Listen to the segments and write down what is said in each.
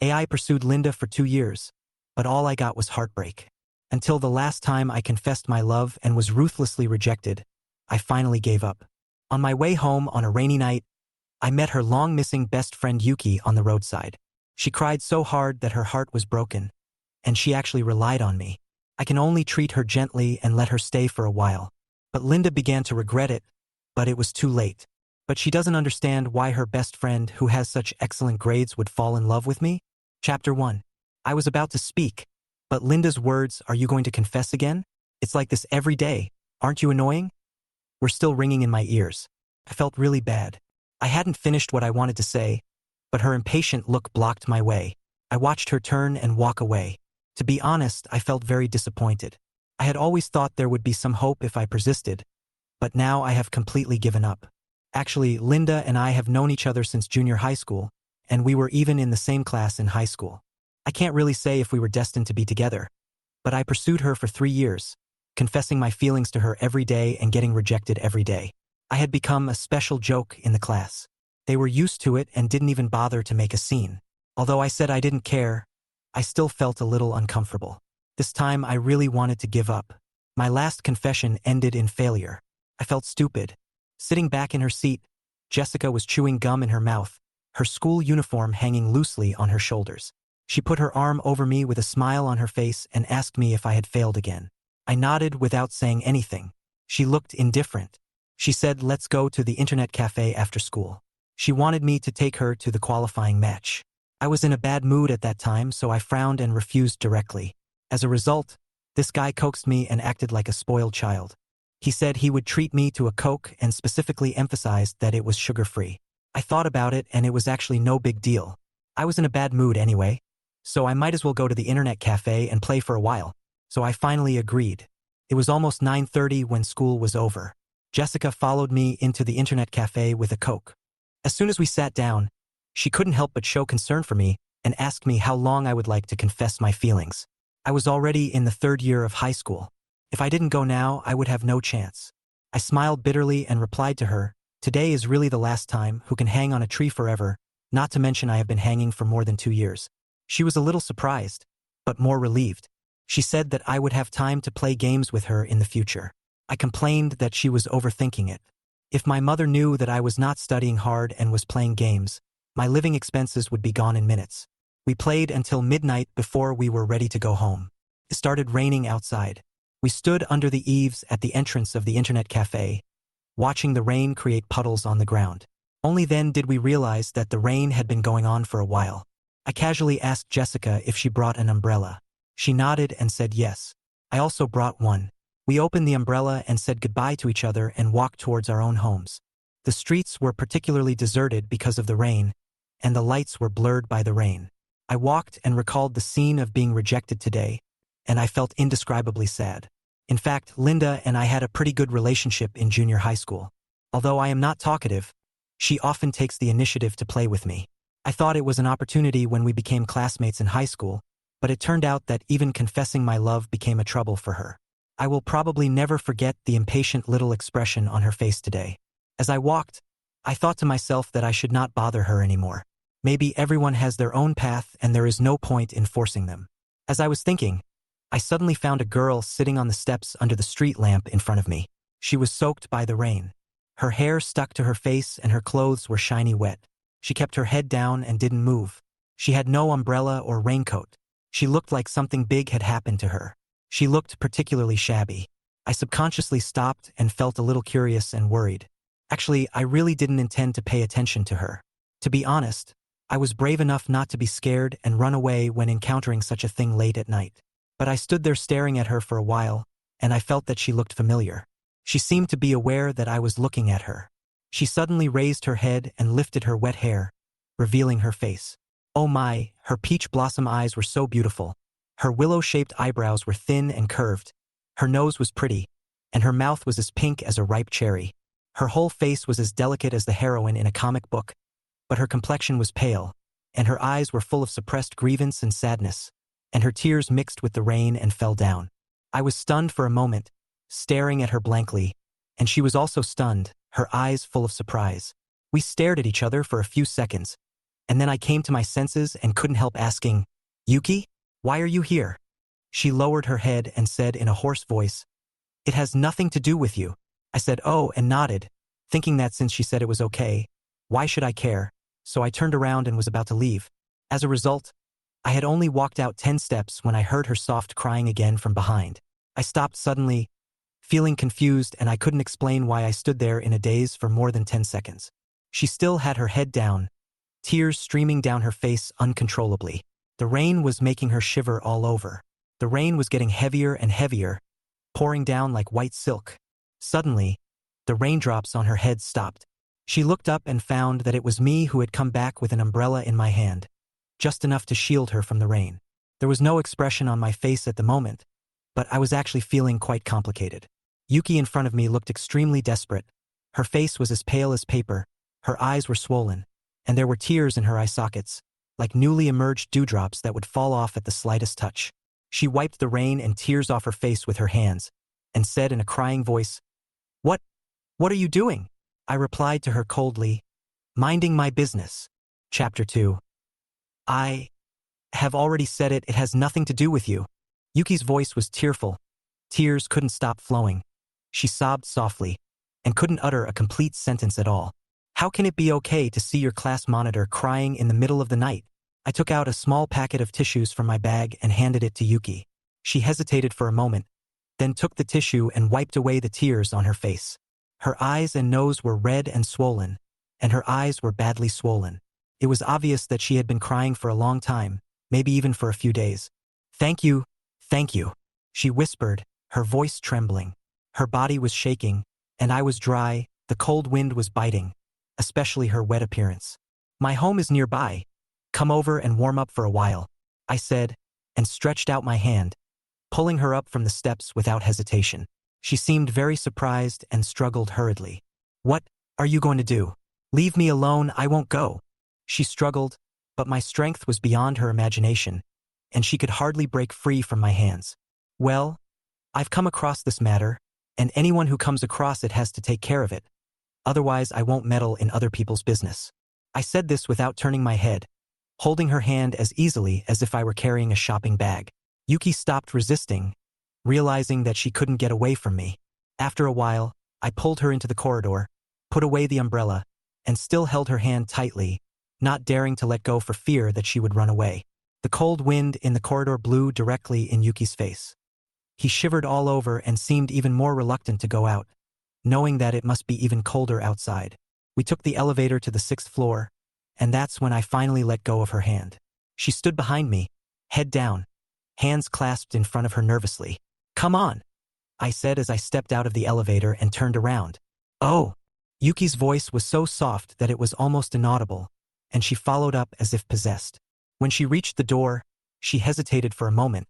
AI pursued Linda for 2 years, but all I got was heartbreak. Until the last time I confessed my love and was ruthlessly rejected, I finally gave up. On my way home on a rainy night, I met her long-missing best friend Yuki on the roadside. She cried so hard that her heart was broken, and she actually relied on me. I can only treat her gently and let her stay for a while. But Linda began to regret it, but it was too late. But she doesn't understand why her best friend, who has such excellent grades, would fall in love with me. Chapter 1. I was about to speak, but Linda's words, "Are you going to confess again? It's like this every day. Aren't you annoying?" were still ringing in my ears. I felt really bad. I hadn't finished what I wanted to say, but her impatient look blocked my way. I watched her turn and walk away. To be honest, I felt very disappointed. I had always thought there would be some hope if I persisted, but now I have completely given up. Actually, Linda and I have known each other since junior high school, and we were even in the same class in high school. I can't really say if we were destined to be together, but I pursued her for 3 years, confessing my feelings to her every day and getting rejected every day. I had become a special joke in the class. They were used to it and didn't even bother to make a scene. Although I said I didn't care, I still felt a little uncomfortable. This time I really wanted to give up. My last confession ended in failure. I felt stupid. Sitting back in her seat, Jessica was chewing gum in her mouth, her school uniform hanging loosely on her shoulders. She put her arm over me with a smile on her face and asked me if I had failed again. I nodded without saying anything. She looked indifferent. She said, "Let's go to the internet cafe after school." She wanted me to take her to the qualifying match. I was in a bad mood at that time, so I frowned and refused directly. As a result, this guy coaxed me and acted like a spoiled child. He said he would treat me to a Coke and specifically emphasized that it was sugar-free. I thought about it and it was actually no big deal. I was in a bad mood anyway, so I might as well go to the internet cafe and play for a while. So I finally agreed. It was almost 9:30 when school was over. Jessica followed me into the internet cafe with a Coke. As soon as we sat down, she couldn't help but show concern for me and asked me how long I would like to confess my feelings. I was already in the 3rd year of high school. If I didn't go now, I would have no chance. I smiled bitterly and replied to her, "Today is really the last time. Who can hang on a tree forever? Not to mention I have been hanging for more than 2 years. She was a little surprised, but more relieved. She said that I would have time to play games with her in the future. I complained that she was overthinking it. If my mother knew that I was not studying hard and was playing games, my living expenses would be gone in minutes. We played until midnight before we were ready to go home. It started raining outside. We stood under the eaves at the entrance of the internet cafe, watching the rain create puddles on the ground. Only then did we realize that the rain had been going on for a while. I casually asked Jessica if she brought an umbrella. She nodded and said yes. I also brought one. We opened the umbrella and said goodbye to each other and walked towards our own homes. The streets were particularly deserted because of the rain, and the lights were blurred by the rain. I walked and recalled the scene of being rejected today, and I felt indescribably sad. In fact, Linda and I had a pretty good relationship in junior high school. Although I am not talkative, she often takes the initiative to play with me. I thought it was an opportunity when we became classmates in high school, but it turned out that even confessing my love became a trouble for her. I will probably never forget the impatient little expression on her face today. As I walked, I thought to myself that I should not bother her anymore. Maybe everyone has their own path and there is no point in forcing them. As I was thinking, I suddenly found a girl sitting on the steps under the street lamp in front of me. She was soaked by the rain. Her hair stuck to her face and her clothes were shiny wet. She kept her head down and didn't move. She had no umbrella or raincoat. She looked like something big had happened to her. She looked particularly shabby. I subconsciously stopped and felt a little curious and worried. Actually, I really didn't intend to pay attention to her. To be honest, I was brave enough not to be scared and run away when encountering such a thing late at night. But I stood there staring at her for a while, and I felt that she looked familiar. She seemed to be aware that I was looking at her. She suddenly raised her head and lifted her wet hair, revealing her face. Oh my, her peach blossom eyes were so beautiful. Her willow-shaped eyebrows were thin and curved. Her nose was pretty, and her mouth was as pink as a ripe cherry. Her whole face was as delicate as the heroine in a comic book, but her complexion was pale, and her eyes were full of suppressed grievance and sadness, and her tears mixed with the rain and fell down. I was stunned for a moment, staring at her blankly, and she was also stunned, her eyes full of surprise. We stared at each other for a few seconds, And then I came to my senses and couldn't help asking, "Yuki? Why are you here?" She lowered her head and said in a hoarse voice, "It has nothing to do with you." I said, "Oh," and nodded, thinking that since she said it was okay, why should I care? So I turned around and was about to leave. As a result, I had only walked out 10 steps when I heard her soft crying again from behind. I stopped suddenly, feeling confused, and I couldn't explain why I stood there in a daze for more than 10 seconds. She still had her head down, tears streaming down her face uncontrollably. The rain was making her shiver all over. The rain was getting heavier and heavier, pouring down like white silk. Suddenly, the raindrops on her head stopped. She looked up and found that it was me who had come back with an umbrella in my hand, just enough to shield her from the rain. There was no expression on my face at the moment, but I was actually feeling quite complicated. Yuki in front of me looked extremely desperate. Her face was as pale as paper, her eyes were swollen, and there were tears in her eye sockets, like newly emerged dewdrops that would fall off at the slightest touch. She wiped the rain and tears off her face with her hands, and said in a crying voice, What are you doing?" I replied to her coldly, "Minding my business." Chapter 2. "I have already said it has nothing to do with you." Yuki's voice was tearful. Tears couldn't stop flowing. She sobbed softly, and couldn't utter a complete sentence at all. "How can it be okay to see your class monitor crying in the middle of the night?" I took out a small packet of tissues from my bag and handed it to Yuki. She hesitated for a moment, then took the tissue and wiped away the tears on her face. Her eyes and nose were red and swollen, and her eyes were badly swollen. It was obvious that she had been crying for a long time, maybe even for a few days. Thank you," she whispered, her voice trembling. Her body was shaking, and I was dry. The cold wind was biting, especially her wet appearance. "My home is nearby. Come over and warm up for a while," I said, and stretched out my hand, pulling her up from the steps without hesitation. She seemed very surprised and struggled hurriedly. "What are you going to do? Leave me alone, I won't go." She struggled, but my strength was beyond her imagination, and she could hardly break free from my hands. "Well, I've come across this matter, and anyone who comes across it has to take care of it. Otherwise, I won't meddle in other people's business." I said this without turning my head, holding her hand as easily as if I were carrying a shopping bag. Yuki stopped resisting, realizing that she couldn't get away from me. After a while, I pulled her into the corridor, put away the umbrella, and still held her hand tightly, not daring to let go for fear that she would run away. The cold wind in the corridor blew directly in Yuki's face. He shivered all over and seemed even more reluctant to go out, knowing that it must be even colder outside. We took the elevator to the 6th floor, and that's when I finally let go of her hand. She stood behind me, head down, hands clasped in front of her nervously. "Come on," I said as I stepped out of the elevator and turned around. "Oh." Yuki's voice was so soft that it was almost inaudible, and she followed up as if possessed. When she reached the door, she hesitated for a moment,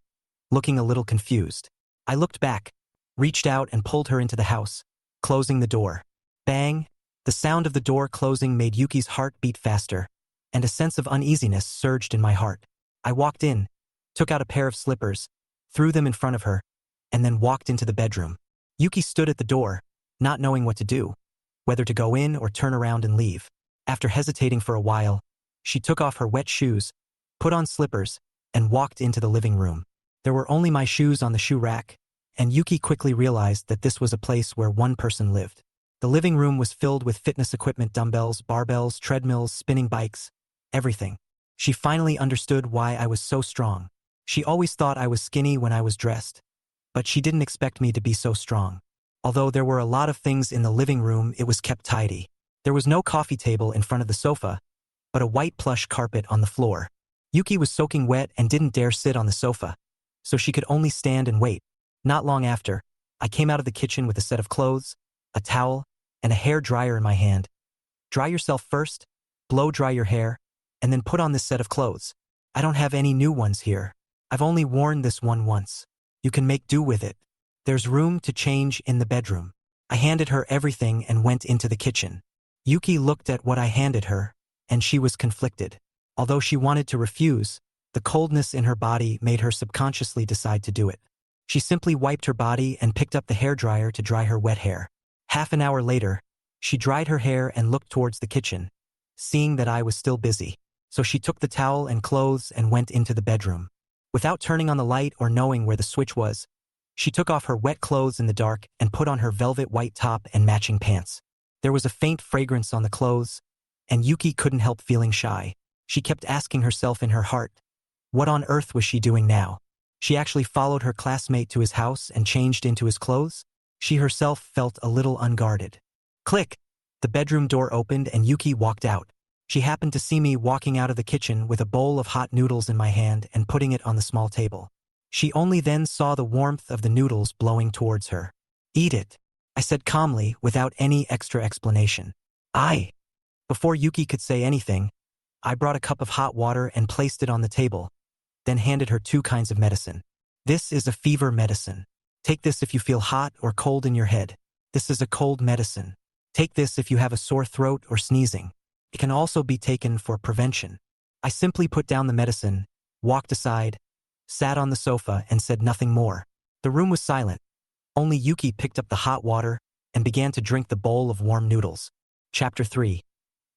looking a little confused. I looked back, reached out and pulled her into the house, closing the door. Bang! The sound of the door closing made Yuki's heart beat faster, and a sense of uneasiness surged in my heart. I walked in, took out a pair of slippers, threw them in front of her, and then walked into the bedroom. Yuki stood at the door, not knowing what to do, whether to go in or turn around and leave. After hesitating for a while, she took off her wet shoes, put on slippers, and walked into the living room. There were only my shoes on the shoe rack, and Yuki quickly realized that this was a place where one person lived. The living room was filled with fitness equipment, dumbbells, barbells, treadmills, spinning bikes, everything. She finally understood why I was so strong. She always thought I was skinny when I was dressed, but she didn't expect me to be so strong. Although there were a lot of things in the living room, it was kept tidy. There was no coffee table in front of the sofa, but a white plush carpet on the floor. Yuki was soaking wet and didn't dare sit on the sofa, so she could only stand and wait. Not long after, I came out of the kitchen with a set of clothes, a towel, and a hair dryer in my hand. "Dry yourself first, blow dry your hair, and then put on this set of clothes. I don't have any new ones here. I've only worn this one once. You can make do with it. There's room to change in the bedroom." I handed her everything and went into the kitchen. Yuki looked at what I handed her, and she was conflicted. Although she wanted to refuse, the coldness in her body made her subconsciously decide to do it. She simply wiped her body and picked up the hairdryer to dry her wet hair. Half an hour later, she dried her hair and looked towards the kitchen, seeing that I was still busy. So she took the towel and clothes and went into the bedroom. Without turning on the light or knowing where the switch was, she took off her wet clothes in the dark and put on her velvet white top and matching pants. There was a faint fragrance on the clothes, and Yuki couldn't help feeling shy. She kept asking herself in her heart, what on earth was she doing now? She actually followed her classmate to his house and changed into his clothes? She herself felt a little unguarded. Click! The bedroom door opened and Yuki walked out. She happened to see me walking out of the kitchen with a bowl of hot noodles in my hand and putting it on the small table. She only then saw the warmth of the noodles blowing towards her. Eat it, I said calmly without any extra explanation. Before Yuki could say anything, I brought a cup of hot water and placed it on the table, then handed her 2 kinds of medicine. This is a fever medicine. Take this if you feel hot or cold in your head. This is a cold medicine. Take this if you have a sore throat or sneezing. It can also be taken for prevention. I simply put down the medicine, walked aside, sat on the sofa and said nothing more. The room was silent. Only Yuki picked up the hot water and began to drink the bowl of warm noodles. Chapter 3.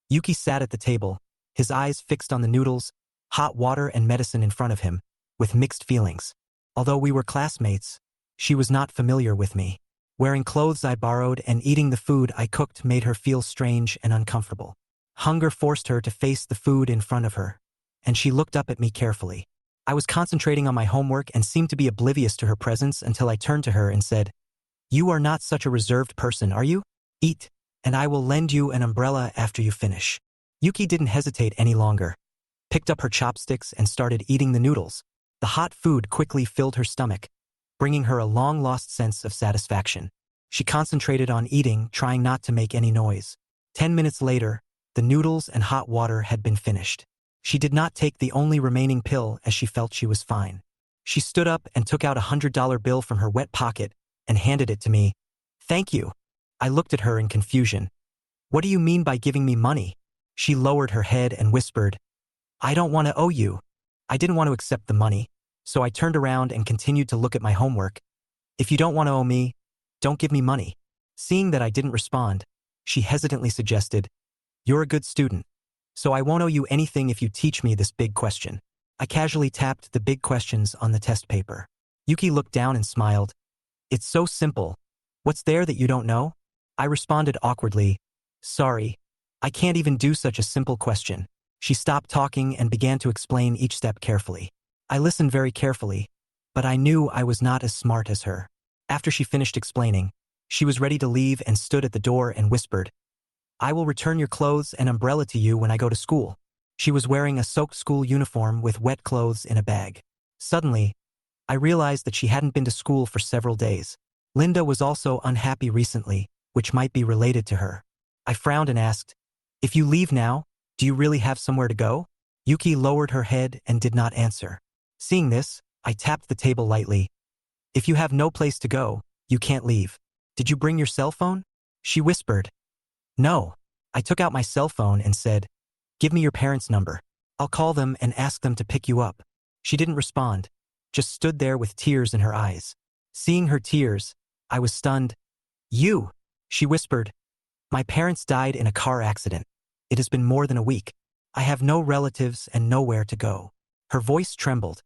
Yuki sat at the table, his eyes fixed on the noodles, hot water and medicine in front of him, with mixed feelings. Although we were classmates, she was not familiar with me. Wearing clothes I borrowed and eating the food I cooked made her feel strange and uncomfortable. Hunger forced her to face the food in front of her, and she looked up at me carefully. I was concentrating on my homework and seemed to be oblivious to her presence until I turned to her and said, "You are not such a reserved person, are you? Eat, and I will lend you an umbrella after you finish." Yuki didn't hesitate any longer, picked up her chopsticks and started eating the noodles. The hot food quickly filled her stomach, bringing her a long-lost sense of satisfaction. She concentrated on eating, trying not to make any noise. 10 minutes later, the noodles and hot water had been finished. She did not take the only remaining pill as she felt she was fine. She stood up and took out a $100 bill from her wet pocket and handed it to me. "Thank you." I looked at her in confusion. "What do you mean by giving me money?" She lowered her head and whispered, "I don't want to owe you." I didn't want to accept the money, so I turned around and continued to look at my homework. "If you don't want to owe me, don't give me money." Seeing that I didn't respond, she hesitantly suggested, "You're a good student, so I won't owe you anything if you teach me this big question." I casually tapped the big questions on the test paper. Yuki looked down and smiled. "It's so simple. What's there that you don't know?" I responded awkwardly, "Sorry, I can't even do such a simple question." She stopped talking and began to explain each step carefully. I listened very carefully, but I knew I was not as smart as her. After she finished explaining, she was ready to leave and stood at the door and whispered, "I will return your clothes and umbrella to you when I go to school." She was wearing a soaked school uniform with wet clothes in a bag. Suddenly, I realized that she hadn't been to school for several days. Linda was also unhappy recently, which might be related to her. I frowned and asked, "If you leave now, do you really have somewhere to go?" Yuki lowered her head and did not answer. Seeing this, I tapped the table lightly. "If you have no place to go, you can't leave. Did you bring your cell phone?" She whispered, "No." I took out my cell phone and said, "Give me your parents' number. I'll call them and ask them to pick you up." She didn't respond, just stood there with tears in her eyes. Seeing her tears, I was stunned. "You," she whispered. "My parents died in a car accident. It has been more than a week. I have no relatives and nowhere to go." Her voice trembled,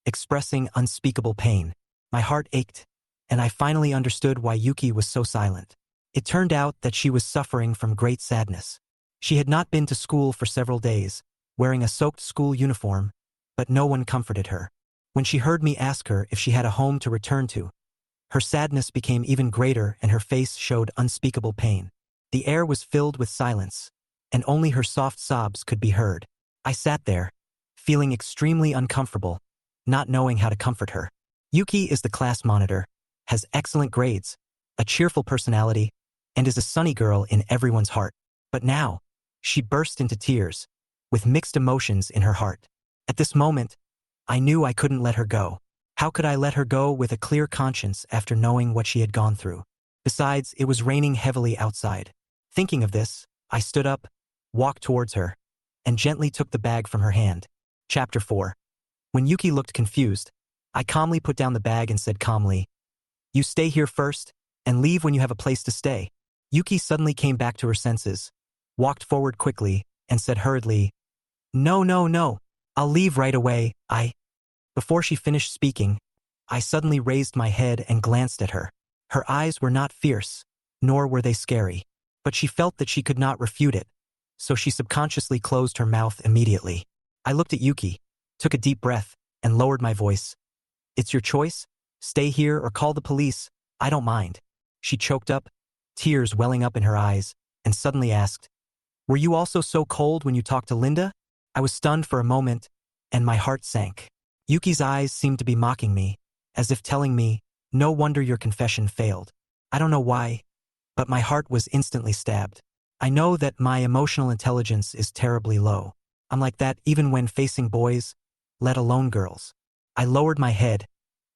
expressing unspeakable pain. My heart ached, and I finally understood why Yuki was so silent. It turned out that she was suffering from great sadness. She had not been to school for several days, wearing a soaked school uniform, but no one comforted her. When she heard me ask her if she had a home to return to, her sadness became even greater and her face showed unspeakable pain. The air was filled with silence, and only her soft sobs could be heard. I sat there, feeling extremely uncomfortable, not knowing how to comfort her. Yuki is the class monitor, has excellent grades, a cheerful personality, and is a sunny girl in everyone's heart. But now, she burst into tears, with mixed emotions in her heart. At this moment, I knew I couldn't let her go. How could I let her go with a clear conscience after knowing what she had gone through? Besides, it was raining heavily outside. Thinking of this, I stood up, walked towards her, and gently took the bag from her hand. Chapter 4. When Yuki looked confused, I calmly put down the bag and said calmly, "You stay here first, and leave when you have a place to stay." Yuki suddenly came back to her senses, walked forward quickly, and said hurriedly, No, no, no. I'll leave right away. Before she finished speaking, I suddenly raised my head and glanced at her. Her eyes were not fierce, nor were they scary. But she felt that she could not refute it, so she subconsciously closed her mouth immediately. I looked at Yuki, took a deep breath, and lowered my voice. It's your choice. Stay here or call the police. I don't mind. She choked up, tears welling up in her eyes, and suddenly asked, Were you also so cold when you talked to Linda? I was stunned for a moment, and my heart sank. Yuki's eyes seemed to be mocking me, as if telling me, no wonder your confession failed. I don't know why, but my heart was instantly stabbed. I know that my emotional intelligence is terribly low. I'm like that even when facing boys, let alone girls. I lowered my head,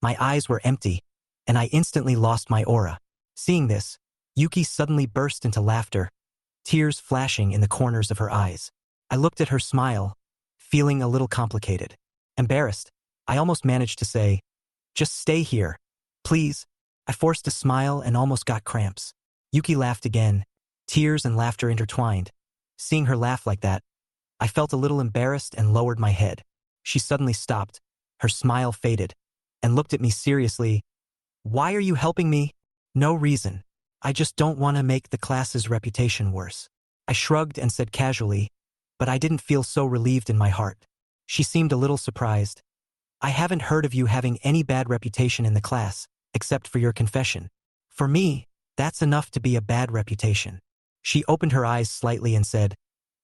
my eyes were empty, and I instantly lost my aura. Seeing this, Yuki suddenly burst into laughter, tears flashing in the corners of her eyes. I looked at her smile, feeling a little complicated. Embarrassed, I almost managed to say, Just stay here, please. I forced a smile and almost got cramps. Yuki laughed again, tears and laughter intertwined. Seeing her laugh like that, I felt a little embarrassed and lowered my head. She suddenly stopped, her smile faded, and looked at me seriously. Why are you helping me? No reason. I just don't want to make the class's reputation worse. I shrugged and said casually, but I didn't feel so relieved in my heart. She seemed a little surprised. I haven't heard of you having any bad reputation in the class, except for your confession. For me, that's enough to be a bad reputation. She opened her eyes slightly and said,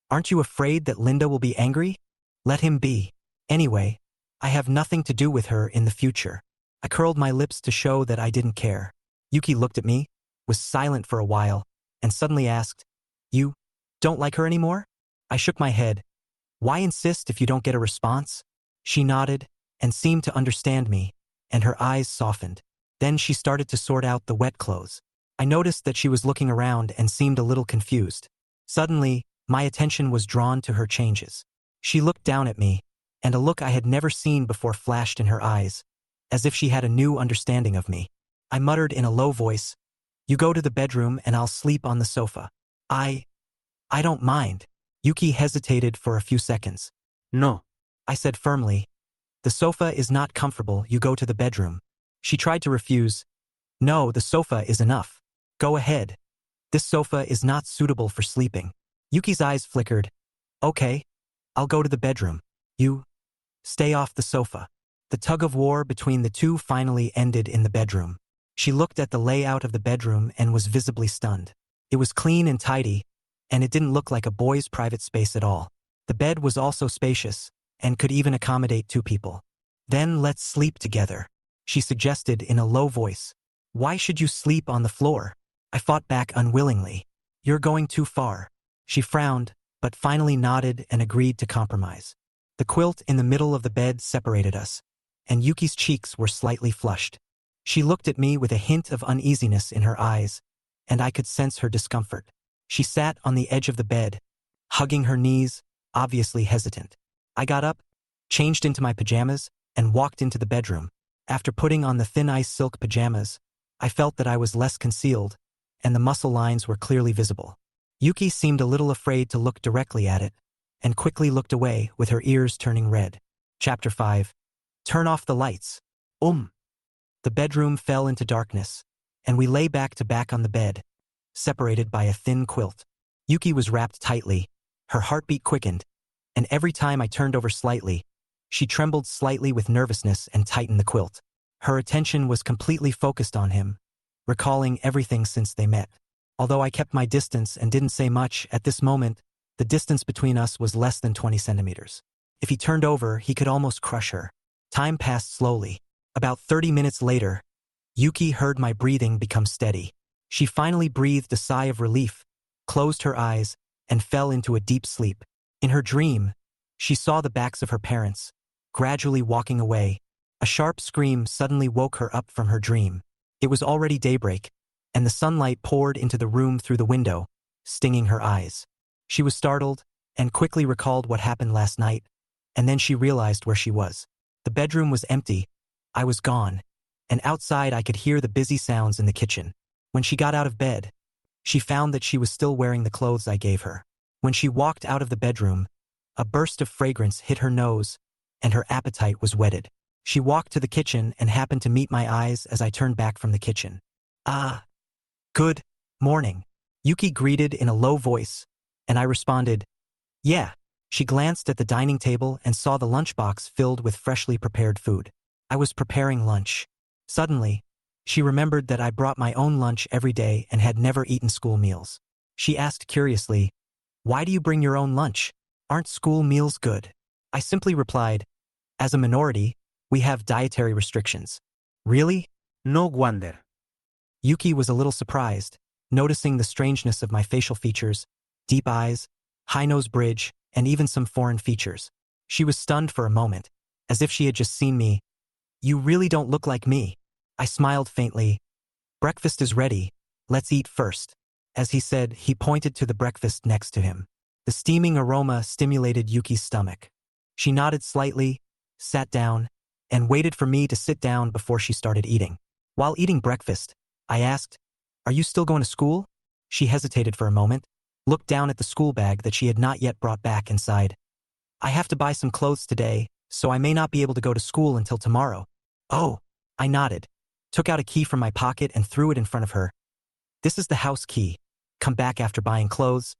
Aren't you afraid that Linda will be angry? Let him be. Anyway, I have nothing to do with her in the future. I curled my lips to show that I didn't care. Yuki looked at me, was silent for a while, and suddenly asked, You don't like her anymore? I shook my head. Why insist if you don't get a response? She nodded and seemed to understand me, and her eyes softened. Then she started to sort out the wet clothes. I noticed that she was looking around and seemed a little confused. Suddenly, my attention was drawn to her changes. She looked down at me, and a look I had never seen before flashed in her eyes, as if she had a new understanding of me. I muttered in a low voice, You go to the bedroom and I'll sleep on the sofa. I don't mind. Yuki hesitated for a few seconds. No, I said firmly. The sofa is not comfortable, you go to the bedroom. She tried to refuse. No, the sofa is enough. Go ahead. This sofa is not suitable for sleeping. Yuki's eyes flickered. Okay, I'll go to the bedroom. You stay off the sofa. The tug-of-war between the two finally ended in the bedroom. She looked at the layout of the bedroom and was visibly stunned. It was clean and tidy, and it didn't look like a boy's private space at all. The bed was also spacious, and could even accommodate two people. Then let's sleep together, she suggested in a low voice. Why should you sleep on the floor? I fought back unwillingly. You're going too far. She frowned, but finally nodded and agreed to compromise. The quilt in the middle of the bed separated us, and Yuki's cheeks were slightly flushed. She looked at me with a hint of uneasiness in her eyes, and I could sense her discomfort. She sat on the edge of the bed, hugging her knees, obviously hesitant. I got up, changed into my pajamas, and walked into the bedroom. After putting on the thin ice silk pajamas, I felt that I was less concealed, and the muscle lines were clearly visible. Yuki seemed a little afraid to look directly at it, and quickly looked away with her ears turning red. Chapter 5. Turn off the lights. The bedroom fell into darkness, and we lay back to back on the bed, separated by a thin quilt. Yuki was wrapped tightly, her heartbeat quickened, and every time I turned over slightly, she trembled slightly with nervousness and tightened the quilt. Her attention was completely focused on him, recalling everything since they met. Although I kept my distance and didn't say much, at this moment, the distance between us was less than 20 centimeters. If he turned over, he could almost crush her. Time passed slowly. About 30 minutes later, Yuki heard my breathing become steady. She finally breathed a sigh of relief, closed her eyes, and fell into a deep sleep. In her dream, she saw the backs of her parents, gradually walking away. A sharp scream suddenly woke her up from her dream. It was already daybreak, and the sunlight poured into the room through the window, stinging her eyes. She was startled, and quickly recalled what happened last night, and then she realized where she was. The bedroom was empty, I was gone, and outside I could hear the busy sounds in the kitchen. When she got out of bed, she found that she was still wearing the clothes I gave her. When she walked out of the bedroom, A burst of fragrance hit her nose, and her appetite was whetted. She walked to the kitchen and happened to meet my eyes as I turned back from the kitchen. "Ah, good morning," Yuki greeted in a low voice, and I responded, "Yeah." She glanced at the dining table and saw the lunchbox filled with freshly prepared food. I was preparing lunch. Suddenly, she remembered that I brought my own lunch every day and had never eaten school meals. She asked curiously, "Why do you bring your own lunch? Aren't school meals good?" I simply replied, "As a minority, we have dietary restrictions." "Really?" No wonder. Yuki was a little surprised, noticing the strangeness of my facial features, deep eyes, high nose bridge, and even some foreign features. She was stunned for a moment, as if she had just seen me. "You really don't look like me." I smiled faintly. "Breakfast is ready. Let's eat first." As he said, he pointed to the breakfast next to him. The steaming aroma stimulated Yuki's stomach. She nodded slightly, sat down, and waited for me to sit down before she started eating. While eating breakfast, I asked, "Are you still going to school?" She hesitated for a moment, looked down at the school bag that she had not yet brought back and sighed. "I have to buy some clothes today, so I may not be able to go to school until tomorrow." "Oh," I nodded, took out a key from my pocket and threw it in front of her. "This is the house key. Come back after buying clothes.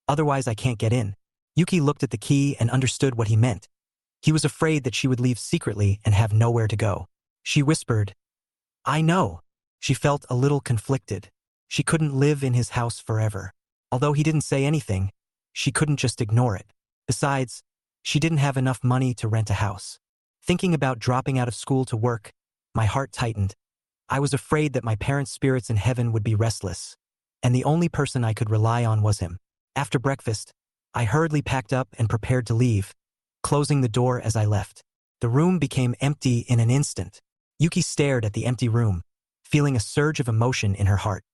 Otherwise I can't get in." Yuki looked at the key and understood what he meant. He was afraid that she would leave secretly and have nowhere to go. She whispered, "I know." She felt a little conflicted. She couldn't live in his house forever. Although he didn't say anything, she couldn't just ignore it. Besides, she didn't have enough money to rent a house. Thinking about dropping out of school to work, my heart tightened. I was afraid that my parents' spirits in heaven would be restless, and the only person I could rely on was him. After breakfast, I hurriedly packed up and prepared to leave, closing the door as I left. The room became empty in an instant. Yuki stared at the empty room, feeling a surge of emotion in her heart.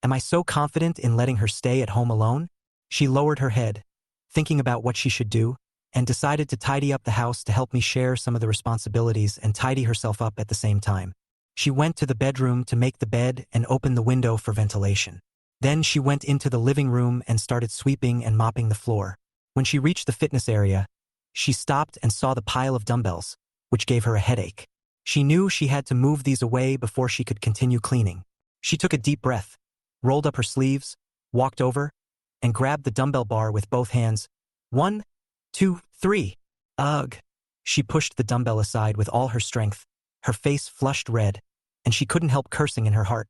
Am I so confident in letting her stay at home alone? She lowered her head, thinking about what she should do, and decided to tidy up the house to help me share some of the responsibilities and tidy herself up at the same time. She went to the bedroom to make the bed and open the window for ventilation. Then she went into the living room and started sweeping and mopping the floor. When she reached the fitness area, she stopped and saw the pile of dumbbells, which gave her a headache. She knew she had to move these away before she could continue cleaning. She took a deep breath, rolled up her sleeves, walked over, and grabbed the dumbbell bar with both hands. 1, 2, 3. Ugh. She pushed the dumbbell aside with all her strength. Her face flushed red, and she couldn't help cursing in her heart.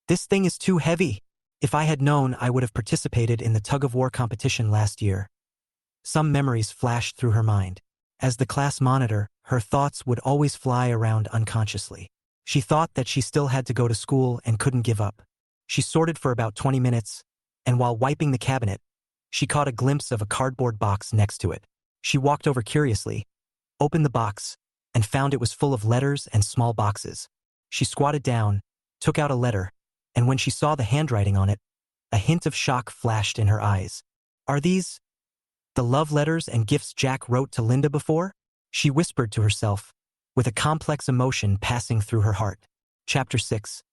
"This thing is too heavy. If I had known, I would have participated in the tug-of-war competition last year." Some memories flashed through her mind. As the class monitor, her thoughts would always fly around unconsciously. She thought that she still had to go to school and couldn't give up. She sorted for about 20 minutes, and while wiping the cabinet, she caught a glimpse of a cardboard box next to it. She walked over curiously, opened the box, and found it was full of letters and small boxes. She squatted down, took out a letter, and when she saw the handwriting on it, a hint of shock flashed in her eyes. "Are these the love letters and gifts Jack wrote to Linda before?" she whispered to herself, with a complex emotion passing through her heart. Chapter 6.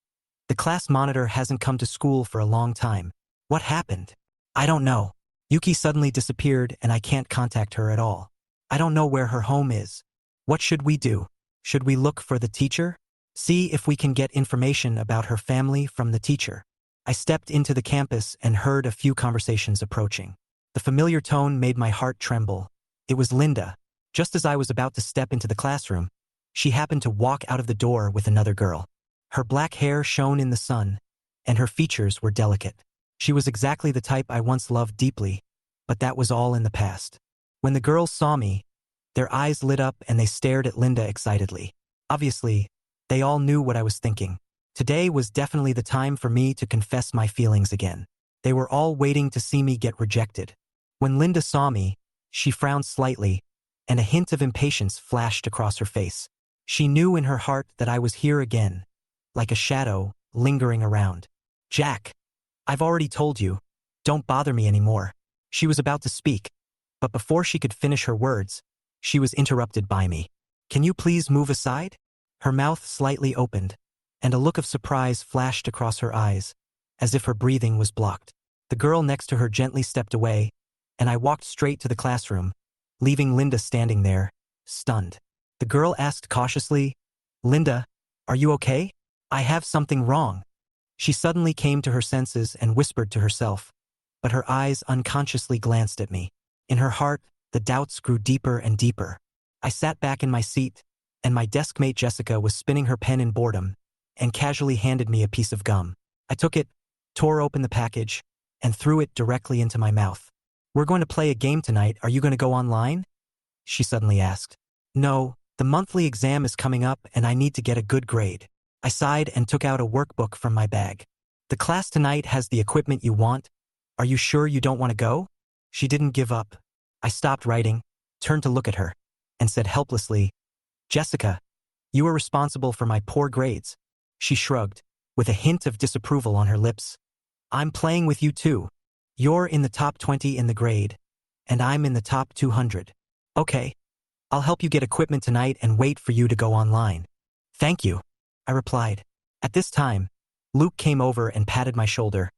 The class monitor hasn't come to school for a long time. What happened? I don't know. Yuki suddenly disappeared and I can't contact her at all. I don't know where her home is. What should we do? Should we look for the teacher? See if we can get information about her family from the teacher. I stepped into the campus and heard a few conversations approaching. The familiar tone made my heart tremble. It was Linda. Just as I was about to step into the classroom, she happened to walk out of the door with another girl. Her black hair shone in the sun, and her features were delicate. She was exactly the type I once loved deeply, but that was all in the past. When the girls saw me, their eyes lit up and they stared at Linda excitedly. Obviously, they all knew what I was thinking. Today was definitely the time for me to confess my feelings again. They were all waiting to see me get rejected. When Linda saw me, she frowned slightly, and a hint of impatience flashed across her face. She knew in her heart that I was here again, like a shadow lingering around. "Jack, I've already told you. Don't bother me anymore." She was about to speak, but before she could finish her words, she was interrupted by me. "Can you please move aside?" Her mouth slightly opened, and a look of surprise flashed across her eyes, as if her breathing was blocked. The girl next to her gently stepped away, and I walked straight to the classroom, leaving Linda standing there, stunned. The girl asked cautiously, "Linda, are you okay? I have something wrong." She suddenly came to her senses and whispered to herself, but her eyes unconsciously glanced at me. In her heart, the doubts grew deeper and deeper. I sat back in my seat, and my deskmate Jessica was spinning her pen in boredom and casually handed me a piece of gum. I took it, tore open the package, and threw it directly into my mouth. "We're going to play a game tonight. Are you going to go online?" she suddenly asked. "No, the monthly exam is coming up and I need to get a good grade." I sighed and took out a workbook from my bag. "The class tonight has the equipment you want. Are you sure you don't want to go?" She didn't give up. I stopped writing, turned to look at her, and said helplessly, "Jessica, you are responsible for my poor grades." She shrugged, with a hint of disapproval on her lips. "I'm playing with you too. You're in the top 20 in the grade, and I'm in the top 200. Okay, I'll help you get equipment tonight and wait for you to go online." "Thank you," I replied. At this time, Luke came over and patted my shoulder.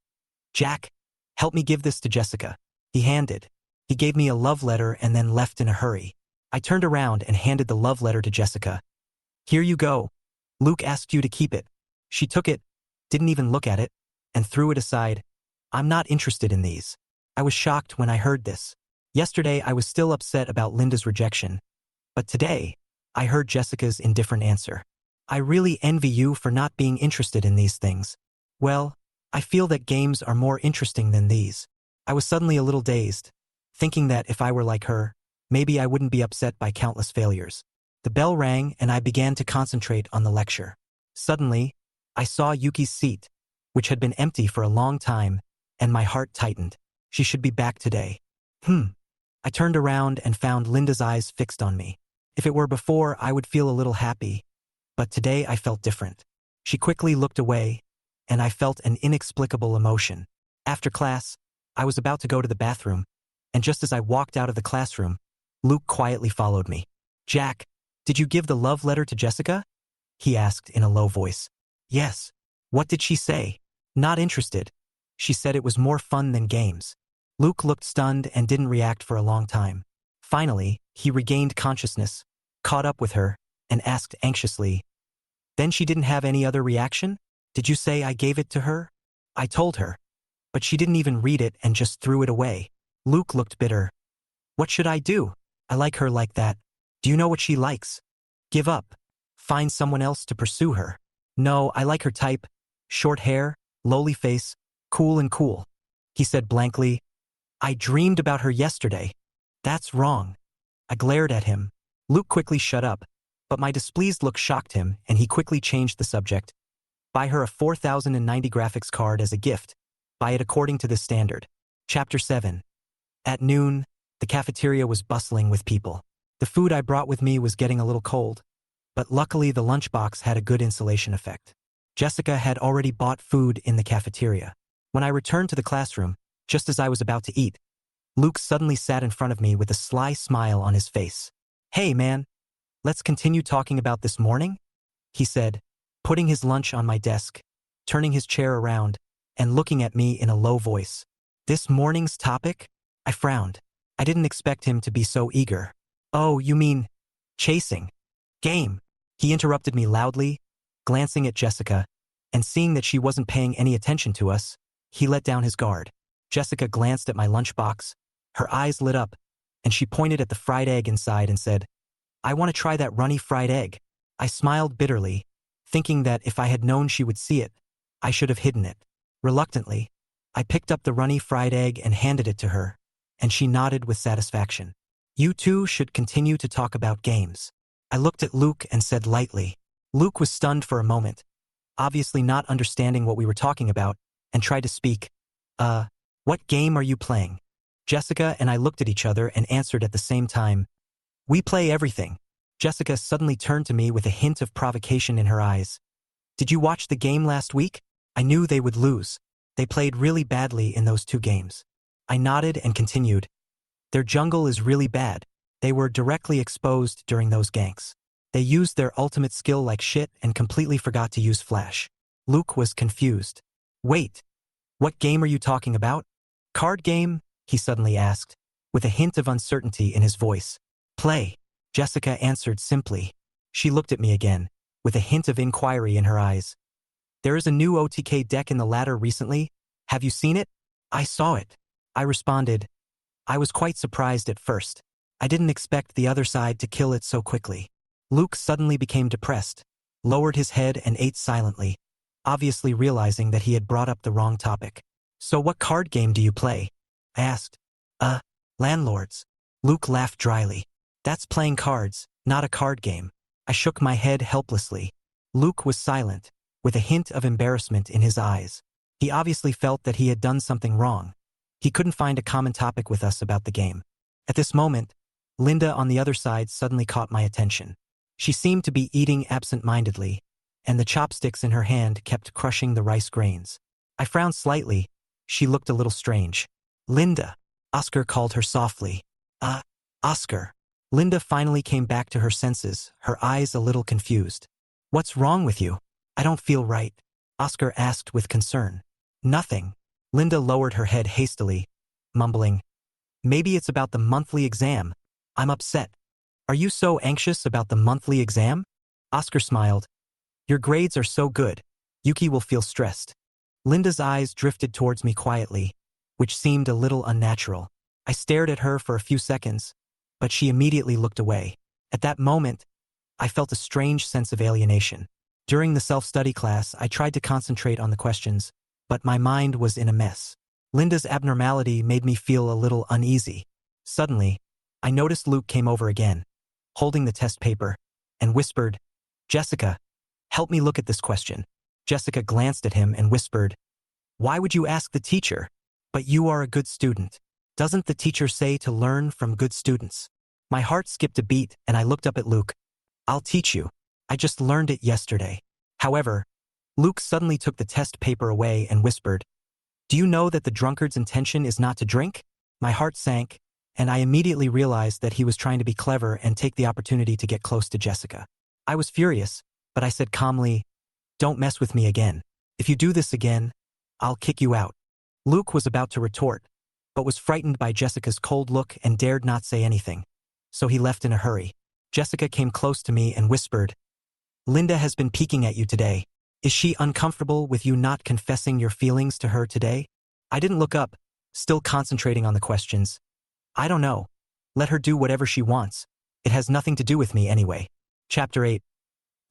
"Jack, help me give this to Jessica." He handed. He gave me a love letter and then left in a hurry. I turned around and handed the love letter to Jessica. "Here you go. Luke asked you to keep it." She took it, didn't even look at it, and threw it aside. "I'm not interested in these." I was shocked when I heard this. Yesterday I was still upset about Linda's rejection, but today I heard Jessica's indifferent answer. "I really envy you for not being interested in these things." "Well, I feel that games are more interesting than these." I was suddenly a little dazed, thinking that if I were like her, maybe I wouldn't be upset by countless failures. The bell rang and I began to concentrate on the lecture. Suddenly, I saw Yuki's seat, which had been empty for a long time, and my heart tightened. She should be back today. I turned around and found Linda's eyes fixed on me. If it were before, I would feel a little happy, but today I felt different. She quickly looked away, and I felt an inexplicable emotion. After class, I was about to go to the bathroom, and just as I walked out of the classroom, Luke quietly followed me. "Jack, did you give the love letter to Jessica?" he asked in a low voice. "Yes." "What did she say?" "Not interested. She said it was more fun than games." Luke looked stunned and didn't react for a long time. Finally, he regained consciousness, caught up with her, and asked anxiously, "Then she didn't have any other reaction? Did you say I gave it to her?" "I told her, but she didn't even read it and just threw it away." Luke looked bitter. "What should I do? I like her like that. Do you know what she likes? Give up. Find someone else to pursue her." "No, I like her type. Short hair, lowly face, cool and cool," he said blankly. "I dreamed about her yesterday." "That's wrong." I glared at him. Luke quickly shut up, but my displeased look shocked him and he quickly changed the subject. "Buy her a 4090 graphics card as a gift. Buy it according to this standard." Chapter 7. At noon, the cafeteria was bustling with people. The food I brought with me was getting a little cold, but luckily the lunchbox had a good insulation effect. Jessica had already bought food in the cafeteria. When I returned to the classroom, just as I was about to eat, Luke suddenly sat in front of me with a sly smile on his face. "Hey man, let's continue talking about this morning?" he said, putting his lunch on my desk, turning his chair around, and looking at me in a low voice. "This morning's topic?" I frowned. I didn't expect him to be so eager. "Oh, you mean chasing? Game?" He interrupted me loudly, glancing at Jessica, and seeing that she wasn't paying any attention to us, he let down his guard. Jessica glanced at my lunchbox. Her eyes lit up, and she pointed at the fried egg inside and said, "I want to try that runny fried egg." I smiled bitterly, thinking that if I had known she would see it, I should have hidden it. Reluctantly, I picked up the runny fried egg and handed it to her, and she nodded with satisfaction. "You two should continue to talk about games." I looked at Luke and said lightly. Luke was stunned for a moment, obviously not understanding what we were talking about, and tried to speak. What game are you playing?" Jessica and I looked at each other and answered at the same time, "We play everything." Jessica suddenly turned to me with a hint of provocation in her eyes. "Did you watch the game last week?" I knew they would lose. They played really badly in those two games. I nodded and continued. "Their jungle is really bad. They were directly exposed during those ganks. They used their ultimate skill like shit and completely forgot to use flash." Luke was confused. "Wait, what game are you talking about?" "Card game?" he suddenly asked. with a hint of uncertainty in his voice. Play, Jessica answered simply. She looked at me again, with a hint of inquiry in her eyes. There is a new OTK deck in the ladder recently. Have you seen it? I saw it, I responded. I was quite surprised at first. I didn't expect the other side to kill it so quickly. Luke suddenly became depressed, lowered his head and ate silently, obviously realizing that he had brought up the wrong topic. So what card game do you play? I asked. Landlords. Luke laughed dryly. That's playing cards, not a card game. I shook my head helplessly. Luke was silent, with a hint of embarrassment in his eyes. He obviously felt that he had done something wrong. He couldn't find a common topic with us about the game. At this moment, Linda on the other side suddenly caught my attention. She seemed to be eating absent-mindedly, and the chopsticks in her hand kept crushing the rice grains. I frowned slightly. She looked a little strange. Linda, Oscar called her softly. Oscar. Linda finally came back to her senses, her eyes a little confused. What's wrong with you? I don't feel right, Oscar asked with concern. Nothing. Linda lowered her head hastily, mumbling. Maybe it's about the monthly exam. I'm upset. Are you so anxious about the monthly exam? Oscar smiled. Your grades are so good. Yuki will feel stressed. Linda's eyes drifted towards me quietly, which seemed a little unnatural. I stared at her for a few seconds, but she immediately looked away. At that moment, I felt a strange sense of alienation. During the self-study class, I tried to concentrate on the questions, but my mind was in a mess. Linda's abnormality made me feel a little uneasy. Suddenly, I noticed Luke came over again, holding the test paper, and whispered, Jessica, help me look at this question. Jessica glanced at him and whispered, Why would you ask the teacher? But you are a good student. Doesn't the teacher say to learn from good students? My heart skipped a beat and I looked up at Luke. I'll teach you. I just learned it yesterday. However, Luke suddenly took the test paper away and whispered, Do you know that the drunkard's intention is not to drink? My heart sank, and I immediately realized that he was trying to be clever and take the opportunity to get close to Jessica. I was furious, but I said calmly, Don't mess with me again. If you do this again, I'll kick you out. Luke was about to retort, but was frightened by Jessica's cold look and dared not say anything, so he left in a hurry. Jessica came close to me and whispered, Linda has been peeking at you today. Is she uncomfortable with you not confessing your feelings to her today? I didn't look up, still concentrating on the questions. I don't know. Let her do whatever she wants. It has nothing to do with me anyway. Chapter 8.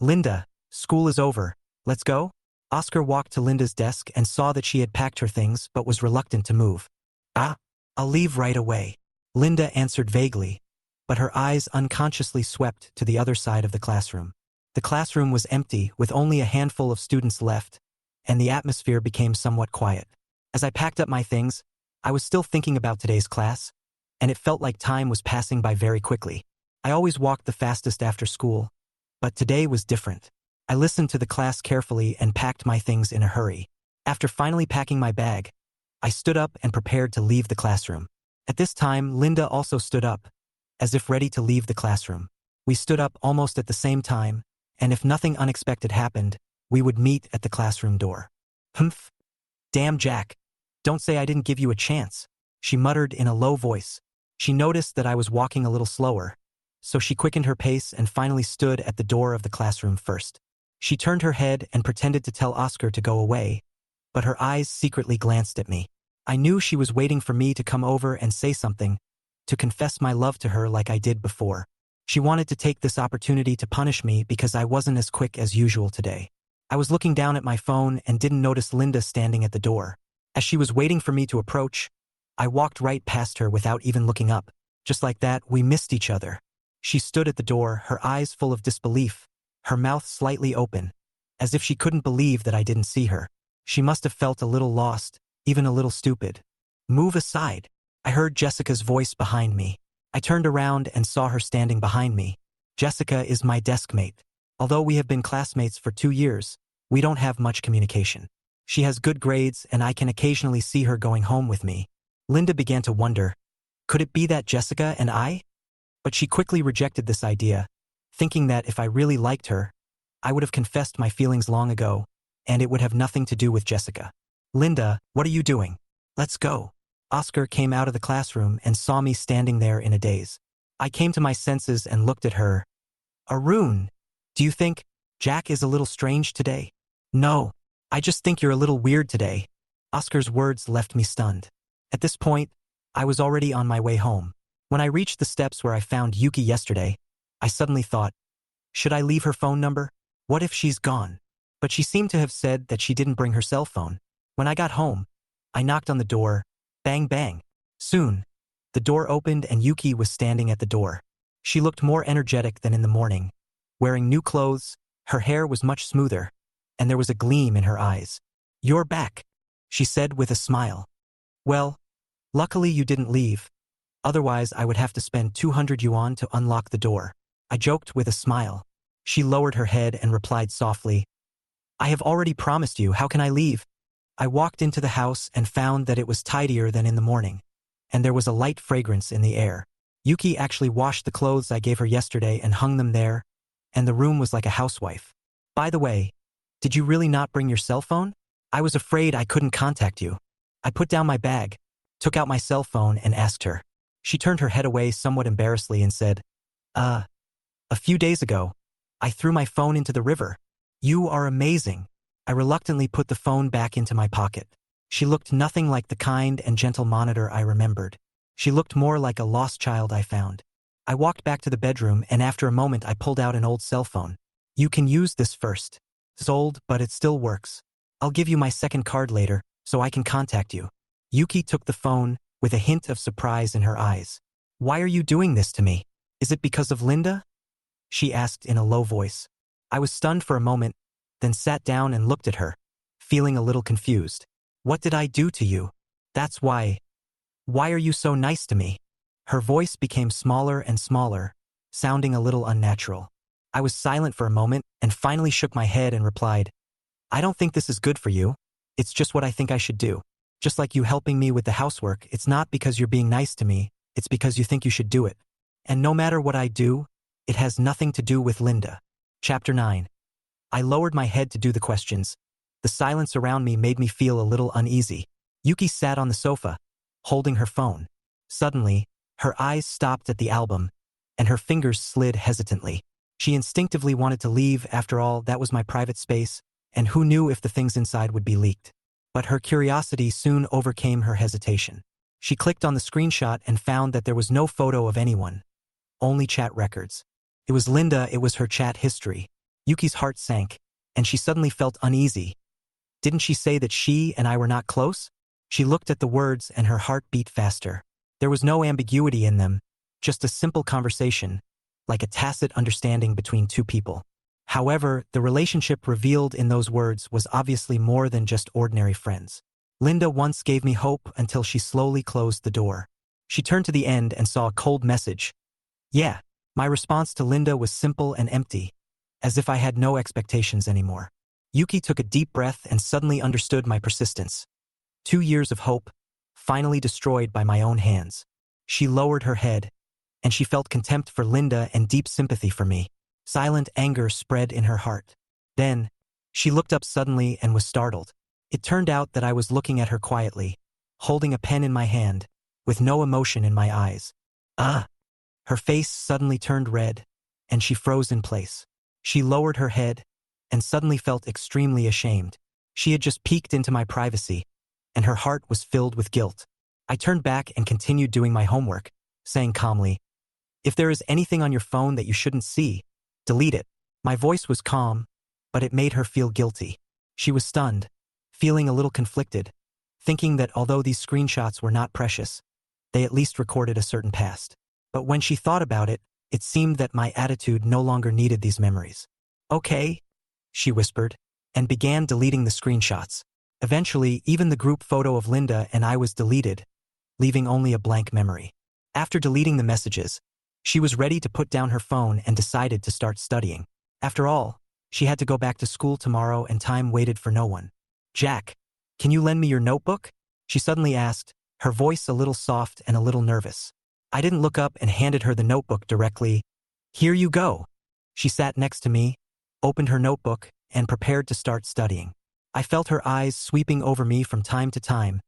Linda, school is over. Let's go? Oscar walked to Linda's desk and saw that she had packed her things but was reluctant to move. I'll leave right away. Linda answered vaguely, but her eyes unconsciously swept to the other side of the classroom. The classroom was empty with only a handful of students left, and the atmosphere became somewhat quiet. As I packed up my things, I was still thinking about today's class, and it felt like time was passing by very quickly. I always walked the fastest after school, but today was different. I listened to the class carefully and packed my things in a hurry. After finally packing my bag, I stood up and prepared to leave the classroom. At this time, Linda also stood up, as if ready to leave the classroom. We stood up almost at the same time, and if nothing unexpected happened, we would meet at the classroom door. Humph. Damn, Jack. Don't say I didn't give you a chance, she muttered in a low voice. She noticed that I was walking a little slower, so she quickened her pace and finally stood at the door of the classroom first. She turned her head and pretended to tell Oscar to go away, but her eyes secretly glanced at me. I knew she was waiting for me to come over and say something, to confess my love to her like I did before. She wanted to take this opportunity to punish me because I wasn't as quick as usual today. I was looking down at my phone and didn't notice Linda standing at the door. As she was waiting for me to approach, I walked right past her without even looking up. Just like that, we missed each other. She stood at the door, her eyes full of disbelief, her mouth slightly open, as if she couldn't believe that I didn't see her. She must have felt a little lost, even a little stupid. Move aside. I heard Jessica's voice behind me. I turned around and saw her standing behind me. Jessica is my desk mate. Although we have been classmates for 2 years, we don't have much communication. She has good grades and I can occasionally see her going home with me. Linda began to wonder, could it be that Jessica and I? But she quickly rejected this idea, thinking that if I really liked her, I would have confessed my feelings long ago, and it would have nothing to do with Jessica. Linda, what are you doing? Let's go. Oscar came out of the classroom and saw me standing there in a daze. I came to my senses and looked at her. Arun, do you think Jack is a little strange today? No, I just think you're a little weird today. Oscar's words left me stunned. At this point, I was already on my way home. When I reached the steps where I found Yuki yesterday, I suddenly thought, should I leave her phone number? What if she's gone? But she seemed to have said that she didn't bring her cell phone. When I got home, I knocked on the door. Bang bang. Soon, the door opened and Yuki was standing at the door. She looked more energetic than in the morning. Wearing new clothes, her hair was much smoother, and there was a gleam in her eyes. You're back, she said with a smile. Well, luckily you didn't leave. Otherwise I would have to spend 200 yuan to unlock the door. I joked with a smile. She lowered her head and replied softly, I have already promised you, how can I leave? I walked into the house and found that it was tidier than in the morning, and there was a light fragrance in the air. Yuki actually washed the clothes I gave her yesterday and hung them there, and the room was like a housewife. By the way, did you really not bring your cell phone? I was afraid I couldn't contact you. I put down my bag, took out my cell phone and asked her. She turned her head away somewhat embarrassedly and said, a few days ago, I threw my phone into the river. You are amazing. I reluctantly put the phone back into my pocket. She looked nothing like the kind and gentle monitor I remembered. She looked more like a lost child I found. I walked back to the bedroom and after a moment I pulled out an old cell phone. You can use this first. It's old, but it still works. I'll give you my second card later, so I can contact you. Yuki took the phone, with a hint of surprise in her eyes. Why are you doing this to me? Is it because of Linda? She asked in a low voice. I was stunned for a moment, then sat down and looked at her, feeling a little confused. What did I do to you? That's why. Why are you so nice to me? Her voice became smaller and smaller, sounding a little unnatural. I was silent for a moment and finally shook my head and replied, I don't think this is good for you. It's just what I think I should do. Just like you helping me with the housework, it's not because you're being nice to me, it's because you think you should do it. And no matter what I do, it has nothing to do with Linda. Chapter 9. I lowered my head to do the questions. The silence around me made me feel a little uneasy. Yuki sat on the sofa, holding her phone. Suddenly, her eyes stopped at the album, and her fingers slid hesitantly. She instinctively wanted to leave, after all, that was my private space, and who knew if the things inside would be leaked. But her curiosity soon overcame her hesitation. She clicked on the screenshot and found that there was no photo of anyone, only chat records. It was Linda, it was her chat history. Yuki's heart sank, and she suddenly felt uneasy. Didn't she say that she and I were not close? She looked at the words and her heart beat faster. There was no ambiguity in them, just a simple conversation, like a tacit understanding between two people. However, the relationship revealed in those words was obviously more than just ordinary friends. Linda once gave me hope until she slowly closed the door. She turned to the end and saw a cold message. Yeah, my response to Linda was simple and empty, as if I had no expectations anymore. Yuki took a deep breath and suddenly understood my persistence. 2 years of hope, finally destroyed by my own hands. She lowered her head, and she felt contempt for Linda and deep sympathy for me. Silent anger spread in her heart. Then, she looked up suddenly and was startled. It turned out that I was looking at her quietly, holding a pen in my hand, with no emotion in my eyes. Her face suddenly turned red, and she froze in place. She lowered her head, and suddenly felt extremely ashamed. She had just peeked into my privacy, and her heart was filled with guilt. I turned back and continued doing my homework, saying calmly, if there is anything on your phone that you shouldn't see, delete it. My voice was calm, but it made her feel guilty. She was stunned, feeling a little conflicted, thinking that although these screenshots were not precious, they at least recorded a certain past. But when she thought about it, it seemed that my attitude no longer needed these memories. Okay, she whispered, and began deleting the screenshots. Eventually, even the group photo of Linda and I was deleted, leaving only a blank memory. After deleting the messages, she was ready to put down her phone and decided to start studying. After all, she had to go back to school tomorrow and time waited for no one. Jack, can you lend me your notebook? She suddenly asked, her voice a little soft and a little nervous. I didn't look up and handed her the notebook directly. Here you go. She sat next to me, opened her notebook, and prepared to start studying. I felt her eyes sweeping over me from time to time,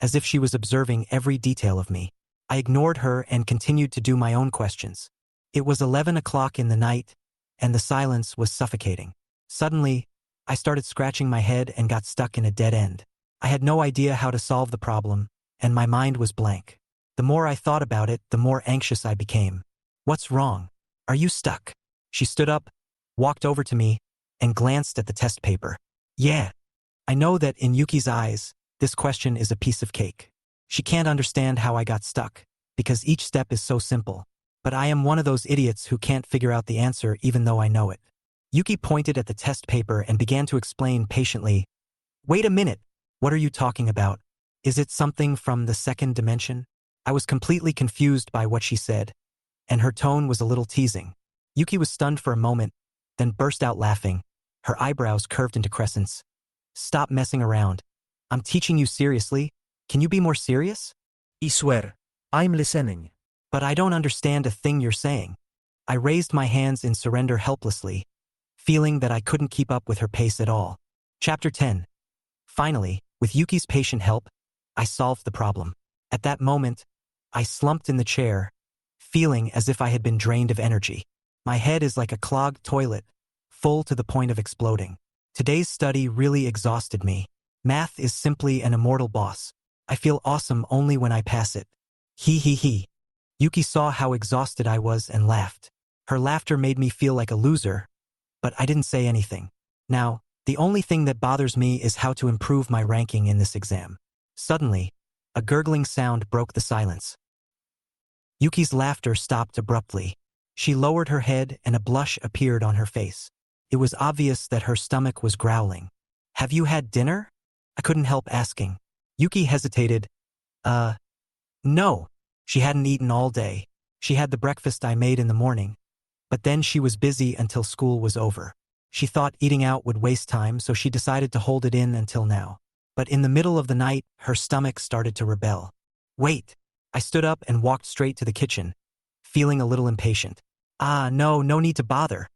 as if she was observing every detail of me. I ignored her and continued to do my own questions. It was 11 o'clock in the night, and the silence was suffocating. Suddenly, I started scratching my head and got stuck in a dead end. I had no idea how to solve the problem, and my mind was blank. The more I thought about it, the more anxious I became. What's wrong? Are you stuck? She stood up, walked over to me, and glanced at the test paper. Yeah. I know that in Yuki's eyes, this question is a piece of cake. She can't understand how I got stuck, because each step is so simple. But I am one of those idiots who can't figure out the answer even though I know it. Yuki pointed at the test paper and began to explain patiently. Wait a minute. What are you talking about? Is it something from the second dimension? I was completely confused by what she said, and her tone was a little teasing. Yuki was stunned for a moment, then burst out laughing. Her eyebrows curved into crescents. Stop messing around. I'm teaching you seriously. Can you be more serious? I swear, I'm listening. But I don't understand a thing you're saying. I raised my hands in surrender helplessly, feeling that I couldn't keep up with her pace at all. Chapter 10. Finally, with Yuki's patient help, I solved the problem. At that moment, I slumped in the chair, feeling as if I had been drained of energy. My head is like a clogged toilet, full to the point of exploding. Today's study really exhausted me. Math is simply an immortal boss. I feel awesome only when I pass it. He. Yuki saw how exhausted I was and laughed. Her laughter made me feel like a loser, but I didn't say anything. Now, the only thing that bothers me is how to improve my ranking in this exam. Suddenly, a gurgling sound broke the silence. Yuki's laughter stopped abruptly. She lowered her head and a blush appeared on her face. It was obvious that her stomach was growling. Have you had dinner? I couldn't help asking. Yuki hesitated. No. She hadn't eaten all day. She had the breakfast I made in the morning. But then she was busy until school was over. She thought eating out would waste time, so she decided to hold it in until now. But in the middle of the night, her stomach started to rebel. Wait. I stood up and walked straight to the kitchen, feeling a little impatient. No need to bother.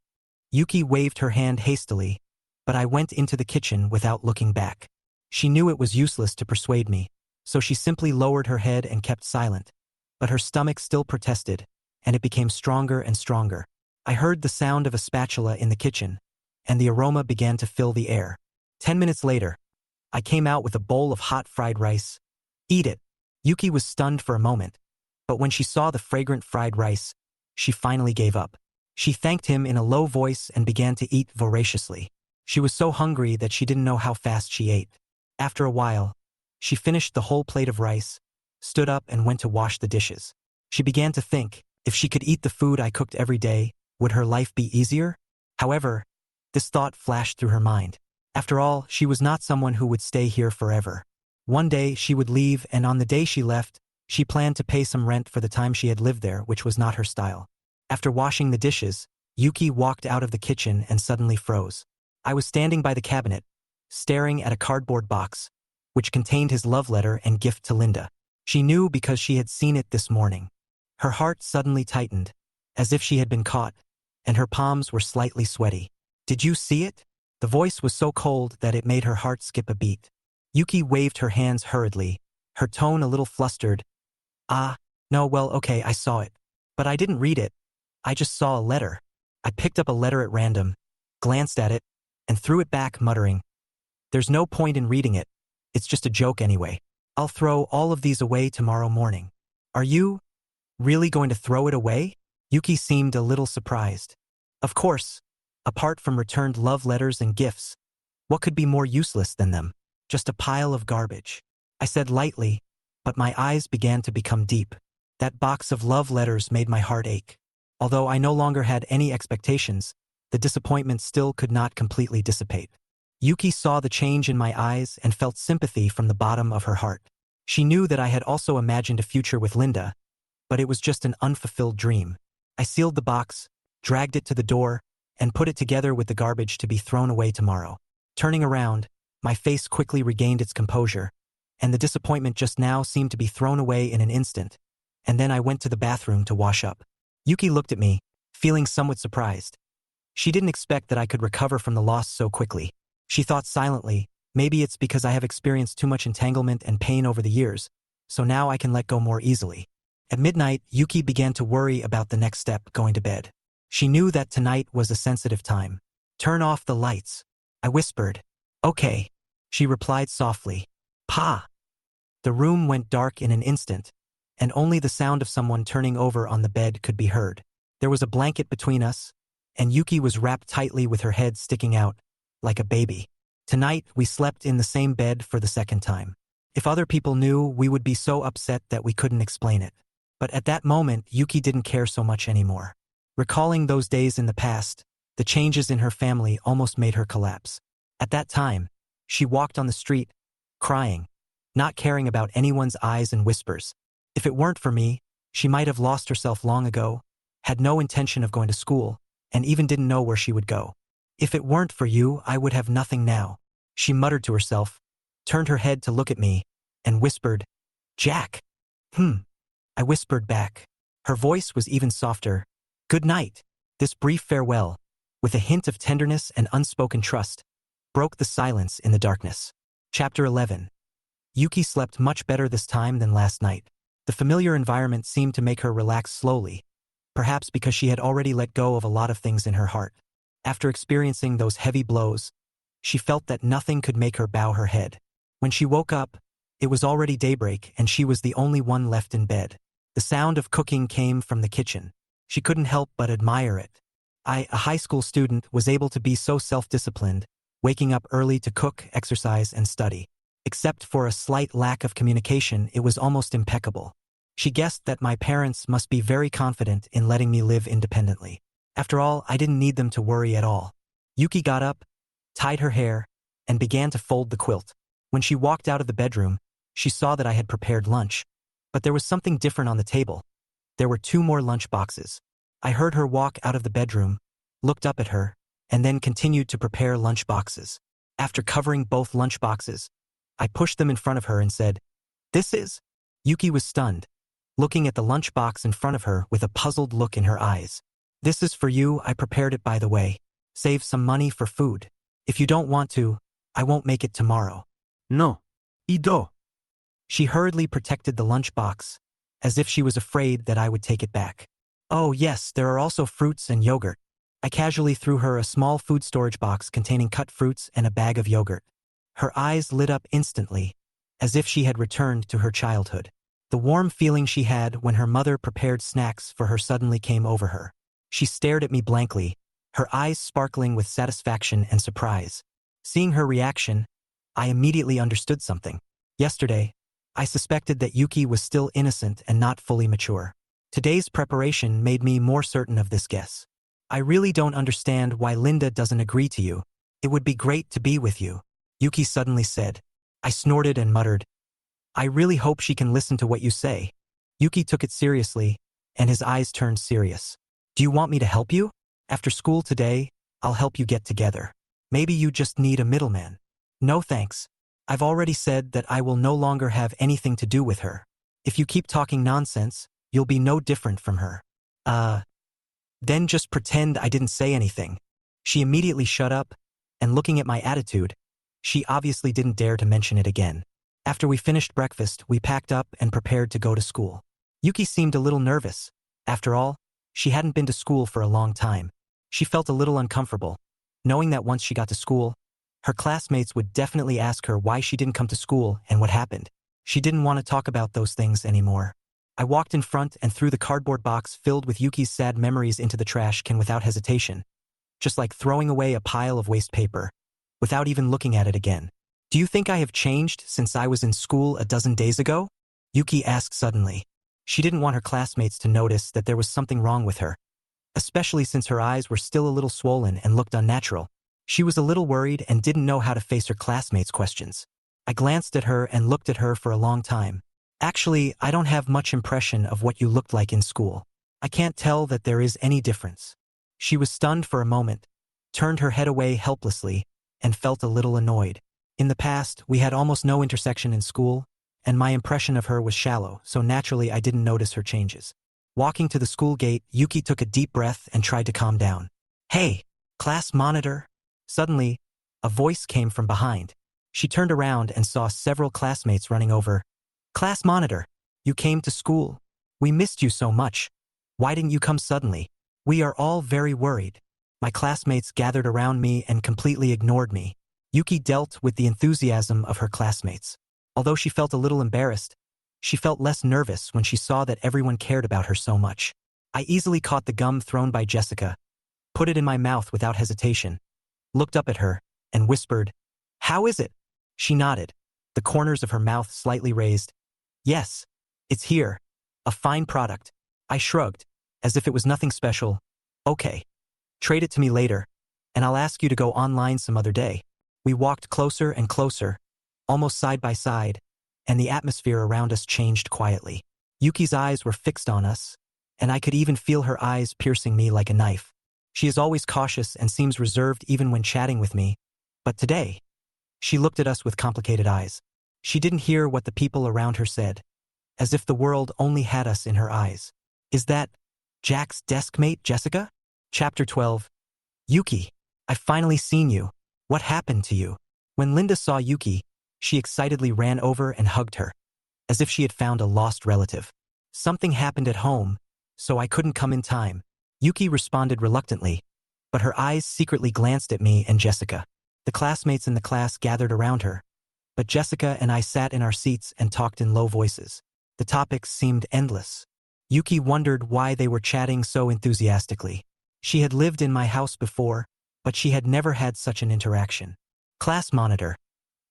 Yuki waved her hand hastily, but I went into the kitchen without looking back. She knew it was useless to persuade me, so she simply lowered her head and kept silent. But her stomach still protested, and it became stronger and stronger. I heard the sound of a spatula in the kitchen, and the aroma began to fill the air. 10 minutes later, I came out with a bowl of hot fried rice. Eat it. Yuki was stunned for a moment, but when she saw the fragrant fried rice, she finally gave up. She thanked him in a low voice and began to eat voraciously. She was so hungry that she didn't know how fast she ate. After a while, she finished the whole plate of rice, stood up and went to wash the dishes. She began to think, if she could eat the food I cooked every day, would her life be easier? However, this thought flashed through her mind. After all, she was not someone who would stay here forever. One day she would leave, and on the day she left, she planned to pay some rent for the time she had lived there, which was not her style. After washing the dishes, Yuki walked out of the kitchen and suddenly froze. I was standing by the cabinet, staring at a cardboard box, which contained his love letter and gift to Linda. She knew because she had seen it this morning. Her heart suddenly tightened, as if she had been caught, and her palms were slightly sweaty. Did you see it? The voice was so cold that it made her heart skip a beat. Yuki waved her hands hurriedly, her tone a little flustered. No, well, okay, I saw it. But I didn't read it. I just saw a letter. I picked up a letter at random, glanced at it, and threw it back, muttering, "There's no point in reading it. It's just a joke anyway. I'll throw all of these away tomorrow morning." Are you really going to throw it away? Yuki seemed a little surprised. Of course. Apart from returned love letters and gifts, what could be more useless than them? Just a pile of garbage. I said lightly, but my eyes began to become deep. That box of love letters made my heart ache. Although I no longer had any expectations, the disappointment still could not completely dissipate. Yuki saw the change in my eyes and felt sympathy from the bottom of her heart. She knew that I had also imagined a future with Linda, but it was just an unfulfilled dream. I sealed the box, dragged it to the door, and put it together with the garbage to be thrown away tomorrow. Turning around, my face quickly regained its composure, and the disappointment just now seemed to be thrown away in an instant, and then I went to the bathroom to wash up. Yuki looked at me, feeling somewhat surprised. She didn't expect that I could recover from the loss so quickly. She thought silently, Maybe it's because I have experienced too much entanglement and pain over the years, so now I can let go more easily. At midnight, Yuki began to worry about the next step, going to bed. She knew that tonight was a sensitive time. Turn off the lights. I whispered. Okay. She replied softly. Pa. The room went dark in an instant, and only the sound of someone turning over on the bed could be heard. There was a blanket between us, and Yuki was wrapped tightly with her head sticking out, like a baby. Tonight, we slept in the same bed for the second time. If other people knew, we would be so upset that we couldn't explain it. But at that moment, Yuki didn't care so much anymore. Recalling those days in the past, the changes in her family almost made her collapse. At that time, she walked on the street, crying, not caring about anyone's eyes and whispers. If it weren't for me, she might have lost herself long ago, had no intention of going to school, and even didn't know where she would go. If it weren't for you, I would have nothing now. She muttered to herself, turned her head to look at me, and whispered, Jack. I whispered back. Her voice was even softer. Good night. This brief farewell, with a hint of tenderness and unspoken trust, broke the silence in the darkness. Chapter 11. Yuki slept much better this time than last night. The familiar environment seemed to make her relax slowly, perhaps because she had already let go of a lot of things in her heart. After experiencing those heavy blows, she felt that nothing could make her bow her head. When she woke up, it was already daybreak and she was the only one left in bed. The sound of cooking came from the kitchen. She couldn't help but admire it. I, a high school student, was able to be so self-disciplined, waking up early to cook, exercise, and study. Except for a slight lack of communication, it was almost impeccable. She guessed that my parents must be very confident in letting me live independently. After all, I didn't need them to worry at all. Yuki got up, tied her hair, and began to fold the quilt. When she walked out of the bedroom, she saw that I had prepared lunch. But there was something different on the table. There were 2 more lunch boxes. I heard her walk out of the bedroom, looked up at her, and then continued to prepare lunch boxes. After covering both lunch boxes, I pushed them in front of her and said, This is? Yuki was stunned, looking at the lunch box in front of her with a puzzled look in her eyes. This is for you, I prepared it by the way. Save some money for food. If you don't want to, I won't make it tomorrow. No. Ido. She hurriedly protected the lunch box, as if she was afraid that I would take it back. Oh yes, there are also fruits and yogurt. I casually threw her a small food storage box containing cut fruits and a bag of yogurt. Her eyes lit up instantly, as if she had returned to her childhood. The warm feeling she had when her mother prepared snacks for her suddenly came over her. She stared at me blankly, her eyes sparkling with satisfaction and surprise. Seeing her reaction, I immediately understood something. Yesterday, I suspected that Yuki was still innocent and not fully mature. Today's preparation made me more certain of this guess. I really don't understand why Linda doesn't agree to you. It would be great to be with you, Yuki suddenly said. I snorted and muttered, I really hope she can listen to what you say. Yuki took it seriously, and his eyes turned serious. Do you want me to help you? After school today, I'll help you get together. Maybe you just need a middleman. No thanks. I've already said that I will no longer have anything to do with her. If you keep talking nonsense, you'll be no different from her. Then just pretend I didn't say anything. She immediately shut up, and looking at my attitude, she obviously didn't dare to mention it again. After we finished breakfast, we packed up and prepared to go to school. Yuki seemed a little nervous. After all, she hadn't been to school for a long time. She felt a little uncomfortable, knowing that once she got to school, her classmates would definitely ask her why she didn't come to school and what happened. She didn't want to talk about those things anymore. I walked in front and threw the cardboard box filled with Yuki's sad memories into the trash can without hesitation, just like throwing away a pile of waste paper, without even looking at it again. Do you think I have changed since I was in school a dozen days ago? Yuki asked suddenly. She didn't want her classmates to notice that there was something wrong with her, especially since her eyes were still a little swollen and looked unnatural. She was a little worried and didn't know how to face her classmates' questions. I glanced at her and looked at her for a long time. Actually, I don't have much impression of what you looked like in school. I can't tell that there is any difference. She was stunned for a moment, turned her head away helplessly, and felt a little annoyed. In the past, we had almost no intersection in school, and my impression of her was shallow, so naturally I didn't notice her changes. Walking to the school gate, Yuki took a deep breath and tried to calm down. Hey, class monitor. Suddenly, a voice came from behind. She turned around and saw several classmates running over. "Class monitor, you came to school. We missed you so much. Why didn't you come suddenly? We are all very worried." My classmates gathered around me and completely ignored me. Yuki dealt with the enthusiasm of her classmates. Although she felt a little embarrassed, she felt less nervous when she saw that everyone cared about her so much. I easily caught the gum thrown by Jessica, put it in my mouth without hesitation, looked up at her, and whispered, "How is it?" She nodded, the corners of her mouth slightly raised. "Yes, it's here. A fine product." I shrugged, as if it was nothing special. "Okay. Trade it to me later, and I'll ask you to go online some other day." We walked closer and closer, almost side by side, and the atmosphere around us changed quietly. Yuki's eyes were fixed on us, and I could even feel her eyes piercing me like a knife. She is always cautious and seems reserved even when chatting with me, but today, she looked at us with complicated eyes. She didn't hear what the people around her said, as if the world only had us in her eyes. "Is that Jack's deskmate, Jessica?" Chapter 12. Yuki, I've finally seen you. What happened to you? When Linda saw Yuki, she excitedly ran over and hugged her, as if she had found a lost relative. "Something happened at home, so I couldn't come in time." Yuki responded reluctantly, but her eyes secretly glanced at me and Jessica. The classmates in the class gathered around her, but Jessica and I sat in our seats and talked in low voices. The topics seemed endless. Yuki wondered why they were chatting so enthusiastically. She had lived in my house before, but she had never had such an interaction. "Class monitor,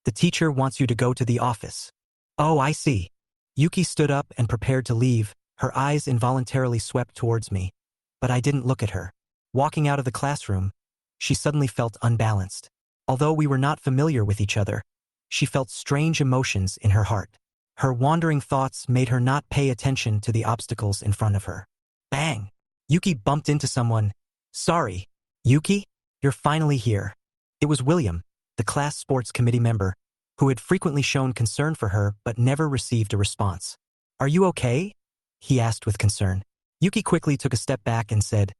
the teacher wants you to go to the office." "Oh, I see." Yuki stood up and prepared to leave. Her eyes involuntarily swept towards me, but I didn't look at her. Walking out of the classroom, she suddenly felt unbalanced. Although we were not familiar with each other, she felt strange emotions in her heart. Her wandering thoughts made her not pay attention to the obstacles in front of her. Bang! Yuki bumped into someone. "Sorry, Yuki? You're finally here." It was William, the class sports committee member, who had frequently shown concern for her but never received a response. "Are you okay?" he asked with concern. Yuki quickly took a step back and said,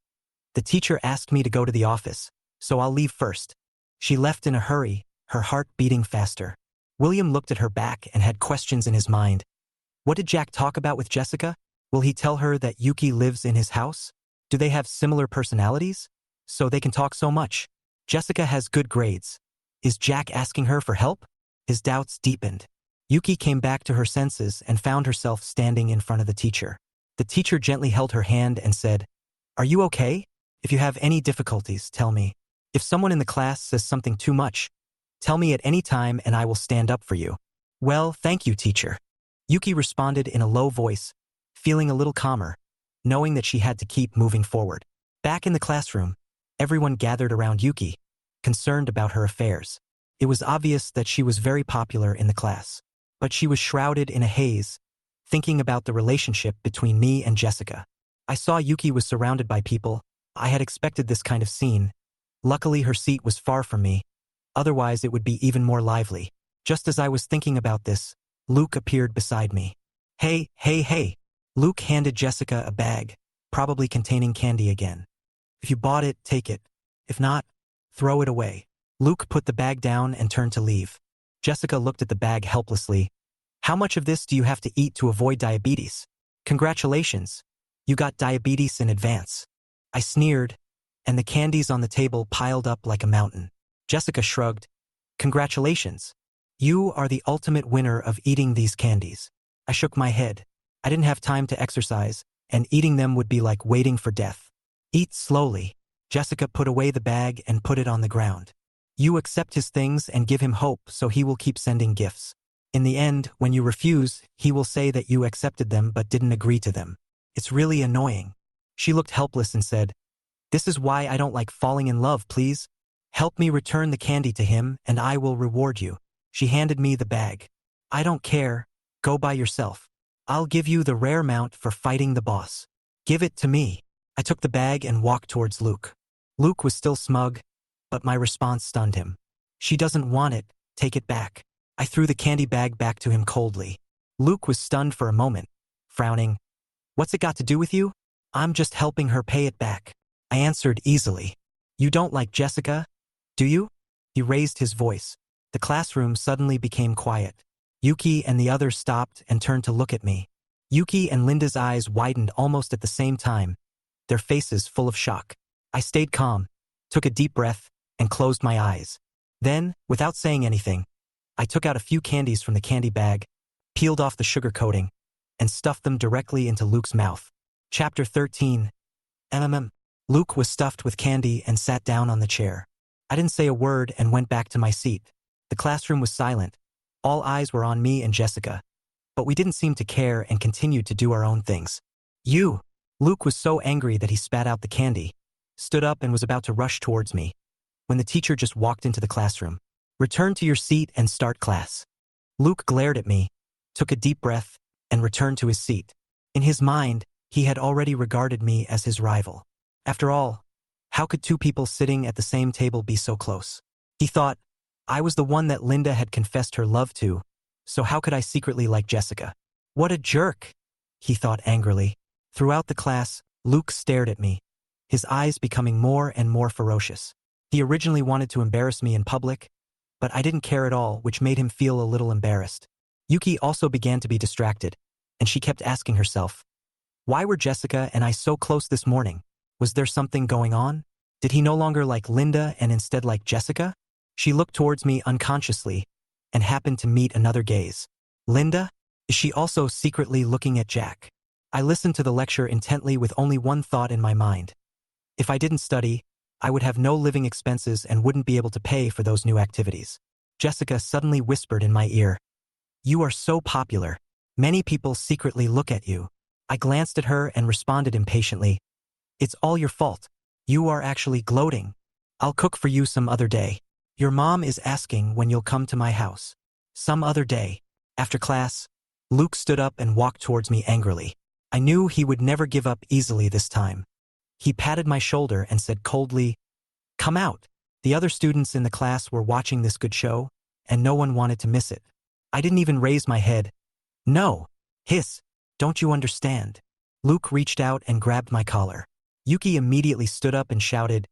"The teacher asked me to go to the office, so I'll leave first." She left in a hurry, her heart beating faster. William looked at her back and had questions in his mind. What did Jack talk about with Jessica? Will he tell her that Yuki lives in his house? Do they have similar personalities? So they can talk so much. Jessica has good grades. Is Jack asking her for help? His doubts deepened. Yuki came back to her senses and found herself standing in front of the teacher. The teacher gently held her hand and said, "Are you okay? If you have any difficulties, tell me. If someone in the class says something too much, tell me at any time and I will stand up for you." "Well, thank you, teacher." Yuki responded in a low voice, feeling a little calmer, knowing that she had to keep moving forward. Back in the classroom, everyone gathered around Yuki, concerned about her affairs. It was obvious that she was very popular in the class, but she was shrouded in a haze, thinking about the relationship between me and Jessica. I saw Yuki was surrounded by people. I had expected this kind of scene. Luckily, her seat was far from me. Otherwise, it would be even more lively. Just as I was thinking about this, Luke appeared beside me. Hey, hey, hey. Luke handed Jessica a bag, probably containing candy again. "If you bought it, take it. If not, throw it away." Luke put the bag down and turned to leave. Jessica looked at the bag helplessly. "How much of this do you have to eat to avoid diabetes?" "Congratulations. You got diabetes in advance." I sneered, and the candies on the table piled up like a mountain. Jessica shrugged. "Congratulations. You are the ultimate winner of eating these candies." I shook my head. I didn't have time to exercise, and eating them would be like waiting for death. "Eat slowly." Jessica put away the bag and put it on the ground. "You accept his things and give him hope, so he will keep sending gifts. In the end, when you refuse, he will say that you accepted them but didn't agree to them. It's really annoying." She looked helpless and said, "This is why I don't like falling in love, please. Help me return the candy to him and I will reward you." She handed me the bag. "I don't care. Go by yourself. I'll give you the rare mount for fighting the boss. Give it to me." I took the bag and walked towards Luke. Luke was still smug, but my response stunned him. "She doesn't want it. Take it back." I threw the candy bag back to him coldly. Luke was stunned for a moment, frowning. "What's it got to do with you?" "I'm just helping her pay it back." I answered easily. "You don't like Jessica, do you?" He raised his voice. The classroom suddenly became quiet. Yuki and the others stopped and turned to look at me. Yuki and Linda's eyes widened almost at the same time, their faces full of shock. I stayed calm, took a deep breath, and closed my eyes. Then, without saying anything, I took out a few candies from the candy bag, peeled off the sugar coating, and stuffed them directly into Luke's mouth. Chapter 13. Luke was stuffed with candy and sat down on the chair. I didn't say a word and went back to my seat. The classroom was silent. All eyes were on me and Jessica. But we didn't seem to care and continued to do our own things. Luke was so angry that he spat out the candy, stood up and was about to rush towards me, when the teacher just walked into the classroom. "Return to your seat and start class." Luke glared at me, took a deep breath, and returned to his seat. In his mind, he had already regarded me as his rival. After all, how could two people sitting at the same table be so close? He thought, I was the one that Linda had confessed her love to, so how could I secretly like Jessica? What a jerk, he thought angrily. Throughout the class, Luke stared at me, his eyes becoming more and more ferocious. He originally wanted to embarrass me in public, but I didn't care at all, which made him feel a little embarrassed. Yuki also began to be distracted, and she kept asking herself, why were Jessica and I so close this morning? Was there something going on? Did he no longer like Linda and instead like Jessica? She looked towards me unconsciously and happened to meet another gaze. Linda? Is she also secretly looking at Jack? I listened to the lecture intently with only one thought in my mind. If I didn't study, I would have no living expenses and wouldn't be able to pay for those new activities. Jessica suddenly whispered in my ear, "You are so popular. Many people secretly look at you." I glanced at her and responded impatiently, "It's all your fault. You are actually gloating. I'll cook for you some other day. Your mom is asking when you'll come to my house." Some other day. After class, Luke stood up and walked towards me angrily. I knew he would never give up easily this time. He patted my shoulder and said coldly, "Come out." The other students in the class were watching this good show, and no one wanted to miss it. I didn't even raise my head. "No. Hiss. Don't you understand?" Luke reached out and grabbed my collar. Yuki immediately stood up and shouted,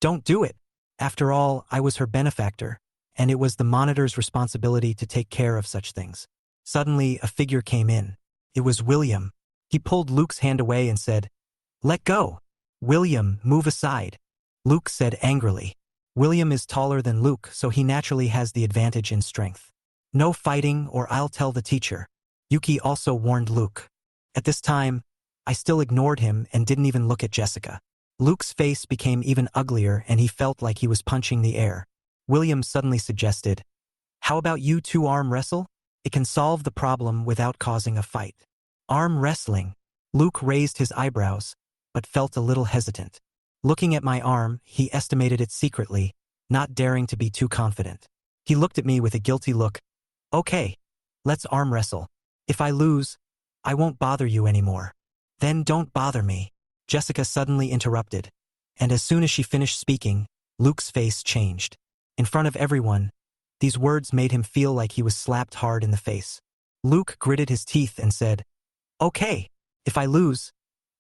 "Don't do it." After all, I was her benefactor, and it was the monitor's responsibility to take care of such things. Suddenly, a figure came in. It was William. He pulled Luke's hand away and said, "Let go." "William, move aside," Luke said angrily. William is taller than Luke, so he naturally has the advantage in strength. "No fighting or I'll tell the teacher," Yuki also warned Luke. At this time, I still ignored him and didn't even look at Jessica. Luke's face became even uglier and he felt like he was punching the air. William suddenly suggested, "How about you two arm wrestle? It can solve the problem without causing a fight." Arm wrestling. Luke raised his eyebrows, but felt a little hesitant. Looking at my arm, he estimated it secretly, not daring to be too confident. He looked at me with a guilty look. "Okay, let's arm wrestle. If I lose, I won't bother you anymore." "Then don't bother me," Jessica suddenly interrupted, and as soon as she finished speaking, Luke's face changed. In front of everyone, these words made him feel like he was slapped hard in the face. Luke gritted his teeth and said, "Okay, if I lose,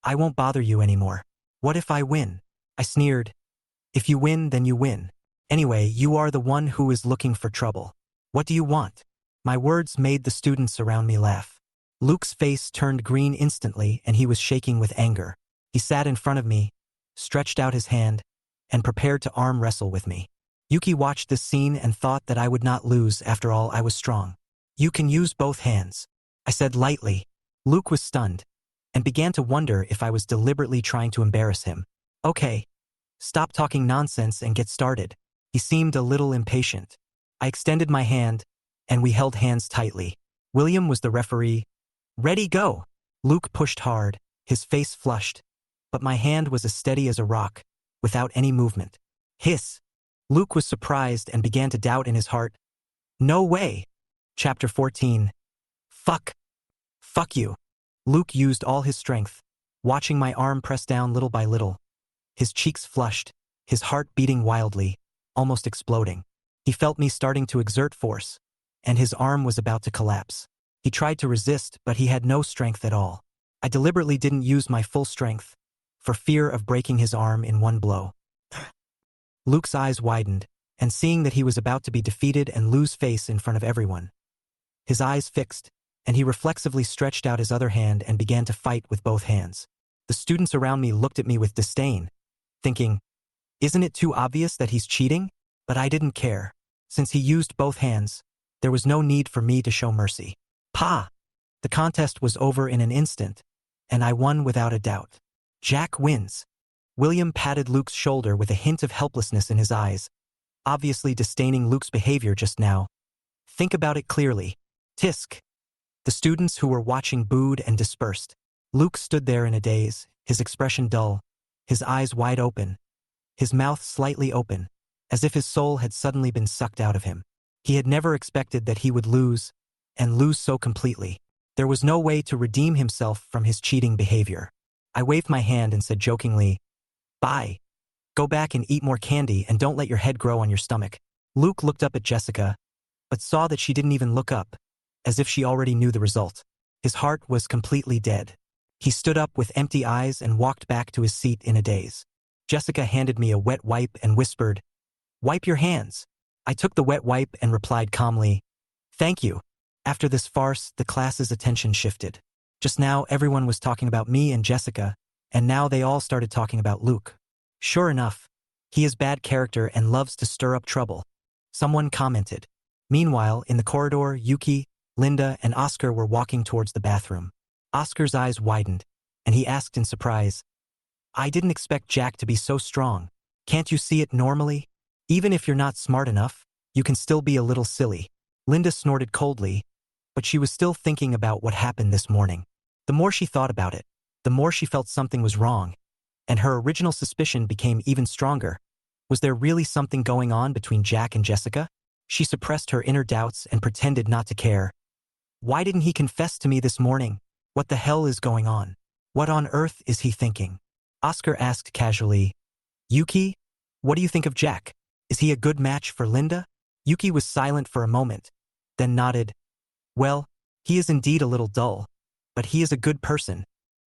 I won't bother you anymore." "What if I win?" I sneered. "If you win, then you win. Anyway, you are the one who is looking for trouble. What do you want?" My words made the students around me laugh. Luke's face turned green instantly and he was shaking with anger. He sat in front of me, stretched out his hand, and prepared to arm wrestle with me. Yuki watched this scene and thought that I would not lose. After all, I was strong. "You can use both hands," I said lightly. Luke was stunned and began to wonder if I was deliberately trying to embarrass him. "Okay, stop talking nonsense and get started." He seemed a little impatient. I extended my hand, and we held hands tightly. William was the referee. "Ready, go." Luke pushed hard, his face flushed, but my hand was as steady as a rock, without any movement. Hiss. Luke was surprised and began to doubt in his heart. "No way." Chapter 14. Fuck. Fuck you. Luke used all his strength, watching my arm press down little by little. His cheeks flushed, his heart beating wildly, almost exploding. He felt me starting to exert force, and his arm was about to collapse. He tried to resist, but he had no strength at all. I deliberately didn't use my full strength, for fear of breaking his arm in one blow. Luke's eyes widened, and seeing that he was about to be defeated and lose face in front of everyone. His eyes fixed, and he reflexively stretched out his other hand and began to fight with both hands. The students around me looked at me with disdain, thinking, isn't it too obvious that he's cheating? But I didn't care. Since he used both hands, there was no need for me to show mercy. Pa! The contest was over in an instant, and I won without a doubt. Jack wins. William patted Luke's shoulder with a hint of helplessness in his eyes, obviously disdaining Luke's behavior just now. Think about it clearly. Tisk. The students who were watching booed and dispersed. Luke stood there in a daze, his expression dull, his eyes wide open, his mouth slightly open, as if his soul had suddenly been sucked out of him. He had never expected that he would lose, and lose so completely. There was no way to redeem himself from his cheating behavior. I waved my hand and said jokingly, bye. Go back and eat more candy and don't let your head grow on your stomach. Luke looked up at Jessica, but saw that she didn't even look up, as if she already knew the result. His heart was completely dead. He stood up with empty eyes and walked back to his seat in a daze. Jessica handed me a wet wipe and whispered, wipe your hands. I took the wet wipe and replied calmly, thank you. After this farce, the class's attention shifted. Just now, everyone was talking about me and Jessica, and now they all started talking about Luke. Sure enough, he is bad character and loves to stir up trouble. Someone commented. Meanwhile, in the corridor, Yuki, Linda, and Oscar were walking towards the bathroom. Oscar's eyes widened, and he asked in surprise, I didn't expect Jack to be so strong. Can't you see it normally? Even if you're not smart enough, you can still be a little silly. Linda snorted coldly, but she was still thinking about what happened this morning. The more she thought about it, the more she felt something was wrong, and her original suspicion became even stronger. Was there really something going on between Jack and Jessica? She suppressed her inner doubts and pretended not to care. Why didn't he confess to me this morning? What the hell is going on? What on earth is he thinking? Oscar asked casually, Yuki, what do you think of Jack? Is he a good match for Linda? Yuki was silent for a moment, then nodded. Well, he is indeed a little dull, but he is a good person.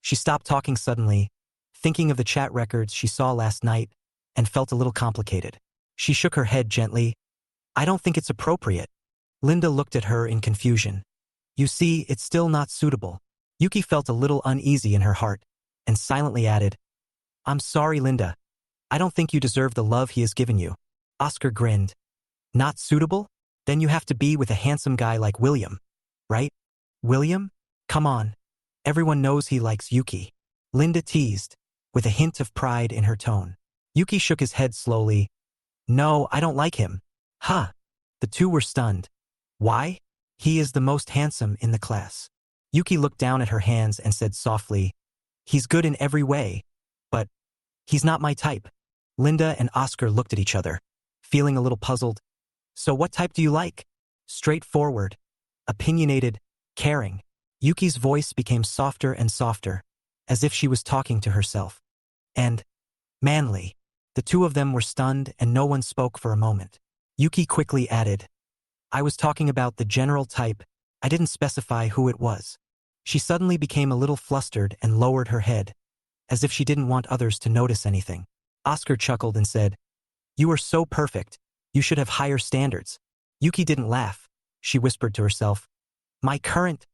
She stopped talking suddenly, thinking of the chat records she saw last night, and felt a little complicated. She shook her head gently. I don't think it's appropriate. Linda looked at her in confusion. You see, it's still not suitable. Yuki felt a little uneasy in her heart, and silently added, I'm sorry, Linda. I don't think you deserve the love he has given you. Oscar grinned. Not suitable? Then you have to be with a handsome guy like William, right? William? Come on. Everyone knows he likes Yuki. Linda teased, with a hint of pride in her tone. Yuki shook his head slowly. No, I don't like him. Huh. The two were stunned. Why? He is the most handsome in the class. Yuki looked down at her hands and said softly, he's good in every way, but he's not my type. Linda and Oscar looked at each other, feeling a little puzzled. So what type do you like? Straightforward, opinionated, caring. Yuki's voice became softer and softer, as if she was talking to herself. And manly. The two of them were stunned and no one spoke for a moment. Yuki quickly added, I was talking about the general type. I didn't specify who it was. She suddenly became a little flustered and lowered her head, as if she didn't want others to notice anything. Oscar chuckled and said, You are so perfect. You should have higher standards. Yuki didn't laugh. She whispered to herself, My current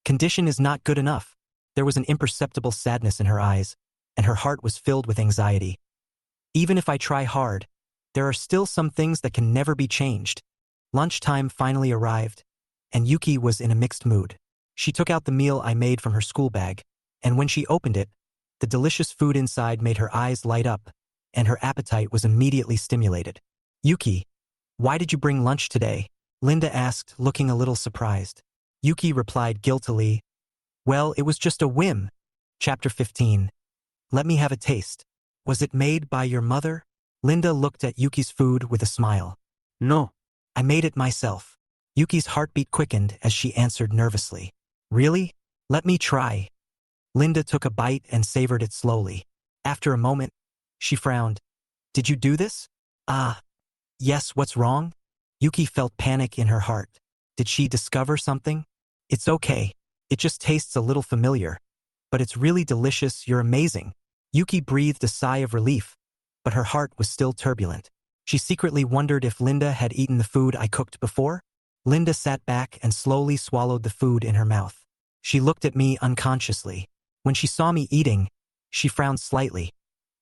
condition is not good enough. There was an imperceptible sadness in her eyes, and her heart was filled with anxiety. Even if I try hard, there are still some things that can never be changed. Lunchtime finally arrived, and Yuki was in a mixed mood. She took out the meal I made from her school bag, and when she opened it, the delicious food inside made her eyes light up, and her appetite was immediately stimulated. Yuki, why did you bring lunch today? Linda asked, looking a little surprised. Yuki replied guiltily, Well, it was just a whim. Chapter 15. Let me have a taste. Was it made by your mother? Linda looked at Yuki's food with a smile. No. I made it myself. Yuki's heartbeat quickened as she answered nervously. Really? Let me try. Linda took a bite and savored it slowly. After a moment, she frowned. Did you do this? Yes, what's wrong? Yuki felt panic in her heart. Did she discover something? It's okay. It just tastes a little familiar. But it's really delicious, you're amazing. Yuki breathed a sigh of relief, but her heart was still turbulent. She secretly wondered if Linda had eaten the food I cooked before. Linda sat back and slowly swallowed the food in her mouth. She looked at me unconsciously. When she saw me eating, she frowned slightly,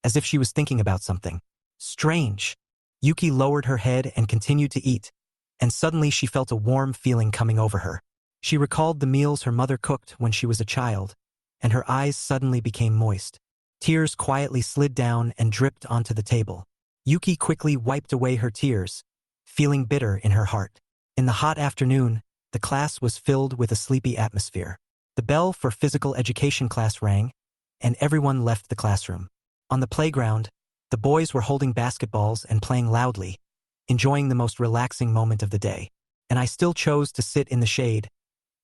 as if she was thinking about something. Strange. Yuki lowered her head and continued to eat, and suddenly she felt a warm feeling coming over her. She recalled the meals her mother cooked when she was a child, and her eyes suddenly became moist. Tears quietly slid down and dripped onto the table. Yuki quickly wiped away her tears, feeling bitter in her heart. In the hot afternoon, the class was filled with a sleepy atmosphere. The bell for physical education class rang, and everyone left the classroom. On the playground, the boys were holding basketballs and playing loudly, enjoying the most relaxing moment of the day. And I still chose to sit in the shade,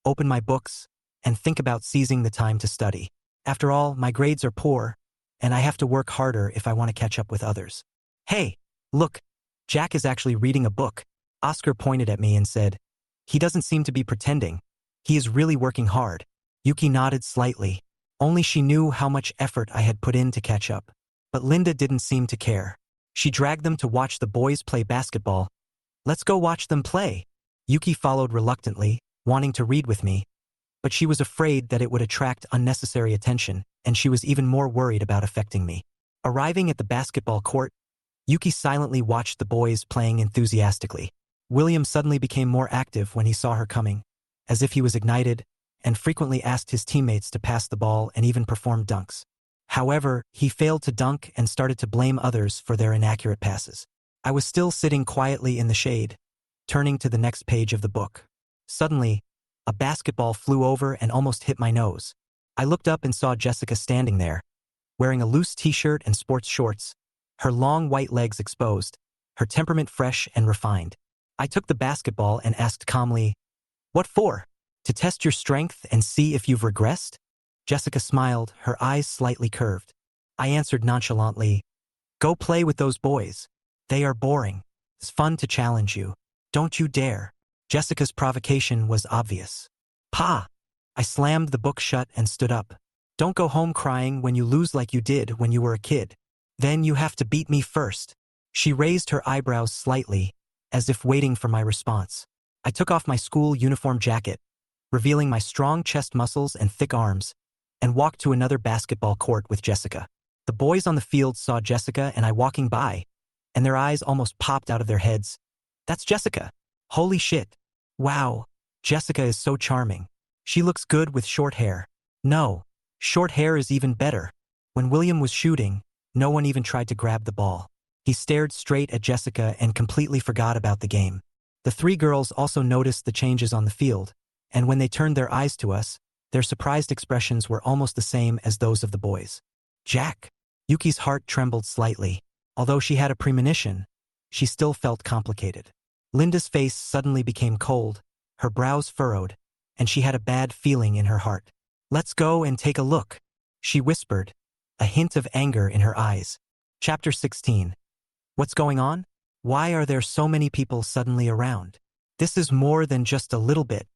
open my books, and think about seizing the time to study. After all, my grades are poor, and I have to work harder if I want to catch up with others. Hey, look, Jack is actually reading a book. Oscar pointed at me and said, "He doesn't seem to be pretending. He is really working hard." Yuki nodded slightly. Only she knew how much effort I had put in to catch up. But Linda didn't seem to care. She dragged them to watch the boys play basketball. "Let's go watch them play." Yuki followed reluctantly, wanting to read with me, but she was afraid that it would attract unnecessary attention, and she was even more worried about affecting me. Arriving at the basketball court, Yuki silently watched the boys playing enthusiastically. William suddenly became more active when he saw her coming, as if he was ignited, and frequently asked his teammates to pass the ball and even perform dunks. However, he failed to dunk and started to blame others for their inaccurate passes. I was still sitting quietly in the shade, turning to the next page of the book. Suddenly, a basketball flew over and almost hit my nose. I looked up and saw Jessica standing there, wearing a loose t-shirt and sports shorts, her long white legs exposed, her temperament fresh and refined. I took the basketball and asked calmly, "What for? To test your strength and see if you've regressed?" Jessica smiled, her eyes slightly curved. I answered nonchalantly, "Go play with those boys. They are boring. It's fun to challenge you. Don't you dare." Jessica's provocation was obvious. "Pa!" I slammed the book shut and stood up. "Don't go home crying when you lose like you did when you were a kid. Then you have to beat me first." She raised her eyebrows slightly, as if waiting for my response. I took off my school uniform jacket, revealing my strong chest muscles and thick arms, and walked to another basketball court with Jessica. The boys on the field saw Jessica and I walking by, and their eyes almost popped out of their heads. "That's Jessica. Holy shit. Wow, Jessica is so charming. She looks good with short hair. No, short hair is even better." When William was shooting, no one even tried to grab the ball. He stared straight at Jessica and completely forgot about the game. The three girls also noticed the changes on the field, and when they turned their eyes to us, their surprised expressions were almost the same as those of the boys. "Jack." Yuki's heart trembled slightly. Although she had a premonition, she still felt complicated. Linda's face suddenly became cold, her brows furrowed, and she had a bad feeling in her heart. "Let's go and take a look," she whispered, a hint of anger in her eyes. Chapter 16. What's going on? Why are there so many people suddenly around? This is more than just a little bit.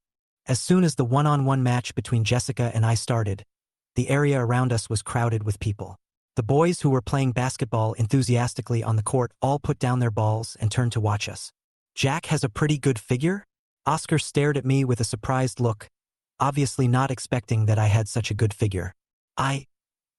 As soon as the one-on-one match between Jessica and I started, the area around us was crowded with people. The boys who were playing basketball enthusiastically on the court all put down their balls and turned to watch us. "Jack has a pretty good figure?" Oscar stared at me with a surprised look, obviously not expecting that I had such a good figure. "I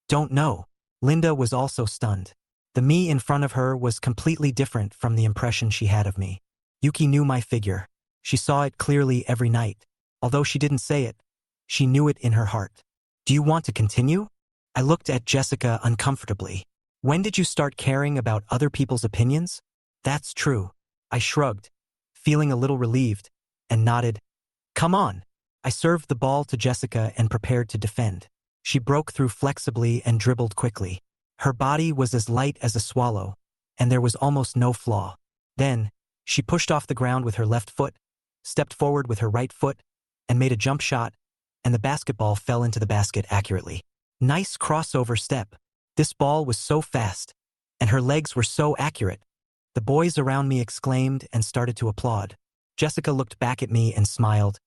don't know." Linda was also stunned. The me in front of her was completely different from the impression she had of me. Yuki knew my figure. She saw it clearly every night. Although she didn't say it, she knew it in her heart. "Do you want to continue?" I looked at Jessica uncomfortably. "When did you start caring about other people's opinions?" "That's true." I shrugged, feeling a little relieved, and nodded. "Come on." I served the ball to Jessica and prepared to defend. She broke through flexibly and dribbled quickly. Her body was as light as a swallow, and there was almost no flaw. Then, she pushed off the ground with her left foot, stepped forward with her right foot, and made a jump shot, and the basketball fell into the basket accurately. Nice crossover step. This ball was so fast, and her legs were so accurate. The boys around me exclaimed and started to applaud. Jessica looked back at me and smiled.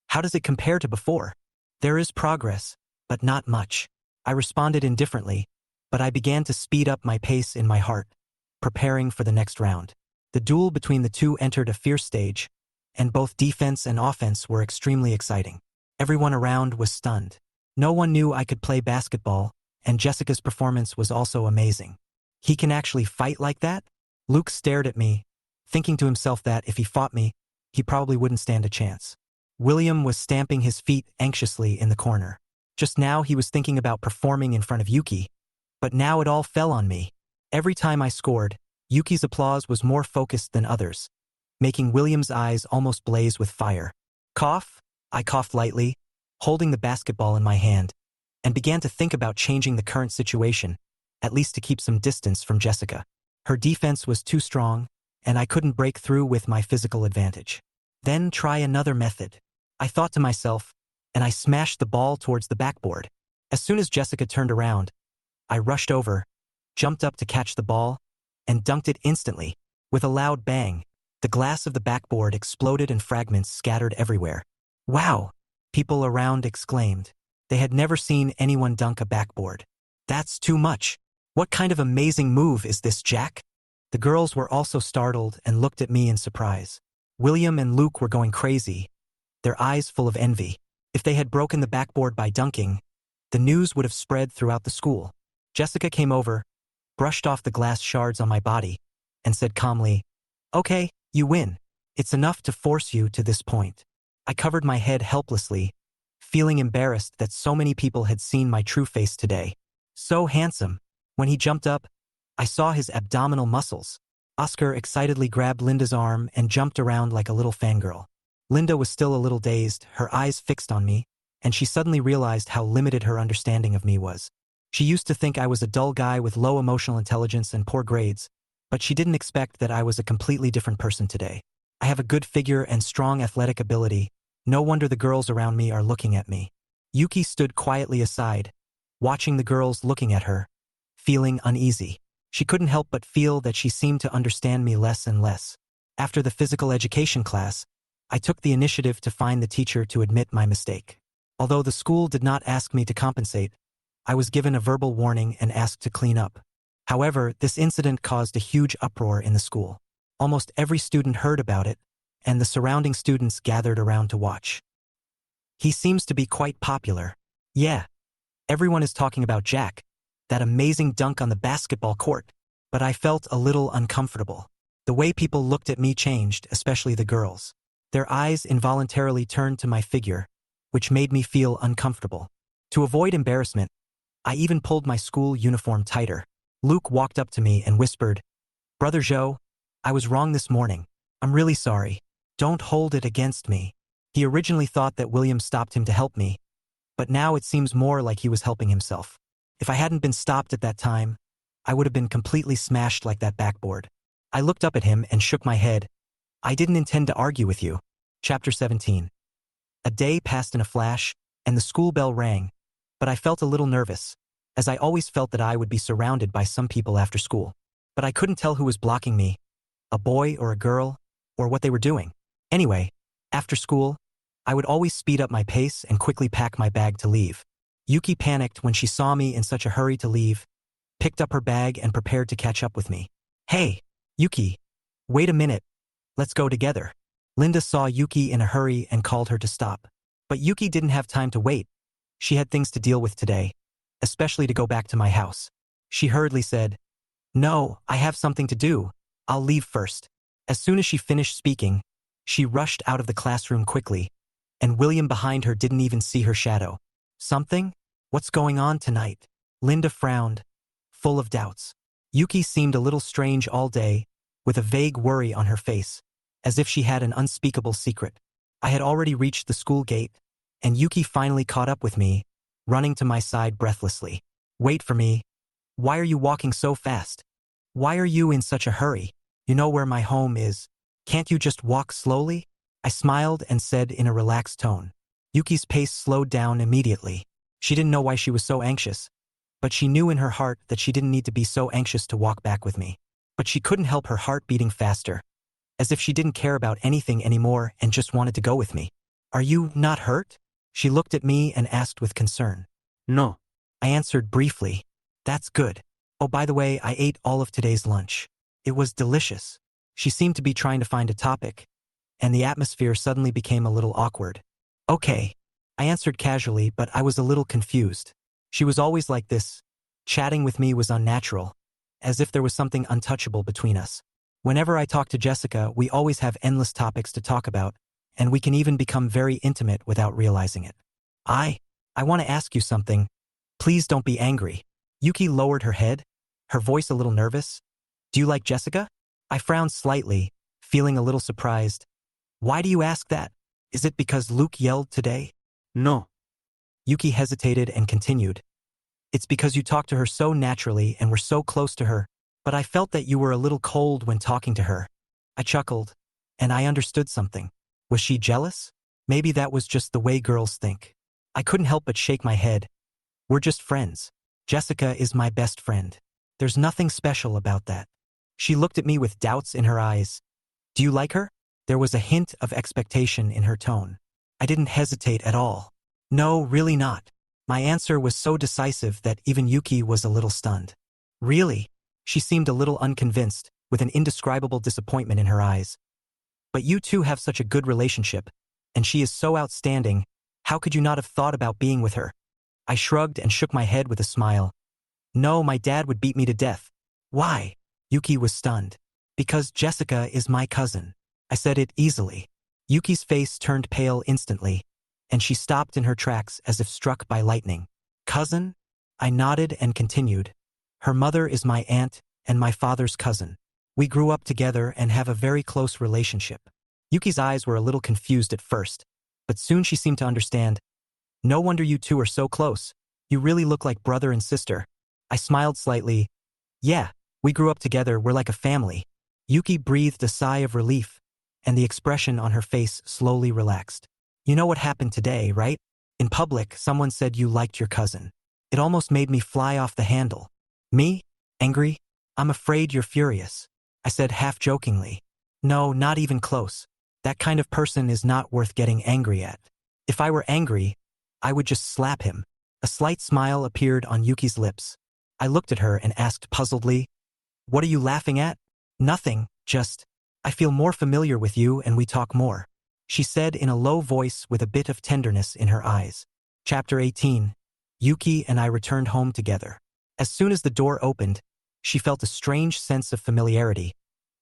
"How does it compare to before?" "There is progress, but not much." I responded indifferently, but I began to speed up my pace in my heart, preparing for the next round. The duel between the two entered a fierce stage, and both defense and offense were extremely exciting. Everyone around was stunned. No one knew I could play basketball, and Jessica's performance was also amazing. He can actually fight like that? Luke stared at me, thinking to himself that if he fought me, he probably wouldn't stand a chance. William was stamping his feet anxiously in the corner. Just now he was thinking about performing in front of Yuki, but now it all fell on me. Every time I scored, Yuki's applause was more focused than others, making William's eyes almost blaze with fire. Cough? I coughed lightly, holding the basketball in my hand, and began to think about changing the current situation, at least to keep some distance from Jessica. Her defense was too strong, and I couldn't break through with my physical advantage. Then try another method, I thought to myself, and I smashed the ball towards the backboard. As soon as Jessica turned around, I rushed over, jumped up to catch the ball, and dunked it instantly. With a loud bang, the glass of the backboard exploded and fragments scattered everywhere. Wow! People around exclaimed. They had never seen anyone dunk a backboard. That's too much. What kind of amazing move is this, Jack? The girls were also startled and looked at me in surprise. William and Luke were going crazy, their eyes full of envy. If they had broken the backboard by dunking, the news would have spread throughout the school. Jessica came over, brushed off the glass shards on my body, and said calmly, "Okay, you win. It's enough to force you to this point." I covered my head helplessly, feeling embarrassed that so many people had seen my true face today. So handsome. When he jumped up, I saw his abdominal muscles. Oscar excitedly grabbed Linda's arm and jumped around like a little fangirl. Linda was still a little dazed, her eyes fixed on me, and she suddenly realized how limited her understanding of me was. She used to think I was a dull guy with low emotional intelligence and poor grades, but she didn't expect that I was a completely different person today. I have a good figure and strong athletic ability. No wonder the girls around me are looking at me. Yuki stood quietly aside, watching the girls looking at her, feeling uneasy. She couldn't help but feel that she seemed to understand me less and less. After the physical education class, I took the initiative to find the teacher to admit my mistake. Although the school did not ask me to compensate, I was given a verbal warning and asked to clean up. However, this incident caused a huge uproar in the school. Almost every student heard about it, and the surrounding students gathered around to watch. He seems to be quite popular. Yeah, everyone is talking about Jack, that amazing dunk on the basketball court, but I felt a little uncomfortable. The way people looked at me changed, especially the girls. Their eyes involuntarily turned to my figure, which made me feel uncomfortable. To avoid embarrassment, I even pulled my school uniform tighter. Luke walked up to me and whispered, "Brother Joe, I was wrong this morning. I'm really sorry. Don't hold it against me." He originally thought that William stopped him to help me, but now it seems more like he was helping himself. If I hadn't been stopped at that time, I would have been completely smashed like that backboard. I looked up at him and shook my head. "I didn't intend to argue with you." Chapter 17. A day passed in a flash, and the school bell rang, but I felt a little nervous, as I always felt that I would be surrounded by some people after school. But I couldn't tell who was blocking me, a boy or a girl, or what they were doing. Anyway, after school, I would always speed up my pace and quickly pack my bag to leave. Yuki panicked when she saw me in such a hurry to leave, picked up her bag and prepared to catch up with me. "Hey, Yuki, wait a minute, let's go together." Linda saw Yuki in a hurry and called her to stop. But Yuki didn't have time to wait. She had things to deal with today, especially to go back to my house. She hurriedly said, "No, I have something to do. I'll leave first." As soon as she finished speaking, she rushed out of the classroom quickly, and William behind her didn't even see her shadow. "Something? What's going on tonight?" Linda frowned, full of doubts. Yuki seemed a little strange all day, with a vague worry on her face, as if she had an unspeakable secret. I had already reached the school gate, and Yuki finally caught up with me, running to my side breathlessly. "Wait for me. Why are you walking so fast? Why are you in such a hurry? You know where my home is. Can't you just walk slowly?" I smiled and said in a relaxed tone. Yuki's pace slowed down immediately. She didn't know why she was so anxious, but she knew in her heart that she didn't need to be so anxious to walk back with me. But she couldn't help her heart beating faster, as if she didn't care about anything anymore and just wanted to go with me. "Are you not hurt?" She looked at me and asked with concern. No. I answered briefly. "That's good. Oh, by the way, I ate all of today's lunch. It was delicious." She seemed to be trying to find a topic, and the atmosphere suddenly became a little awkward. Okay, I answered casually, but I was a little confused. She was always like this. Chatting with me was unnatural, as if there was something untouchable between us. Whenever I talk to Jessica, we always have endless topics to talk about, and we can even become very intimate without realizing it. I want to ask you something. Please don't be angry. Yuki lowered her head, her voice a little nervous. Do you like Jessica? I frowned slightly, feeling a little surprised. Why do you ask that? Is it because Luke yelled today? No. Yuki hesitated and continued. It's because you talked to her so naturally and were so close to her, but I felt that you were a little cold when talking to her. I chuckled, and I understood something. Was she jealous? Maybe that was just the way girls think. I couldn't help but shake my head. We're just friends. Jessica is my best friend. There's nothing special about that. She looked at me with doubts in her eyes. Do you like her? There was a hint of expectation in her tone. I didn't hesitate at all. No, really not. My answer was so decisive that even Yuki was a little stunned. Really? She seemed a little unconvinced, with an indescribable disappointment in her eyes. But you two have such a good relationship, and she is so outstanding. How could you not have thought about being with her? I shrugged and shook my head with a smile. No, my dad would beat me to death. Why? Yuki was stunned. Because Jessica is my cousin. I said it easily. Yuki's face turned pale instantly, and she stopped in her tracks as if struck by lightning. Cousin? I nodded and continued. Her mother is my aunt and my father's cousin. We grew up together and have a very close relationship. Yuki's eyes were a little confused at first, but soon she seemed to understand. No wonder you two are so close. You really look like brother and sister. I smiled slightly. Yeah, we grew up together, we're like a family. Yuki breathed a sigh of relief, and the expression on her face slowly relaxed. You know what happened today, right? In public, someone said you liked your cousin. It almost made me fly off the handle. Me? Angry? I'm afraid you're furious. I said half-jokingly. No, not even close. That kind of person is not worth getting angry at. If I were angry, I would just slap him. A slight smile appeared on Yuki's lips. I looked at her and asked puzzledly, What are you laughing at? Nothing, just, I feel more familiar with you and we talk more. She said in a low voice with a bit of tenderness in her eyes. Chapter 18. Yuki and I returned home together. As soon as the door opened, she felt a strange sense of familiarity,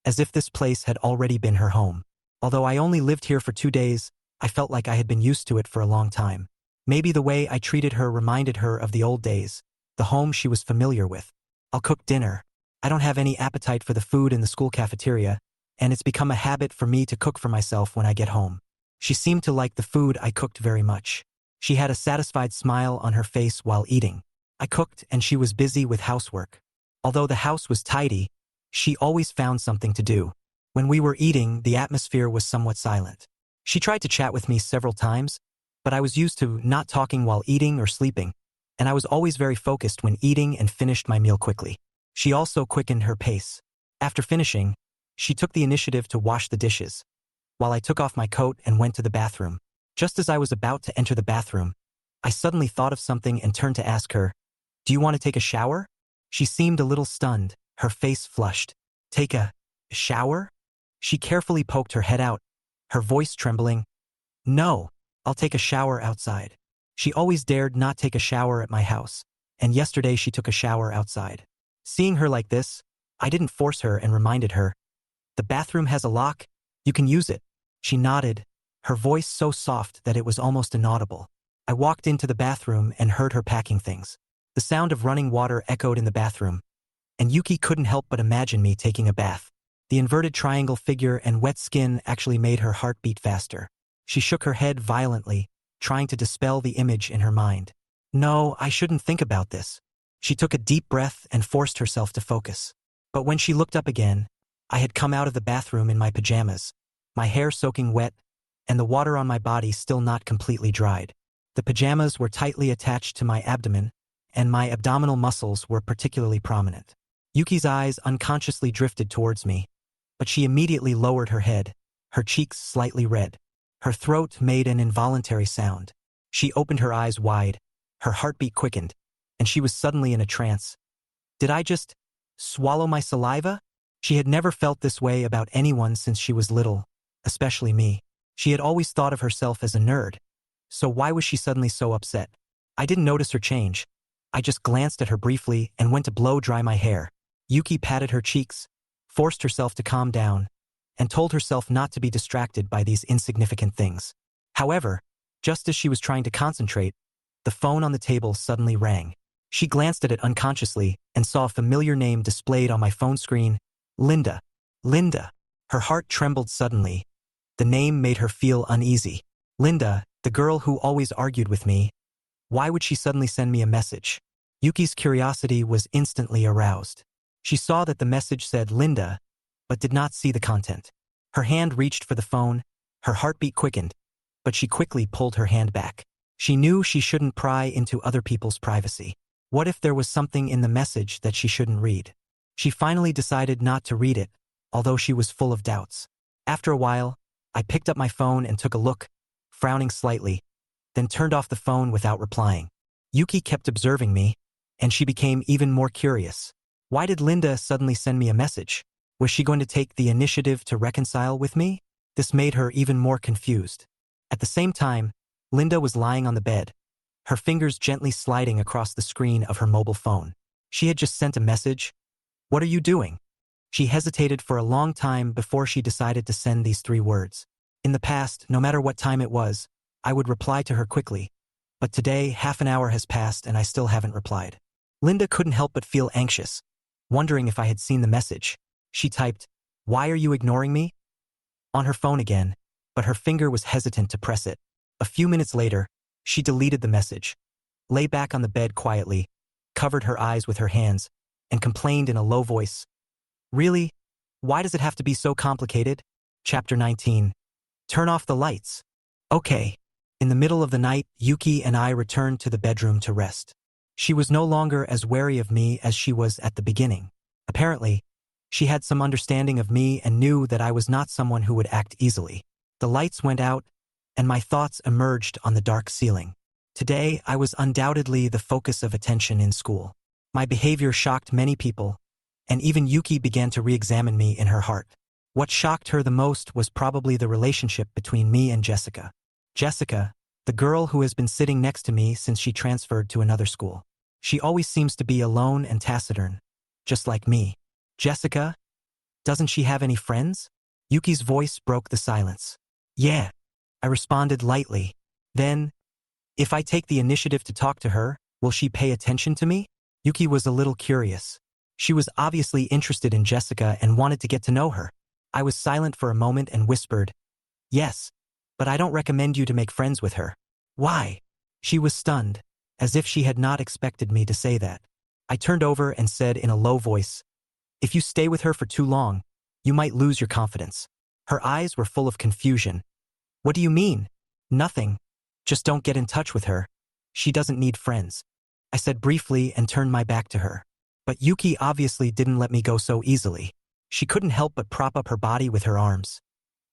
as if this place had already been her home. Although I only lived here for 2 days, I felt like I had been used to it for a long time. Maybe the way I treated her reminded her of the old days, the home she was familiar with. I'll cook dinner. I don't have any appetite for the food in the school cafeteria, and it's become a habit for me to cook for myself when I get home. She seemed to like the food I cooked very much. She had a satisfied smile on her face while eating. I cooked and she was busy with housework. Although the house was tidy, she always found something to do. When we were eating, the atmosphere was somewhat silent. She tried to chat with me several times, but I was used to not talking while eating or sleeping, and I was always very focused when eating and finished my meal quickly. She also quickened her pace. After finishing, she took the initiative to wash the dishes, while I took off my coat and went to the bathroom. Just as I was about to enter the bathroom, I suddenly thought of something and turned to ask her, Do you want to take a shower? She seemed a little stunned, her face flushed. Take a shower? She carefully poked her head out, her voice trembling. No, I'll take a shower outside. She always dared not take a shower at my house, and yesterday she took a shower outside. Seeing her like this, I didn't force her and reminded her, The bathroom has a lock, you can use it. She nodded, her voice so soft that it was almost inaudible. I walked into the bathroom and heard her packing things. The sound of running water echoed in the bathroom, and Yuki couldn't help but imagine me taking a bath. The inverted triangle figure and wet skin actually made her heart beat faster. She shook her head violently, trying to dispel the image in her mind. No, I shouldn't think about this. She took a deep breath and forced herself to focus. But when she looked up again, I had come out of the bathroom in my pajamas, my hair soaking wet, and the water on my body still not completely dried. The pajamas were tightly attached to my abdomen, and my abdominal muscles were particularly prominent. Yuki's eyes unconsciously drifted towards me, but she immediately lowered her head, her cheeks slightly red. Her throat made an involuntary sound. She opened her eyes wide, her heartbeat quickened, and she was suddenly in a trance. Did I just swallow my saliva? She had never felt this way about anyone since she was little, especially me. She had always thought of herself as a nerd. So why was she suddenly so upset? I didn't notice her change. I just glanced at her briefly and went to blow dry my hair. Yuki patted her cheeks, forced herself to calm down, and told herself not to be distracted by these insignificant things. However, just as she was trying to concentrate, the phone on the table suddenly rang. She glanced at it unconsciously and saw a familiar name displayed on my phone screen, Linda. Linda. Her heart trembled suddenly. The name made her feel uneasy. Linda, the girl who always argued with me. Why would she suddenly send me a message? Yuki's curiosity was instantly aroused. She saw that the message said Linda, but did not see the content. Her hand reached for the phone, her heartbeat quickened, but she quickly pulled her hand back. She knew she shouldn't pry into other people's privacy. What if there was something in the message that she shouldn't read? She finally decided not to read it, although she was full of doubts. After a while, I picked up my phone and took a look, frowning slightly, then turned off the phone without replying. Yuki kept observing me, and she became even more curious. Why did Linda suddenly send me a message? Was she going to take the initiative to reconcile with me? This made her even more confused. At the same time, Linda was lying on the bed, her fingers gently sliding across the screen of her mobile phone. She had just sent a message. What are you doing? She hesitated for a long time before she decided to send these 3 words. In the past, no matter what time it was, I would reply to her quickly. But today, half an hour has passed and I still haven't replied. Linda couldn't help but feel anxious, wondering if I had seen the message. She typed, "Why are you ignoring me?" on her phone again, but her finger was hesitant to press it. A few minutes later, she deleted the message, lay back on the bed quietly, covered her eyes with her hands, and complained in a low voice. Really? Why does it have to be so complicated? Chapter 19. Turn off the lights. Okay. In the middle of the night, Yuki and I returned to the bedroom to rest. She was no longer as wary of me as she was at the beginning. Apparently, she had some understanding of me and knew that I was not someone who would act easily. The lights went out, and my thoughts emerged on the dark ceiling. Today, I was undoubtedly the focus of attention in school. My behavior shocked many people, and even Yuki began to re-examine me in her heart. What shocked her the most was probably the relationship between me and Jessica. Jessica, the girl who has been sitting next to me since she transferred to another school. She always seems to be alone and taciturn, just like me. Jessica? Doesn't she have any friends? Yuki's voice broke the silence. Yeah, I responded lightly. Then, if I take the initiative to talk to her, will she pay attention to me? Yuki was a little curious. She was obviously interested in Jessica and wanted to get to know her. I was silent for a moment and whispered, "Yes, but I don't recommend you to make friends with her." "Why?" She was stunned, as if she had not expected me to say that. I turned over and said in a low voice, "If you stay with her for too long, you might lose your confidence." Her eyes were full of confusion. "What do you mean?" "Nothing. Just don't get in touch with her. She doesn't need friends," I said briefly and turned my back to her. But Yuki obviously didn't let me go so easily. She couldn't help but prop up her body with her arms.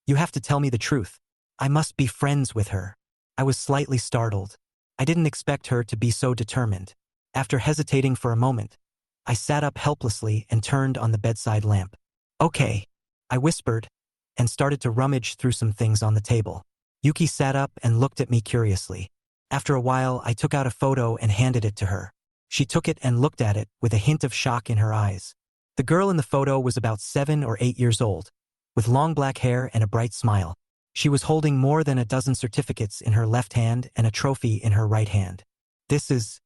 "You have to tell me the truth. I must be friends with her." I was slightly startled. I didn't expect her to be so determined. After hesitating for a moment, I sat up helplessly and turned on the bedside lamp. "Okay," I whispered, and started to rummage through some things on the table. Yuki sat up and looked at me curiously. After a while, I took out a photo and handed it to her. She took it and looked at it with a hint of shock in her eyes. The girl in the photo was about 7 or 8 years old, with long black hair and a bright smile. She was holding more than a dozen certificates in her left hand and a trophy in her right hand. "This is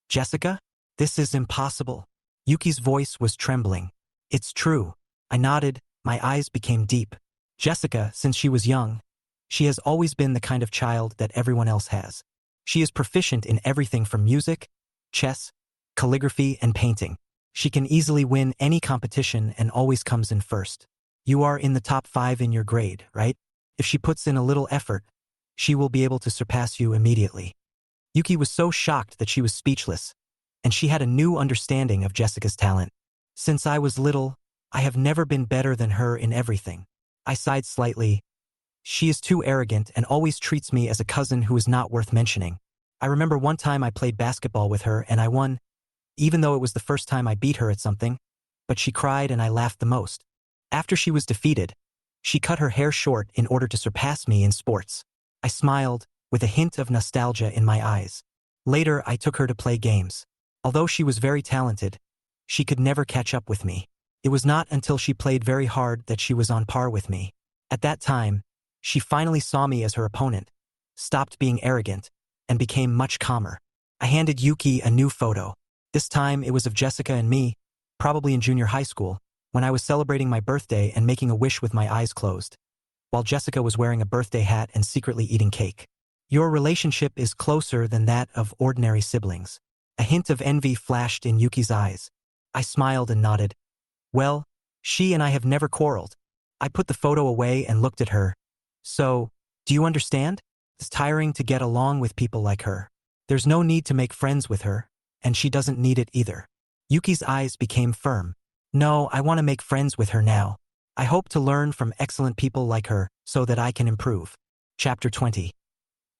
Jessica? This is impossible." Yuki's voice was trembling. "It's true." I nodded, my eyes became deep. Jessica, since she was young, she has always been the kind of child that everyone else has. She is proficient in everything from music, chess, calligraphy, and painting. She can easily win any competition and always comes in first. You are in the top 5 in your grade, right? If she puts in a little effort, she will be able to surpass you immediately. Yuki was so shocked that she was speechless, and she had a new understanding of Jessica's talent. Since I was little, I have never been better than her in everything. I sighed slightly. She is too arrogant and always treats me as a cousin who is not worth mentioning. I remember one time I played basketball with her and I won, even though it was the first time I beat her at something. but she cried and I laughed the most. After she was defeated, she cut her hair short in order to surpass me in sports. I smiled, with a hint of nostalgia in my eyes. Later, I took her to play games. Although she was very talented, she could never catch up with me. It was not until she played very hard that she was on par with me. At that time, she finally saw me as her opponent, stopped being arrogant, and became much calmer. I handed Yuki a new photo. This time it was of Jessica and me, probably in junior high school, when I was celebrating my birthday and making a wish with my eyes closed, while Jessica was wearing a birthday hat and secretly eating cake. Your relationship is closer than that of ordinary siblings. A hint of envy flashed in Yuki's eyes. I smiled and nodded. Well, she and I have never quarreled. I put the photo away and looked at her. So, do you understand? It's tiring to get along with people like her. There's no need to make friends with her, and she doesn't need it either. Yuki's eyes became firm. No, I want to make friends with her now. I hope to learn from excellent people like her so that I can improve. Chapter 20.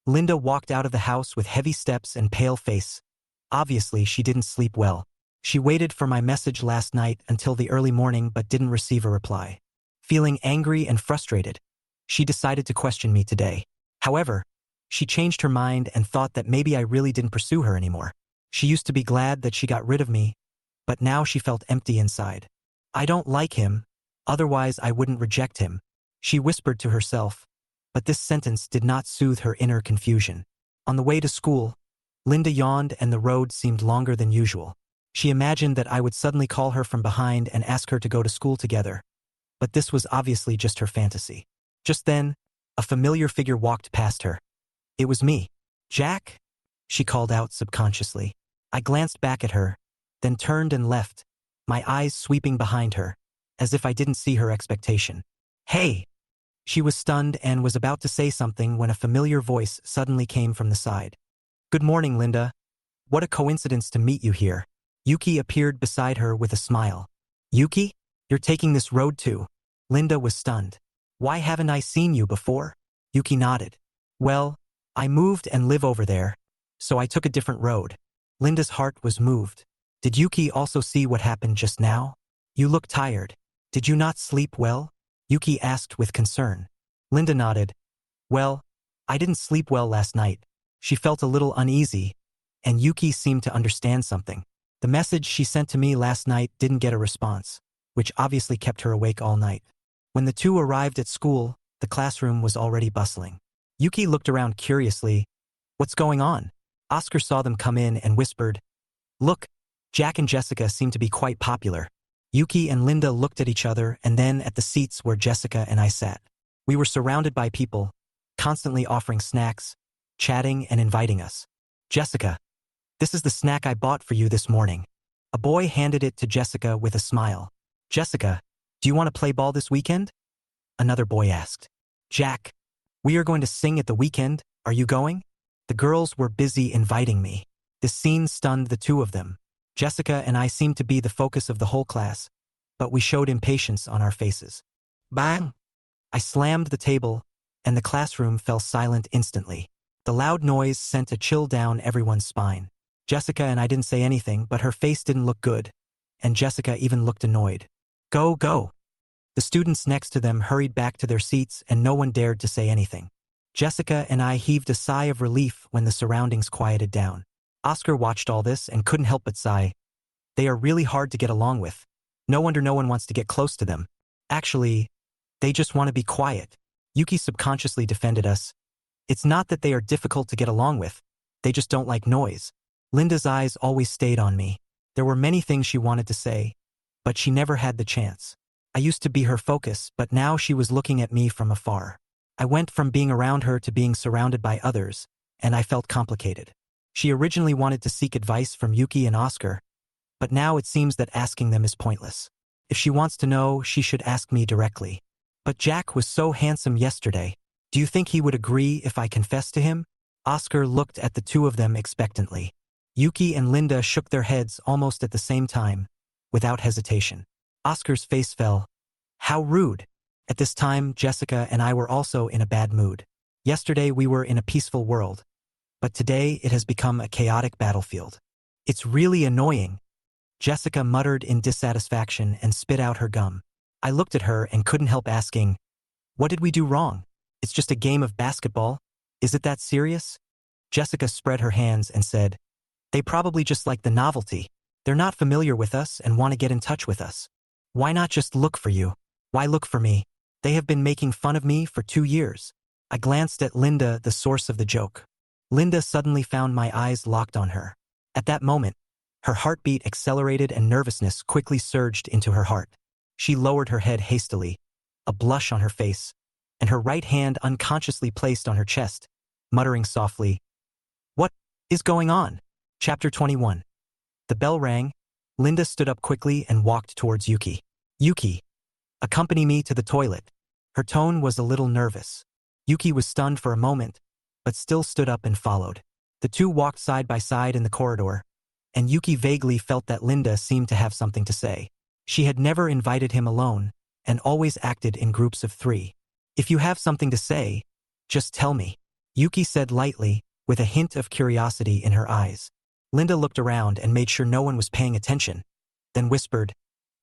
Linda walked out of the house with heavy steps and pale face. Obviously, she didn't sleep well. She waited for my message last night until the early morning but didn't receive a reply. Feeling angry and frustrated, she decided to question me today. However, she changed her mind and thought that maybe I really didn't pursue her anymore. She used to be glad that she got rid of me, but now she felt empty inside. I don't like him, otherwise I wouldn't reject him, she whispered to herself, but this sentence did not soothe her inner confusion. On the way to school, Linda yawned and the road seemed longer than usual. She imagined that I would suddenly call her from behind and ask her to go to school together, but this was obviously just her fantasy. Just then, a familiar figure walked past her. It was me. Jack? She called out subconsciously. I glanced back at her, then turned and left, my eyes sweeping behind her, as if I didn't see her expectation. Hey! She was stunned and was about to say something when a familiar voice suddenly came from the side. Good morning, Linda. What a coincidence to meet you here. Yuki appeared beside her with a smile. Yuki? You're taking this road too? Linda was stunned. Why haven't I seen you before? Yuki nodded. Well, I moved and live over there, so I took a different road. Linda's heart was moved. Did Yuki also see what happened just now? You look tired. Did you not sleep well? Yuki asked with concern. Linda nodded. Well, I didn't sleep well last night. She felt a little uneasy, and Yuki seemed to understand something. The message she sent to me last night didn't get a response, which obviously kept her awake all night. When the two arrived at school, the classroom was already bustling. Yuki looked around curiously. What's going on? Oscar saw them come in and whispered, Look, Jack and Jessica seem to be quite popular. Yuki and Linda looked at each other and then at the seats where Jessica and I sat. We were surrounded by people, constantly offering snacks, chatting and inviting us. Jessica, this is the snack I bought for you this morning. A boy handed it to Jessica with a smile. Jessica, do you want to play ball this weekend? Another boy asked. Jack, we are going to sing at the weekend. Are you going? The girls were busy inviting me. This scene stunned the two of them. Jessica and I seemed to be the focus of the whole class, but we showed impatience on our faces. Bang! I slammed the table, and the classroom fell silent instantly. The loud noise sent a chill down everyone's spine. Jessica and I didn't say anything, but her face didn't look good, and Jessica even looked annoyed. Go, go! The students next to them hurried back to their seats, and no one dared to say anything. Jessica and I heaved a sigh of relief when the surroundings quieted down. Oscar watched all this and couldn't help but sigh. They are really hard to get along with. No wonder no one wants to get close to them. Actually, they just want to be quiet. Yuki subconsciously defended us. It's not that they are difficult to get along with. They just don't like noise. Linda's eyes always stayed on me. There were many things she wanted to say, but she never had the chance. I used to be her focus, but now she was looking at me from afar. I went from being around her to being surrounded by others, and I felt complicated. She originally wanted to seek advice from Yuki and Oscar, but now it seems that asking them is pointless. If she wants to know, she should ask me directly. But Jack was so handsome yesterday. Do you think he would agree if I confessed to him? Oscar looked at the two of them expectantly. Yuki and Linda shook their heads almost at the same time, without hesitation. Oscar's face fell. How rude. At this time, Jessica and I were also in a bad mood. Yesterday we were in a peaceful world, but today it has become a chaotic battlefield. It's really annoying. Jessica muttered in dissatisfaction and spit out her gum. I looked at her and couldn't help asking, "What did we do wrong? It's just a game of basketball. Is it that serious?" Jessica spread her hands and said, "They probably just like the novelty. They're not familiar with us and want to get in touch with us. Why not just look for you? Why look for me? They have been making fun of me for 2 years." I glanced at Linda, the source of the joke. Linda suddenly found my eyes locked on her. At that moment, her heartbeat accelerated and nervousness quickly surged into her heart. She lowered her head hastily, a blush on her face, and her right hand unconsciously placed on her chest, muttering softly, "What is going on?" Chapter 21. The bell rang. Linda stood up quickly and walked towards Yuki. "Yuki, accompany me to the toilet." Her tone was a little nervous. Yuki was stunned for a moment, but still stood up and followed. The two walked side by side in the corridor, and Yuki vaguely felt that Linda seemed to have something to say. She had never invited him alone, and always acted in groups of 3. "If you have something to say, just tell me," Yuki said lightly, with a hint of curiosity in her eyes. Linda looked around and made sure no one was paying attention, then whispered,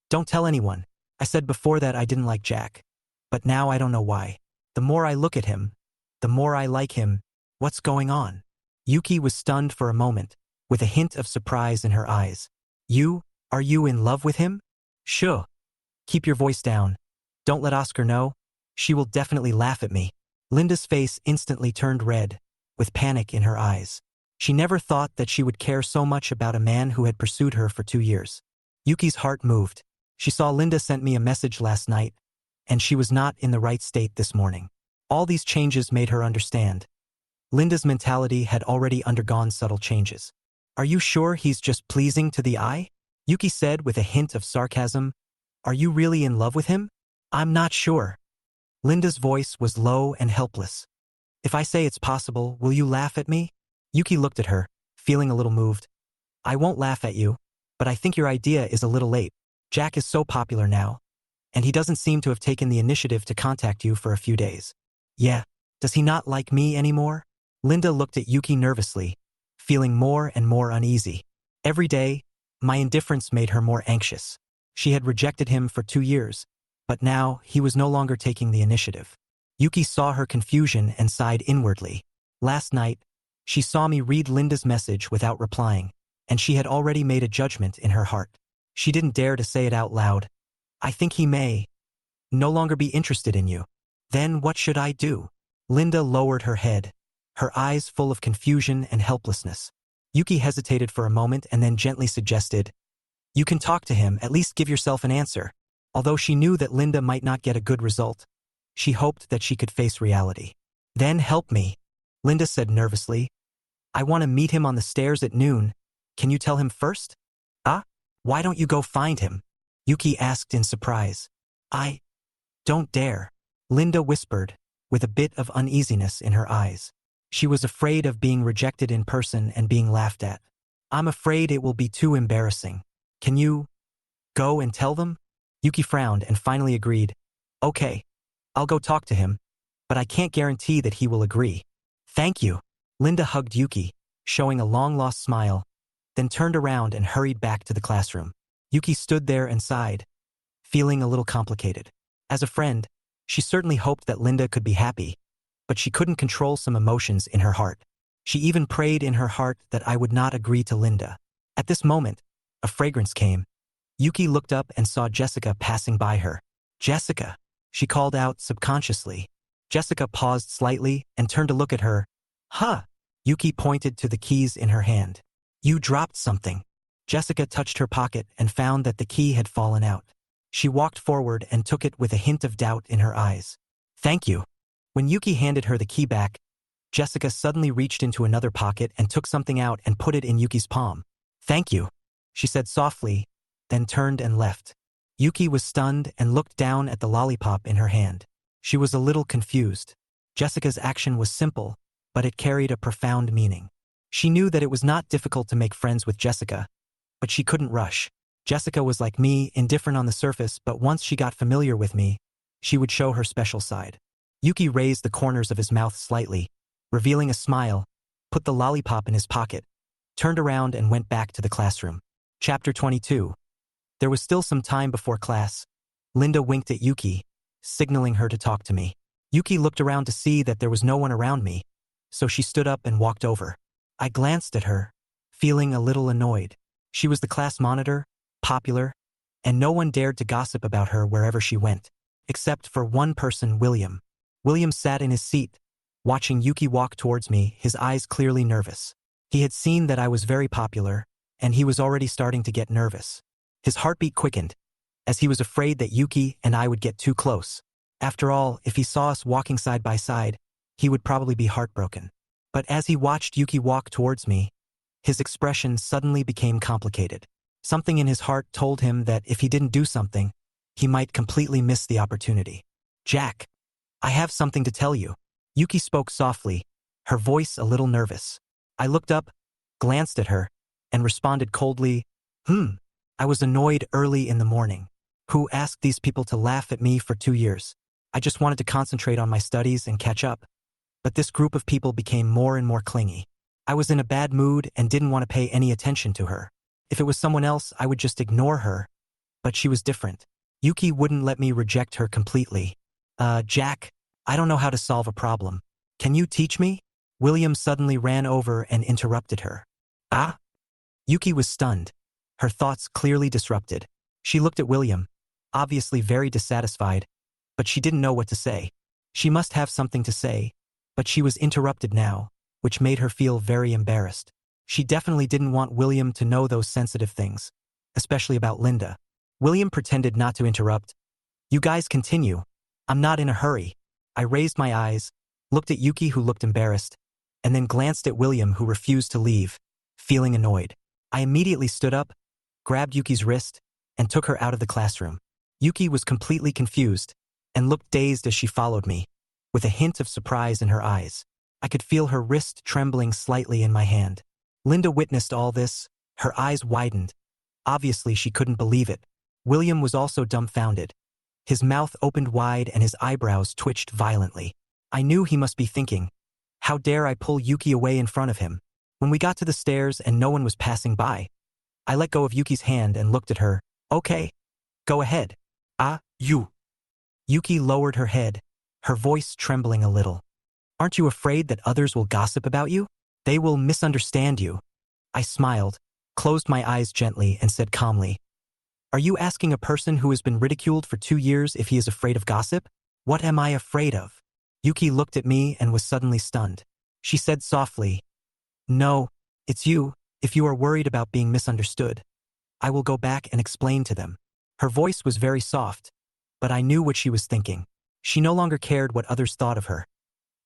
"Don't tell anyone. I said before that I didn't like Jack. But now I don't know why. The more I look at him, the more I like him. What's going on?" Yuki was stunned for a moment, with a hint of surprise in her eyes. Are you in love with him?" "Sure. Keep your voice down. Don't let Oscar know. She will definitely laugh at me." Linda's face instantly turned red, with panic in her eyes. She never thought that she would care so much about a man who had pursued her for 2 years. Yuki's heart moved. She saw Linda sent me a message last night, and she was not in the right state this morning. All these changes made her understand. Linda's mentality had already undergone subtle changes. "Are you sure he's just pleasing to the eye?" Yuki said with a hint of sarcasm. "Are you really in love with him?" "I'm not sure." Linda's voice was low and helpless. "If I say it's possible, will you laugh at me?" Yuki looked at her, feeling a little moved. "I won't laugh at you, but I think your idea is a little late. Jack is so popular now, and he doesn't seem to have taken the initiative to contact you for a few days." "Yeah, does he not like me anymore?" Linda looked at Yuki nervously, feeling more and more uneasy. Every day, my indifference made her more anxious. She had rejected him for 2 years, but now he was no longer taking the initiative. Yuki saw her confusion and sighed inwardly. Last night, she saw me read Linda's message without replying, and she had already made a judgment in her heart. She didn't dare to say it out loud. "I think he may no longer be interested in you." "Then what should I do?" Linda lowered her head, her eyes full of confusion and helplessness. Yuki hesitated for a moment and then gently suggested, "You can talk to him, at least give yourself an answer." Although she knew that Linda might not get a good result, she hoped that she could face reality. "Then help me," Linda said nervously. "I want to meet him on the stairs at noon. Can you tell him first?" Why don't you go find him?" Yuki asked in surprise. "I don't dare," Linda whispered, with a bit of uneasiness in her eyes. She was afraid of being rejected in person and being laughed at. "I'm afraid it will be too embarrassing. Can you go and tell them?" Yuki frowned and finally agreed. "Okay, I'll go talk to him, but I can't guarantee that he will agree." "Thank you." Linda hugged Yuki, showing a long-lost smile, then turned around and hurried back to the classroom. Yuki stood there and sighed, feeling a little complicated. As a friend, she certainly hoped that Linda could be happy, but she couldn't control some emotions in her heart. She even prayed in her heart that I would not agree to Linda. At this moment, a fragrance came. Yuki looked up and saw Jessica passing by her. "Jessica," she called out subconsciously. Jessica paused slightly and turned to look at her. "Huh." Yuki pointed to the keys in her hand. "You dropped something." Jessica touched her pocket and found that the key had fallen out. She walked forward and took it with a hint of doubt in her eyes. "Thank you." When Yuki handed her the key back, Jessica suddenly reached into another pocket and took something out and put it in Yuki's palm. "Thank you," she said softly, then turned and left. Yuki was stunned and looked down at the lollipop in her hand. She was a little confused. Jessica's action was simple, but it carried a profound meaning. She knew that it was not difficult to make friends with Jessica, but she couldn't rush. Jessica was like me, indifferent on the surface, but once she got familiar with me, she would show her special side. Yuki raised the corners of his mouth slightly, revealing a smile, put the lollipop in his pocket, turned around and went back to the classroom. Chapter 22. There was still some time before class. Linda winked at Yuki, signaling her to talk to me. Yuki looked around to see that there was no one around me, so she stood up and walked over. I glanced at her, feeling a little annoyed. She was the class monitor, popular, and no one dared to gossip about her wherever she went, except for one person, William. William sat in his seat, watching Yuki walk towards me, his eyes clearly nervous. He had seen that I was very popular, and he was already starting to get nervous. His heartbeat quickened, as he was afraid that Yuki and I would get too close. After all, if he saw us walking side by side, he would probably be heartbroken. But as he watched Yuki walk towards me, his expression suddenly became complicated. Something in his heart told him that if he didn't do something, he might completely miss the opportunity. "Jack, I have something to tell you." Yuki spoke softly, her voice a little nervous. I looked up, glanced at her, and responded coldly, I was annoyed early in the morning. Who asked these people to laugh at me for 2 years? I just wanted to concentrate on my studies and catch up. But this group of people became more and more clingy. I was in a bad mood and didn't want to pay any attention to her. If it was someone else, I would just ignore her. But she was different. Yuki wouldn't let me reject her completely. Jack, I don't know how to solve a problem. Can you teach me?" William suddenly ran over and interrupted her. "Ah?" Yuki was stunned, her thoughts clearly disrupted. She looked at William, obviously very dissatisfied, but she didn't know what to say. She must have something to say, but she was interrupted now, which made her feel very embarrassed. She definitely didn't want William to know those sensitive things, especially about Linda. William pretended not to interrupt. "You guys continue. I'm not in a hurry." I raised my eyes, looked at Yuki, who looked embarrassed, and then glanced at William, who refused to leave, feeling annoyed. I immediately stood up, grabbed Yuki's wrist, and took her out of the classroom. Yuki was completely confused and looked dazed as she followed me, with a hint of surprise in her eyes. I could feel her wrist trembling slightly in my hand. Linda witnessed all this, her eyes widened. Obviously, she couldn't believe it. William was also dumbfounded. His mouth opened wide and his eyebrows twitched violently. I knew he must be thinking, how dare I pull Yuki away in front of him? When we got to the stairs and no one was passing by, I let go of Yuki's hand and looked at her. "Okay, go ahead." You. Yuki lowered her head, her voice trembling a little. "Aren't you afraid that others will gossip about you? They will misunderstand you." I smiled, closed my eyes gently, and said calmly, "Are you asking a person who has been ridiculed for 2 years if he is afraid of gossip? What am I afraid of?" Yuki looked at me and was suddenly stunned. She said softly, "No, it's you. If you are worried about being misunderstood, I will go back and explain to them." Her voice was very soft, but I knew what she was thinking. She no longer cared what others thought of her.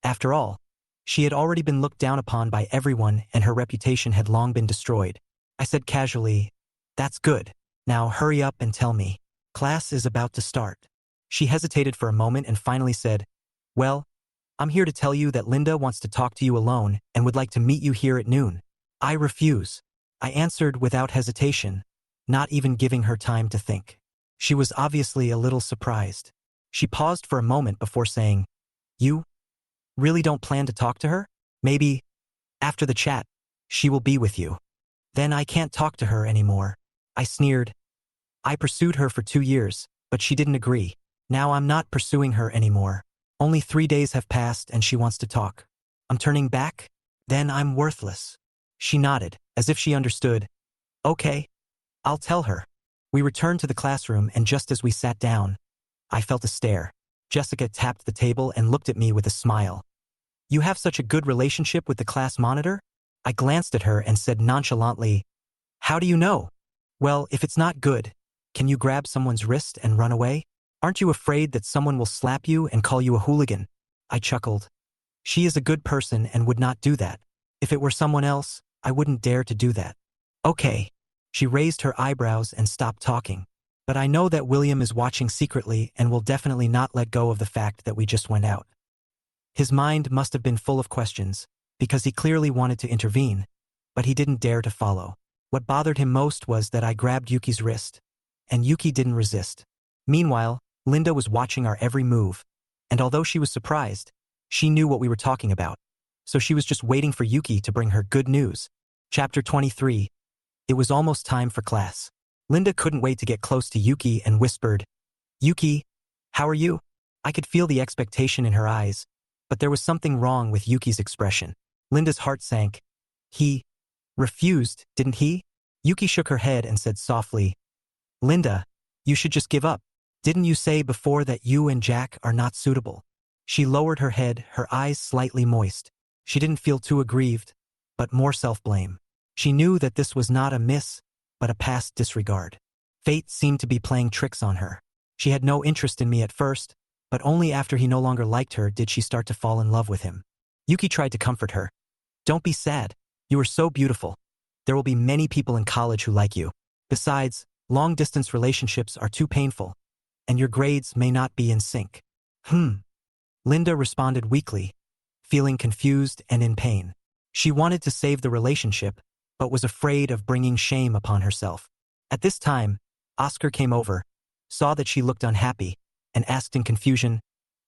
After all, she had already been looked down upon by everyone and her reputation had long been destroyed. I said casually, "That's good. Now hurry up and tell me. Class is about to start." She hesitated for a moment and finally said, "Well, I'm here to tell you that Linda wants to talk to you alone and would like to meet you here at noon." "I refuse," I answered without hesitation, not even giving her time to think. She was obviously a little surprised. She paused for a moment before saying, "You really don't plan to talk to her? Maybe, after the chat, she will be with you." "Then I can't talk to her anymore." I sneered. I pursued her for 2 years, but she didn't agree. Now I'm not pursuing her anymore. Only 3 days have passed and she wants to talk. I'm turning back? Then I'm worthless. She nodded, as if she understood. "Okay, I'll tell her." We returned to the classroom, and just as we sat down, I felt a stare. Jessica tapped the table and looked at me with a smile. "You have such a good relationship with the class monitor?" I glanced at her and said nonchalantly, "How do you know?" "Well, if it's not good, can you grab someone's wrist and run away? Aren't you afraid that someone will slap you and call you a hooligan?" I chuckled. "She is a good person and would not do that. If it were someone else, I wouldn't dare to do that." "Okay." She raised her eyebrows and stopped talking. "But I know that William is watching secretly and will definitely not let go of the fact that we just went out." His mind must have been full of questions, because he clearly wanted to intervene, but he didn't dare to follow. What bothered him most was that I grabbed Yuki's wrist, and Yuki didn't resist. Meanwhile, Linda was watching our every move, and although she was surprised, she knew what we were talking about, so she was just waiting for Yuki to bring her good news. Chapter 23. It was almost time for class. Linda couldn't wait to get close to Yuki and whispered, "Yuki, how are you?" I could feel the expectation in her eyes, but there was something wrong with Yuki's expression. Linda's heart sank. "He refused, didn't he?" Yuki shook her head and said softly, "Linda, you should just give up. Didn't you say before that you and Jack are not suitable?" She lowered her head, her eyes slightly moist. She didn't feel too aggrieved, but more self-blame. She knew that this was not a miss, but a past disregard. Fate seemed to be playing tricks on her. She had no interest in me at first, but only after he no longer liked her did she start to fall in love with him. Yuki tried to comfort her. "Don't be sad. You are so beautiful. There will be many people in college who like you. Besides, long-distance relationships are too painful, and your grades may not be in sync." Linda responded weakly, feeling confused and in pain. She wanted to save the relationship, but was afraid of bringing shame upon herself. At this time, Oscar came over, saw that she looked unhappy, and asked in confusion,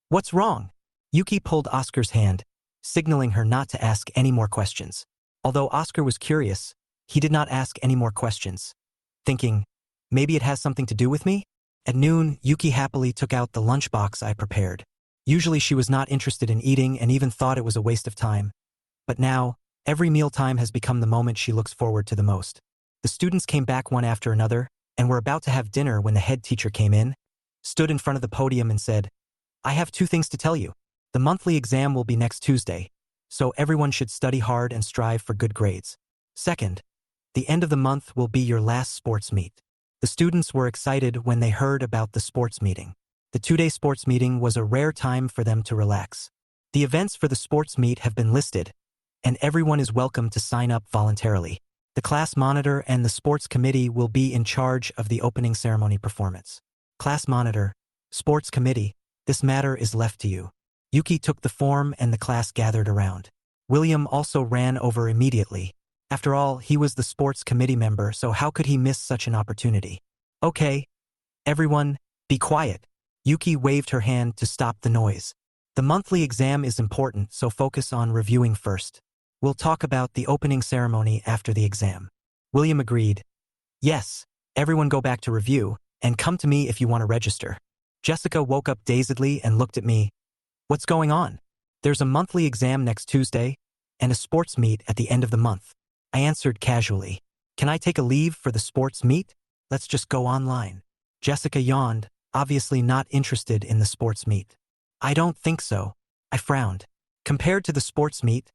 "What's wrong?" Yuki pulled Oscar's hand, signaling her not to ask any more questions. Although Oscar was curious, he did not ask any more questions, thinking, maybe it has something to do with me? At noon, Yuki happily took out the lunchbox I prepared. Usually she was not interested in eating and even thought it was a waste of time. But now, every mealtime has become the moment she looks forward to the most. The students came back one after another, and were about to have dinner when the head teacher came in, stood in front of the podium and said, "I have 2 things to tell you. The monthly exam will be next Tuesday, so everyone should study hard and strive for good grades. Second, the end of the month will be your last sports meet." The students were excited when they heard about the sports meeting. The 2-day sports meeting was a rare time for them to relax. The events for the sports meet have been listed, and everyone is welcome to sign up voluntarily. The class monitor and the sports committee will be in charge of the opening ceremony performance. Class monitor, sports committee, this matter is left to you. Yuki took the form and the class gathered around. William also ran over immediately. After all, he was the sports committee member, so how could he miss such an opportunity? "Okay, everyone, be quiet." Yuki waved her hand to stop the noise. "The monthly exam is important, so focus on reviewing first. We'll talk about the opening ceremony after the exam." William agreed. "Yes, everyone go back to review, and come to me if you want to register." Jessica woke up dazedly and looked at me. "What's going on?" "There's a monthly exam next Tuesday, and a sports meet at the end of the month." I answered casually. "Can I take a leave for the sports meet? Let's just go online." Jessica yawned, obviously not interested in the sports meet. "I don't think so." I frowned. "Compared to the sports meet,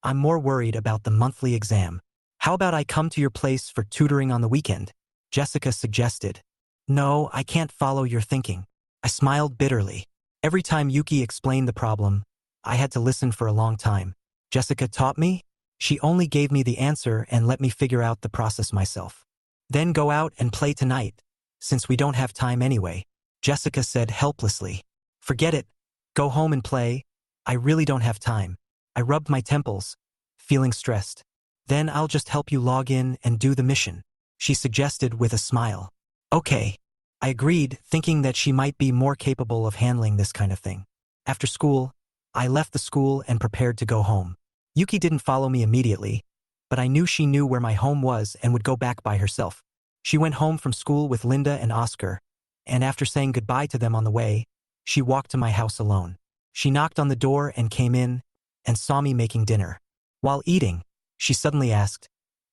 I'm more worried about the monthly exam. How about I come to your place for tutoring on the weekend?" Jessica suggested. "No, I can't follow your thinking." I smiled bitterly. Every time Yuki explained the problem, I had to listen for a long time. Jessica taught me. She only gave me the answer and let me figure out the process myself. "Then go out and play tonight, since we don't have time anyway," Jessica said helplessly. "Forget it. Go home and play. I really don't have time." I rubbed my temples, feeling stressed. "Then I'll just help you log in and do the mission," she suggested with a smile. "Okay." I agreed, thinking that she might be more capable of handling this kind of thing. After school, I left the school and prepared to go home. Yuki didn't follow me immediately, but I knew she knew where my home was and would go back by herself. She went home from school with Linda and Oscar, and after saying goodbye to them on the way, she walked to my house alone. She knocked on the door and came in, and saw me making dinner. While eating, she suddenly asked,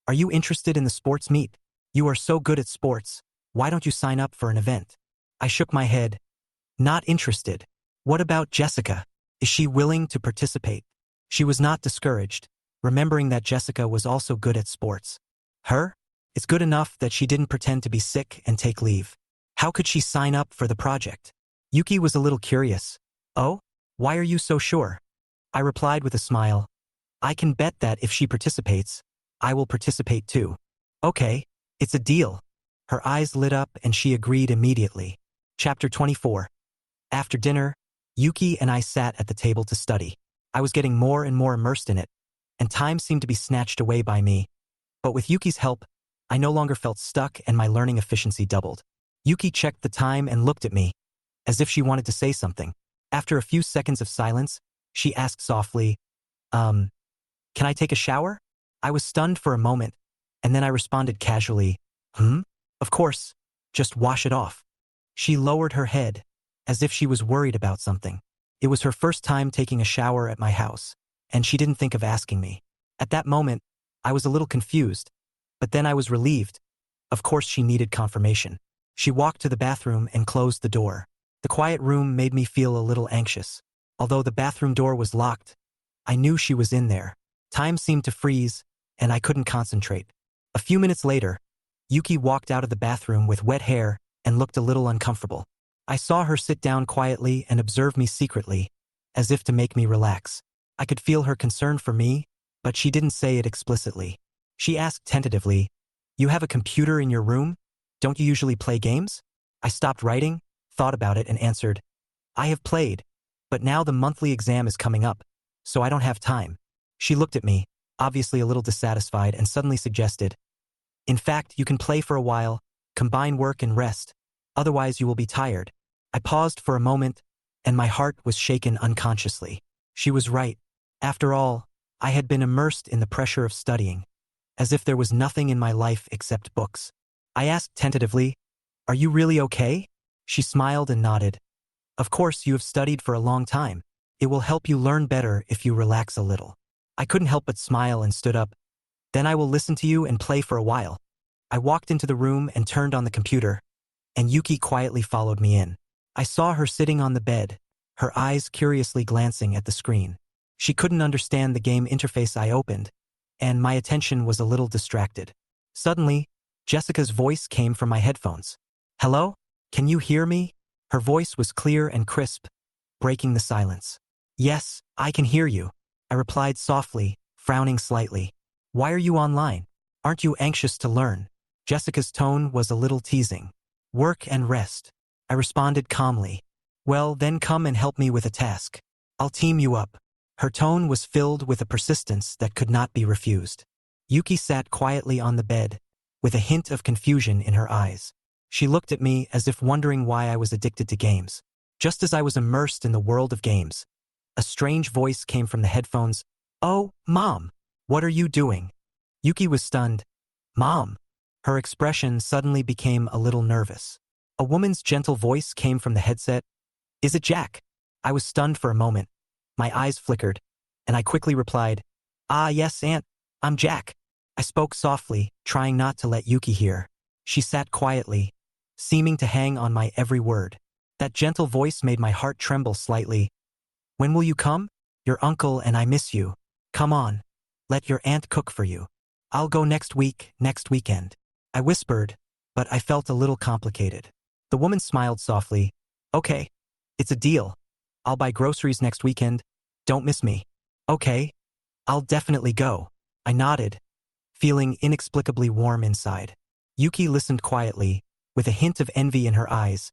"Are you interested in the sports meet? You are so good at sports, why don't you sign up for an event?" I shook my head. "Not interested." "What about Jessica? Is she willing to participate?" She was not discouraged, remembering that Jessica was also good at sports. "Her? It's good enough that she didn't pretend to be sick and take leave. How could she sign up for the project?" Yuki was a little curious. "Oh? Why are you so sure?" I replied with a smile. "I can bet that if she participates, I will participate too." "Okay, it's a deal." Her eyes lit up and she agreed immediately. Chapter 24. After dinner, Yuki and I sat at the table to study. I was getting more and more immersed in it, and time seemed to be snatched away by me. But with Yuki's help, I no longer felt stuck and my learning efficiency doubled. Yuki checked the time and looked at me, as if she wanted to say something. After a few seconds of silence, she asked softly, Can I take a shower?" I was stunned for a moment, And then I responded casually, "Hmm? Of course. Just wash it off." She lowered her head, as if she was worried about something. It was her first time taking a shower at my house, and she didn't think of asking me. At that moment, I was a little confused, but then I was relieved. Of course she needed confirmation. She walked to the bathroom and closed the door. The quiet room made me feel a little anxious. Although the bathroom door was locked, I knew she was in there. Time seemed to freeze, and I couldn't concentrate. A few minutes later, Yuki walked out of the bathroom with wet hair and looked a little uncomfortable. I saw her sit down quietly and observe me secretly, as if to make me relax. I could feel her concern for me, but she didn't say it explicitly. She asked tentatively, "You have a computer in your room? Don't you usually play games?" I stopped writing, thought about it, and answered, "I have played, but now the monthly exam is coming up, so I don't have time." She looked at me, obviously a little dissatisfied, and suddenly suggested, "In fact, you can play for a while, combine work and rest, otherwise you will be tired." I paused for a moment, and my heart was shaken unconsciously. She was right. After all, I had been immersed in the pressure of studying, as if there was nothing in my life except books. I asked tentatively, "Are you really okay?" She smiled and nodded. "Of course, you have studied for a long time. It will help you learn better if you relax a little." I couldn't help but smile and stood up. "Then I will listen to you and play for a while." I walked into the room and turned on the computer, and Yuki quietly followed me in. I saw her sitting on the bed, her eyes curiously glancing at the screen. She couldn't understand the game interface I opened, and my attention was a little distracted. Suddenly, Jessica's voice came from my headphones. "Hello? Can you hear me?" Her voice was clear and crisp, breaking the silence. "Yes, I can hear you," I replied softly, frowning slightly. "Why are you online? Aren't you anxious to learn?" Jessica's tone was a little teasing. "Work and rest," I responded calmly. "Well, then come and help me with a task. I'll team you up." Her tone was filled with a persistence that could not be refused. Yuki sat quietly on the bed, with a hint of confusion in her eyes. She looked at me as if wondering why I was addicted to games. Just as I was immersed in the world of games, a strange voice came from the headphones. "Oh, Mom, what are you doing?" Yuki was stunned. "Mom?" Her expression suddenly became a little nervous. A woman's gentle voice came from the headset. "Is it Jack?" I was stunned for a moment. My eyes flickered, and I quickly replied, "Ah, yes, Aunt, I'm Jack." I spoke softly, trying not to let Yuki hear. She sat quietly, seeming to hang on my every word. That gentle voice made my heart tremble slightly. "When will you come? Your uncle and I miss you. Come on. Let your aunt cook for you. I'll go next week, next weekend." I whispered, but I felt a little complicated. The woman smiled softly. "Okay, it's a deal. I'll buy groceries next weekend. Don't miss me." "Okay, I'll definitely go." I nodded, feeling inexplicably warm inside. Yuki listened quietly, with a hint of envy in her eyes,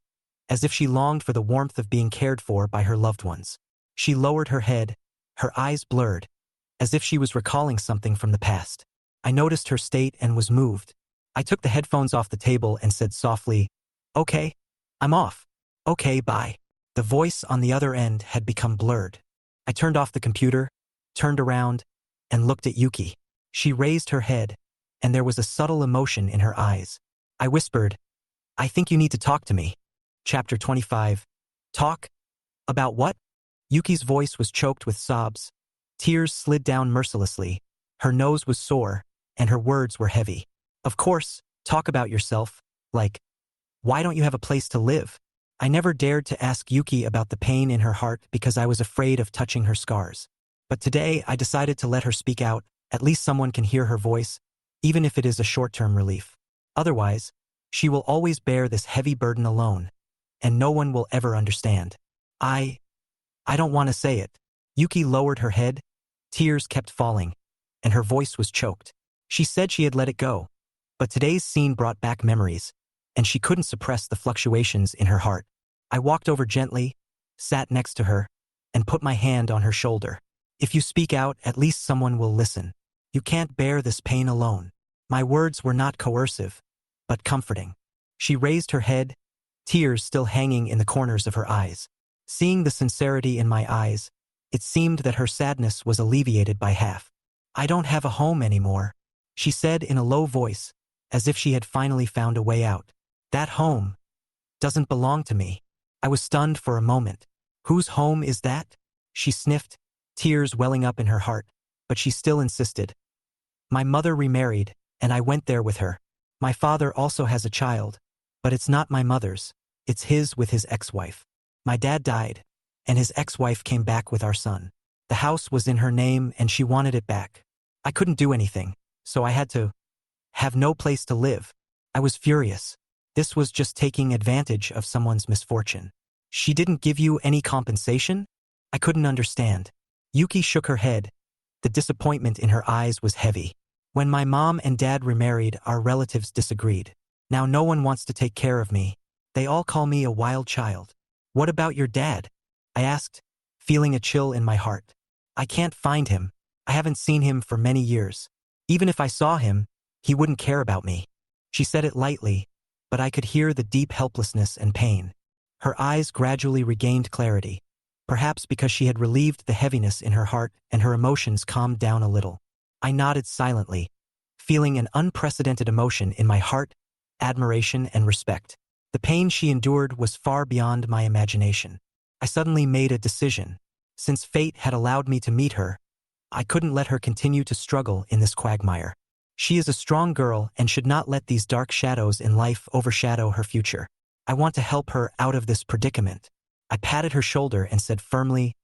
as if she longed for the warmth of being cared for by her loved ones. She lowered her head, her eyes blurred, as if she was recalling something from the past. I noticed her state and was moved. I took the headphones off the table and said softly, "Okay, I'm off." "Okay, bye." The voice on the other end had become blurred. I turned off the computer, turned around, and looked at Yuki. She raised her head, and there was a subtle emotion in her eyes. I whispered, "I think you need to talk to me." Chapter 25. Talk? About what? Yuki's voice was choked with sobs. Tears slid down mercilessly. Her nose was sore, and her words were heavy. "Of course, talk about yourself. Like, why don't you have a place to live?" I never dared to ask Yuki about the pain in her heart because I was afraid of touching her scars. But today I decided to let her speak out. At least someone can hear her voice, even if it is a short-term relief. Otherwise, she will always bear this heavy burden alone, and no one will ever understand. I don't want to say it." Yuki lowered her head. Tears kept falling, and her voice was choked. She said she had let it go, but today's scene brought back memories, and she couldn't suppress the fluctuations in her heart. I walked over gently, sat next to her, and put my hand on her shoulder. "If you speak out, at least someone will listen. You can't bear this pain alone." My words were not coercive, but comforting. She raised her head, tears still hanging in the corners of her eyes. Seeing the sincerity in my eyes, it seemed that her sadness was alleviated by half. "I don't have a home anymore," she said in a low voice, as if she had finally found a way out. That home doesn't belong to me. I was stunned for a moment. Whose home is that? She sniffed, tears welling up in her heart, but she still insisted. My mother remarried, and I went there with her. My father also has a child, but it's not my mother's. It's his with his ex-wife. My dad died, and his ex-wife came back with our son. The house was in her name and she wanted it back. I couldn't do anything, so I had to have no place to live. I was furious. This was just taking advantage of someone's misfortune. She didn't give you any compensation? I couldn't understand. Yuki shook her head. The disappointment in her eyes was heavy. When my mom and dad remarried, our relatives disagreed. Now no one wants to take care of me. They all call me a wild child. What about your dad? I asked, feeling a chill in my heart. I can't find him. I haven't seen him for many years. Even if I saw him, he wouldn't care about me. She said it lightly, but I could hear the deep helplessness and pain. Her eyes gradually regained clarity, perhaps because she had relieved the heaviness in her heart and her emotions calmed down a little. I nodded silently, feeling an unprecedented emotion in my heart, admiration and respect. The pain she endured was far beyond my imagination. I suddenly made a decision. Since fate had allowed me to meet her, I couldn't let her continue to struggle in this quagmire. She is a strong girl and should not let these dark shadows in life overshadow her future. I want to help her out of this predicament. I patted her shoulder and said firmly,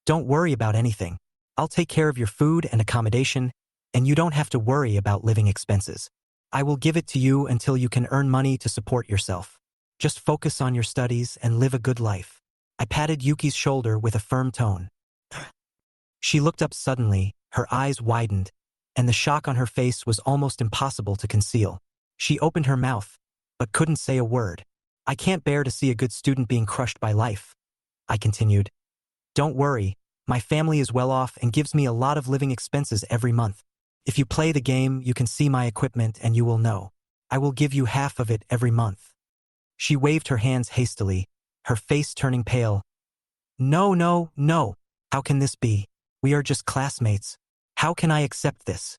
"Don't worry about anything. I'll take care of your food and accommodation, and you don't have to worry about living expenses. I will give it to you until you can earn money to support yourself. Just focus on your studies and live a good life." I patted Yuki's shoulder with a firm tone. She looked up suddenly, her eyes widened, and the shock on her face was almost impossible to conceal. She opened her mouth, but couldn't say a word. "I can't bear to see a good student being crushed by life," I continued. "Don't worry, my family is well off and gives me a lot of living expenses every month. If you play the game, you can see my equipment and you will know. I will give you half of it every month." She waved her hands hastily, her face turning pale. "No, no, no. How can this be? We are just classmates. How can I accept this?"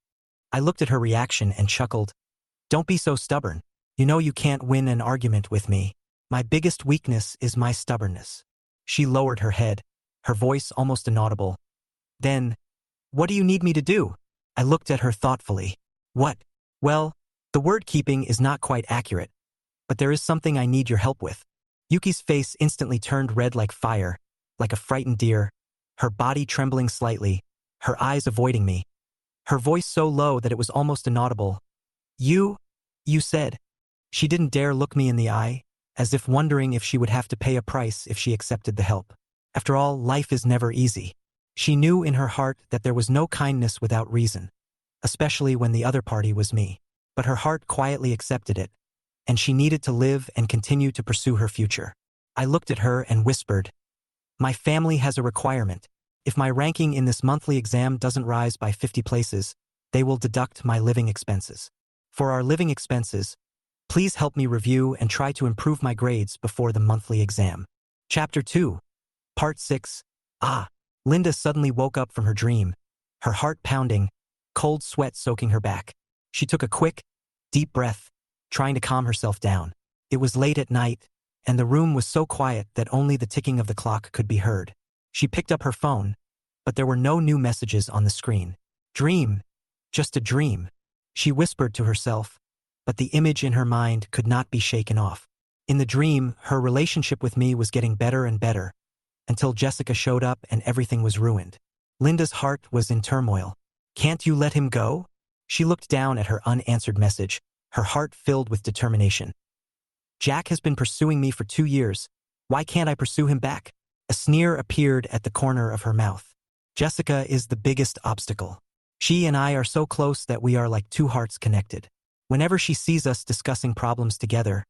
I looked at her reaction and chuckled. "Don't be so stubborn. You know you can't win an argument with me. My biggest weakness is my stubbornness." She lowered her head, her voice almost inaudible. "Then, what do you need me to do?" I looked at her thoughtfully. "What? Well, the word keeping is not quite accurate, but there is something I need your help with." Yuki's face instantly turned red like fire, like a frightened deer, her body trembling slightly, her eyes avoiding me. Her voice so low that it was almost inaudible. You said." She didn't dare look me in the eye, as if wondering if she would have to pay a price if she accepted the help. After all, life is never easy. She knew in her heart that there was no kindness without reason, especially when the other party was me. But her heart quietly accepted it, and she needed to live and continue to pursue her future. I looked at her and whispered, "My family has a requirement. If my ranking in this monthly exam doesn't rise by 50 places, they will deduct my living expenses. For our living expenses, please help me review and try to improve my grades before the monthly exam." Chapter 2, Part 6. Linda suddenly woke up from her dream, her heart pounding, cold sweat soaking her back. She took a quick, deep breath, trying to calm herself down. It was late at night, and the room was so quiet that only the ticking of the clock could be heard. She picked up her phone, but there were no new messages on the screen. "Dream, just a dream," she whispered to herself, but the image in her mind could not be shaken off. In the dream, her relationship with me was getting better and better, until Jessica showed up and everything was ruined. Linda's heart was in turmoil. "Can't you let him go?" She looked down at her unanswered message, her heart filled with determination. "Jack has been pursuing me for 2 years. Why can't I pursue him back?" A sneer appeared at the corner of her mouth. "Jessica is the biggest obstacle. She and I are so close that we are like two hearts connected. Whenever she sees us discussing problems together,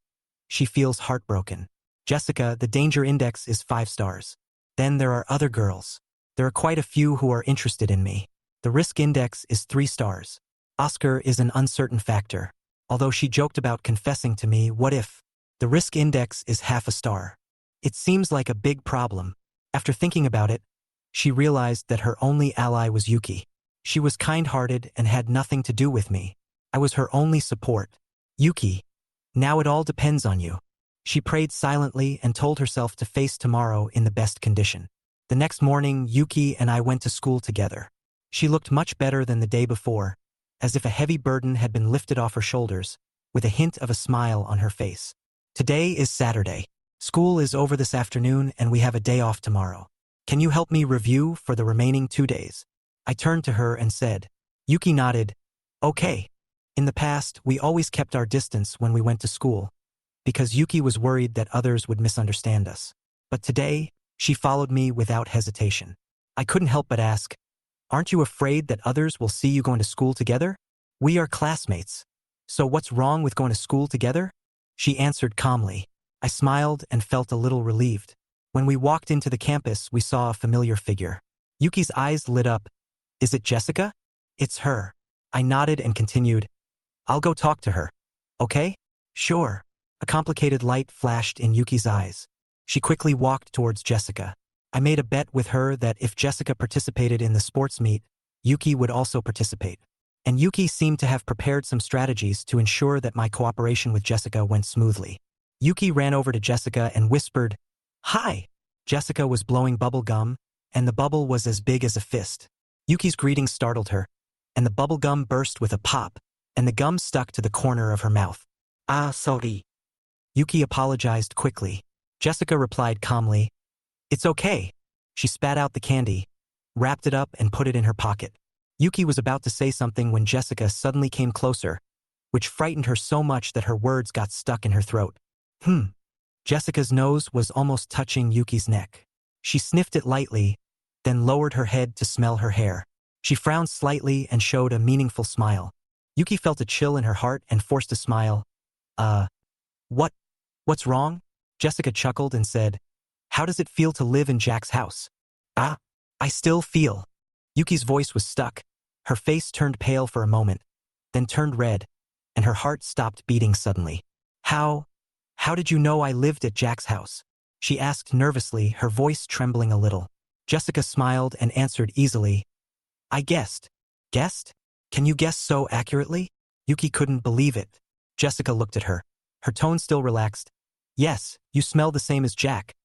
she feels heartbroken. Jessica, the danger index is 5 stars. Then there are other girls. There are quite a few who are interested in me. The risk index is 3 stars. Oscar is an uncertain factor. Although she joked about confessing to me, what if? The risk index is half a star. It seems like a big problem. After thinking about it, she realized that her only ally was Yuki. She was kind-hearted and had nothing to do with me. I was her only support. Yuki, now it all depends on you. She prayed silently and told herself to face tomorrow in the best condition. The next morning, Yuki and I went to school together. She looked much better than the day before, as if a heavy burden had been lifted off her shoulders, with a hint of a smile on her face. Today is Saturday. School is over this afternoon and we have a day off tomorrow. Can you help me review for the remaining 2 days? I turned to her and said. Yuki nodded. Okay. In the past, we always kept our distance when we went to school, because Yuki was worried that others would misunderstand us. But today, she followed me without hesitation. I couldn't help but ask, aren't you afraid that others will see you going to school together? We are classmates. So what's wrong with going to school together? She answered calmly. I smiled and felt a little relieved. When we walked into the campus, we saw a familiar figure. Yuki's eyes lit up. Is it Jessica? It's her. I nodded and continued. I'll go talk to her. Okay? Sure. A complicated light flashed in Yuki's eyes. She quickly walked towards Jessica. I made a bet with her that if Jessica participated in the sports meet, Yuki would also participate. And Yuki seemed to have prepared some strategies to ensure that my cooperation with Jessica went smoothly. Yuki ran over to Jessica and whispered, Hi! Jessica was blowing bubble gum, and the bubble was as big as a fist. Yuki's greeting startled her, and the bubble gum burst with a pop, and the gum stuck to the corner of her mouth. Ah, sorry. Yuki apologized quickly. Jessica replied calmly, It's okay. She spat out the candy, wrapped it up and put it in her pocket. Yuki was about to say something when Jessica suddenly came closer, which frightened her so much that her words got stuck in her throat. Jessica's nose was almost touching Yuki's neck. She sniffed it lightly, then lowered her head to smell her hair. She frowned slightly and showed a meaningful smile. Yuki felt a chill in her heart and forced a smile. What's wrong? Jessica chuckled and said, How does it feel to live in Jack's house? I still feel. Yuki's voice was stuck. Her face turned pale for a moment, then turned red, and her heart stopped beating suddenly. How did you know I lived at Jack's house? She asked nervously, her voice trembling a little. Jessica smiled and answered easily. I guessed. Guessed? Can you guess so accurately? Yuki couldn't believe it. Jessica looked at her. Her tone still relaxed. Yes, you smell the same as Jack.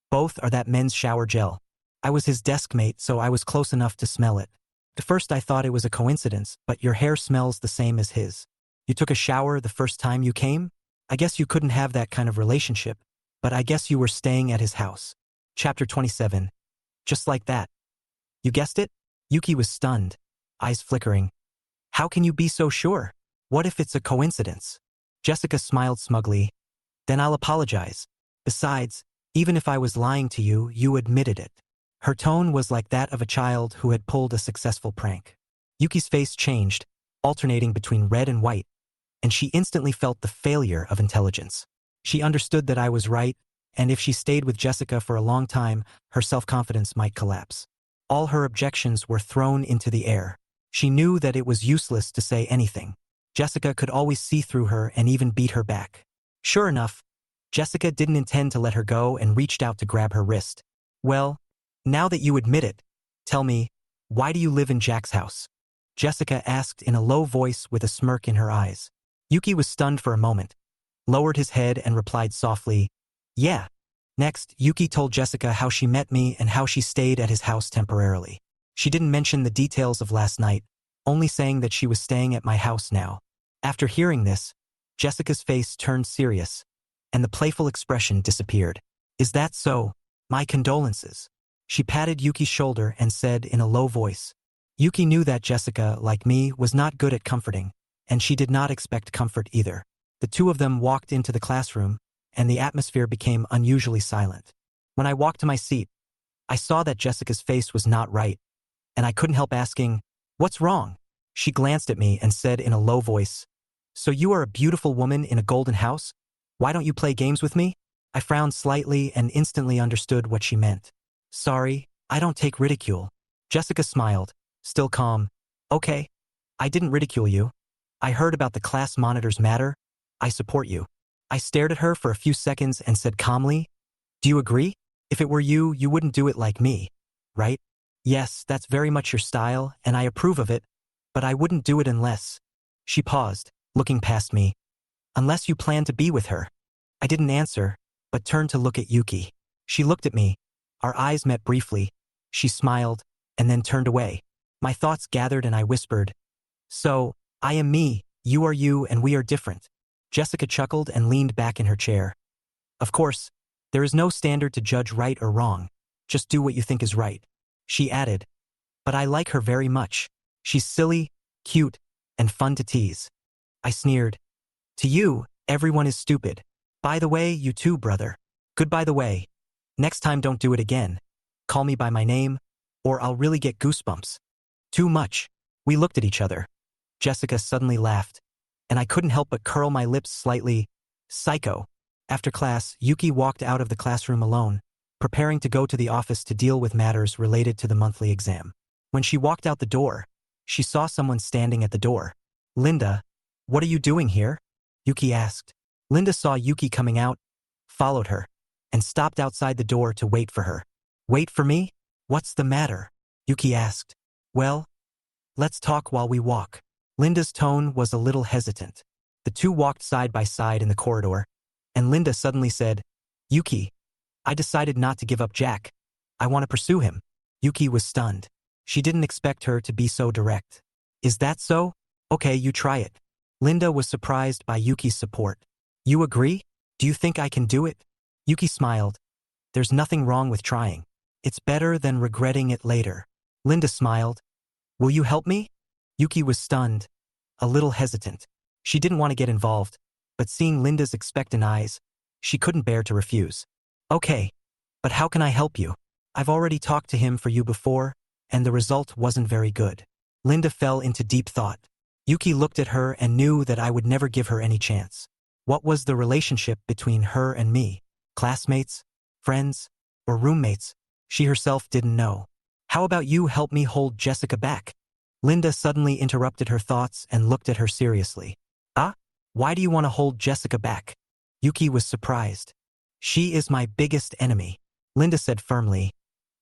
Both are that men's shower gel. I was his desk mate, so I was close enough to smell it. At first I thought it was a coincidence, but your hair smells the same as his. You took a shower the first time you came? I guess you couldn't have that kind of relationship, but I guess you were staying at his house. Chapter 27. Just like that. You guessed it? Yuki was stunned, eyes flickering. How can you be so sure? What if it's a coincidence? Jessica smiled smugly. Then I'll apologize. Besides, even if I was lying to you, you admitted it. Her tone was like that of a child who had pulled a successful prank. Yuki's face changed, alternating between red and white, and she instantly felt the failure of intelligence. She understood that I was right, and if she stayed with Jessica for a long time, her self-confidence might collapse. All her objections were thrown into the air. She knew that it was useless to say anything. Jessica could always see through her and even beat her back. Sure enough, Jessica didn't intend to let her go and reached out to grab her wrist. Well, now that you admit it, tell me, why do you live in Jack's house? Jessica asked in a low voice with a smirk in her eyes. Yuki was stunned for a moment, lowered his head and replied softly, Yeah. Next, Yuki told Jessica how she met me and how she stayed at his house temporarily. She didn't mention the details of last night, only saying that she was staying at my house now. After hearing this, Jessica's face turned serious, and the playful expression disappeared. Is that so? My condolences. She patted Yuki's shoulder and said in a low voice. Yuki knew that Jessica, like me, was not good at comforting, and she did not expect comfort either. The two of them walked into the classroom, and the atmosphere became unusually silent. When I walked to my seat, I saw that Jessica's face was not right, and I couldn't help asking, What's wrong? She glanced at me and said in a low voice, So you are a beautiful woman in a golden house? Why don't you play games with me? I frowned slightly and instantly understood what she meant. Sorry, I don't take ridicule. Jessica smiled, still calm. Okay, I didn't ridicule you. I heard about the class monitor's matter. I support you. I stared at her for a few seconds and said calmly, Do you agree? If it were you, you wouldn't do it like me, right? Yes, that's very much your style, and I approve of it, but I wouldn't do it unless. She paused, looking past me. Unless you plan to be with her. I didn't answer, but turned to look at Yuki. She looked at me. Our eyes met briefly. She smiled, and then turned away. My thoughts gathered and I whispered, "So, I am me, you are you, and we are different." Jessica chuckled and leaned back in her chair. "Of course, there is no standard to judge right or wrong. Just do what you think is right." She added, "But I like her very much. She's silly, cute, and fun to tease." I sneered. "To you, everyone is stupid. By the way, you too, brother. Goodbye the way. Next time don't do it again. Call me by my name, or I'll really get goosebumps." Too much. We looked at each other. Jessica suddenly laughed, and I couldn't help but curl my lips slightly. Psycho. After class, Yuki walked out of the classroom alone, preparing to go to the office to deal with matters related to the monthly exam. When she walked out the door, she saw someone standing at the door. "Linda, what are you doing here?" Yuki asked. Linda saw Yuki coming out, followed her, and stopped outside the door to wait for her. "Wait for me? What's the matter?" Yuki asked. "Well, let's talk while we walk." Linda's tone was a little hesitant. The two walked side by side in the corridor, and Linda suddenly said, "Yuki, I decided not to give up Jack. I want to pursue him." Yuki was stunned. She didn't expect her to be so direct. "Is that so? Okay, you try it." Linda was surprised by Yuki's support. "You agree? Do you think I can do it?" Yuki smiled. "There's nothing wrong with trying. It's better than regretting it later." Linda smiled. "Will you help me?" Yuki was stunned, a little hesitant. She didn't want to get involved, but seeing Linda's expectant eyes, she couldn't bear to refuse. "Okay, but how can I help you? I've already talked to him for you before, and the result wasn't very good." Linda fell into deep thought. Yuki looked at her and knew that I would never give her any chance. What was the relationship between her and me? Classmates? Friends? Or roommates? She herself didn't know. "How about you help me hold Jessica back?" Linda suddenly interrupted her thoughts and looked at her seriously. "Ah? Why do you want to hold Jessica back?" Yuki was surprised. "She is my biggest enemy," Linda said firmly.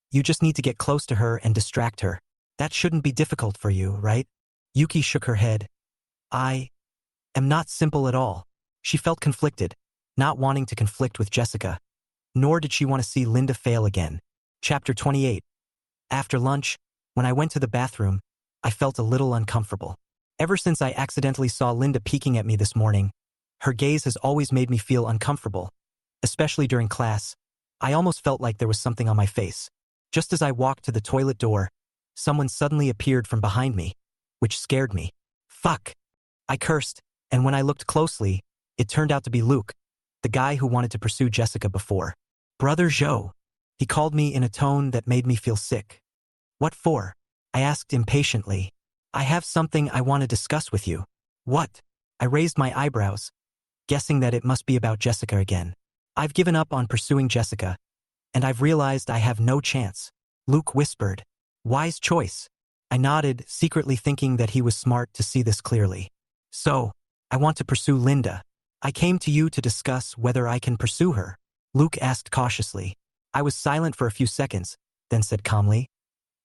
"You just need to get close to her and distract her. That shouldn't be difficult for you, right?" Yuki shook her head. "I am not simple at all." She felt conflicted, not wanting to conflict with Jessica. Nor did she want to see Linda fail again. Chapter 28. After lunch, when I went to the bathroom, I felt a little uncomfortable. Ever since I accidentally saw Linda peeking at me this morning, her gaze has always made me feel uncomfortable. Especially during class, I almost felt like there was something on my face. Just as I walked to the toilet door, someone suddenly appeared from behind me, which scared me. "Fuck!" I cursed, and when I looked closely, it turned out to be Luke, the guy who wanted to pursue Jessica before. "Brother Joe." He called me in a tone that made me feel sick. "What for?" I asked impatiently. "I have something I want to discuss with you." "What?" I raised my eyebrows, guessing that it must be about Jessica again. "I've given up on pursuing Jessica, and I've realized I have no chance," Luke whispered. "Wise choice." I nodded, secretly thinking that he was smart to see this clearly. "So, I want to pursue Linda. I came to you to discuss whether I can pursue her," Luke asked cautiously. I was silent for a few seconds, then said calmly,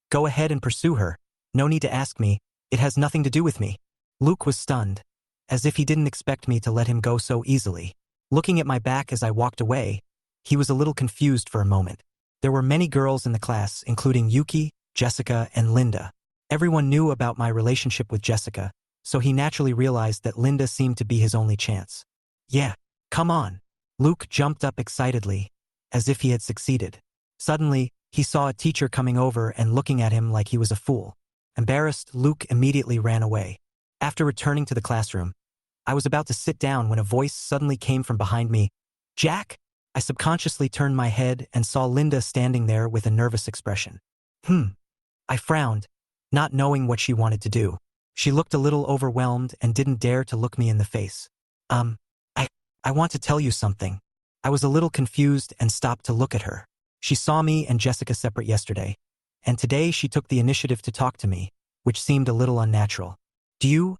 "Go ahead and pursue her. No need to ask me. It has nothing to do with me." Luke was stunned, as if he didn't expect me to let him go so easily. Looking at my back as I walked away, he was a little confused for a moment. There were many girls in the class, including Yuki, Jessica, and Linda. Everyone knew about my relationship with Jessica, so he naturally realized that Linda seemed to be his only chance. "Yeah, come on." Luke jumped up excitedly, as if he had succeeded. Suddenly, he saw a teacher coming over and looking at him like he was a fool. Embarrassed, Luke immediately ran away. After returning to the classroom, I was about to sit down when a voice suddenly came from behind me. "Jack?" I subconsciously turned my head and saw Linda standing there with a nervous expression. I frowned, not knowing what she wanted to do. She looked a little overwhelmed and didn't dare to look me in the face. I want to tell you something." I was a little confused and stopped to look at her. She saw me and Jessica separate yesterday, and today she took the initiative to talk to me, which seemed a little unnatural. "Do you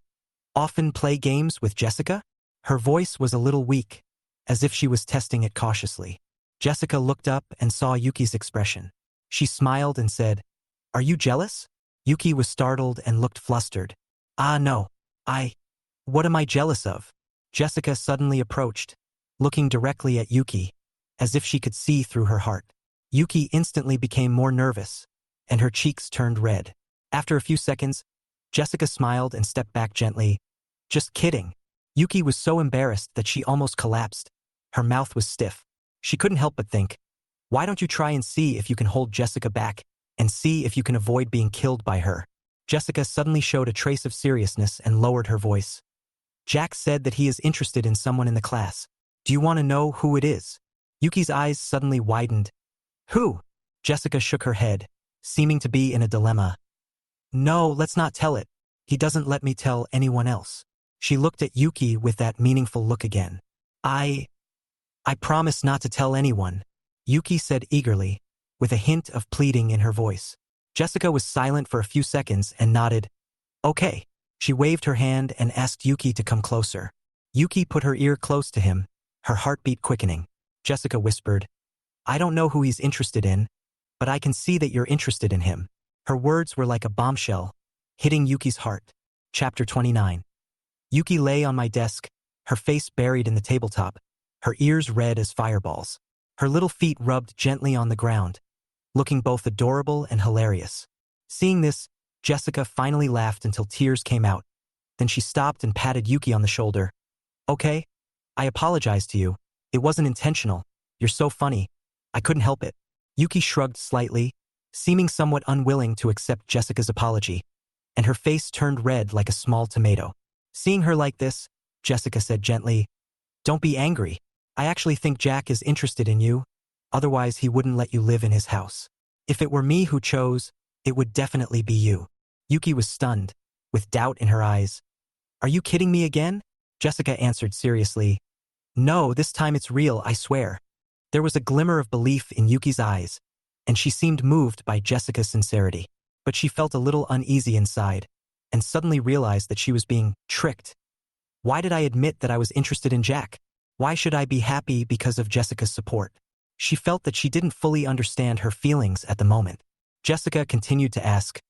often play games with Jessica?" Her voice was a little weak, as if she was testing it cautiously. Jessica looked up and saw Yuki's expression. She smiled and said, "Are you jealous?" Yuki was startled and looked flustered. "Ah, no. What am I jealous of? Jessica suddenly approached, looking directly at Yuki, as if she could see through her heart. Yuki instantly became more nervous, and her cheeks turned red. After a few seconds, Jessica smiled and stepped back gently. Just kidding. Yuki was so embarrassed that she almost collapsed. Her mouth was stiff. She couldn't help but think, why don't you try and see if you can hold Jessica back and see if you can avoid being killed by her? Jessica suddenly showed a trace of seriousness and lowered her voice. Jack said that he is interested in someone in the class. Do you want to know who it is? Yuki's eyes suddenly widened. Who? Jessica shook her head, seeming to be in a dilemma. No, let's not tell it. He doesn't let me tell anyone else. She looked at Yuki with that meaningful look again. I promise not to tell anyone, Yuki said eagerly, with a hint of pleading in her voice. Jessica was silent for a few seconds and nodded. Okay. She waved her hand and asked Yuki to come closer. Yuki put her ear close to him, her heartbeat quickening. Jessica whispered, I don't know who he's interested in, but I can see that you're interested in him. Her words were like a bombshell, hitting Yuki's heart. Chapter 29. Yuki lay on my desk, her face buried in the tabletop, her ears red as fireballs. Her little feet rubbed gently on the ground, looking both adorable and hilarious. Seeing this, Jessica finally laughed until tears came out. Then she stopped and patted Yuki on the shoulder. Okay, I apologize to you. It wasn't intentional. You're so funny. I couldn't help it. Yuki shrugged slightly, seeming somewhat unwilling to accept Jessica's apology, and her face turned red like a small tomato. Seeing her like this, Jessica said gently, Don't be angry. I actually think Jack is interested in you, otherwise he wouldn't let you live in his house. If it were me who chose, it would definitely be you. Yuki was stunned, with doubt in her eyes. Are you kidding me again? Jessica answered seriously. No, this time it's real, I swear. There was a glimmer of belief in Yuki's eyes, and she seemed moved by Jessica's sincerity. But she felt a little uneasy inside, and suddenly realized that she was being tricked. Why did I admit that I was interested in Jack? Why should I be happy because of Jessica's support? She felt that she didn't fully understand her feelings at the moment. Jessica continued to ask,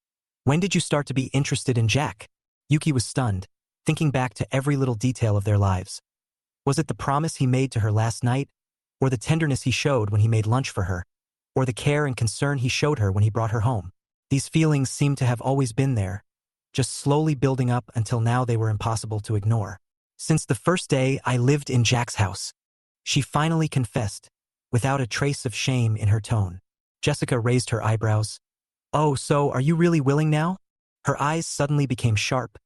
When did you start to be interested in Jack? Yuki was stunned, thinking back to every little detail of their lives. Was it the promise he made to her last night, or the tenderness he showed when he made lunch for her, or the care and concern he showed her when he brought her home? These feelings seemed to have always been there, just slowly building up until now they were impossible to ignore. Since the first day I lived in Jack's house, she finally confessed, without a trace of shame in her tone. Jessica raised her eyebrows. Oh, so are you really willing now? Her eyes suddenly became sharp.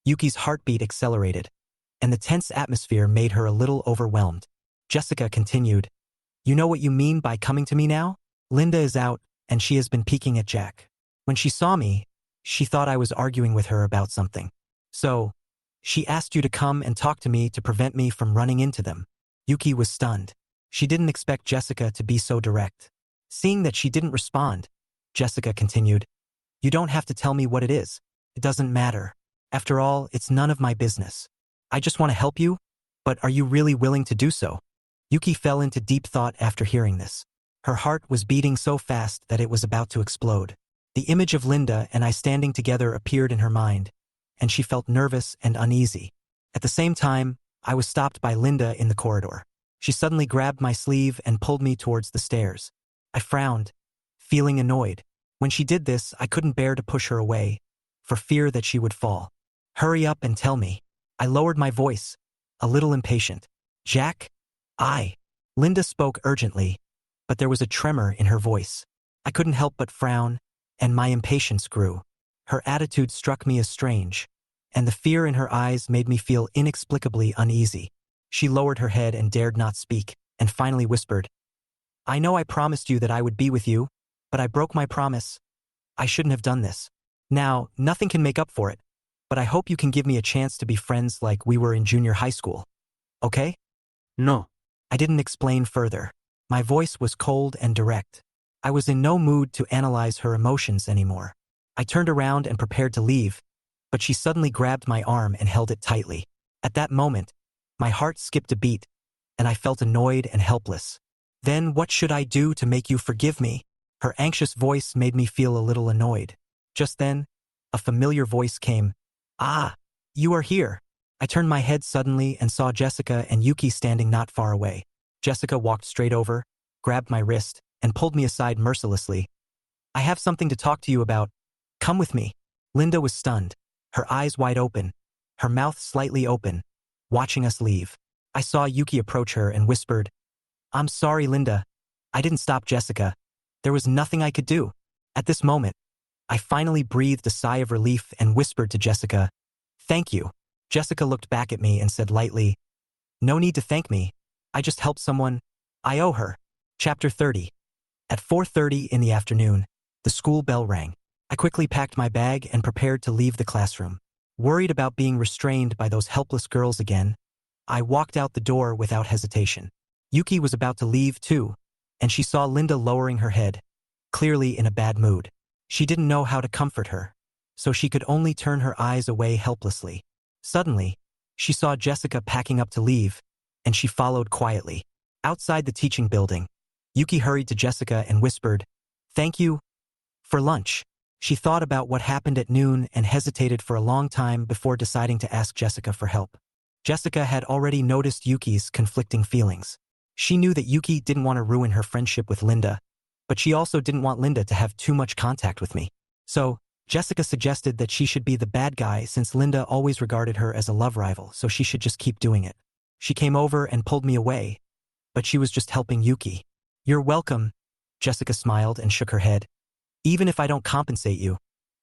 Yuki's heartbeat accelerated, and the tense atmosphere made her a little overwhelmed. Jessica continued, You know what you mean by coming to me now? Linda is out, and she has been peeking at Jack. When she saw me, she thought I was arguing with her about something. So, she asked you to come and talk to me to prevent me from running into them. Yuki was stunned. She didn't expect Jessica to be so direct. Seeing that she didn't respond, Jessica continued, You don't have to tell me what it is. It doesn't matter. After all, it's none of my business. I just want to help you, but are you really willing to do so? Yuki fell into deep thought after hearing this. Her heart was beating so fast that it was about to explode. The image of Linda and I standing together appeared in her mind, and she felt nervous and uneasy. At the same time, I was stopped by Linda in the corridor. She suddenly grabbed my sleeve and pulled me towards the stairs. I frowned, feeling annoyed. When she did this, I couldn't bear to push her away, for fear that she would fall. Hurry up and tell me. I lowered my voice, a little impatient. Jack? Linda spoke urgently, but there was a tremor in her voice. I couldn't help but frown, and my impatience grew. Her attitude struck me as strange, and the fear in her eyes made me feel inexplicably uneasy. She lowered her head and dared not speak, and finally whispered, I know I promised you that I would be with you, but I broke my promise. I shouldn't have done this. Now, nothing can make up for it, but I hope you can give me a chance to be friends like we were in junior high school. Okay? No. I didn't explain further. My voice was cold and direct. I was in no mood to analyze her emotions anymore. I turned around and prepared to leave, but she suddenly grabbed my arm and held it tightly. At that moment, my heart skipped a beat, and I felt annoyed and helpless. Then what should I do to make you forgive me? Her anxious voice made me feel a little annoyed. Just then, a familiar voice came. Ah, you are here. I turned my head suddenly and saw Jessica and Yuki standing not far away. Jessica walked straight over, grabbed my wrist, and pulled me aside mercilessly. I have something to talk to you about. Come with me. Linda was stunned, her eyes wide open, her mouth slightly open, watching us leave. I saw Yuki approach her and whispered, I'm sorry, Linda. I didn't stop Jessica. There was nothing I could do. At this moment, I finally breathed a sigh of relief and whispered to Jessica, Thank you. Jessica looked back at me and said lightly, No need to thank me. I just helped someone. I owe her. Chapter 30. At 4:30 in the afternoon, the school bell rang. I quickly packed my bag and prepared to leave the classroom. Worried about being restrained by those helpless girls again, I walked out the door without hesitation. Yuki was about to leave too, and she saw Linda lowering her head, clearly in a bad mood. She didn't know how to comfort her, so she could only turn her eyes away helplessly. Suddenly, she saw Jessica packing up to leave, and she followed quietly. Outside the teaching building, Yuki hurried to Jessica and whispered, Thank you for lunch. She thought about what happened at noon and hesitated for a long time before deciding to ask Jessica for help. Jessica had already noticed Yuki's conflicting feelings. She knew that Yuki didn't want to ruin her friendship with Linda, but she also didn't want Linda to have too much contact with me. So, Jessica suggested that she should be the bad guy since Linda always regarded her as a love rival, so she should just keep doing it. She came over and pulled me away, but she was just helping Yuki. You're welcome, Jessica smiled and shook her head. Even if I don't compensate you,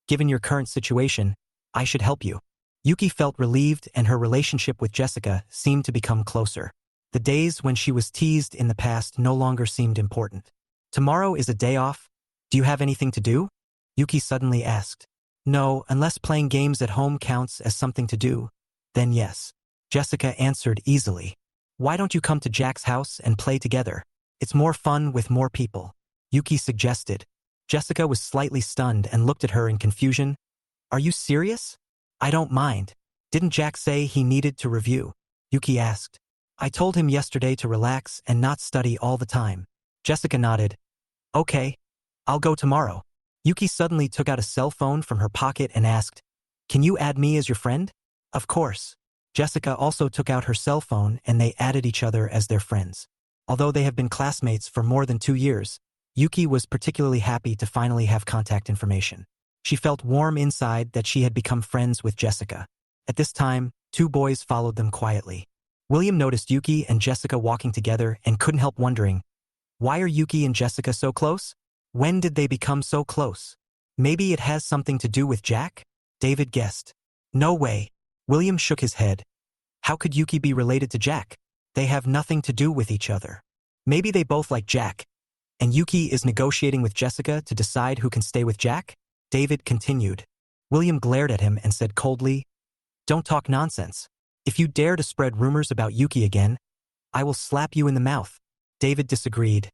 given your current situation, I should help you. Yuki felt relieved and her relationship with Jessica seemed to become closer. The days when she was teased in the past no longer seemed important. Tomorrow is a day off. Do you have anything to do? Yuki suddenly asked. No, unless playing games at home counts as something to do, then yes. Jessica answered easily. Why don't you come to Jack's house and play together? It's more fun with more people, Yuki suggested. Jessica was slightly stunned and looked at her in confusion. Are you serious? I don't mind. Didn't Jack say he needed to review? Yuki asked. I told him yesterday to relax and not study all the time. Jessica nodded. Okay, I'll go tomorrow. Yuki suddenly took out a cell phone from her pocket and asked, Can you add me as your friend? Of course. Jessica also took out her cell phone and they added each other as their friends. Although they have been classmates for more than 2 years, Yuki was particularly happy to finally have contact information. She felt warm inside that she had become friends with Jessica. At this time, 2 boys followed them quietly. William noticed Yuki and Jessica walking together and couldn't help wondering, why are Yuki and Jessica so close? When did they become so close? Maybe it has something to do with Jack? David guessed. No way. William shook his head. How could Yuki be related to Jack? They have nothing to do with each other. Maybe they both like Jack, and Yuki is negotiating with Jessica to decide who can stay with Jack? David continued. William glared at him and said coldly, Don't talk nonsense. If you dare to spread rumors about Yuki again, I will slap you in the mouth. David disagreed.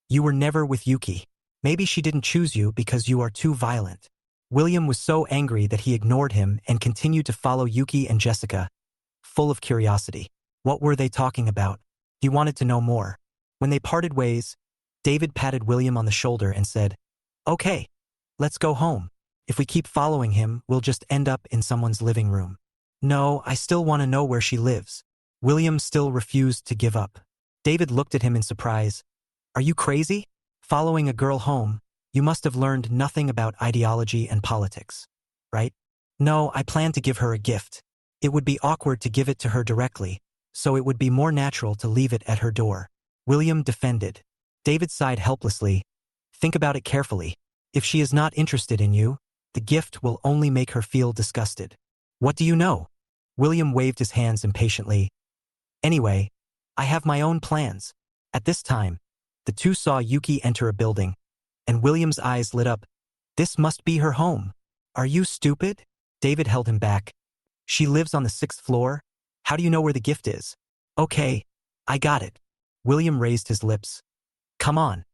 You were never with Yuki. Maybe she didn't choose you because you are too violent. William was so angry that he ignored him and continued to follow Yuki and Jessica, full of curiosity. What were they talking about? He wanted to know more. When they parted ways, David patted William on the shoulder and said, Okay, let's go home. If we keep following him, we'll just end up in someone's living room. No, I still want to know where she lives. William still refused to give up. David looked at him in surprise. Are you crazy? Following a girl home, you must have learned nothing about ideology and politics, right? No, I plan to give her a gift. It would be awkward to give it to her directly, so it would be more natural to leave it at her door. William defended. David sighed helplessly. Think about it carefully. If she is not interested in you, the gift will only make her feel disgusted. What do you know? William waved his hands impatiently. Anyway, I have my own plans. At this time, the 2 saw Yuki enter a building, and William's eyes lit up. This must be her home. Are you stupid? David held him back. She lives on the 6th floor. How do you know where the gift is? Okay, I got it. William raised his lips. Come on.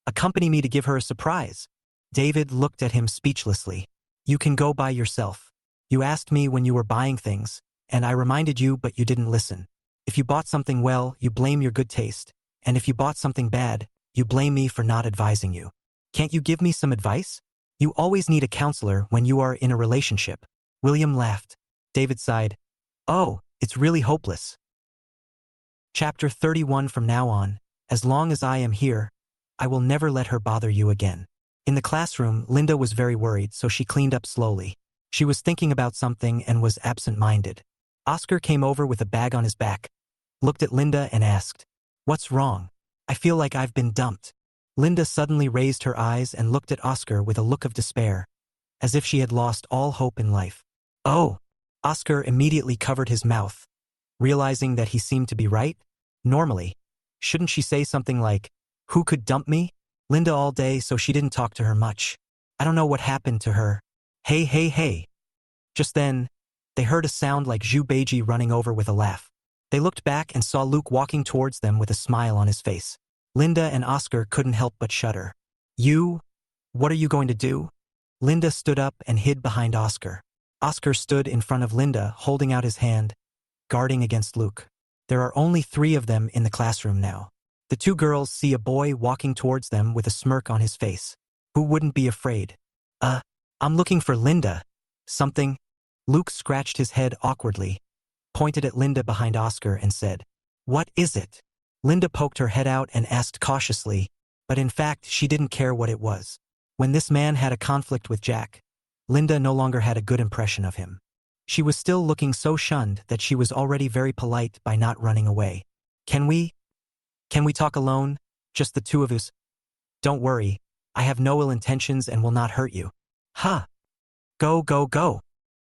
Accompany me to give her a surprise. David looked at him speechlessly. You can go by yourself. You asked me when you were buying things, and I reminded you but you didn't listen. If you bought something well, you blame your good taste, and if you bought something bad, you blame me for not advising you. Can't you give me some advice? You always need a counselor when you are in a relationship. William laughed. David sighed. Oh, It's really hopeless. Chapter 31. From now on, as long as I am here, I will never let her bother you again. In the classroom, Linda was very worried, so she cleaned up slowly. She was thinking about something and was absent-minded. Oscar came over with a bag on his back, looked at Linda and asked, "What's wrong? I feel like I've been dumped." Linda suddenly raised her eyes and looked at Oscar with a look of despair, as if she had lost all hope in life. "Oh!" Oscar immediately covered his mouth, realizing that he seemed to be right. Normally, shouldn't she say something like, "Who could dump me?" Linda all day, so she didn't talk to her much. I don't know what happened to her. Hey, hey, hey. Just then, they heard a sound like Zhu Beiji running over with a laugh. They looked back and saw Luke walking towards them with a smile on his face. Linda and Oscar couldn't help but shudder. "You? What are you going to do?" Linda stood up and hid behind Oscar. Oscar stood in front of Linda, holding out his hand, guarding against Luke. There are only 3 of them in the classroom now. The 2 girls see a boy walking towards them with a smirk on his face. Who wouldn't be afraid? I'm looking for Linda. Something? Luke scratched his head awkwardly, pointed at Linda behind Oscar and said, "What is it?" Linda poked her head out and asked cautiously, but in fact she didn't care what it was. When this man had a conflict with Jack, Linda no longer had a good impression of him. She was still looking so shunned that she was already very polite by not running away. Can we talk alone? Just the 2 of us? Don't worry, I have no ill intentions and will not hurt you." "Huh. Go, go, go."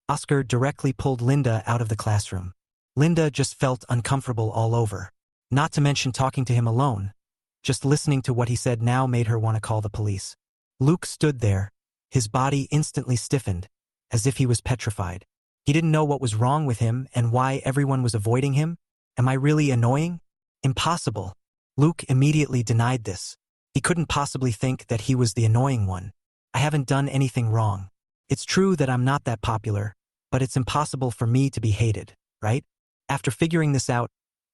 Oscar directly pulled Linda out of the classroom. Linda just felt uncomfortable all over. Not to mention talking to him alone. Just listening to what he said now made her want to call the police. Luke stood there, his body instantly stiffened, as if he was petrified. He didn't know what was wrong with him and why everyone was avoiding him. Am I really annoying? Impossible. Luke immediately denied this. He couldn't possibly think that he was the annoying one. I haven't done anything wrong. It's true that I'm not that popular, but it's impossible for me to be hated, right? After figuring this out,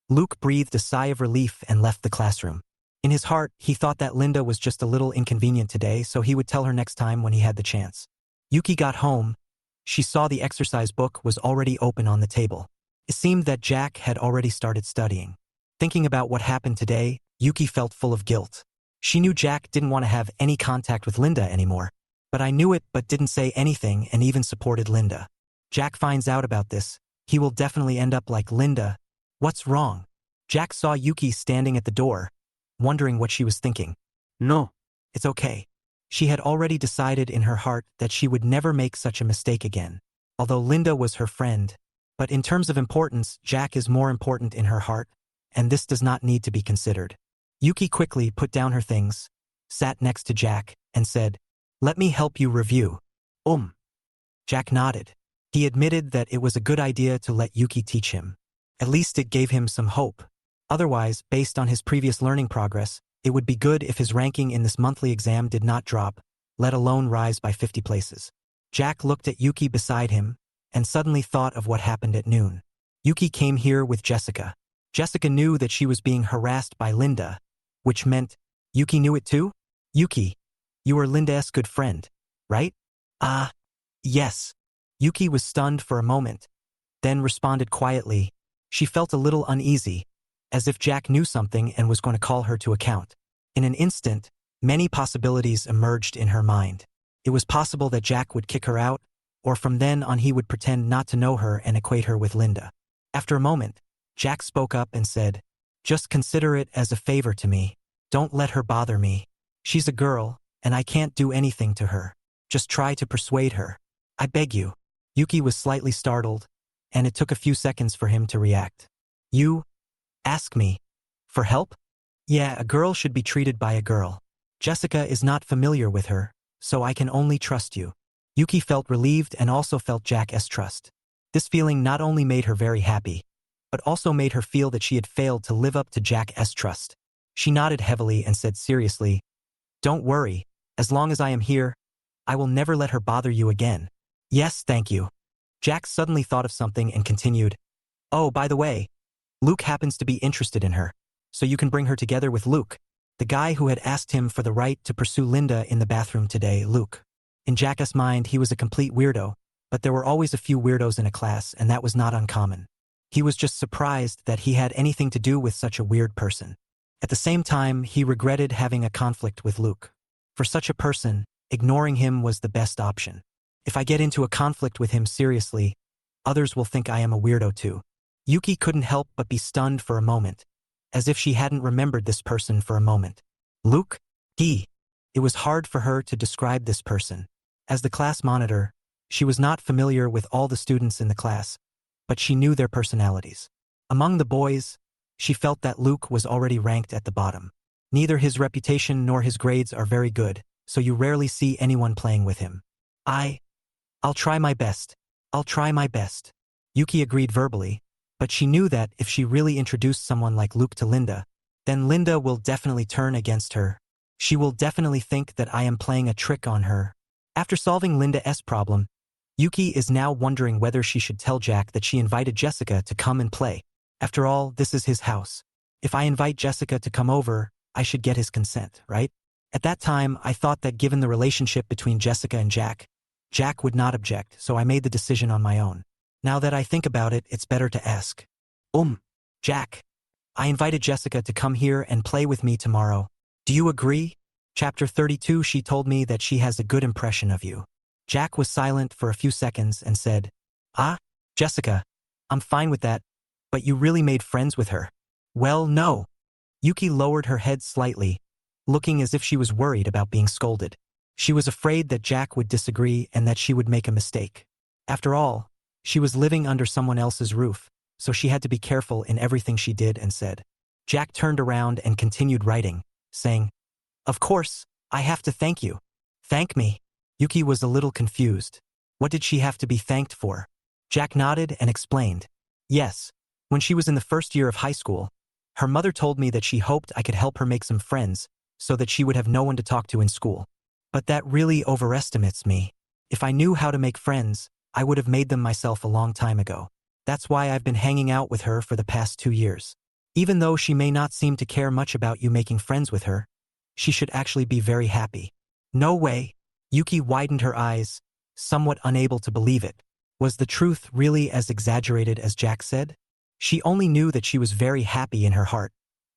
Luke breathed a sigh of relief and left the classroom. In his heart, he thought that Linda was just a little inconvenient today, so he would tell her next time when he had the chance. Yuki got home. She saw the exercise book was already open on the table. It seemed that Jack had already started studying. Thinking about what happened today, Yuki felt full of guilt. She knew Jack didn't want to have any contact with Linda anymore. But I knew it but didn't say anything and even supported Linda. Jack finds out about this. He will definitely end up like Linda. What's wrong? Jack saw Yuki standing at the door, wondering what she was thinking. No. It's okay. She had already decided in her heart that she would never make such a mistake again. Although Linda was her friend. But in terms of importance, Jack is more important in her heart, and this does not need to be considered. Yuki quickly put down her things, sat next to Jack, and said, "Let me help you review." Jack nodded. He admitted that it was a good idea to let Yuki teach him. At least it gave him some hope. Otherwise, based on his previous learning progress, it would be good if his ranking in this monthly exam did not drop, let alone rise by 50 places. Jack looked at Yuki beside him, and suddenly thought of what happened at noon. Yuki came here with Jessica. Jessica knew that she was being harassed by Linda, which meant Yuki knew it too? "Yuki, you are Linda's good friend, right?" Yes." Yuki was stunned for a moment, then responded quietly. She felt a little uneasy, as if Jack knew something and was going to call her to account. In an instant, many possibilities emerged in her mind. It was possible that Jack would kick her out, or from then on he would pretend not to know her and equate her with Linda. After a moment, Jack spoke up and said, "Just consider it as a favor to me. Don't let her bother me. She's a girl, and I can't do anything to her. Just try to persuade her. I beg you." Yuki was slightly startled, and it took a few seconds for him to react. "You ask me for help?" "Yeah, a girl should be treated by a girl. Jessica is not familiar with her, so I can only trust you." Yuki felt relieved and also felt Jack's trust. This feeling not only made her very happy, but also made her feel that she had failed to live up to Jack's trust. She nodded heavily and said seriously, "Don't worry, as long as I am here, I will never let her bother you again." "Yes, thank you." Jack suddenly thought of something and continued, "Oh, by the way, Luke happens to be interested in her, so you can bring her together with Luke." The guy who had asked him for the right to pursue Linda in the bathroom today, Luke. In Jack's mind, he was a complete weirdo, but there were always a few weirdos in a class, and that was not uncommon. He was just surprised that he had anything to do with such a weird person. At the same time, he regretted having a conflict with Luke. For such a person, ignoring him was the best option. If I get into a conflict with him seriously, others will think I am a weirdo too. Yuki couldn't help but be stunned for a moment, as if she hadn't remembered this person for a moment. Luke? It was hard for her to describe this person. As the class monitor, she was not familiar with all the students in the class, but she knew their personalities. Among the boys, she felt that Luke was already ranked at the bottom. Neither his reputation nor his grades are very good, so you rarely see anyone playing with him. I'll try my best. I'll try my best. Yuki agreed verbally, but she knew that if she really introduced someone like Luke to Linda, then Linda will definitely turn against her. She will definitely think that I am playing a trick on her. After solving Linda's problem, Yuki is now wondering whether she should tell Jack that she invited Jessica to come and play. After all, this is his house. If I invite Jessica to come over, I should get his consent, right? At that time, I thought that given the relationship between Jessica and Jack would not object, so I made the decision on my own. Now that I think about it, it's better to ask. Jack, I invited Jessica to come here and play with me tomorrow. Do you agree? Chapter 32. She told me that she has a good impression of you. Jack was silent for a few seconds and said, Jessica, I'm fine with that, but you really made friends with her. Well, no. Yuki lowered her head slightly, looking as if she was worried about being scolded. She was afraid that Jack would disagree and that she would make a mistake. After all, she was living under someone else's roof, so she had to be careful in everything she did and said. Jack turned around and continued writing, saying, Of course, I have to thank you. Thank me? Yuki was a little confused. What did she have to be thanked for? Jack nodded and explained. Yes, when she was in the first year of high school, her mother told me that she hoped I could help her make some friends so that she would have no one to talk to in school. But that really overestimates me. If I knew how to make friends, I would have made them myself a long time ago. That's why I've been hanging out with her for the past 2 years. Even though she may not seem to care much about you making friends with her, she should actually be very happy. No way. Yuki widened her eyes, somewhat unable to believe it. Was the truth really as exaggerated as Jack said? She only knew that she was very happy in her heart.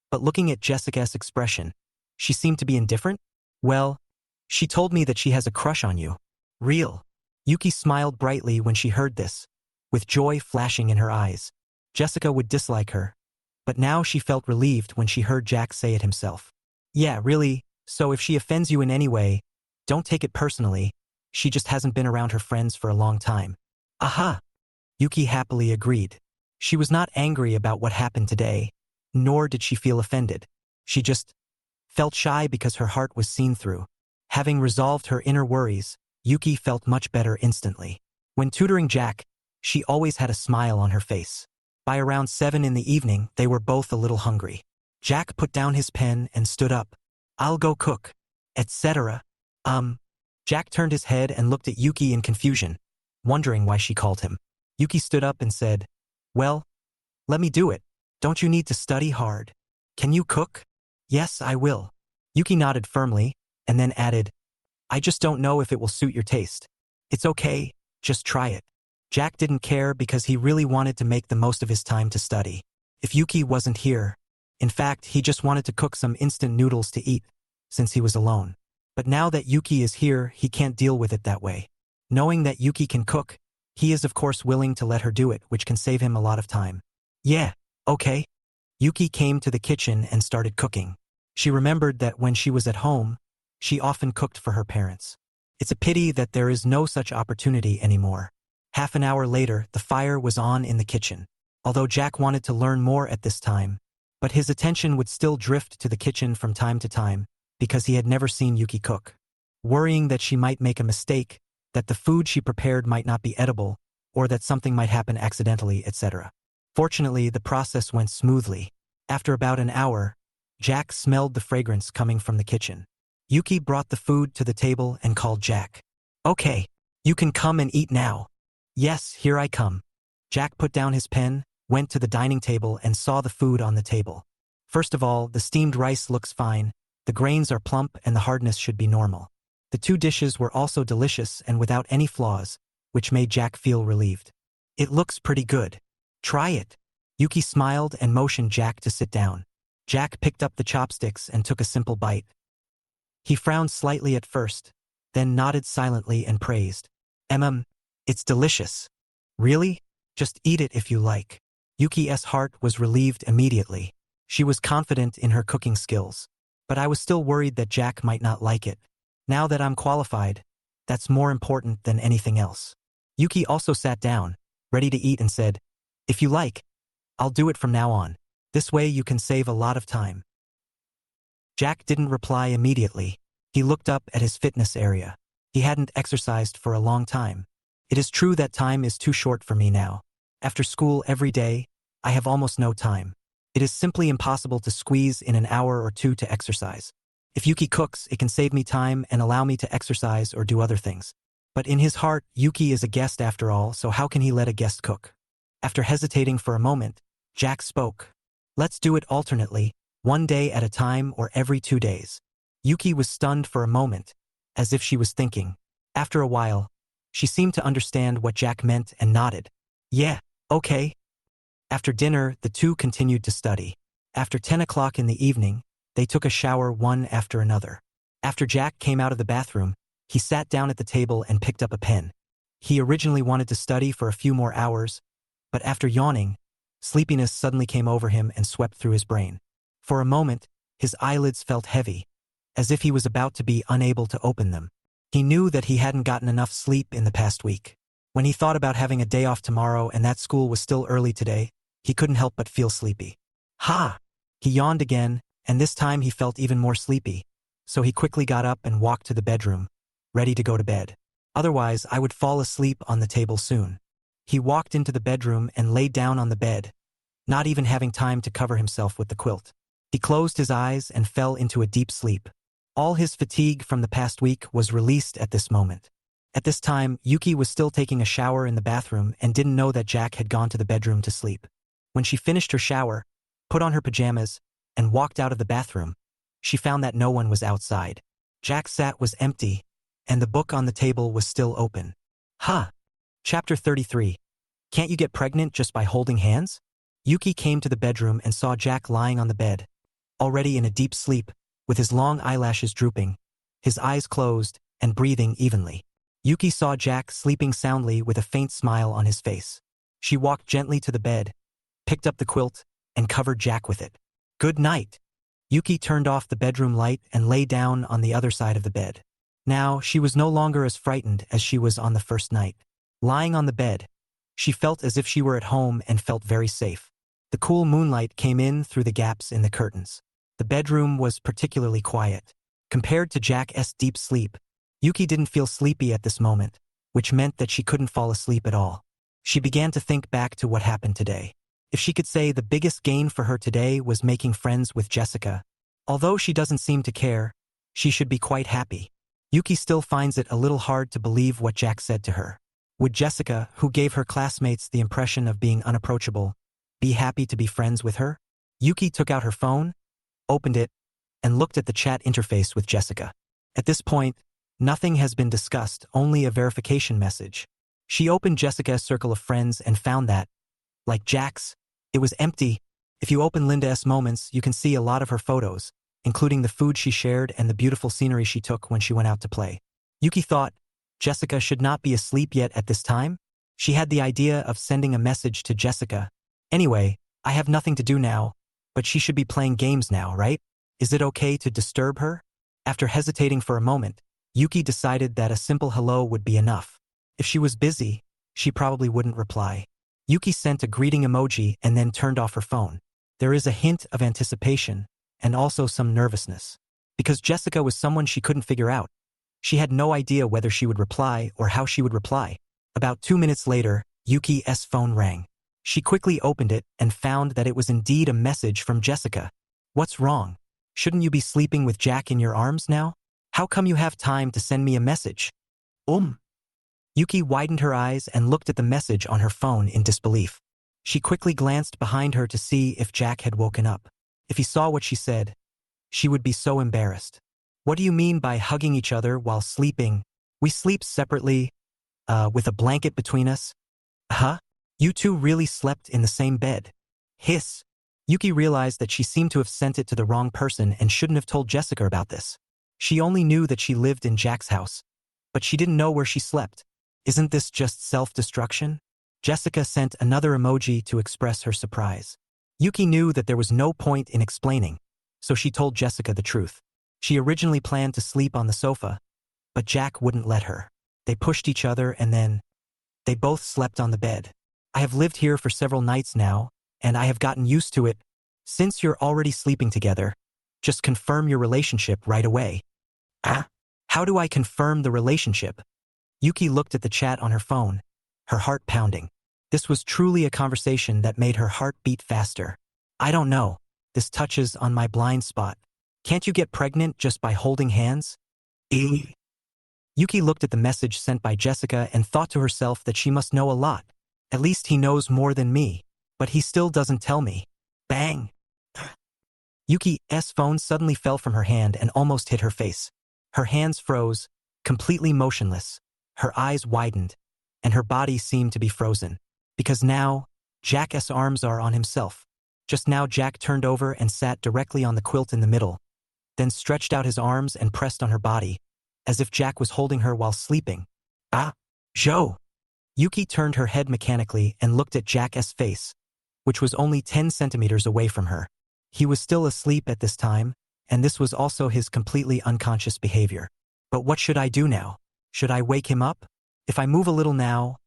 But looking at Jessica's expression, she seemed to be indifferent? Well, she told me that she has a crush on you. Real. Yuki smiled brightly when she heard this, with joy flashing in her eyes. Jessica would dislike her, but now she felt relieved when she heard Jack say it himself. Yeah, really, so if she offends you in any way, don't take it personally. She just hasn't been around her friends for a long time. Aha! Yuki happily agreed. She was not angry about what happened today, nor did she feel offended. She just felt shy because her heart was seen through. Having resolved her inner worries, Yuki felt much better instantly. When tutoring Jack, she always had a smile on her face. By around 7 in the evening, they were both a little hungry. Jack put down his pen and stood up. I'll go cook, etc. Jack turned his head and looked at Yuki in confusion, wondering why she called him. Yuki stood up and said, Well, let me do it. Don't you need to study hard? Can you cook? Yes, I will. Yuki nodded firmly, and then added, I just don't know if it will suit your taste. It's okay, just try it. Jack didn't care because he really wanted to make the most of his time to study. If Yuki wasn't here, in fact, he just wanted to cook some instant noodles to eat, since he was alone. But now that Yuki is here, he can't deal with it that way. Knowing that Yuki can cook, he is of course willing to let her do it, which can save him a lot of time. Yeah, okay. Yuki came to the kitchen and started cooking. She remembered that when she was at home, she often cooked for her parents. It's a pity that there is no such opportunity anymore. Half an hour later, the fire was on in the kitchen. Although Jack wanted to learn more at this time, but his attention would still drift to the kitchen from time to time, because he had never seen Yuki cook. Worrying that she might make a mistake, that the food she prepared might not be edible, or that something might happen accidentally, etc. Fortunately, the process went smoothly. After about an hour, Jack smelled the fragrance coming from the kitchen. Yuki brought the food to the table and called Jack. Okay, you can come and eat now. Yes, here I come. Jack put down his pen, went to the dining table and saw the food on the table. First of all, the steamed rice looks fine. The grains are plump and the hardness should be normal. The 2 dishes were also delicious and without any flaws, which made Jack feel relieved. It looks pretty good. Try it. Yuki smiled and motioned Jack to sit down. Jack picked up the chopsticks and took a simple bite. He frowned slightly at first, then nodded silently and praised. It's delicious. Really? Just eat it if you like. Yuki's heart was relieved immediately. She was confident in her cooking skills. But I was still worried that Jack might not like it. Now that I'm qualified, that's more important than anything else. Yuki also sat down, ready to eat, and said, "If you like, I'll do it from now on. This way you can save a lot of time." Jack didn't reply immediately. He looked up at his fitness area. He hadn't exercised for a long time. It is true that time is too short for me now. After school every day, I have almost no time. It is simply impossible to squeeze in an hour or two to exercise. If Yuki cooks, it can save me time and allow me to exercise or do other things. But in his heart, Yuki is a guest after all, so how can he let a guest cook? After hesitating for a moment, Jack spoke. "Let's do it alternately, one day at a time or every 2 days." Yuki was stunned for a moment, as if she was thinking. After a while, she seemed to understand what Jack meant and nodded. "Yeah, okay." After dinner, the two continued to study. After 10 o'clock in the evening, they took a shower one after another. After Jack came out of the bathroom, he sat down at the table and picked up a pen. He originally wanted to study for a few more hours, but after yawning, sleepiness suddenly came over him and swept through his brain. For a moment, his eyelids felt heavy, as if he was about to be unable to open them. He knew that he hadn't gotten enough sleep in the past week. When he thought about having a day off tomorrow and that school was still early today, he couldn't help but feel sleepy. Ha! He yawned again, and this time he felt even more sleepy, so he quickly got up and walked to the bedroom, ready to go to bed. Otherwise, I would fall asleep on the table soon. He walked into the bedroom and lay down on the bed, not even having time to cover himself with the quilt. He closed his eyes and fell into a deep sleep. All his fatigue from the past week was released at this moment. At this time, Yuki was still taking a shower in the bathroom and didn't know that Jack had gone to the bedroom to sleep. When she finished her shower, put on her pajamas, and walked out of the bathroom, she found that no one was outside. Jack's sat was empty, and the book on the table was still open. Chapter 33. Can't you get pregnant just by holding hands? Yuki came to the bedroom and saw Jack lying on the bed, already in a deep sleep, with his long eyelashes drooping, his eyes closed, and breathing evenly. Yuki saw Jack sleeping soundly with a faint smile on his face. She walked gently to the bed, picked up the quilt, and covered Jack with it. "Good night." Yuki turned off the bedroom light and lay down on the other side of the bed. Now, she was no longer as frightened as she was on the first night. Lying on the bed, she felt as if she were at home and felt very safe. The cool moonlight came in through the gaps in the curtains. The bedroom was particularly quiet. Compared to Jack's deep sleep, Yuki didn't feel sleepy at this moment, which meant that she couldn't fall asleep at all. She began to think back to what happened today. If she could say the biggest gain for her today was making friends with Jessica, although she doesn't seem to care, she should be quite happy. Yuki still finds it a little hard to believe what Jack said to her. Would Jessica, who gave her classmates the impression of being unapproachable, be happy to be friends with her? Yuki took out her phone, opened it, and looked at the chat interface with Jessica. At this point, nothing has been discussed, only a verification message. She opened Jessica's circle of friends and found that, like Jack's, it was empty. If you open Linda's moments, you can see a lot of her photos, including the food she shared and the beautiful scenery she took when she went out to play. Yuki thought, Jessica should not be asleep yet at this time? She had the idea of sending a message to Jessica. Anyway, I have nothing to do now, but she should be playing games now, right? Is it okay to disturb her? After hesitating for a moment, Yuki decided that a simple hello would be enough. If she was busy, she probably wouldn't reply. Yuki sent a greeting emoji and then turned off her phone. There is a hint of anticipation, and also some nervousness. Because Jessica was someone she couldn't figure out. She had no idea whether she would reply or how she would reply. About 2 minutes later, Yuki's phone rang. She quickly opened it and found that it was indeed a message from Jessica. What's wrong? Shouldn't you be sleeping with Jack in your arms now? How come you have time to send me a message? Yuki widened her eyes and looked at the message on her phone in disbelief. She quickly glanced behind her to see if Jack had woken up. If he saw what she said, she would be so embarrassed. What do you mean by hugging each other while sleeping? We sleep separately, with a blanket between us? Huh? You two really slept in the same bed? Hiss. Yuki realized that she seemed to have sent it to the wrong person and shouldn't have told Jessica about this. She only knew that she lived in Jack's house, but she didn't know where she slept. Isn't this just self-destruction? Jessica sent another emoji to express her surprise. Yuki knew that there was no point in explaining, so she told Jessica the truth. She originally planned to sleep on the sofa, but Jack wouldn't let her. They pushed each other and then they both slept on the bed. I have lived here for several nights now, and I have gotten used to it. Since you're already sleeping together, just confirm your relationship right away. Ah? How do I confirm the relationship? Yuki looked at the chat on her phone, her heart pounding. This was truly a conversation that made her heart beat faster. I don't know. This touches on my blind spot. Can't you get pregnant just by holding hands? Yuki looked at the message sent by Jessica and thought to herself that she must know a lot. At least he knows more than me, but he still doesn't tell me. Bang! Yuki's phone suddenly fell from her hand and almost hit her face. Her hands froze, completely motionless. Her eyes widened, and her body seemed to be frozen. Because now, Jack's arms are on himself. Just now Jack turned over and sat directly on the quilt in the middle, then stretched out his arms and pressed on her body, as if Jack was holding her while sleeping. Ah, Joe! Yuki turned her head mechanically and looked at Jack's face, which was only 10 centimeters away from her. He was still asleep at this time, and this was also his completely unconscious behavior. But what should I do now? Should I wake him up? If I move a little now,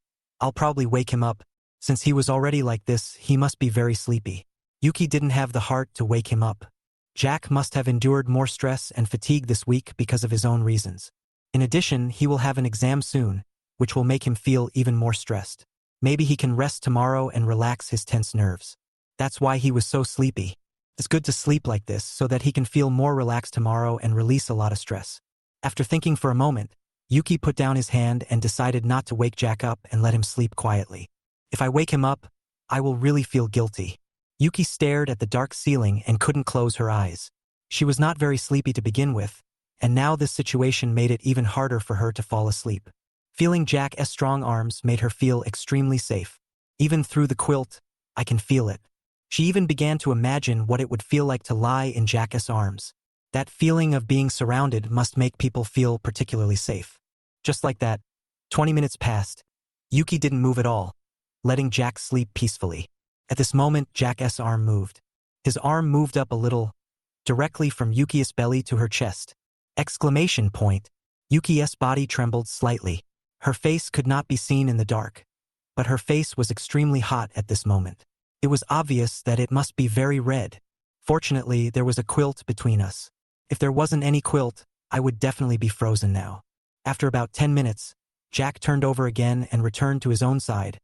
I'll probably wake him up. Since he was already like this, he must be very sleepy. Yuki didn't have the heart to wake him up. Jack must have endured more stress and fatigue this week because of his own reasons. In addition, he will have an exam soon, which will make him feel even more stressed. Maybe he can rest tomorrow and relax his tense nerves. That's why he was so sleepy. It's good to sleep like this so that he can feel more relaxed tomorrow and release a lot of stress. After thinking for a moment, Yuki put down his hand and decided not to wake Jack up and let him sleep quietly. If I wake him up, I will really feel guilty. Yuki stared at the dark ceiling and couldn't close her eyes. She was not very sleepy to begin with, and now this situation made it even harder for her to fall asleep. Feeling Jack's strong arms made her feel extremely safe. Even through the quilt, I can feel it. She even began to imagine what it would feel like to lie in Jack's arms. That feeling of being surrounded must make people feel particularly safe. Just like that, 20 minutes passed. Yuki didn't move at all, letting Jack sleep peacefully. At this moment, Jack's arm moved. His arm moved up a little, directly from Yuki's belly to her chest. Exclamation point. Yuki's body trembled slightly. Her face could not be seen in the dark, but her face was extremely hot at this moment. It was obvious that it must be very red. Fortunately, there was a quilt between us. If there wasn't any quilt, I would definitely be frozen now. After about 10 minutes, Jack turned over again and returned to his own side,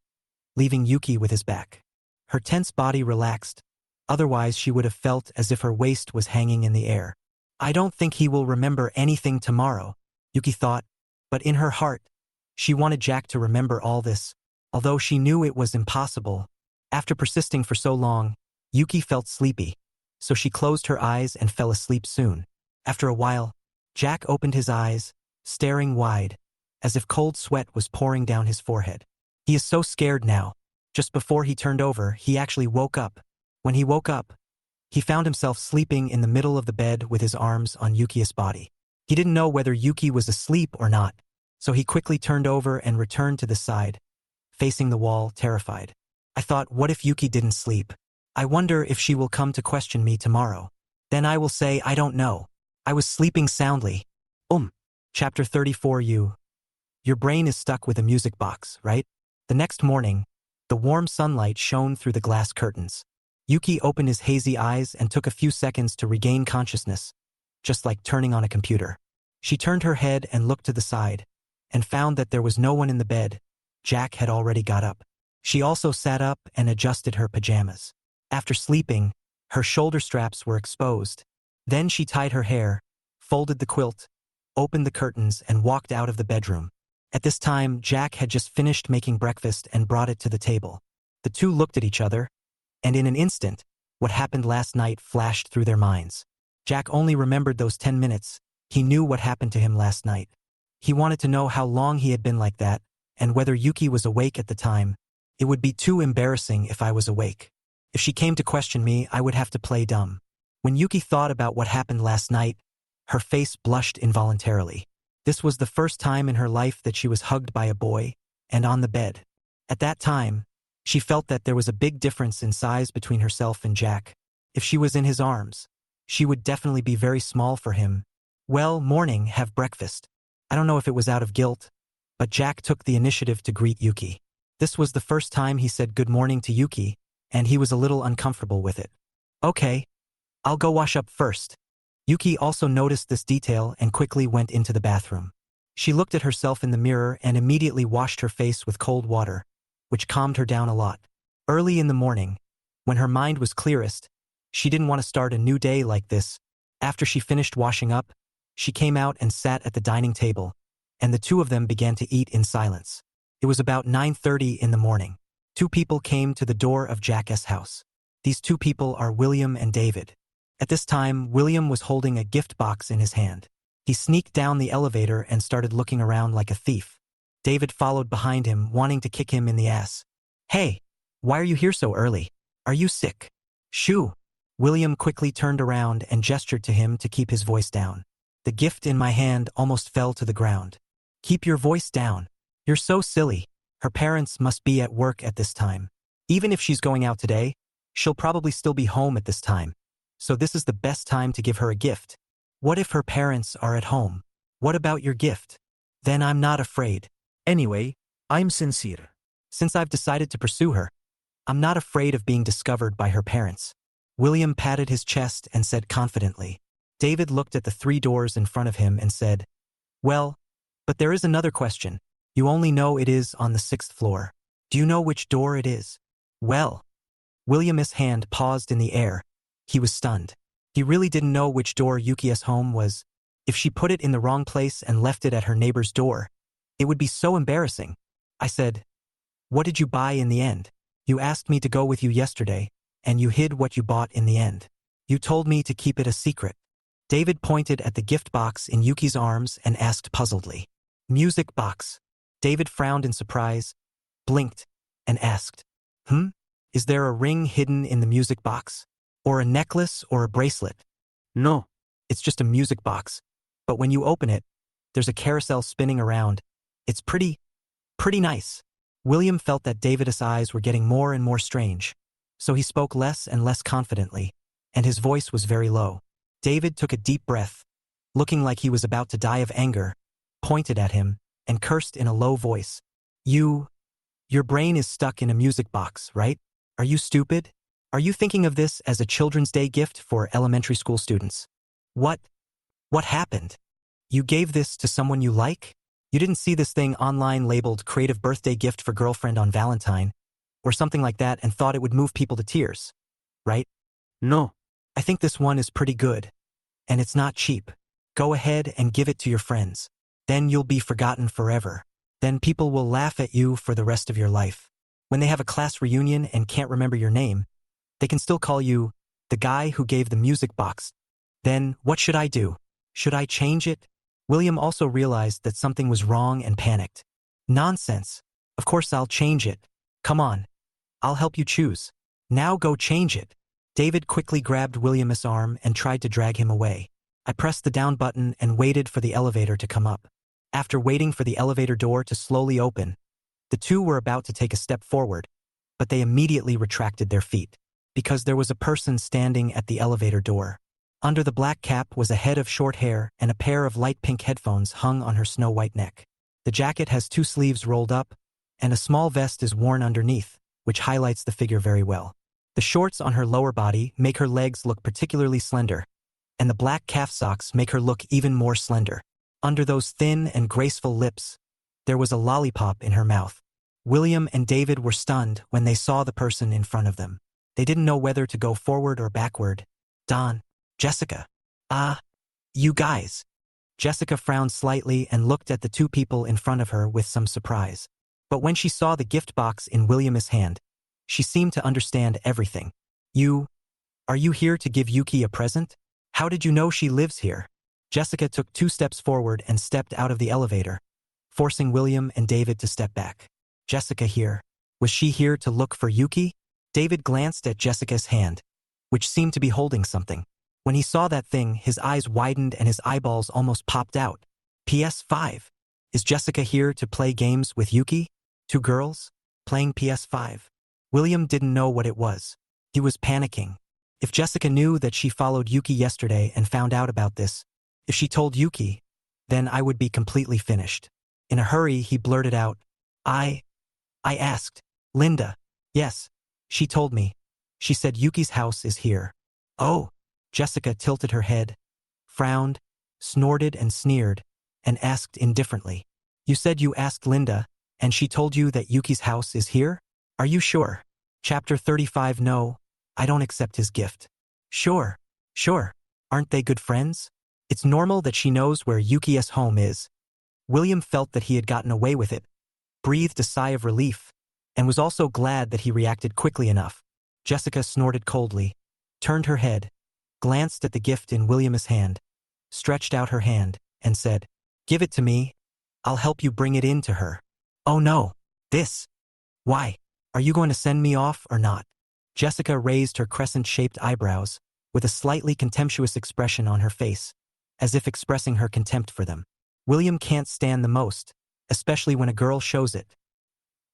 leaving Yuki with his back. Her tense body relaxed. Otherwise, she would have felt as if her waist was hanging in the air. I don't think he will remember anything tomorrow, Yuki thought, but in her heart, she wanted Jack to remember all this, although she knew it was impossible. After persisting for so long, Yuki felt sleepy, so she closed her eyes and fell asleep soon. After a while, Jack opened his eyes, staring wide, as if cold sweat was pouring down his forehead. He is so scared now. Just before he turned over, he actually woke up. When he woke up, he found himself sleeping in the middle of the bed with his arms on Yuki's body. He didn't know whether Yuki was asleep or not, so he quickly turned over and returned to the side, facing the wall, terrified. I thought, what if Yuki didn't sleep? I wonder if she will come to question me tomorrow. Then I will say, I don't know. I was sleeping soundly. Chapter 34. Your brain is stuck with a music box, right? The next morning, the warm sunlight shone through the glass curtains. Yuki opened his hazy eyes and took a few seconds to regain consciousness, just like turning on a computer. She turned her head and looked to the side, and found that there was no one in the bed. Jack had already got up. She also sat up and adjusted her pajamas. After sleeping, her shoulder straps were exposed. Then she tied her hair, folded the quilt, opened the curtains, and walked out of the bedroom. At this time, Jack had just finished making breakfast and brought it to the table. The two looked at each other, and in an instant, what happened last night flashed through their minds. Jack only remembered those 10 minutes. He knew what happened to him last night. He wanted to know how long he had been like that, and whether Yuki was awake at the time. It would be too embarrassing if I was awake. If she came to question me, I would have to play dumb. When Yuki thought about what happened last night, her face blushed involuntarily. This was the first time in her life that she was hugged by a boy, and on the bed. At that time, she felt that there was a big difference in size between herself and Jack. If she was in his arms, she would definitely be very small for him. Well, morning, have breakfast. I don't know if it was out of guilt, but Jack took the initiative to greet Yuki. This was the first time he said good morning to Yuki, and he was a little uncomfortable with it. Okay, I'll go wash up first. Yuki also noticed this detail and quickly went into the bathroom. She looked at herself in the mirror and immediately washed her face with cold water, which calmed her down a lot. Early in the morning, when her mind was clearest, she didn't want to start a new day like this. After she finished washing up, she came out and sat at the dining table, and the two of them began to eat in silence. It was about 9:30 in the morning. Two people came to the door of Jack's house. These two people are William and David. At this time, William was holding a gift box in his hand. He sneaked down the elevator and started looking around like a thief. David followed behind him, wanting to kick him in the ass. Hey, why are you here so early? Are you sick? Shoo! William quickly turned around and gestured to him to keep his voice down. The gift in my hand almost fell to the ground. Keep your voice down. You're so silly. Her parents must be at work at this time. Even if she's going out today, she'll probably still be home at this time. So this is the best time to give her a gift. What if her parents are at home? What about your gift? Then I'm not afraid. Anyway, I'm sincere. Since I've decided to pursue her, I'm not afraid of being discovered by her parents. William patted his chest and said confidently. David looked at the 3 doors in front of him and said, Well, but there is another question. You only know it is on the 6th floor. Do you know which door it is? Well, William's hand paused in the air. He was stunned. He really didn't know which door Yuki's home was. If she put it in the wrong place and left it at her neighbor's door, it would be so embarrassing. I said, What did you buy in the end? You asked me to go with you yesterday, and you hid what you bought in the end. You told me to keep it a secret. David pointed at the gift box in Yuki's arms and asked puzzledly. Music box. David frowned in surprise, blinked, and asked, Is there a ring hidden in the music box? Or a necklace or a bracelet? No. It's just a music box. But when you open it, there's a carousel spinning around. It's pretty nice. William felt that David's eyes were getting more and more strange, so he spoke less and less confidently, and his voice was very low. David took a deep breath, looking like he was about to die of anger, pointed at him, and cursed in a low voice. Your brain is stuck in a music box, right? Are you stupid? Are you thinking of this as a Children's Day gift for elementary school students? What happened? You gave this to someone you like? You didn't see this thing online labeled Creative Birthday Gift for Girlfriend on Valentine, or something like that, and thought it would move people to tears, right? No. I think this one is pretty good, and it's not cheap. Go ahead and give it to your friends. Then you'll be forgotten forever. Then people will laugh at you for the rest of your life. When they have a class reunion and can't remember your name, they can still call you the guy who gave the music box. Then, what should I do? Should I change it? William also realized that something was wrong and panicked. Nonsense. Of course I'll change it. Come on. I'll help you choose. Now go change it. David quickly grabbed William's arm and tried to drag him away. I pressed the down button and waited for the elevator to come up. After waiting for the elevator door to slowly open, the two were about to take a step forward, but they immediately retracted their feet, because there was a person standing at the elevator door. Under the black cap was a head of short hair, and a pair of light pink headphones hung on her snow-white neck. The jacket has 2 sleeves rolled up, and a small vest is worn underneath, which highlights the figure very well. The shorts on her lower body make her legs look particularly slender, and the black calf socks make her look even more slender. Under those thin and graceful lips, there was a lollipop in her mouth. William and David were stunned when they saw the person in front of them. They didn't know whether to go forward or backward. Don, Jessica. You guys. Jessica frowned slightly and looked at the 2 people in front of her with some surprise. But when she saw the gift box in William's hand, she seemed to understand everything. Are you here to give Yuki a present? How did you know she lives here? Jessica took 2 steps forward and stepped out of the elevator, forcing William and David to step back. Jessica here. Was she here to look for Yuki? David glanced at Jessica's hand, which seemed to be holding something. When he saw that thing, his eyes widened and his eyeballs almost popped out. PS5. Is Jessica here to play games with Yuki? Two girls? Playing PS5. William didn't know what it was. He was panicking. If Jessica knew that she followed Yuki yesterday and found out about this, if she told Yuki, then I would be completely finished. In a hurry, he blurted out, I asked. Linda. Yes. She told me. She said Yuki's house is here. Oh. Jessica tilted her head, frowned, snorted and sneered, and asked indifferently. You said you asked Linda, and she told you that Yuki's house is here? Are you sure? Chapter 35. No, I don't accept his gift. Sure. Aren't they good friends? It's normal that she knows where Yuki's home is. William felt that he had gotten away with it, breathed a sigh of relief, and was also glad that he reacted quickly enough. Jessica snorted coldly, turned her head, glanced at the gift in William's hand, stretched out her hand, and said, Give it to me. I'll help you bring it in to her. Oh no. This. Why? Are you going to send me off or not? Jessica raised her crescent-shaped eyebrows, with a slightly contemptuous expression on her face, as if expressing her contempt for them. William can't stand the most, especially when a girl shows it.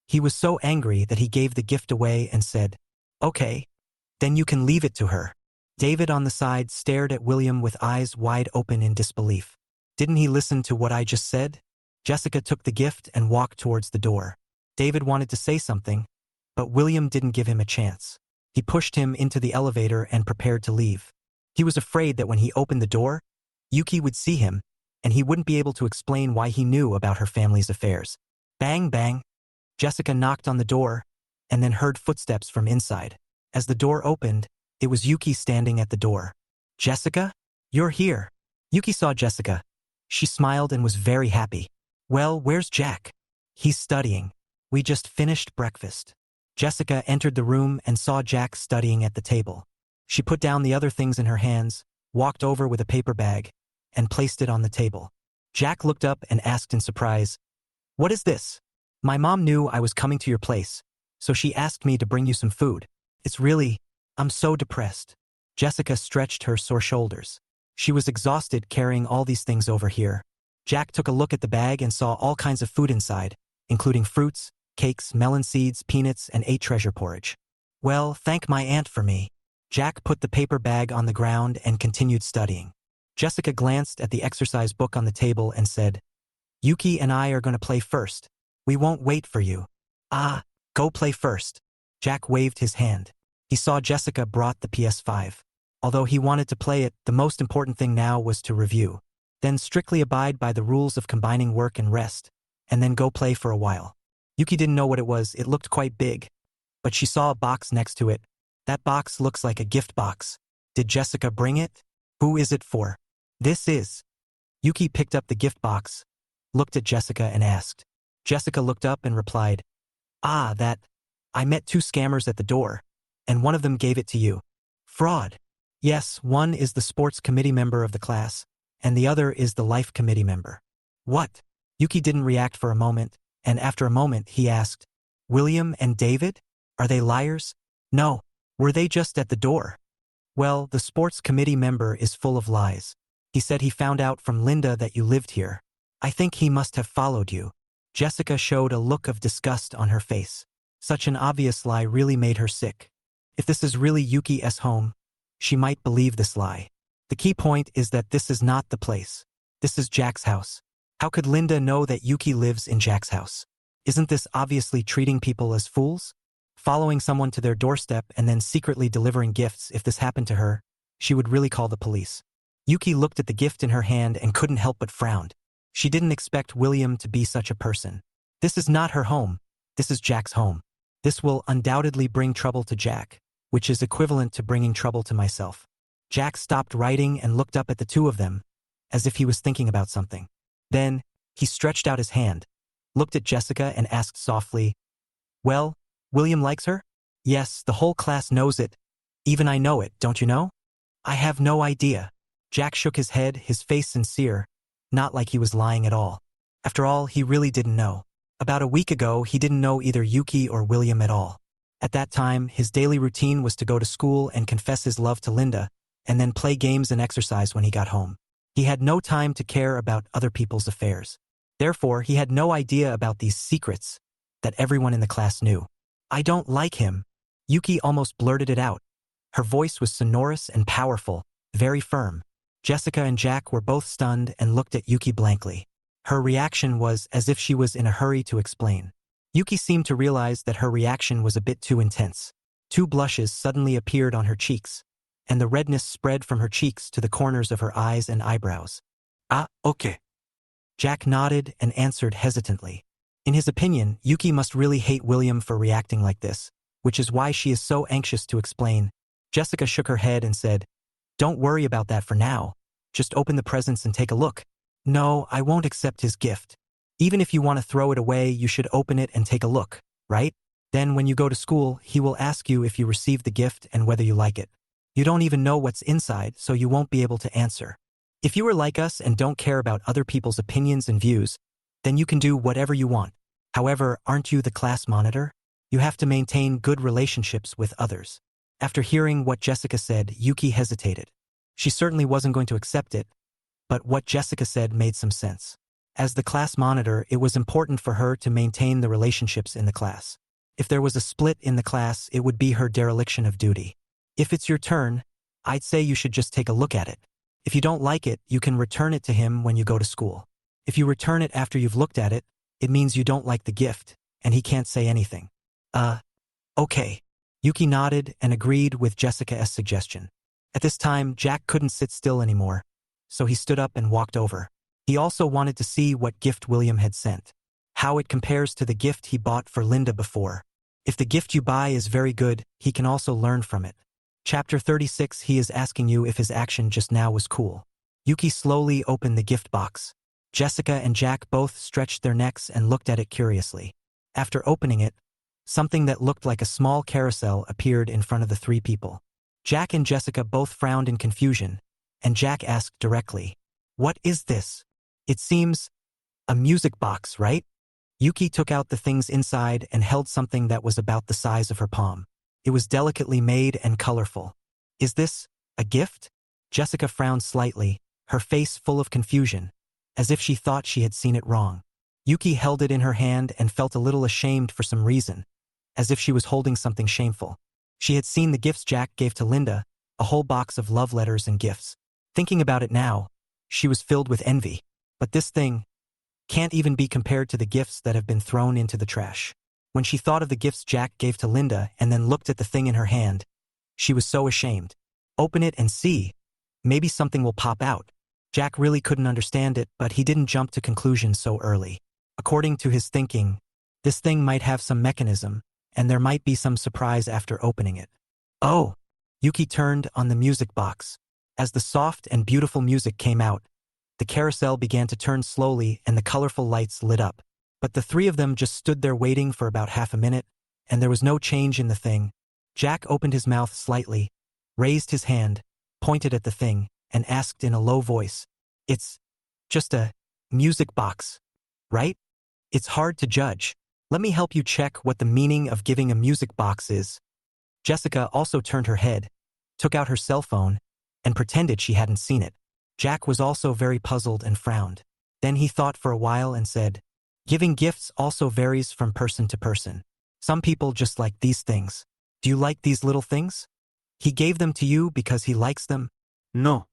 He was so angry that he gave the gift away and said, Okay, then you can leave it to her. David on the side stared at William with eyes wide open in disbelief. Didn't he listen to what I just said? Jessica took the gift and walked towards the door. David wanted to say something, but William didn't give him a chance. He pushed him into the elevator and prepared to leave. He was afraid that when he opened the door, Yuki would see him, and he wouldn't be able to explain why he knew about her family's affairs. Bang, bang. Jessica knocked on the door, and then heard footsteps from inside. As the door opened, it was Yuki standing at the door. Jessica? You're here. Yuki saw Jessica. She smiled and was very happy. Well, where's Jack? He's studying. We just finished breakfast. Jessica entered the room and saw Jack studying at the table. She put down the other things in her hands, walked over with a paper bag, and placed it on the table. Jack looked up and asked in surprise, What is this? My mom knew I was coming to your place, so she asked me to bring you some food. I'm so depressed. Jessica stretched her sore shoulders. She was exhausted carrying all these things over here. Jack took a look at the bag and saw all kinds of food inside, including fruits, cakes, melon seeds, peanuts, and 8 treasure porridge. Well, thank my aunt for me. Jack put the paper bag on the ground and continued studying. Jessica glanced at the exercise book on the table and said, Yuki and I are going to play first. We won't wait for you. Go play first. Jack waved his hand. He saw Jessica brought the PS5. Although he wanted to play it, the most important thing now was to review. Then strictly abide by the rules of combining work and rest, and then go play for a while. Yuki didn't know what it was. It looked quite big, but she saw a box next to it. That box looks like a gift box. Did Jessica bring it? Who is it for? This is. Yuki picked up the gift box, looked at Jessica and asked. Jessica looked up and replied, That. I met 2 scammers at the door, and one of them gave it to you. Fraud. Yes, one is the sports committee member of the class, and the other is the life committee member. What? Yuki didn't react for a moment, and after a moment he asked, William and David? Are they liars? No. Were they just at the door? Well, the sports committee member is full of lies. He said he found out from Linda that you lived here. I think he must have followed you. Jessica showed a look of disgust on her face. Such an obvious lie really made her sick. If this is really Yuki's home, she might believe this lie. The key point is that this is not the place. This is Jack's house. How could Linda know that Yuki lives in Jack's house? Isn't this obviously treating people as fools? Following someone to their doorstep and then secretly delivering gifts. If this happened to her, she would really call the police. Yuki looked at the gift in her hand and couldn't help but frowned. She didn't expect William to be such a person. This is not her home. This is Jack's home. This will undoubtedly bring trouble to Jack, which is equivalent to bringing trouble to myself. Jack stopped writing and looked up at the 2 of them, as if he was thinking about something. Then, he stretched out his hand, looked at Jessica and asked softly, Well, William likes her? Yes, the whole class knows it. Even I know it, don't you know? I have no idea. Jack shook his head, his face sincere, not like he was lying at all. After all, he really didn't know. About a week ago, he didn't know either Yuki or William at all. At that time, his daily routine was to go to school and confess his love to Linda, and then play games and exercise when he got home. He had no time to care about other people's affairs. Therefore, he had no idea about these secrets that everyone in the class knew. "I don't like him." Yuki almost blurted it out. Her voice was sonorous and powerful, very firm. Jessica and Jack were both stunned and looked at Yuki blankly. Her reaction was as if she was in a hurry to explain. Yuki seemed to realize that her reaction was a bit too intense. 2 blushes suddenly appeared on her cheeks, and the redness spread from her cheeks to the corners of her eyes and eyebrows. Ah, okay. Jack nodded and answered hesitantly. In his opinion, Yuki must really hate William for reacting like this, which is why she is so anxious to explain. Jessica shook her head and said, "Don't worry about that for now. Just open the presents and take a look." "No, I won't accept his gift. Even if you want to throw it away, you should open it and take a look, right? Then when you go to school, he will ask you if you received the gift and whether you like it. You don't even know what's inside, so you won't be able to answer. If you are like us and don't care about other people's opinions and views, then you can do whatever you want. However, aren't you the class monitor? You have to maintain good relationships with others." After hearing what Jessica said, Yuki hesitated. She certainly wasn't going to accept it, but what Jessica said made some sense. As the class monitor, it was important for her to maintain the relationships in the class. If there was a split in the class, it would be her dereliction of duty. If it's your turn, I'd say you should just take a look at it. If you don't like it, you can return it to him when you go to school. If you return it after you've looked at it, it means you don't like the gift, and he can't say anything. Okay. Yuki nodded and agreed with Jessica's suggestion. At this time, Jack couldn't sit still anymore, so he stood up and walked over. He also wanted to see what gift William had sent, how it compares to the gift he bought for Linda before. If the gift you buy is very good, he can also learn from it. Chapter 36. He is asking you if his action just now was cool. Yuki slowly opened the gift box. Jessica and Jack both stretched their necks and looked at it curiously. After opening it, something that looked like a small carousel appeared in front of the 3 people. Jack and Jessica both frowned in confusion, and Jack asked directly, "What is this?" "It seems a music box, right?" Yuki took out the things inside and held something that was about the size of her palm. It was delicately made and colorful. "Is this a gift?" Jessica frowned slightly, her face full of confusion, as if she thought she had seen it wrong. Yuki held it in her hand and felt a little ashamed for some reason, as if she was holding something shameful. She had seen the gifts Jack gave to Linda, a whole box of love letters and gifts. Thinking about it now, she was filled with envy. But this thing can't even be compared to the gifts that have been thrown into the trash. When she thought of the gifts Jack gave to Linda and then looked at the thing in her hand, she was so ashamed. Open it and see. Maybe something will pop out. Jack really couldn't understand it, but he didn't jump to conclusions so early. According to his thinking, this thing might have some mechanism, and there might be some surprise after opening it. "Oh!" Yuki turned on the music box. As the soft and beautiful music came out, the carousel began to turn slowly and the colorful lights lit up. But the 3 of them just stood there waiting for about half a minute, and there was no change in the thing. Jack opened his mouth slightly, raised his hand, pointed at the thing, and asked in a low voice, "It's just a music box, right? It's hard to judge. Let me help you check what the meaning of giving a music box is." Jessica also turned her head, took out her cell phone, and pretended she hadn't seen it. Jack was also very puzzled and frowned. Then he thought for a while and said, "Giving gifts also varies from person to person. Some people just like these things. Do you like these little things? He gave them to you because he likes them?" No.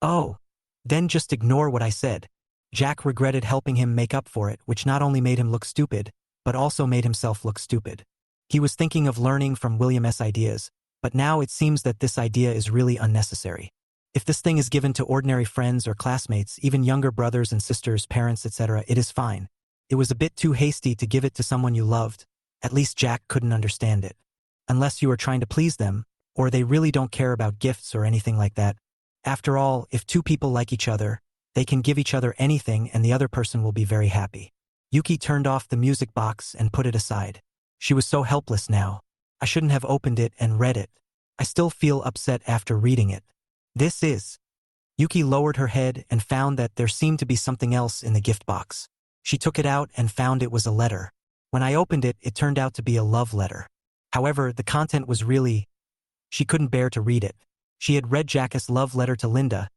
"Oh, then just ignore what I said." Jack regretted helping him make up for it, which not only made him look stupid, but also made himself look stupid. He was thinking of learning from William's ideas, but now it seems that this idea is really unnecessary. If this thing is given to ordinary friends or classmates, even younger brothers and sisters, parents, etc., it is fine. It was a bit too hasty to give it to someone you loved. At least Jack couldn't understand it. Unless you are trying to please them, or they really don't care about gifts or anything like that. After all, if 2 people like each other, they can give each other anything and the other person will be very happy. Yuki turned off the music box and put it aside. She was so helpless now. "I shouldn't have opened it and read it. I still feel upset after reading it. This is..." Yuki lowered her head and found that there seemed to be something else in the gift box. She took it out and found it was a letter. When I opened it, it turned out to be a love letter. However, the content was really… She couldn't bear to read it. She had read Jack's love letter to Linda,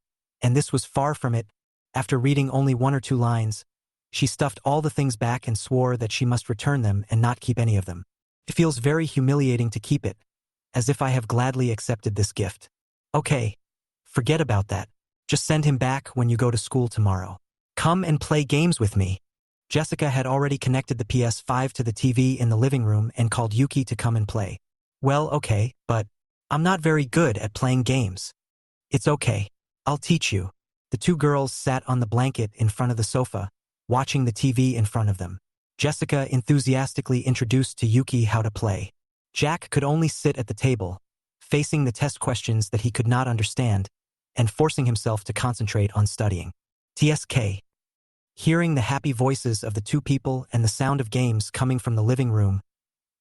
and this was far from it. After reading only 1 or 2 lines, she stuffed all the things back and swore that she must return them and not keep any of them. It feels very humiliating to keep it, as if I have gladly accepted this gift. Okay, forget about that. Just send him back when you go to school tomorrow. Come and play games with me. Jessica had already connected the PS5 to the TV in the living room and called Yuki to come and play. Well, okay, but I'm not very good at playing games. It's okay. I'll teach you. The 2 girls sat on the blanket in front of the sofa, watching the TV in front of them. Jessica enthusiastically introduced to Yuki how to play. Jack could only sit at the table, facing the test questions that he could not understand, and forcing himself to concentrate on studying. TSK. Hearing the happy voices of the 2 people and the sound of games coming from the living room,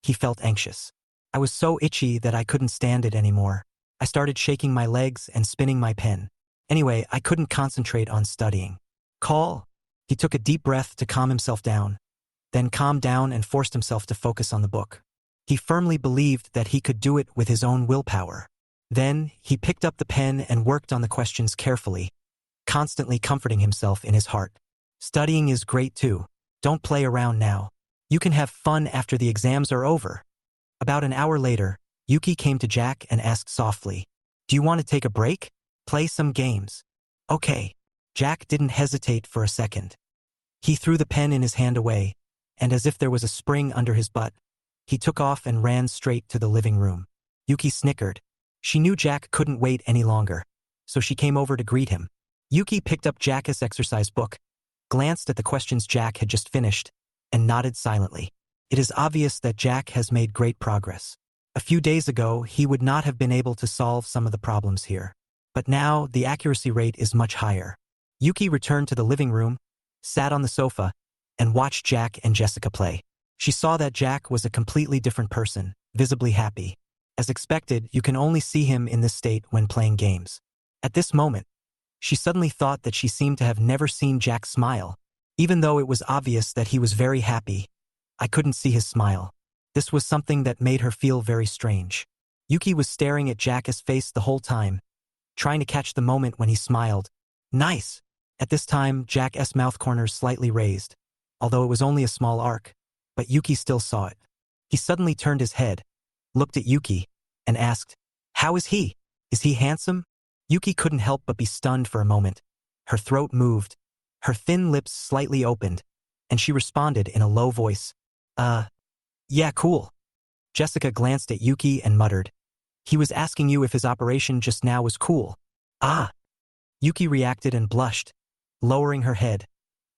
he felt anxious. I was so itchy that I couldn't stand it anymore. I started shaking my legs and spinning my pen. Anyway, I couldn't concentrate on studying. Call. He took a deep breath to calm himself down, then calmed down and forced himself to focus on the book. He firmly believed that he could do it with his own willpower. Then, he picked up the pen and worked on the questions carefully, constantly comforting himself in his heart. Studying is great too. Don't play around now. You can have fun after the exams are over. About an hour later, Yuki came to Jack and asked softly, "Do you want to take a break? Play some games." Okay. Jack didn't hesitate for a second. He threw the pen in his hand away, and as if there was a spring under his butt, he took off and ran straight to the living room. Yuki snickered. She knew Jack couldn't wait any longer, so she came over to greet him. Yuki picked up Jack's exercise book, glanced at the questions Jack had just finished, and nodded silently. It is obvious that Jack has made great progress. A few days ago, he would not have been able to solve some of the problems here. But now, the accuracy rate is much higher. Yuki returned to the living room, sat on the sofa, and watched Jack and Jessica play. She saw that Jack was a completely different person, visibly happy. As expected, you can only see him in this state when playing games. At this moment, she suddenly thought that she seemed to have never seen Jack smile. Even though it was obvious that he was very happy, I couldn't see his smile. This was something that made her feel very strange. Yuki was staring at Jack's face the whole time, trying to catch the moment when he smiled. Nice! At this time, Jack's mouth corners slightly raised, although it was only a small arc, but Yuki still saw it. He suddenly turned his head, looked at Yuki, and asked, "How is he? Is he handsome?" Yuki couldn't help but be stunned for a moment. Her throat moved, her thin lips slightly opened, and she responded in a low voice, Yeah, cool." Jessica glanced at Yuki and muttered, "He was asking you if his operation just now was cool." "Ah." Yuki reacted and blushed, lowering her head,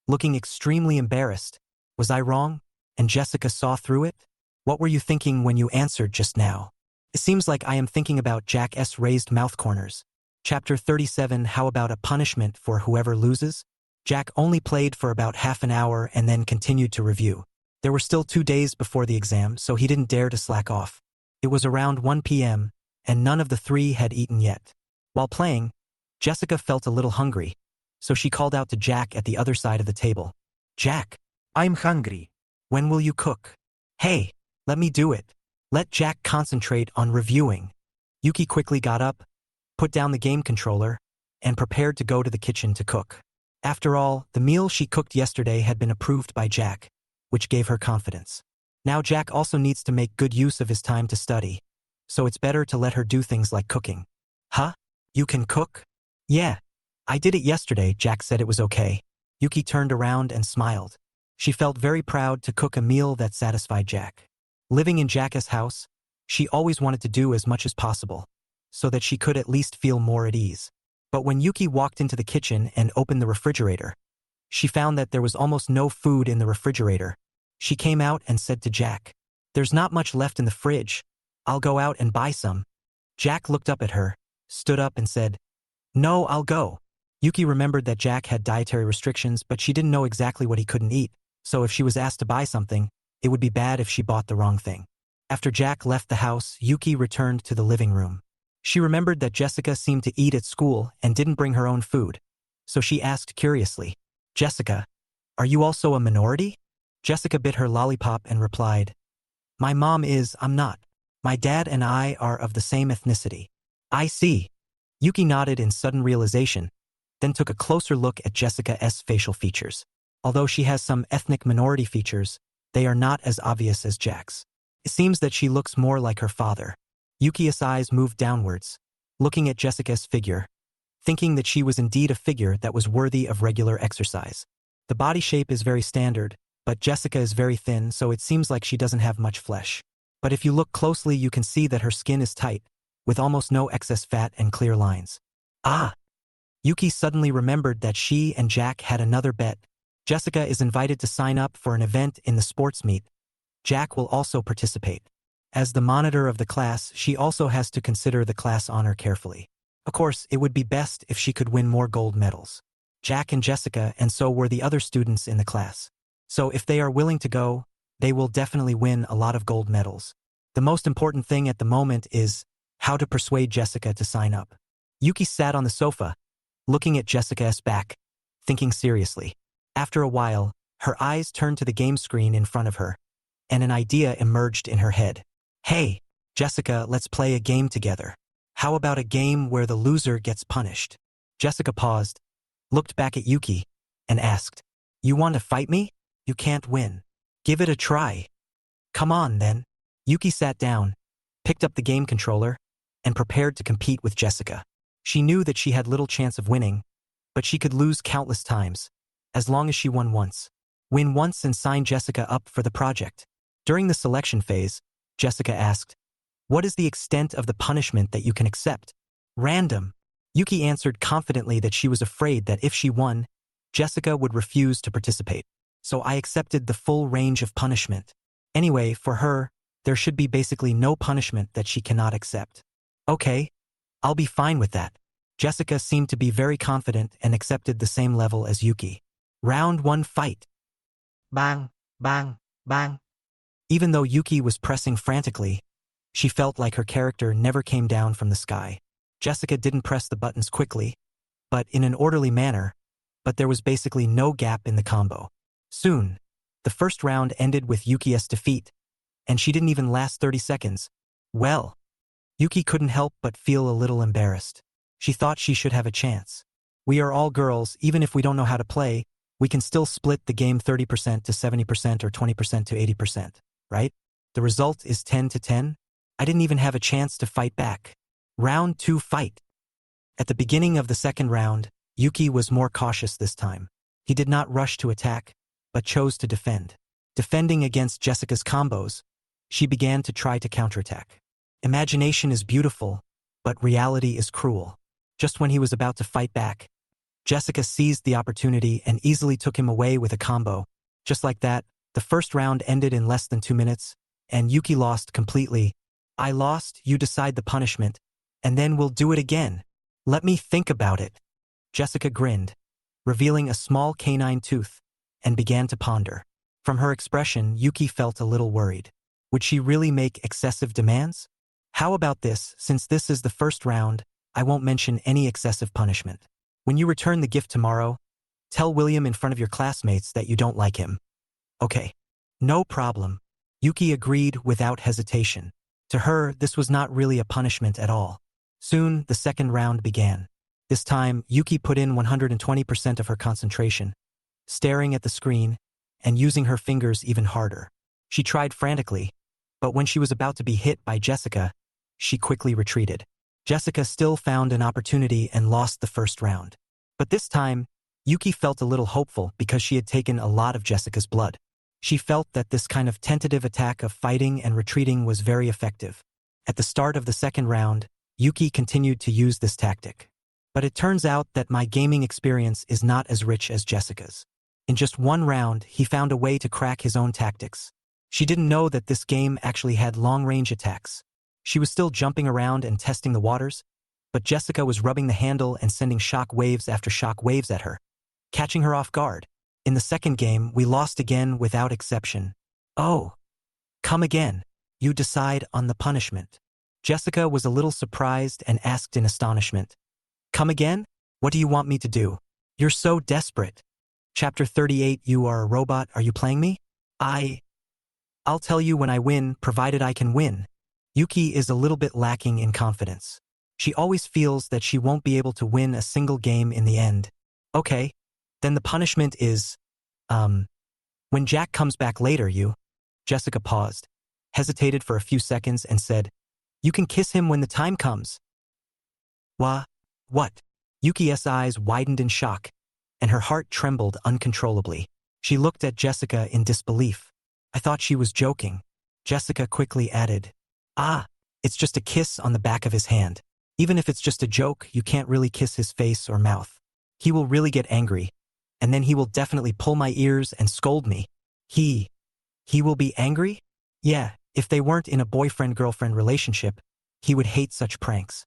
looking extremely embarrassed. "Was I wrong?" And Jessica saw through it. "What were you thinking when you answered just now?" "It seems like I am thinking about Jack's raised mouth corners." Chapter 37. How about a punishment for whoever loses? Jack only played for about half an hour and then continued to review. There were still 2 days before the exam, so he didn't dare to slack off. It was around 1 p.m., and none of the 3 had eaten yet. While playing, Jessica felt a little hungry, so she called out to Jack at the other side of the table. "Jack, I'm hungry. when will you cook?" "Hey, let me do it." Let Jack concentrate on reviewing. Yuki quickly got up, put down the game controller, and prepared to go to the kitchen to cook. After all, the meal she cooked yesterday had been approved by Jack, which gave her confidence. Now Jack also needs to make good use of his time to study, so it's better to let her do things like cooking. "Huh? You can cook?" "Yeah. I did it yesterday." Jack said it was okay. Yuki turned around and smiled. She felt very proud to cook a meal that satisfied Jack. Living in Jack's house, she always wanted to do as much as possible, so that she could at least feel more at ease. But when Yuki walked into the kitchen and opened the refrigerator, she found that there was almost no food in the refrigerator. She came out and said to Jack, "There's not much left in the fridge. I'll go out and buy some." Jack looked up at her, stood up and said, "No, I'll go." Yuki remembered that Jack had dietary restrictions, but she didn't know exactly what he couldn't eat, so if she was asked to buy something, it would be bad if she bought the wrong thing. After Jack left the house, Yuki returned to the living room. She remembered that Jessica seemed to eat at school and didn't bring her own food, so she asked curiously, "Jessica, are you also a minority?" Jessica bit her lollipop and replied, "My mom is, I'm not." My dad and I are of the same ethnicity. I see. Yuki nodded in sudden realization, then took a closer look at Jessica's facial features. Although she has some ethnic minority features, they are not as obvious as Jack's. It seems that she looks more like her father. Yuki's eyes moved downwards, looking at Jessica's figure, thinking that she was indeed a figure that was worthy of regular exercise. The body shape is very standard, but Jessica is very thin, so it seems like she doesn't have much flesh. But if you look closely, you can see that her skin is tight, with almost no excess fat and clear lines. Ah! Yuki suddenly remembered that she and Jack had another bet. Jessica is invited to sign up for an event in the sports meet. Jack will also participate. As the monitor of the class, she also has to consider the class honor carefully. Of course, it would be best if she could win more gold medals. Jack and Jessica, and so were the other students in the class. So if they are willing to go, they will definitely win a lot of gold medals. The most important thing at the moment is how to persuade Jessica to sign up. Yuki sat on the sofa, looking at Jessica's back, thinking seriously. After a while, her eyes turned to the game screen in front of her, and an idea emerged in her head. Hey, Jessica, let's play a game together. How about a game where the loser gets punished? Jessica paused, looked back at Yuki, and asked, You want to fight me? You can't win. Give it a try. Come on, then. Yuki sat down, picked up the game controller, and prepared to compete with Jessica. She knew that she had little chance of winning, but she could lose countless times, as long as she won once. Win once and sign Jessica up for the project. During the selection phase, Jessica asked, What is the extent of the punishment that you can accept? Random. Yuki answered confidently that she was afraid that if she won, Jessica would refuse to participate. So I accepted the full range of punishment. Anyway, for her, there should be basically no punishment that she cannot accept. Okay, I'll be fine with that. Jessica seemed to be very confident and accepted the same level as Yuki. Round 1 fight. Bang, bang, bang. Even though Yuki was pressing frantically, she felt like her character never came down from the sky. Jessica didn't press the buttons quickly, but in an orderly manner, but there was basically no gap in the combo. Soon, the first round ended with Yuki's defeat, and she didn't even last 30 seconds. Well, Yuki couldn't help but feel a little embarrassed. She thought she should have a chance. We are all girls, even if we don't know how to play, we can still split the game 30% to 70% or 20% to 80%, right? The result is 10 to 10. I didn't even have a chance to fight back. Round 2 fight. At the beginning of the second round, Yuki was more cautious this time. He did not rush to attack, but chose to defend. Defending against Jessica's combos, she began to try to counterattack. Imagination is beautiful, but reality is cruel. Just when he was about to fight back, Jessica seized the opportunity and easily took him away with a combo. Just like that, the first round ended in less than 2 minutes, and Yuki lost completely. I lost, you decide the punishment, and then we'll do it again. Let me think about it. Jessica grinned, revealing a small canine tooth, and began to ponder. From her expression, Yuki felt a little worried. Would she really make excessive demands? How about this, since this is the first round, I won't mention any excessive punishment. When you return the gift tomorrow, tell William in front of your classmates that you don't like him. Okay. No problem. Yuki agreed without hesitation. To her, this was not really a punishment at all. Soon, the second round began. This time, Yuki put in 120% of her concentration, staring at the screen and using her fingers even harder. She tried frantically, but when she was about to be hit by Jessica, she quickly retreated. Jessica still found an opportunity and lost the first round. But this time, Yuki felt a little hopeful because she had taken a lot of Jessica's blood. She felt that this kind of tentative attack of fighting and retreating was very effective. At the start of the second round, Yuki continued to use this tactic. But it turns out that my gaming experience is not as rich as Jessica's. In just one round, he found a way to crack his own tactics. She didn't know that this game actually had long-range attacks. She was still jumping around and testing the waters, but Jessica was rubbing the handle and sending shock waves after shock waves at her, catching her off guard. In the second game, we lost again without exception. Oh, come again. You decide on the punishment. Jessica was a little surprised and asked in astonishment. Come again? What do you want me to do? You're so desperate. Chapter 38. You are a robot. Are you playing me? I'll tell you when I win, provided I can win. Yuki is a little bit lacking in confidence. She always feels that she won't be able to win a single game in the end. Okay, then the punishment is, when Jack comes back later, Jessica paused, hesitated for a few seconds and said, you can kiss him when the time comes. What? Yuki's eyes widened in shock, and her heart trembled uncontrollably. She looked at Jessica in disbelief. I thought she was joking. Jessica quickly added, it's just a kiss on the back of his hand. Even if it's just a joke, you can't really kiss his face or mouth. He will really get angry, and then he will definitely pull my ears and scold me. He will be angry? Yeah, if they weren't in a boyfriend-girlfriend relationship, he would hate such pranks.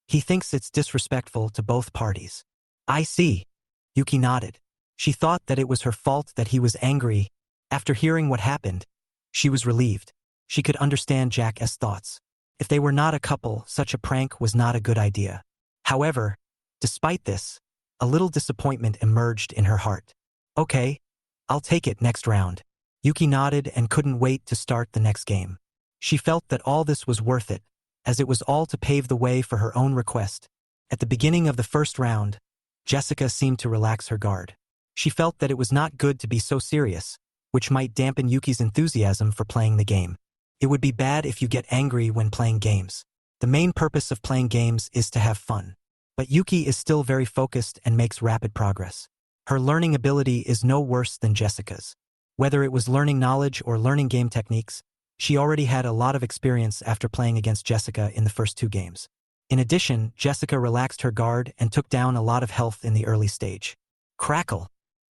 He thinks it's disrespectful to both parties. I see. Yuki nodded. She thought that it was her fault that he was angry. After hearing what happened, she was relieved. She could understand Jack's thoughts. If they were not a couple, such a prank was not a good idea. However, despite this, a little disappointment emerged in her heart. Okay, I'll take it next round. Yuki nodded and couldn't wait to start the next game. She felt that all this was worth it, as it was all to pave the way for her own request. At the beginning of the first round, Jessica seemed to relax her guard. She felt that it was not good to be so serious, which might dampen Yuki's enthusiasm for playing the game. It would be bad if you get angry when playing games. The main purpose of playing games is to have fun. But Yuki is still very focused and makes rapid progress. Her learning ability is no worse than Jessica's. Whether it was learning knowledge or learning game techniques, she already had a lot of experience after playing against Jessica in the first 2 games. In addition, Jessica relaxed her guard and took down a lot of health in the early stage. Crackle!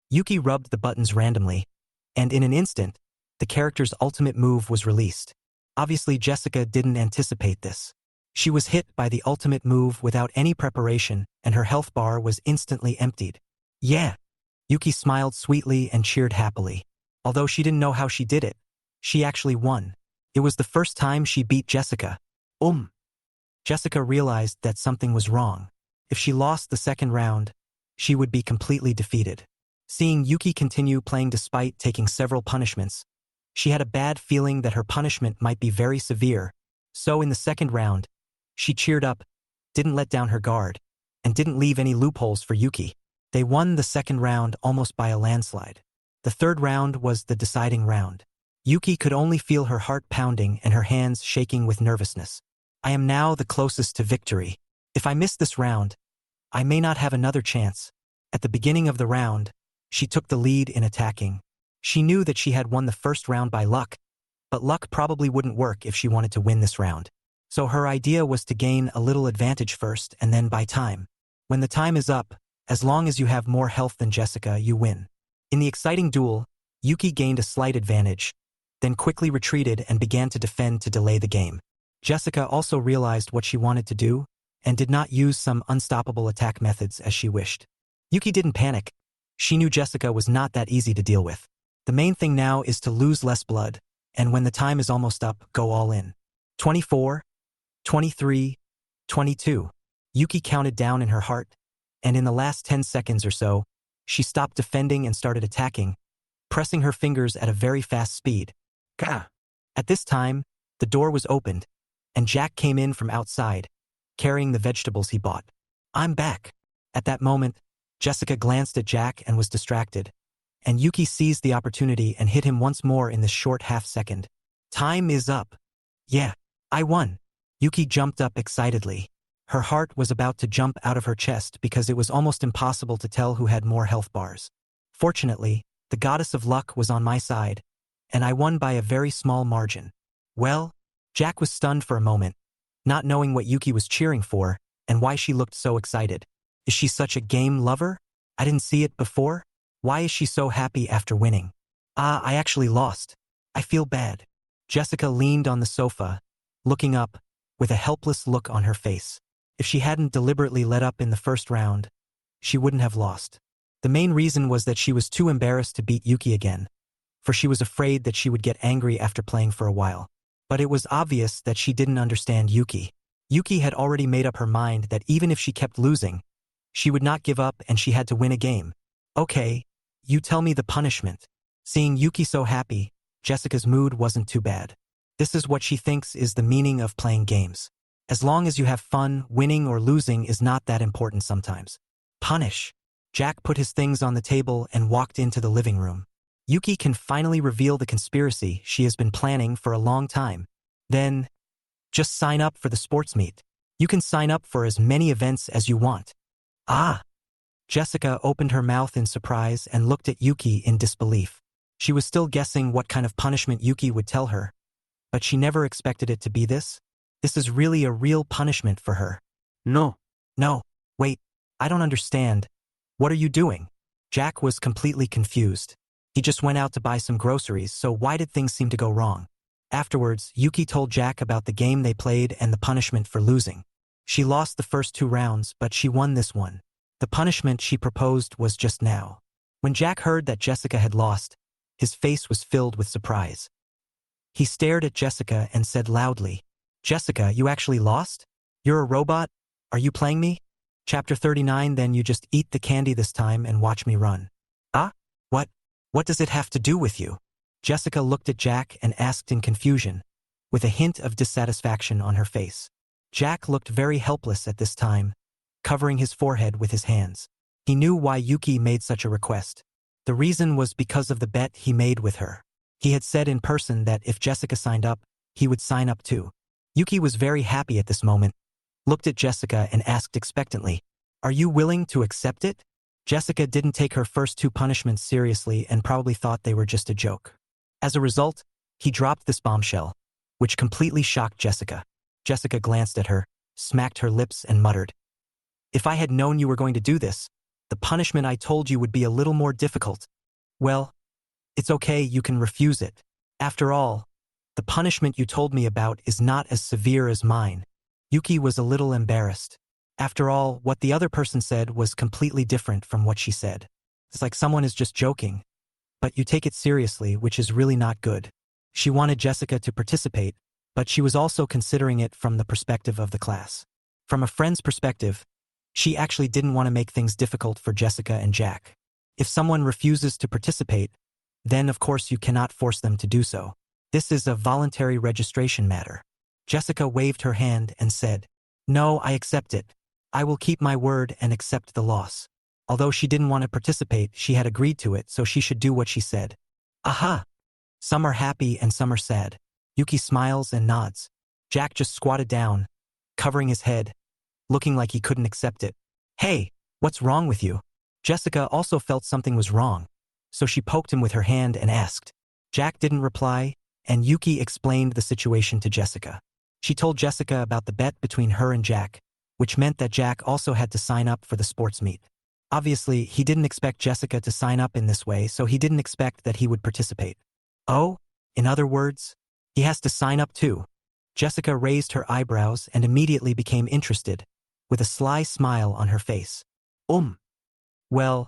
Yuki rubbed the buttons randomly, and in an instant, the character's ultimate move was released. Obviously, Jessica didn't anticipate this. She was hit by the ultimate move without any preparation, and her health bar was instantly emptied. Yeah! Yuki smiled sweetly and cheered happily. Although she didn't know how she did it, she actually won. It was the first time she beat Jessica. Jessica realized that something was wrong. If she lost the second round, she would be completely defeated. Seeing Yuki continue playing despite taking several punishments, she had a bad feeling that her punishment might be very severe. So in the second round, she cheered up, didn't let down her guard, and didn't leave any loopholes for Yuki. They won the second round almost by a landslide. The third round was the deciding round. Yuki could only feel her heart pounding and her hands shaking with nervousness. I am now the closest to victory. If I miss this round, I may not have another chance. At the beginning of the round, she took the lead in attacking. She knew that she had won the first round by luck, but luck probably wouldn't work if she wanted to win this round. So her idea was to gain a little advantage first and then buy time. When the time is up, as long as you have more health than Jessica, you win. In the exciting duel, Yuki gained a slight advantage, then quickly retreated and began to defend to delay the game. Jessica also realized what she wanted to do and did not use some unstoppable attack methods as she wished. Yuki didn't panic. She knew Jessica was not that easy to deal with. The main thing now is to lose less blood, and when the time is almost up, go all in. 24, 23, 22. Yuki counted down in her heart, and in the last 10 seconds or so, she stopped defending and started attacking, pressing her fingers at a very fast speed. Gah! At this time, the door was opened, and Jack came in from outside, carrying the vegetables he bought. I'm back. At that moment, Jessica glanced at Jack and was distracted, and Yuki seized the opportunity and hit him once more in this short half-second. Time is up. Yeah, I won. Yuki jumped up excitedly. Her heart was about to jump out of her chest because it was almost impossible to tell who had more health bars. Fortunately, the goddess of luck was on my side, and I won by a very small margin. Well, Jack was stunned for a moment, not knowing what Yuki was cheering for and why she looked so excited. Is she such a game lover? I didn't see it before. Why is she so happy after winning? I actually lost. I feel bad. Jessica leaned on the sofa, looking up, with a helpless look on her face. If she hadn't deliberately let up in the first round, she wouldn't have lost. The main reason was that she was too embarrassed to beat Yuki again, for she was afraid that she would get angry after playing for a while. But it was obvious that she didn't understand Yuki. Yuki had already made up her mind that even if she kept losing, she would not give up and she had to win a game. Okay, you tell me the punishment. Seeing Yuki so happy, Jessica's mood wasn't too bad. This is what she thinks is the meaning of playing games. As long as you have fun, winning or losing is not that important sometimes. Punish. Jack put his things on the table and walked into the living room. Yuki can finally reveal the conspiracy she has been planning for a long time. Then, just sign up for the sports meet. You can sign up for as many events as you want. Ah! Jessica opened her mouth in surprise and looked at Yuki in disbelief. She was still guessing what kind of punishment Yuki would tell her, but she never expected it to be this. This is really a real punishment for her. No. No, wait, I don't understand. What are you doing? Jack was completely confused. He just went out to buy some groceries, so why did things seem to go wrong? Afterwards, Yuki told Jack about the game they played and the punishment for losing. She lost the first 2 rounds, but she won this one. The punishment she proposed was just now. When Jack heard that Jessica had lost, his face was filled with surprise. He stared at Jessica and said loudly, "Jessica, you actually lost? You're a robot? Are you playing me?" Chapter 39. Then you just eat the candy this time and watch me run. Ah? What does it have to do with you? Jessica looked at Jack and asked in confusion, with a hint of dissatisfaction on her face. Jack looked very helpless at this time, covering his forehead with his hands. He knew why Yuki made such a request. The reason was because of the bet he made with her. He had said in person that if Jessica signed up, he would sign up too. Yuki was very happy at this moment, looked at Jessica and asked expectantly, "Are you willing to accept it?" Jessica didn't take her first 2 punishments seriously and probably thought they were just a joke. As a result, he dropped this bombshell, which completely shocked Jessica. Jessica glanced at her, smacked her lips and muttered, "If I had known you were going to do this, the punishment I told you would be a little more difficult." "Well, it's okay, you can refuse it. After all, the punishment you told me about is not as severe as mine." Yuki was a little embarrassed. After all, what the other person said was completely different from what she said. It's like someone is just joking, but you take it seriously, which is really not good. She wanted Jessica to participate, but she was also considering it from the perspective of the class. From a friend's perspective, she actually didn't want to make things difficult for Jessica and Jack. If someone refuses to participate, then of course you cannot force them to do so. This is a voluntary registration matter. Jessica waved her hand and said, "No, I accept it. I will keep my word and accept the loss." Although she didn't want to participate, she had agreed to it, so she should do what she said. Aha! Some are happy and some are sad. Yuki smiles and nods. Jack just squatted down, covering his head, looking like he couldn't accept it. "Hey, what's wrong with you?" Jessica also felt something was wrong, so she poked him with her hand and asked. Jack didn't reply, and Yuki explained the situation to Jessica. She told Jessica about the bet between her and Jack, which meant that Jack also had to sign up for the sports meet. Obviously, he didn't expect Jessica to sign up in this way, so he didn't expect that he would participate. Oh, in other words, he has to sign up too. Jessica raised her eyebrows and immediately became interested, with a sly smile on her face. Well,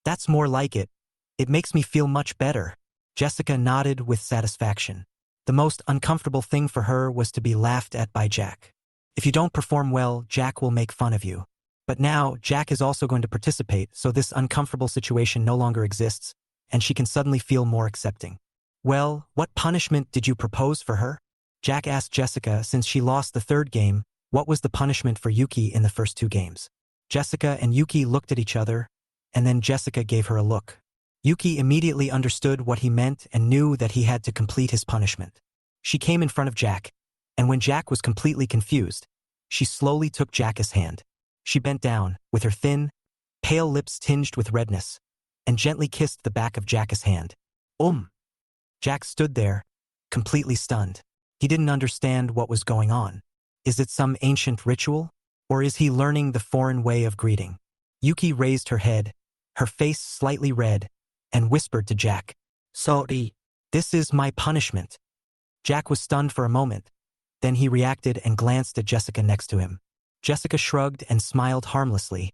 that's more like it. It makes me feel much better." Jessica nodded with satisfaction. The most uncomfortable thing for her was to be laughed at by Jack. If you don't perform well, Jack will make fun of you. But now, Jack is also going to participate, so this uncomfortable situation no longer exists, and she can suddenly feel more accepting. "Well, what punishment did you propose for her?" Jack asked Jessica since she lost the 3rd game, what was the punishment for Yuki in the first 2 games. Jessica and Yuki looked at each other, and then Jessica gave her a look. Yuki immediately understood what he meant and knew that he had to complete his punishment. She came in front of Jack, and when Jack was completely confused, she slowly took Jack's hand. She bent down, with her thin, pale lips tinged with redness, and gently kissed the back of Jack's hand. Jack stood there, completely stunned. He didn't understand what was going on. Is it some ancient ritual? Or is he learning the foreign way of greeting? Yuki raised her head, her face slightly red, and whispered to Jack, "Sorry. This is my punishment." Jack was stunned for a moment. Then he reacted and glanced at Jessica next to him. Jessica shrugged and smiled harmlessly,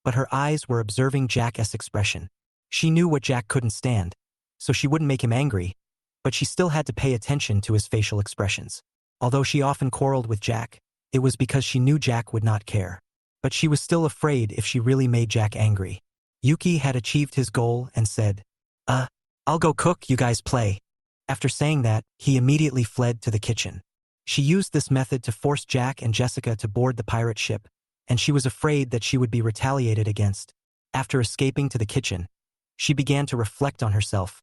but her eyes were observing Jack's expression. She knew what Jack couldn't stand, so she wouldn't make him angry, but she still had to pay attention to his facial expressions. Although she often quarreled with Jack, it was because she knew Jack would not care. But she was still afraid if she really made Jack angry. Yuki had achieved his goal and said, I'll go cook, you guys play." After saying that, he immediately fled to the kitchen. She used this method to force Jack and Jessica to board the pirate ship, and she was afraid that she would be retaliated against. After escaping to the kitchen, she began to reflect on herself,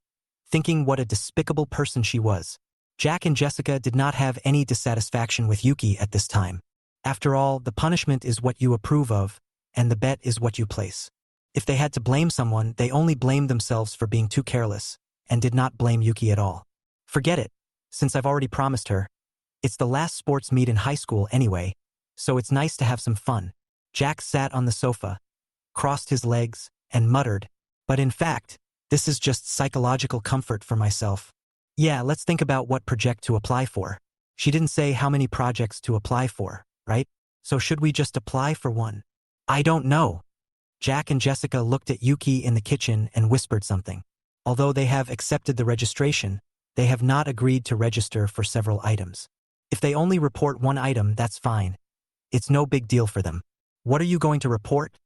thinking what a despicable person she was. Jack and Jessica did not have any dissatisfaction with Yuki at this time. After all, the punishment is what you approve of, and the bet is what you place. If they had to blame someone, they only blamed themselves for being too careless, and did not blame Yuki at all. Forget it, since I've already promised her. It's the last sports meet in high school anyway, so it's nice to have some fun. Jack sat on the sofa, crossed his legs, and muttered, but in fact, this is just psychological comfort for myself. Yeah, let's think about what project to apply for. She didn't say how many projects to apply for, right? So should we just apply for one? I don't know. Jack and Jessica looked at Yuki in the kitchen and whispered something. Although they have accepted the registration, they have not agreed to register for several items. If they only report one item, that's fine. It's no big deal for them. What are you going to report?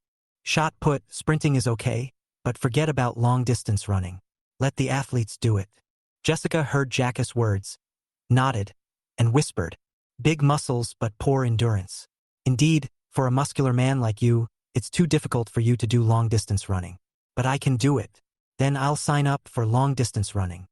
Shot put, sprinting is okay, but forget about long-distance running. Let the athletes do it. Jessica heard Jack's words, nodded, and whispered, big muscles but poor endurance. Indeed, for a muscular man like you, it's too difficult for you to do long-distance running. But I can do it. Then I'll sign up for long-distance running.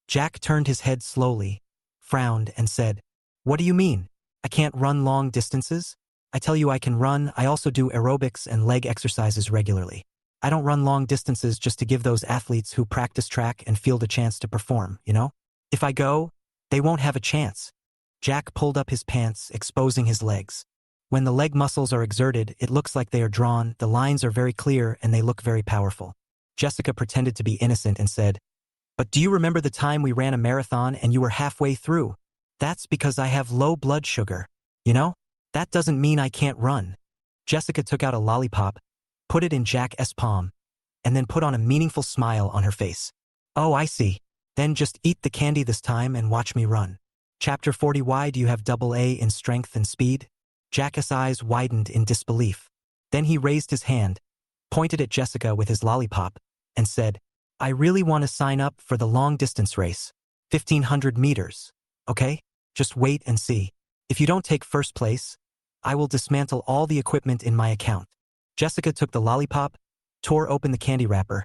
Jack turned his head slowly, frowned, and said, what do you mean? I can't run long distances? I tell you I can run. I also do aerobics and leg exercises regularly. I don't run long distances just to give those athletes who practice track and field a chance to perform, you know? If I go, they won't have a chance. Jack pulled up his pants, exposing his legs. When the leg muscles are exerted, it looks like they are drawn, the lines are very clear, and they look very powerful. Jessica pretended to be innocent and said, but do you remember the time we ran a marathon and you were halfway through? That's because I have low blood sugar. You know? That doesn't mean I can't run. Jessica took out a lollipop, put it in Jack's palm, and then put on a meaningful smile on her face. Oh, I see. Then just eat the candy this time and watch me run. Chapter 40. Why do you have AA in strength and speed? Jack's eyes widened in disbelief. Then he raised his hand, pointed at Jessica with his lollipop, and said, I really want to sign up for the long-distance race. 1,500 meters. Okay? Just wait and see. If you don't take first place, I will dismantle all the equipment in my account. Jessica took the lollipop, tore open the candy wrapper,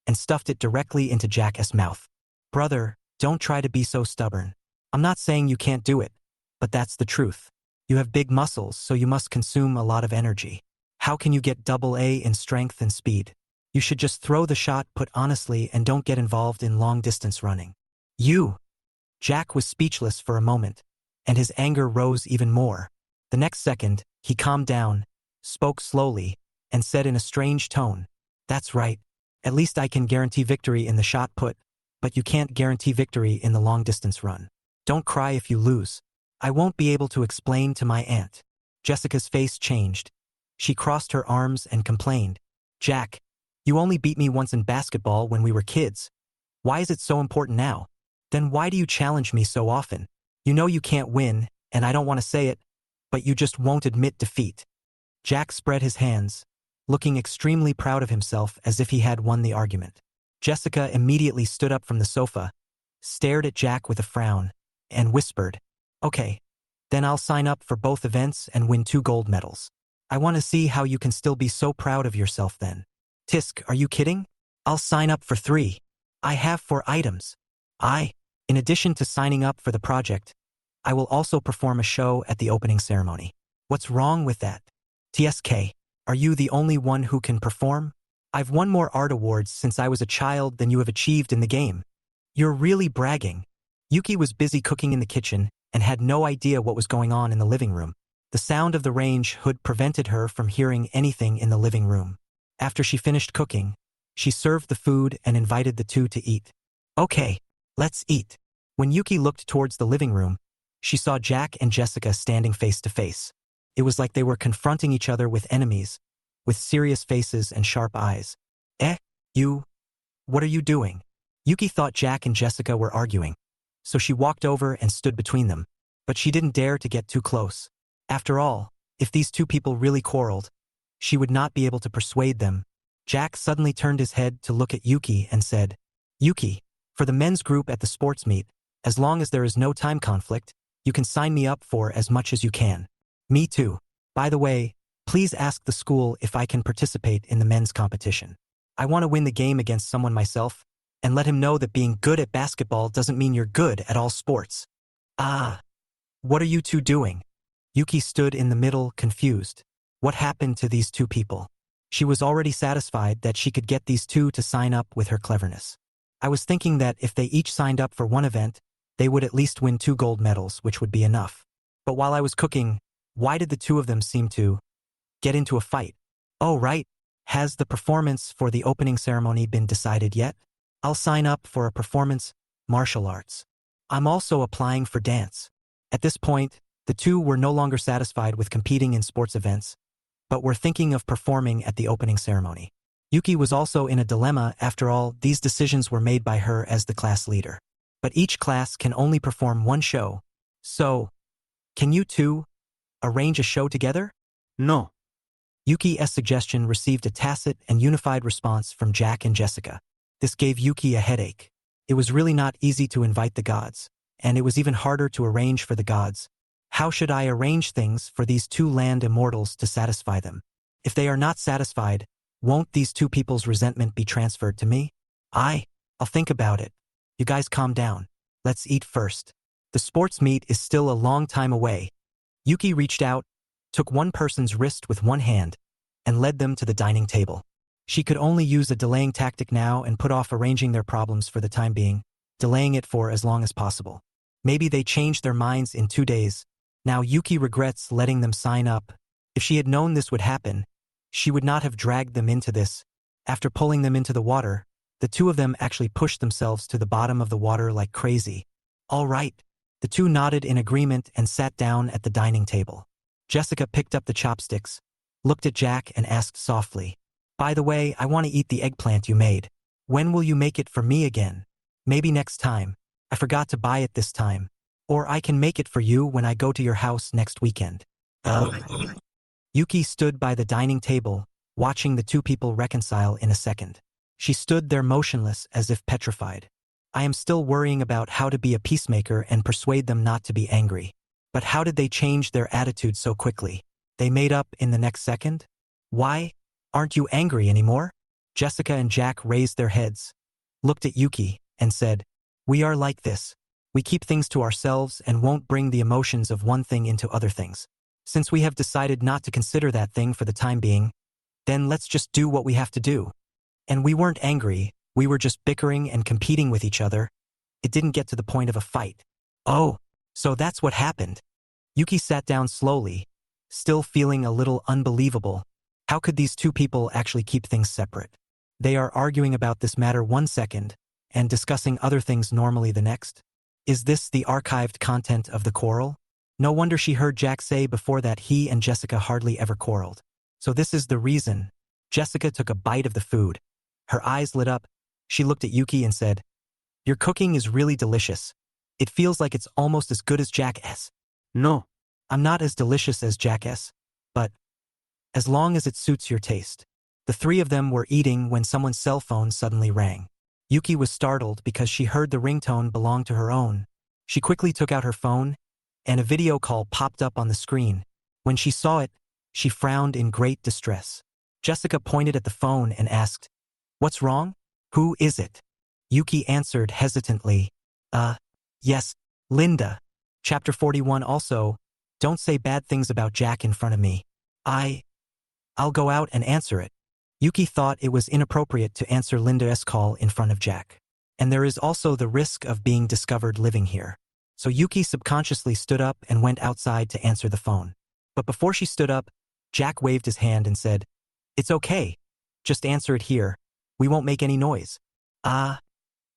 and stuffed it directly into Jack's mouth. Brother, don't try to be so stubborn. I'm not saying you can't do it, but that's the truth. You have big muscles, so you must consume a lot of energy. How can you get AA in strength and speed? You should just throw the shot, put honestly, and don't get involved in long-distance running. You! Jack was speechless for a moment, and his anger rose even more. The next second, he calmed down, spoke slowly, and said in a strange tone, that's right. At least I can guarantee victory in the shot put, but you can't guarantee victory in the long-distance run. Don't cry if you lose. I won't be able to explain to my aunt. Jessica's face changed. She crossed her arms and complained, Jack, you only beat me once in basketball when we were kids. Why is it so important now? Then why do you challenge me so often? You know you can't win, and I don't want to say it, but you just won't admit defeat. Jack spread his hands, looking extremely proud of himself as if he had won the argument. Jessica immediately stood up from the sofa, stared at Jack with a frown, and whispered, okay, then I'll sign up for both events and win 2 gold medals. I want to see how you can still be so proud of yourself then. Tisk, are you kidding? I'll sign up for 3. I have 4 items. In addition to signing up for the project, I will also perform a show at the opening ceremony. What's wrong with that? TSK, are you the only one who can perform? I've won more art awards since I was a child than you have achieved in the game. You're really bragging. Yuki was busy cooking in the kitchen and had no idea what was going on in the living room. The sound of the range hood prevented her from hearing anything in the living room. After she finished cooking, she served the food and invited the two to eat. Okay, let's eat. When Yuki looked towards the living room, she saw Jack and Jessica standing face to face. It was like they were confronting each other with enemies, with serious faces and sharp eyes. What are you doing? Yuki thought Jack and Jessica were arguing, so she walked over and stood between them, but she didn't dare to get too close. After all, if these two people really quarreled, she would not be able to persuade them. Jack suddenly turned his head to look at Yuki and said, Yuki, For the men's group at the sports meet, as long as there is no time conflict, you can sign me up for as much as you can. Me too. By the way, please ask the school if I can participate in the men's competition. I want to win the game against someone myself, and let him know that being good at basketball doesn't mean you're good at all sports. Ah. What are you two doing? Yuki stood in the middle, confused. What happened to these two people? She was already satisfied that she could get these two to sign up with her cleverness. I was thinking that if they each signed up for one event, they would at least win 2 gold medals, which would be enough. But while I was cooking, why did the two of them seem to get into a fight? Oh, right. Has the performance for the opening ceremony been decided yet? I'll sign up for a performance, martial arts. I'm also applying for dance. At this point, the two were no longer satisfied with competing in sports events, but were thinking of performing at the opening ceremony. Yuki was also in a dilemma. After all, these decisions were made by her as the class leader. But each class can only perform one show. So, can you two arrange a show together? No. Yuki's suggestion received a tacit and unified response from Jack and Jessica. This gave Yuki a headache. It was really not easy to invite the gods, and it was even harder to arrange for the gods. How should I arrange things for these two land immortals to satisfy them? If they are not satisfied, won't these two people's resentment be transferred to me? I'll think about it. You guys calm down. Let's eat first. The sports meet is still a long time away. Yuki reached out, took one person's wrist with one hand, and led them to the dining table. She could only use a delaying tactic now and put off arranging their problems for the time being, delaying it for as long as possible. Maybe they changed their minds in 2 days. Now Yuki regrets letting them sign up. If she had known this would happen, she would not have dragged them into this. After pulling them into the water, the two of them actually pushed themselves to the bottom of the water like crazy. All right. The two nodded in agreement and sat down at the dining table. Jessica picked up the chopsticks, looked at Jack and asked softly, "By the way, I want to eat the eggplant you made. When will you make it for me again? Maybe next time. I forgot to buy it this time. Or I can make it for you when I go to your house next weekend." Yuki stood by the dining table, watching the two people reconcile in a second. She stood there motionless as if petrified. I am still worrying about how to be a peacemaker and persuade them not to be angry. But how did they change their attitude so quickly? They made up in the next second? Why? Aren't you angry anymore? Jessica and Jack raised their heads, looked at Yuki, and said, "We are like this. We keep things to ourselves and won't bring the emotions of one thing into other things. Since we have decided not to consider that thing for the time being, then let's just do what we have to do. And we weren't angry, we were just bickering and competing with each other. It didn't get to the point of a fight." Oh, so that's what happened. Yuki sat down slowly, still feeling a little unbelievable. How could these two people actually keep things separate? They are arguing about this matter 1 second, and discussing other things normally the next. Is this the archived content of the quarrel? No wonder she heard Jack say before that he and Jessica hardly ever quarreled. So this is the reason. Jessica took a bite of the food. Her eyes lit up. She looked at Yuki and said, "Your cooking is really delicious. It feels like it's almost as good as Jack's." No. I'm not as delicious as Jack's, but as long as it suits your taste. The three of them were eating when someone's cell phone suddenly rang. Yuki was startled because she heard the ringtone belong to her own. She quickly took out her phone, and a video call popped up on the screen. When she saw it, she frowned in great distress. Jessica pointed at the phone and asked, "What's wrong? Who is it?" Yuki answered hesitantly, Yes, Linda." Chapter 41 also, don't say bad things about Jack in front of me. I'll go out and answer it. Yuki thought it was inappropriate to answer Linda's call in front of Jack. And there is also the risk of being discovered living here. So Yuki subconsciously stood up and went outside to answer the phone. But before she stood up, Jack waved his hand and said, "It's okay. Just answer it here. We won't make any noise."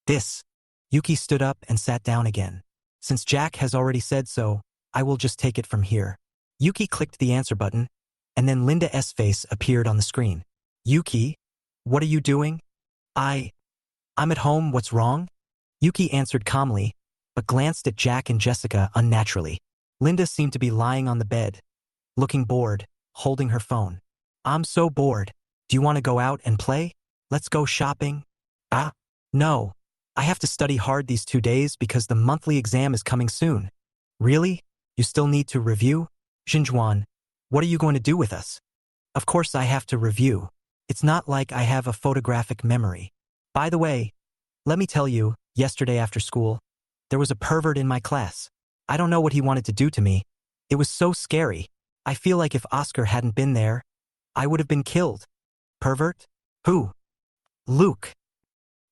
This. Yuki stood up and sat down again. "Since Jack has already said so, I will just take it from here." Yuki clicked the answer button, and then Linda's face appeared on the screen. "Yuki, what are you doing?" I'm at home, what's wrong?" Yuki answered calmly, but glanced at Jack and Jessica unnaturally. Linda seemed to be lying on the bed, looking bored, holding her phone. "I'm so bored. Do you want to go out and play? Let's go shopping?" No. I have to study hard these 2 days because the monthly exam is coming soon. Really? You still need to review? Xinjuan, what are you going to do with us? Of course I have to review. It's not like I have a photographic memory. By the way, let me tell you, yesterday after school, there was a pervert in my class. I don't know what he wanted to do to me. It was so scary. I feel like if Oscar hadn't been there, I would have been killed. Pervert? Who? Luke.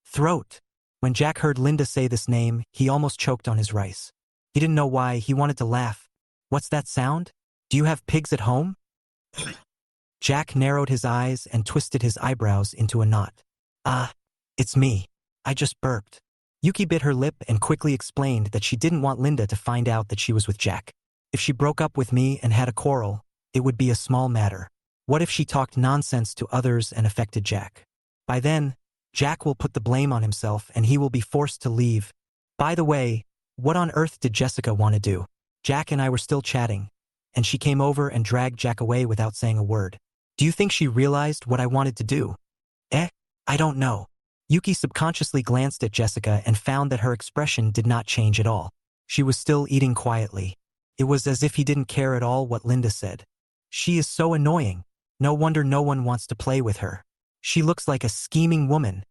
Throat. When Jack heard Linda say this name, he almost choked on his rice. He didn't know why, he wanted to laugh. What's that sound? Do you have pigs at home? Jack narrowed his eyes and twisted his eyebrows into a knot. It's me. I just burped. Yuki bit her lip and quickly explained that she didn't want Linda to find out that she was with Jack. If she broke up with me and had a quarrel, it would be a small matter. What if she talked nonsense to others and affected Jack? By then, Jack will put the blame on himself and he will be forced to leave. By the way, what on earth did Jessica want to do? Jack and I were still chatting, and she came over and dragged Jack away without saying a word. Do you think she realized what I wanted to do? I don't know. Yuki subconsciously glanced at Jessica and found that her expression did not change at all. She was still eating quietly. It was as if he didn't care at all what Linda said. She is so annoying. No wonder no one wants to play with her. She looks like a scheming woman.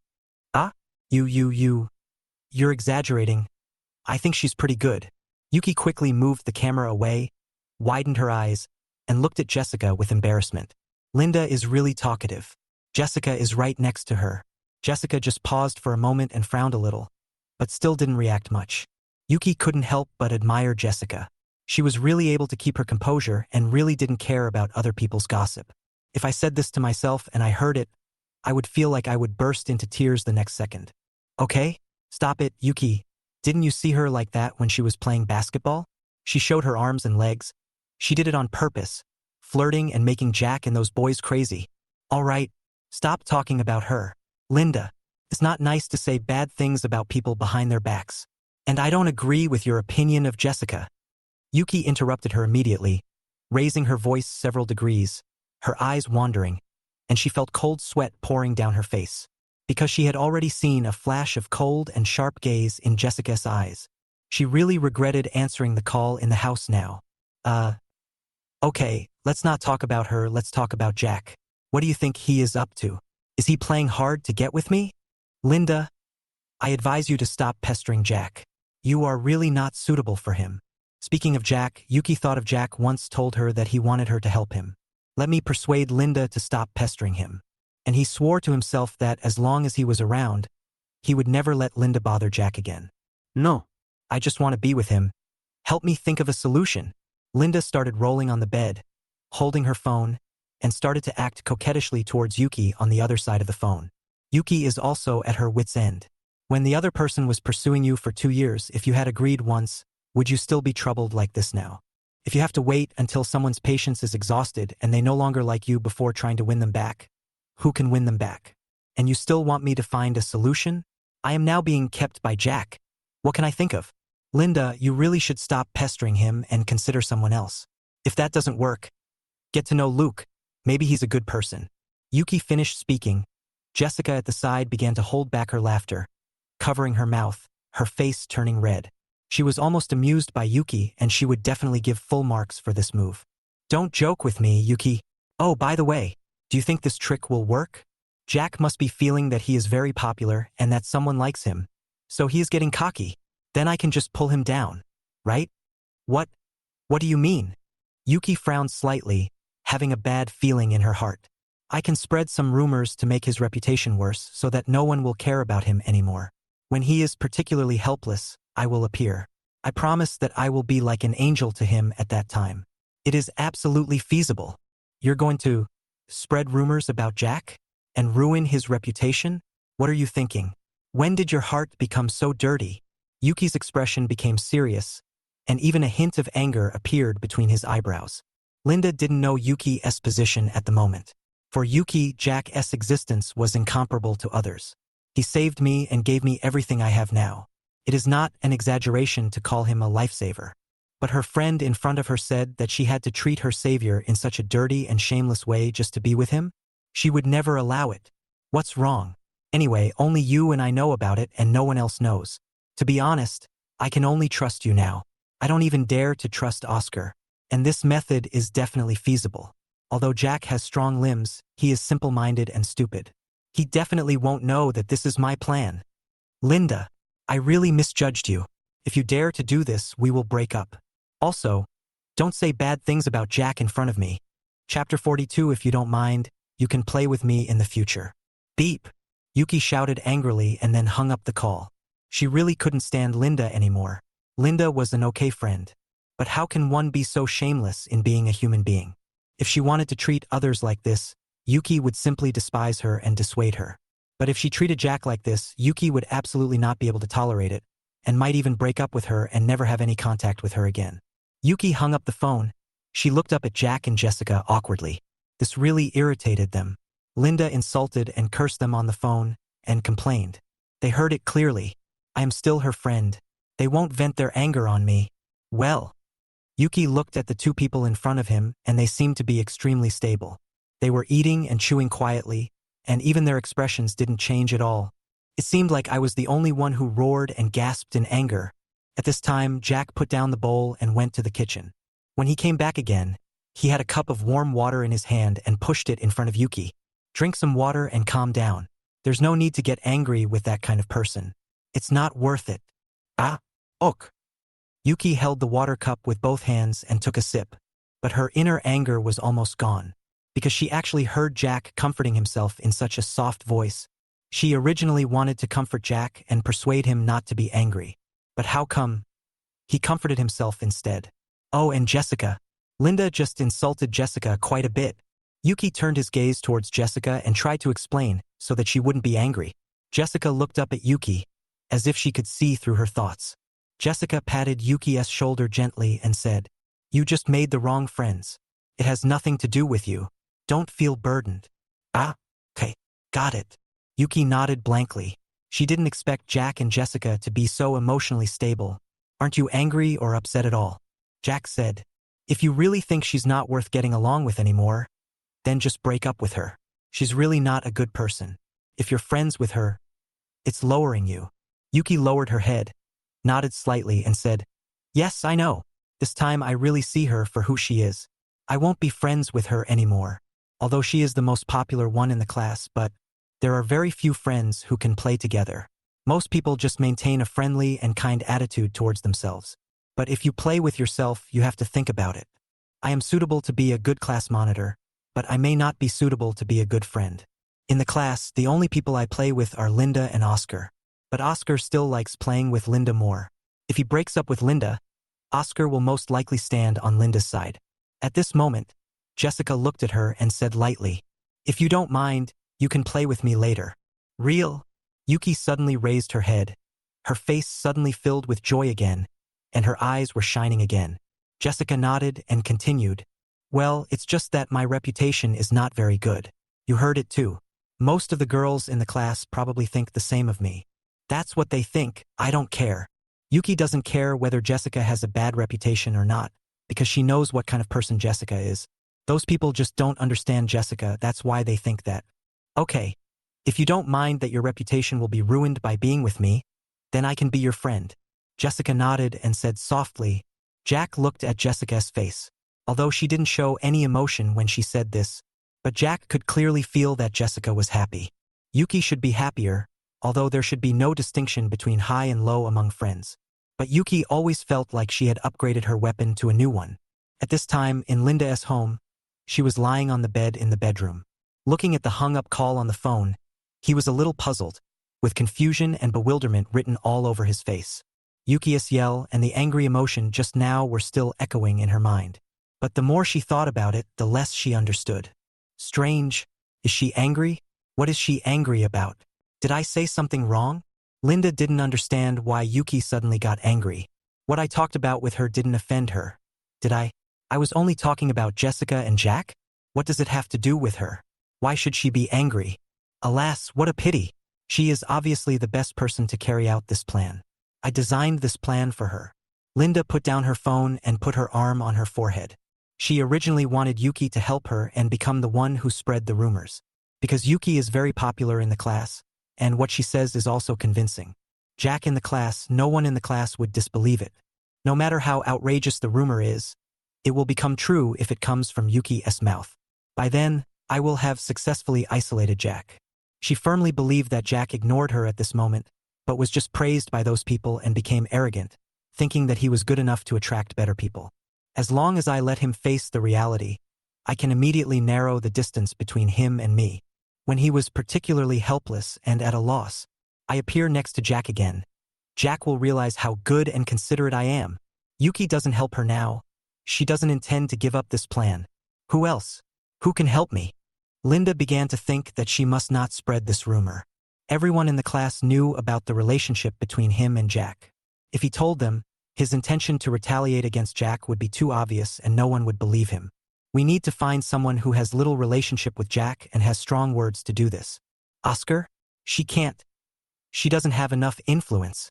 You're exaggerating. I think she's pretty good. Yuki quickly moved the camera away, widened her eyes, and looked at Jessica with embarrassment. Linda is really talkative. Jessica is right next to her. Jessica just paused for a moment and frowned a little, but still didn't react much. Yuki couldn't help but admire Jessica. She was really able to keep her composure and really didn't care about other people's gossip. If I said this to myself and I heard it, I would feel like I would burst into tears the next second. Okay? Stop it, Yuki. Didn't you see her like that when she was playing basketball? She showed her arms and legs. She did it on purpose, flirting and making Jack and those boys crazy. All right, stop talking about her. Linda, it's not nice to say bad things about people behind their backs. And I don't agree with your opinion of Jessica. Yuki interrupted her immediately, raising her voice several degrees, her eyes wandering, and she felt cold sweat pouring down her face. Because she had already seen a flash of cold and sharp gaze in Jessica's eyes. She really regretted answering the call in the house now. Okay, let's not talk about her, let's talk about Jack. What do you think he is up to? Is he playing hard to get with me? Linda, I advise you to stop pestering Jack. You are really not suitable for him. Speaking of Jack, Yuki thought of Jack once told her that he wanted her to help him. Let me persuade Linda to stop pestering him. And he swore to himself that as long as he was around, he would never let Linda bother Jack again. No. I just want to be with him. Help me think of a solution. Linda started rolling on the bed, holding her phone, and started to act coquettishly towards Yuki on the other side of the phone. Yuki is also at her wit's end. When the other person was pursuing you for 2 years, if you had agreed once, would you still be troubled like this now? If you have to wait until someone's patience is exhausted and they no longer like you before trying to win them back, who can win them back? And you still want me to find a solution? I am now being kept by Jack. What can I think of? Linda, you really should stop pestering him and consider someone else. If that doesn't work, get to know Luke. Maybe he's a good person. Yuki finished speaking. Jessica at the side began to hold back her laughter, covering her mouth, her face turning red. She was almost amused by Yuki, and she would definitely give full marks for this move. Don't joke with me, Yuki. Oh, by the way, do you think this trick will work? Jack must be feeling that he is very popular and that someone likes him, so he is getting cocky. Then I can just pull him down, right? What do you mean? Yuki frowned slightly, having a bad feeling in her heart. I can spread some rumors to make his reputation worse so that no one will care about him anymore. When he is particularly helpless, I will appear. I promise that I will be like an angel to him at that time. It is absolutely feasible. You're going to spread rumors about Jack? And ruin his reputation? What are you thinking? When did your heart become so dirty? Yuki's expression became serious, and even a hint of anger appeared between his eyebrows. Linda didn't know Yuki's position at the moment. For Yuki, Jack's existence was incomparable to others. He saved me and gave me everything I have now. It is not an exaggeration to call him a lifesaver. But her friend in front of her said that she had to treat her savior in such a dirty and shameless way just to be with him? She would never allow it. What's wrong? Anyway, only you and I know about it and no one else knows. To be honest, I can only trust you now. I don't even dare to trust Oscar. And this method is definitely feasible. Although Jack has strong limbs, he is simple-minded and stupid. He definitely won't know that this is my plan. Linda, I really misjudged you. If you dare to do this, we will break up. Also, don't say bad things about Jack in front of me. Chapter 42, if you don't mind, you can play with me in the future. Beep. Yuki shouted angrily and then hung up the call. She really couldn't stand Linda anymore. Linda was an okay friend. But how can one be so shameless in being a human being? If she wanted to treat others like this, Yuki would simply despise her and dissuade her. But if she treated Jack like this, Yuki would absolutely not be able to tolerate it, and might even break up with her and never have any contact with her again. Yuki hung up the phone. She looked up at Jack and Jessica awkwardly. This really irritated them. Linda insulted and cursed them on the phone, and complained. They heard it clearly. I am still her friend. They won't vent their anger on me. Well. Yuki looked at the two people in front of him, and they seemed to be extremely stable. They were eating and chewing quietly, and even their expressions didn't change at all. It seemed like I was the only one who roared and gasped in anger. At this time, Jack put down the bowl and went to the kitchen. When he came back again, he had a cup of warm water in his hand and pushed it in front of Yuki. Drink some water and calm down. There's no need to get angry with that kind of person. It's not worth it. Ah, ok. Yuki held the water cup with both hands and took a sip. But her inner anger was almost gone. Because she actually heard Jack comforting himself in such a soft voice. She originally wanted to comfort Jack and persuade him not to be angry. But how come? He comforted himself instead. Oh, and Jessica. Linda just insulted Jessica quite a bit. Yuki turned his gaze towards Jessica and tried to explain so that she wouldn't be angry. Jessica looked up at Yuki, as if she could see through her thoughts. Jessica patted Yuki's shoulder gently and said, "You just made the wrong friends. It has nothing to do with you. Don't feel burdened." Ah, okay, got it. Yuki nodded blankly. She didn't expect Jack and Jessica to be so emotionally stable. Aren't you angry or upset at all? Jack said, if you really think she's not worth getting along with anymore, then just break up with her. She's really not a good person. If you're friends with her, it's lowering you. Yuki lowered her head, nodded slightly and said, yes, I know. This time I really see her for who she is. I won't be friends with her anymore. Although she is the most popular one in the class, but there are very few friends who can play together. Most people just maintain a friendly and kind attitude towards themselves. But if you play with yourself, you have to think about it. I am suitable to be a good class monitor, but I may not be suitable to be a good friend. In the class, the only people I play with are Linda and Oscar. But Oscar still likes playing with Linda more. If he breaks up with Linda, Oscar will most likely stand on Linda's side. At this moment, Jessica looked at her and said lightly, if you don't mind, you can play with me later. Real? Yuki suddenly raised her head. Her face suddenly filled with joy again, and her eyes were shining again. Jessica nodded and continued, well, it's just that my reputation is not very good. You heard it too. Most of the girls in the class probably think the same of me. That's what they think. I don't care. Yuki doesn't care whether Jessica has a bad reputation or not, because she knows what kind of person Jessica is. Those people just don't understand Jessica, that's why they think that. Okay, if you don't mind that your reputation will be ruined by being with me, then I can be your friend. Jessica nodded and said softly. Jack looked at Jessica's face. Although she didn't show any emotion when she said this, but Jack could clearly feel that Jessica was happy. Yuki should be happier, although there should be no distinction between high and low among friends. But Yuki always felt like she had upgraded her weapon to a new one. At this time, in Linda's home, she was lying on the bed in the bedroom. Looking at the hung-up call on the phone, he was a little puzzled, with confusion and bewilderment written all over his face. Yuki's yell and the angry emotion just now were still echoing in her mind. But the more she thought about it, the less she understood. Strange. Is she angry? What is she angry about? Did I say something wrong? Linda didn't understand why Yuki suddenly got angry. What I talked about with her didn't offend her. Did I? I was only talking about Jessica and Jack? What does it have to do with her? Why should she be angry? Alas, what a pity. She is obviously the best person to carry out this plan. I designed this plan for her. Linda put down her phone and put her arm on her forehead. She originally wanted Yuki to help her and become the one who spread the rumors. Because Yuki is very popular in the class, and what she says is also convincing. Jack in the class, no one in the class would disbelieve it. No matter how outrageous the rumor is, it will become true if it comes from Yuki's mouth. By then, I will have successfully isolated Jack. She firmly believed that Jack ignored her at this moment, but was just praised by those people and became arrogant, thinking that he was good enough to attract better people. As long as I let him face the reality, I can immediately narrow the distance between him and me. When he was particularly helpless and at a loss, I appear next to Jack again. Jack will realize how good and considerate I am. Yuki doesn't help her now. She doesn't intend to give up this plan. Who else? Who can help me? Linda began to think that she must not spread this rumor. Everyone in the class knew about the relationship between him and Jack. If he told them, his intention to retaliate against Jack would be too obvious and no one would believe him. We need to find someone who has little relationship with Jack and has strong words to do this. Oscar? She can't. She doesn't have enough influence.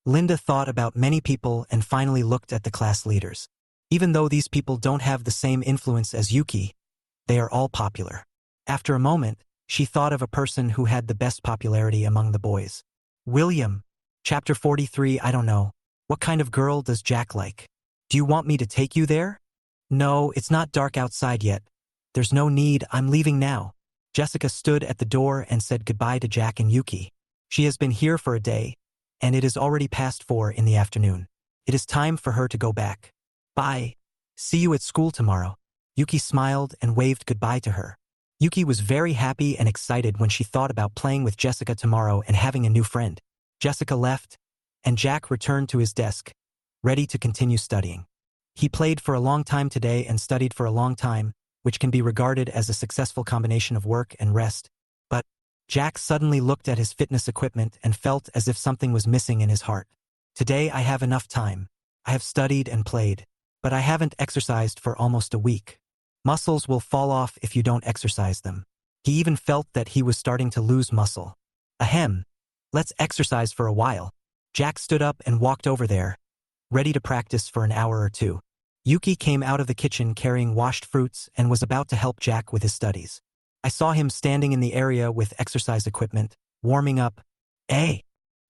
Linda thought about many people and finally looked at the class leaders. Even though these people don't have the same influence as Yuki, they are all popular. After a moment, she thought of a person who had the best popularity among the boys. William. Chapter 43. I don't know. What kind of girl does Jack like? Do you want me to take you there? No, it's not dark outside yet. There's no need, I'm leaving now. Jessica stood at the door and said goodbye to Jack and Yuki. She has been here for a day, and it is already past 4 in the afternoon. It is time for her to go back. Bye. See you at school tomorrow. Yuki smiled and waved goodbye to her. Yuki was very happy and excited when she thought about playing with Jessica tomorrow and having a new friend. Jessica left, and Jack returned to his desk, ready to continue studying. He played for a long time today and studied for a long time, which can be regarded as a successful combination of work and rest. But Jack suddenly looked at his fitness equipment and felt as if something was missing in his heart. Today I have enough time. I have studied and played, but I haven't exercised for almost a week. Muscles will fall off if you don't exercise them. He even felt that he was starting to lose muscle. Ahem. Let's exercise for a while. Jack stood up and walked over there, ready to practice for an hour or two. Yuki came out of the kitchen carrying washed fruits and was about to help Jack with his studies. I saw him standing in the area with exercise equipment, warming up. Hey!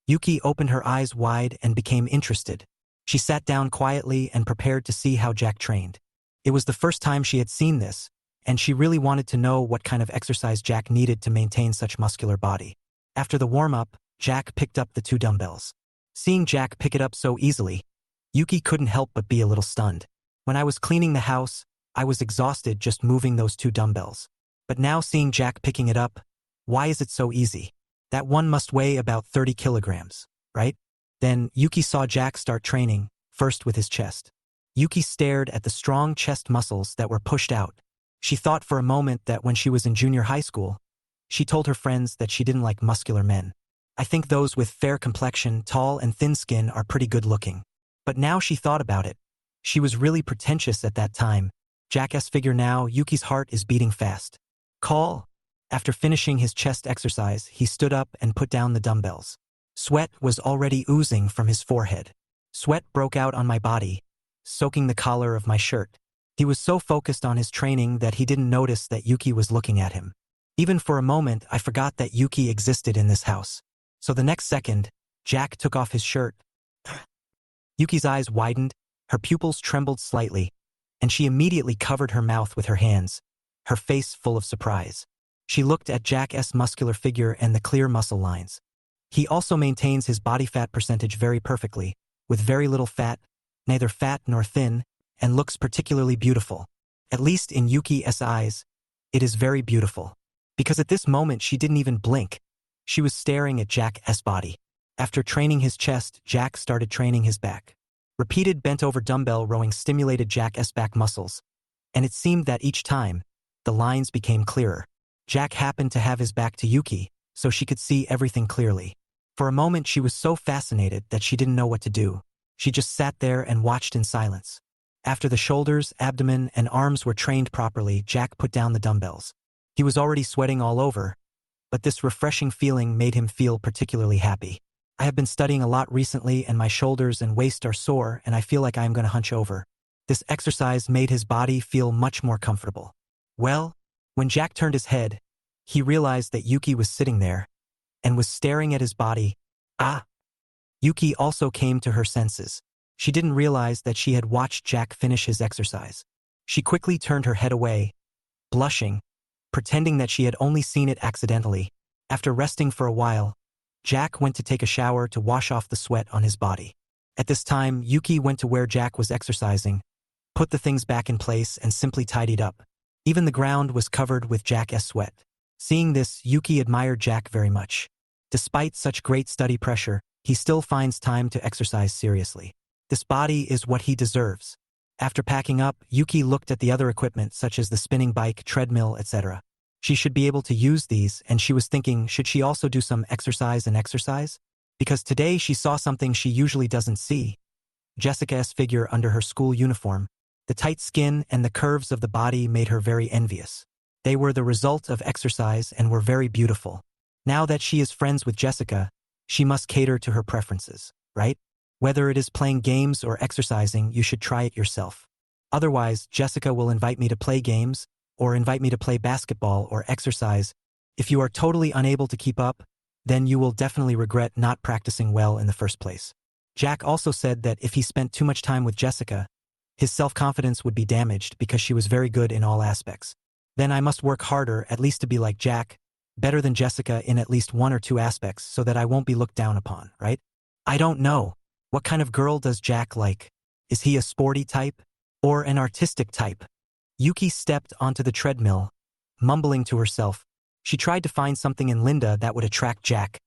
Yuki opened her eyes wide and became interested. She sat down quietly and prepared to see how Jack trained. It was the first time she had seen this, and she really wanted to know what kind of exercise Jack needed to maintain such muscular body. After the warm-up, Jack picked up the 2 dumbbells. Seeing Jack pick it up so easily, Yuki couldn't help but be a little stunned. When I was cleaning the house, I was exhausted just moving those 2 dumbbells. But now seeing Jack picking it up, why is it so easy? That one must weigh about 30 kilograms, right? Then Yuki saw Jack start training, first with his chest. Yuki stared at the strong chest muscles that were pushed out. She thought for a moment that when she was in junior high school, she told her friends that she didn't like muscular men. I think those with fair complexion, tall and thin skin are pretty good looking. But now she thought about it. She was really pretentious at that time. Jack's figure now, Yuki's heart is beating fast. Call. After finishing his chest exercise, he stood up and put down the dumbbells. Sweat was already oozing from his forehead. Sweat broke out on my body, soaking the collar of my shirt. He was so focused on his training that he didn't notice that Yuki was looking at him. Even for a moment, I forgot that Yuki existed in this house. So the next second, Jack took off his shirt. Yuki's eyes widened, her pupils trembled slightly, and she immediately covered her mouth with her hands, her face full of surprise. She looked at Jack's muscular figure and the clear muscle lines. He also maintains his body fat percentage very perfectly, with very little fat, neither fat nor thin, and looks particularly beautiful. At least in Yuki's eyes, it is very beautiful. Because at this moment she didn't even blink. She was staring at Jack's body. After training his chest, Jack started training his back. Repeated bent-over dumbbell rowing stimulated Jack's back muscles, and it seemed that each time, the lines became clearer. Jack happened to have his back to Yuki, so she could see everything clearly. For a moment she was so fascinated that she didn't know what to do. She just sat there and watched in silence. After the shoulders, abdomen, and arms were trained properly, Jack put down the dumbbells. He was already sweating all over, but this refreshing feeling made him feel particularly happy. I have been studying a lot recently and my shoulders and waist are sore and I feel like I am going to hunch over. This exercise made his body feel much more comfortable. Well, when Jack turned his head, he realized that Yuki was sitting there, and was staring at his body. Ah! Yuki also came to her senses. She didn't realize that she had watched Jack finish his exercise. She quickly turned her head away, blushing, pretending that she had only seen it accidentally. After resting for a while, Jack went to take a shower to wash off the sweat on his body. At this time, Yuki went to where Jack was exercising, put the things back in place, and simply tidied up. Even the ground was covered with Jack's sweat. Seeing this, Yuki admired Jack very much. Despite such great study pressure, he still finds time to exercise seriously. This body is what he deserves. After packing up, Yuki looked at the other equipment such as the spinning bike, treadmill, etc. She should be able to use these, and she was thinking, should she also do some exercise? Because today she saw something she usually doesn't see. Jessica's figure under her school uniform. The tight skin and the curves of the body made her very envious. They were the result of exercise and were very beautiful. Now that she is friends with Jessica, she must cater to her preferences, right? Whether it is playing games or exercising, you should try it yourself. Otherwise, Jessica will invite me to play games, or invite me to play basketball or exercise. If you are totally unable to keep up, then you will definitely regret not practicing well in the first place. Jack also said that if he spent too much time with Jessica, his self-confidence would be damaged because she was very good in all aspects. Then I must work harder, at least to be like Jack, better than Jessica in at least one or two aspects so that I won't be looked down upon, right? I don't know. What kind of girl does Jack like? Is he a sporty type? Or an artistic type? Yuki stepped onto the treadmill, mumbling to herself. She tried to find something in Linda that would attract Jack,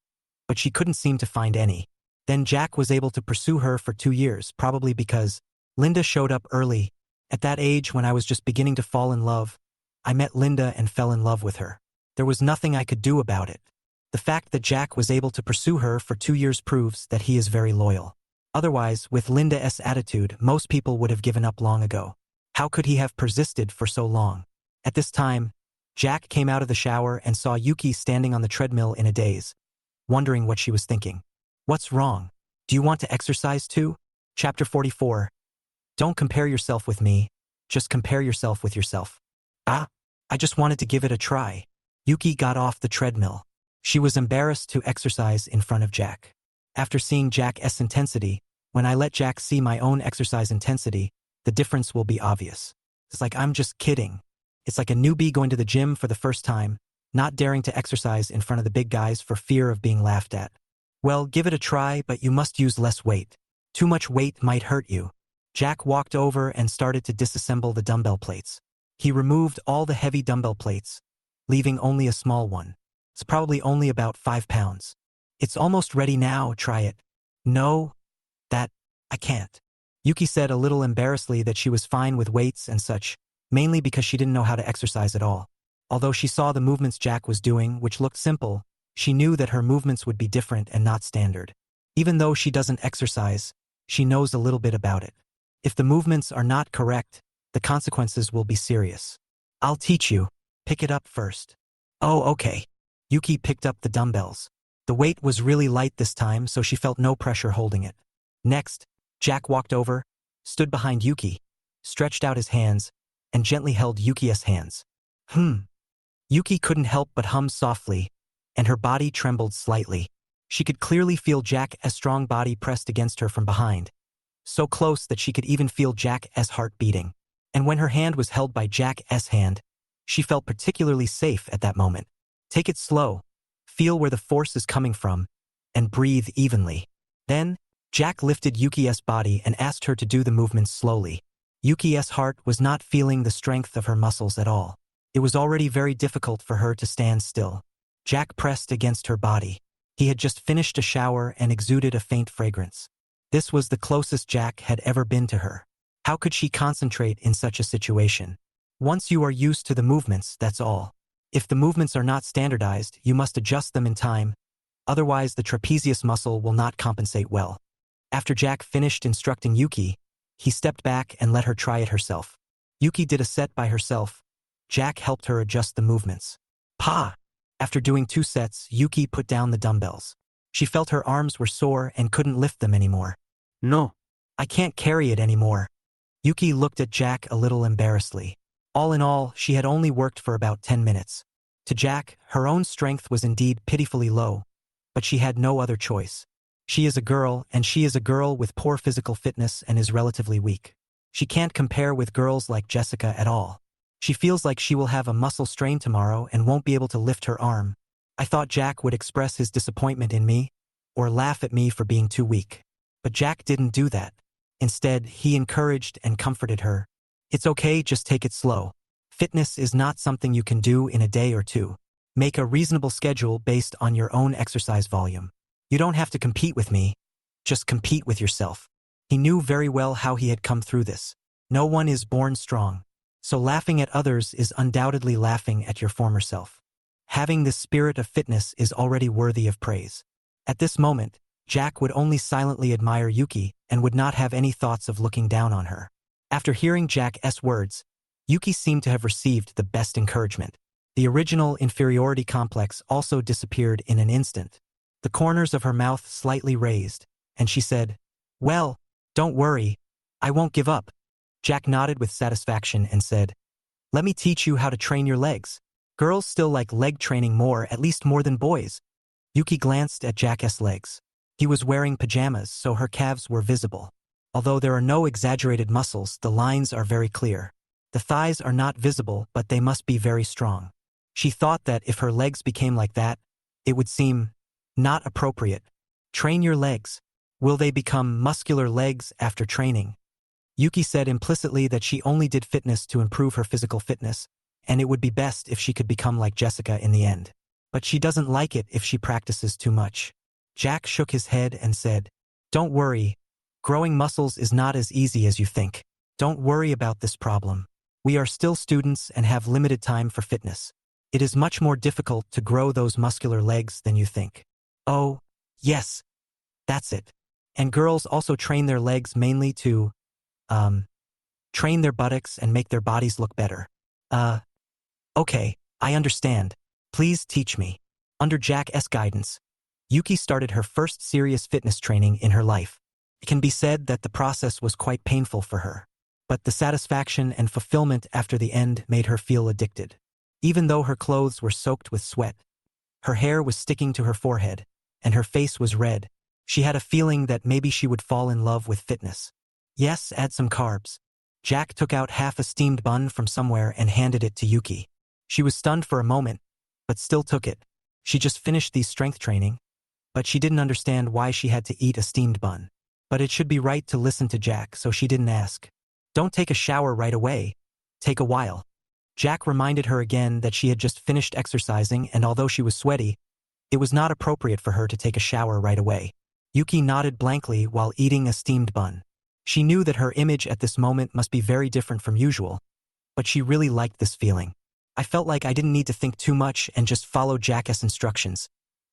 but she couldn't seem to find any. Then Jack was able to pursue her for 2 years, probably because Linda showed up early. At that age, when I was just beginning to fall in love, I met Linda and fell in love with her. There was nothing I could do about it. The fact that Jack was able to pursue her for 2 years proves that he is very loyal. Otherwise, with Linda's attitude, most people would have given up long ago. How could he have persisted for so long? At this time, Jack came out of the shower and saw Yuki standing on the treadmill in a daze, wondering what she was thinking. What's wrong? Do you want to exercise too? Chapter 44. Don't compare yourself with me, just compare yourself with yourself. I just wanted to give it a try. Yuki got off the treadmill. She was embarrassed to exercise in front of Jack. After seeing Jack's intensity, when I let Jack see my own exercise intensity, the difference will be obvious. It's like I'm just kidding. It's like a newbie going to the gym for the first time, not daring to exercise in front of the big guys for fear of being laughed at. Well, give it a try, but you must use less weight. Too much weight might hurt you. Jack walked over and started to disassemble the dumbbell plates. He removed all the heavy dumbbell plates, leaving only a small one. It's probably only about 5 pounds. It's almost ready now, try it. No, I can't. Yuki said a little embarrassedly that she was fine with weights and such, mainly because she didn't know how to exercise at all. Although she saw the movements Jack was doing, which looked simple, she knew that her movements would be different and not standard. Even though she doesn't exercise, she knows a little bit about it. If the movements are not correct, the consequences will be serious. I'll teach you. Pick it up first. Oh, okay. Yuki picked up the dumbbells. The weight was really light this time, so she felt no pressure holding it. Next, Jack walked over, stood behind Yuki, stretched out his hands, and gently held Yuki's hands. Yuki couldn't help but hum softly, and her body trembled slightly. She could clearly feel Jack's strong body pressed against her from behind, so close that she could even feel Jack's heart beating. And when her hand was held by Jack's hand, she felt particularly safe at that moment. Take it slow, feel where the force is coming from, and breathe evenly. Then, Jack lifted Yuki's body and asked her to do the movements slowly. Yuki's heart was not feeling the strength of her muscles at all. It was already very difficult for her to stand still. Jack pressed against her body. He had just finished a shower and exuded a faint fragrance. This was the closest Jack had ever been to her. How could she concentrate in such a situation? Once you are used to the movements, that's all. If the movements are not standardized, you must adjust them in time, otherwise the trapezius muscle will not compensate well. After Jack finished instructing Yuki, he stepped back and let her try it herself. Yuki did a set by herself. Jack helped her adjust the movements. After doing 2 sets, Yuki put down the dumbbells. She felt her arms were sore and couldn't lift them anymore. No. I can't carry it anymore. Yuki looked at Jack a little embarrassedly. All in all, she had only worked for about 10 minutes. To Jack, her own strength was indeed pitifully low. but she had no other choice. She is a girl, and she is a girl with poor physical fitness and is relatively weak. She can't compare with girls like Jessica at all. She feels like she will have a muscle strain tomorrow and won't be able to lift her arm. I thought Jack would express his disappointment in me, or laugh at me for being too weak. But Jack didn't do that. Instead, he encouraged and comforted her. It's okay, just take it slow. Fitness is not something you can do in a day or two. Make a reasonable schedule based on your own exercise volume. You don't have to compete with me. Just compete with yourself. He knew very well how he had come through this. No one is born strong. So laughing at others is undoubtedly laughing at your former self. Having this spirit of fitness is already worthy of praise. At this moment, Jack would only silently admire Yuki and would not have any thoughts of looking down on her. After hearing Jack's words, Yuki seemed to have received the best encouragement. The original inferiority complex also disappeared in an instant. The corners of her mouth slightly raised, and she said, "Well, don't worry, I won't give up." Jack nodded with satisfaction and said, "Let me teach you how to train your legs. Girls still like leg training more, at least more than boys." Yuki glanced at Jack's legs. He was wearing pajamas, so her calves were visible. Although there are no exaggerated muscles, the lines are very clear. The thighs are not visible, but they must be very strong. She thought that if her legs became like that, it would seem not appropriate. Train your legs. Will they become muscular legs after training? Yuki said implicitly that she only did fitness to improve her physical fitness, and it would be best if she could become like Jessica in the end. But she doesn't like it if she practices too much. Jack shook his head and said, "Don't worry. Growing muscles is not as easy as you think. Don't worry about this problem. We are still students and have limited time for fitness. It is much more difficult to grow those muscular legs than you think." "Oh, yes. That's it. And girls also train their legs mainly to, train their buttocks and make their bodies look better." Okay, I understand. Please teach me." Under Jack's guidance, Yuki started her first serious fitness training in her life. It can be said that the process was quite painful for her, but the satisfaction and fulfillment after the end made her feel addicted. Even though her clothes were soaked with sweat, her hair was sticking to her forehead, and her face was red, she had a feeling that maybe she would fall in love with fitness. "Yes, add some carbs." Jack took out half a steamed bun from somewhere and handed it to Yuki. She was stunned for a moment, but still took it. She just finished these strength training, but she didn't understand why she had to eat a steamed bun. But it should be right to listen to Jack, so she didn't ask. "Don't take a shower right away. Take a while." Jack reminded her again that she had just finished exercising, and although she was sweaty, it was not appropriate for her to take a shower right away. Yuki nodded blankly while eating a steamed bun. She knew that her image at this moment must be very different from usual, but she really liked this feeling. "I felt like I didn't need to think too much and just follow Jack's instructions,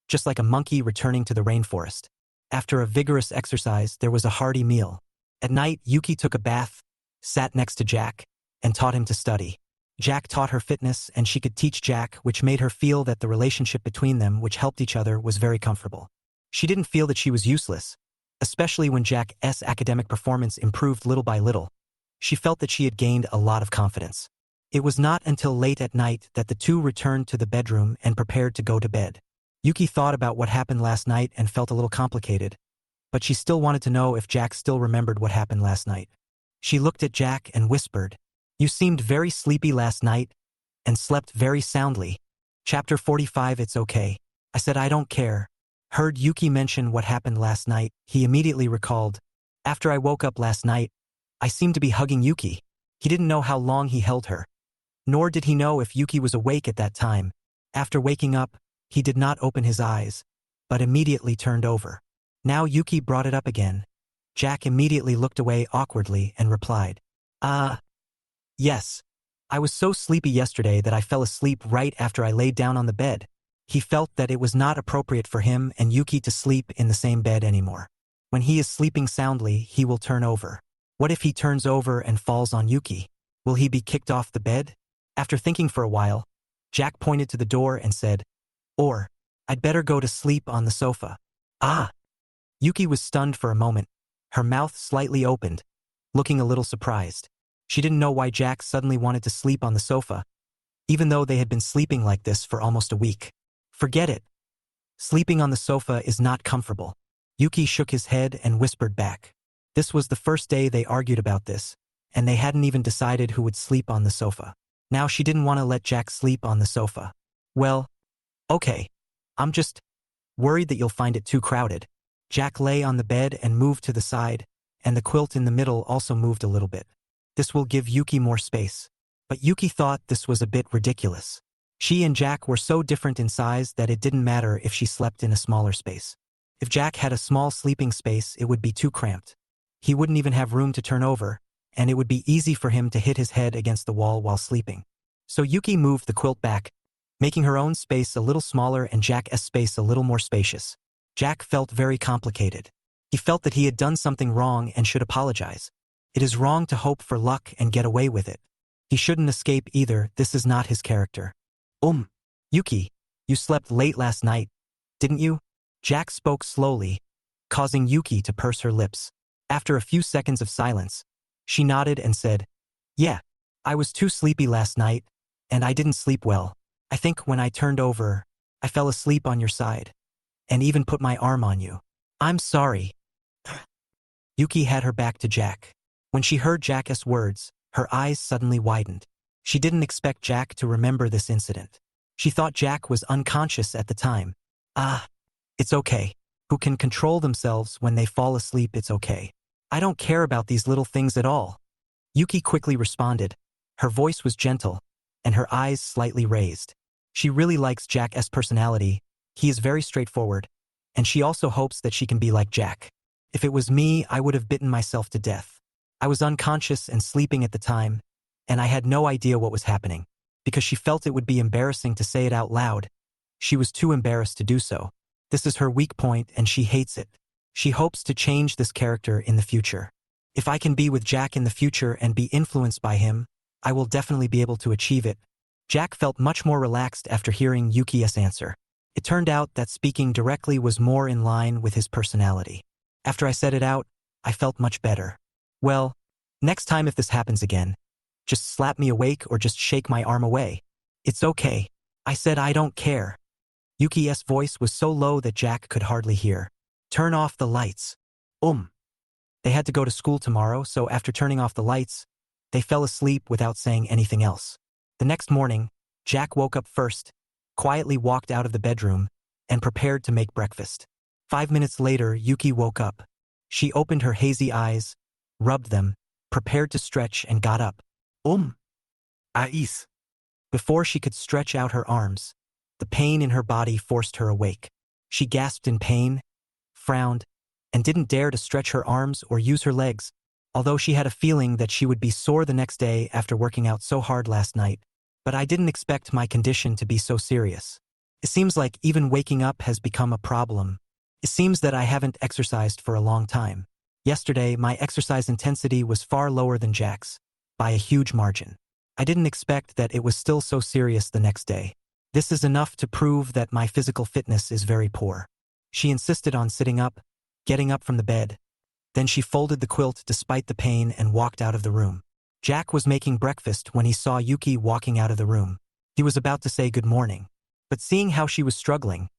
just like a monkey returning to the rainforest." After a vigorous exercise, there was a hearty meal. At night, Yuki took a bath, sat next to Jack, and taught him to study. Jack taught her fitness, and she could teach Jack, which made her feel that the relationship between them, which helped each other, was very comfortable. She didn't feel that she was useless, especially when Jack's academic performance improved little by little. She felt that she had gained a lot of confidence. It was not until late at night that the two returned to the bedroom and prepared to go to bed. Yuki thought about what happened last night and felt a little complicated, but she still wanted to know if Jack still remembered what happened last night. She looked at Jack and whispered, "You seemed very sleepy last night and slept very soundly." Chapter 45. It's okay. I said I don't care. Heard Yuki mention what happened last night, he immediately recalled, "After I woke up last night, I seemed to be hugging Yuki." He didn't know how long he held her, nor did he know if Yuki was awake at that time. After waking up, he did not open his eyes, but immediately turned over. Now Yuki brought it up again. Jack immediately looked away awkwardly and replied, Yes. I was so sleepy yesterday that I fell asleep right after I laid down on the bed." He felt that it was not appropriate for him and Yuki to sleep in the same bed anymore. When he is sleeping soundly, he will turn over. What if he turns over and falls on Yuki? Will he be kicked off the bed? After thinking for a while, Jack pointed to the door and said, "Or, I'd better go to sleep on the sofa." "Ah!" Yuki was stunned for a moment, her mouth slightly opened, looking a little surprised. She didn't know why Jack suddenly wanted to sleep on the sofa, even though they had been sleeping like this for almost a week. "Forget it. Sleeping on the sofa is not comfortable. Yuki shook his head and whispered back. This was the first day they argued about this, and they hadn't even decided who would sleep on the sofa. Now she didn't want to let Jack sleep on the sofa. Well, okay. I'm just worried that you'll find it too crowded. Jack lay on the bed and moved to the side, and the quilt in the middle also moved a little bit. This will give Yuki more space. But Yuki thought this was a bit ridiculous. She and Jack were so different in size that it didn't matter if she slept in a smaller space. If Jack had a small sleeping space, it would be too cramped. He wouldn't even have room to turn over, and it would be easy for him to hit his head against the wall while sleeping. So Yuki moved the quilt back, making her own space a little smaller and Jack's space a little more spacious. Jack felt very complicated. He felt that he had done something wrong and should apologize. It is wrong to hope for luck and get away with it. He shouldn't escape either, this is not his character. Yuki, you slept late last night, didn't you? Jack spoke slowly, causing Yuki to purse her lips. After a few seconds of silence, she nodded and said, Yeah, I was too sleepy last night, and I didn't sleep well. I think when I turned over, I fell asleep on your side, and even put my arm on you. I'm sorry. Yuki had her back to Jack. When she heard Jack's words, her eyes suddenly widened. She didn't expect Jack to remember this incident. She thought Jack was unconscious at the time. It's okay. Who can control themselves when they fall asleep, it's okay. I don't care about these little things at all. Yuki quickly responded. Her voice was gentle, and her eyes slightly raised. She really likes Jack's personality. He is very straightforward, and she also hopes that she can be like Jack. If it was me, I would have bitten myself to death. I was unconscious and sleeping at the time, and I had no idea what was happening. Because she felt it would be embarrassing to say it out loud, she was too embarrassed to do so. This is her weak point and she hates it. She hopes to change this character in the future. If I can be with Jack in the future and be influenced by him, I will definitely be able to achieve it. Jack felt much more relaxed after hearing Yuki's answer. It turned out that speaking directly was more in line with his personality. After I said it out, I felt much better. Well, next time if this happens again, just slap me awake or just shake my arm away. It's okay. I said I don't care. Yuki's voice was so low that Jack could hardly hear. Turn off the lights. They had to go to school tomorrow, so after turning off the lights, they fell asleep without saying anything else. The next morning, Jack woke up first, quietly walked out of the bedroom, and prepared to make breakfast. 5 minutes later, Yuki woke up. She opened her hazy eyes, rubbed them, prepared to stretch and got up. Ais. Before she could stretch out her arms, the pain in her body forced her awake. She gasped in pain, frowned, and didn't dare to stretch her arms or use her legs, although she had a feeling that she would be sore the next day after working out so hard last night. But I didn't expect my condition to be so serious. It seems like even waking up has become a problem. It seems that I haven't exercised for a long time. Yesterday, my exercise intensity was far lower than Jack's, by a huge margin. I didn't expect that it was still so serious the next day. This is enough to prove that my physical fitness is very poor. She insisted on sitting up, getting up from the bed. Then she folded the quilt despite the pain and walked out of the room. Jack was making breakfast when he saw Yuki walking out of the room. He was about to say good morning. But seeing how she was struggling,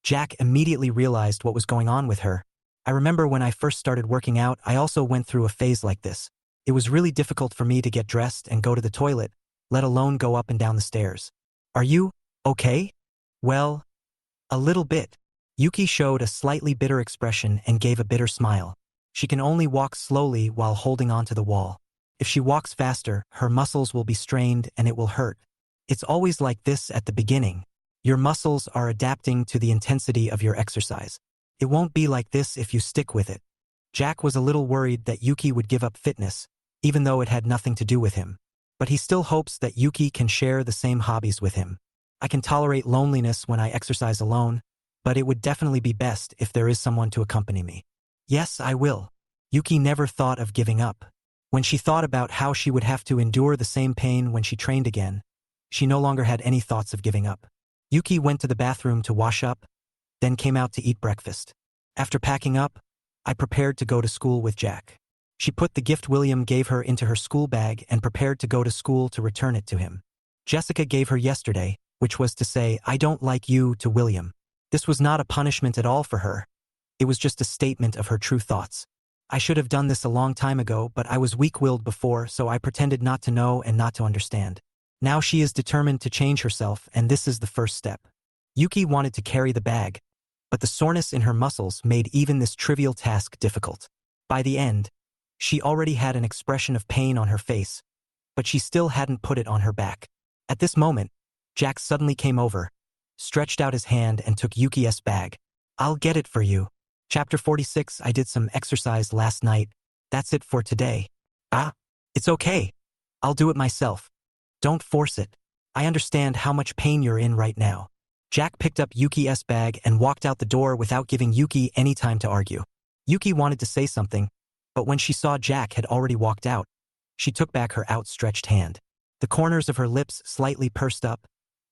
Jack immediately realized what was going on with her. I remember when I first started working out, I also went through a phase like this. It was really difficult for me to get dressed and go to the toilet, let alone go up and down the stairs. Are you okay? Well, a little bit. Yuki showed a slightly bitter expression and gave a bitter smile. She can only walk slowly while holding onto the wall. If she walks faster, her muscles will be strained and it will hurt. It's always like this at the beginning. Your muscles are adapting to the intensity of your exercise. It won't be like this if you stick with it. Jack was a little worried that Yuki would give up fitness, even though it had nothing to do with him. But he still hopes that Yuki can share the same hobbies with him. I can tolerate loneliness when I exercise alone, but it would definitely be best if there is someone to accompany me. Yes, I will. Yuki never thought of giving up. When she thought about how she would have to endure the same pain when she trained again, she no longer had any thoughts of giving up. Yuki went to the bathroom to wash up, then came out to eat breakfast. After packing up, I prepared to go to school with Jack. She put the gift William gave her into her school bag and prepared to go to school to return it to him. Jessica gave her yesterday, which was to say, I don't like you to William. This was not a punishment at all for her. It was just a statement of her true thoughts. I should have done this a long time ago, but I was weak-willed before, so I pretended not to know and not to understand. Now she is determined to change herself, and this is the first step. Yuki wanted to carry the bag, but the soreness in her muscles made even this trivial task difficult. By the end, she already had an expression of pain on her face, but she still hadn't put it on her back. At this moment, Jack suddenly came over, stretched out his hand and took Yuki's bag. I'll get it for you. Chapter 46. I did some exercise last night. That's it for today. Ah, it's okay. I'll do it myself. Don't force it. I understand how much pain you're in right now. Jack picked up Yuki's bag and walked out the door without giving Yuki any time to argue. Yuki wanted to say something, but when she saw Jack had already walked out, she took back her outstretched hand. The corners of her lips slightly pursed up,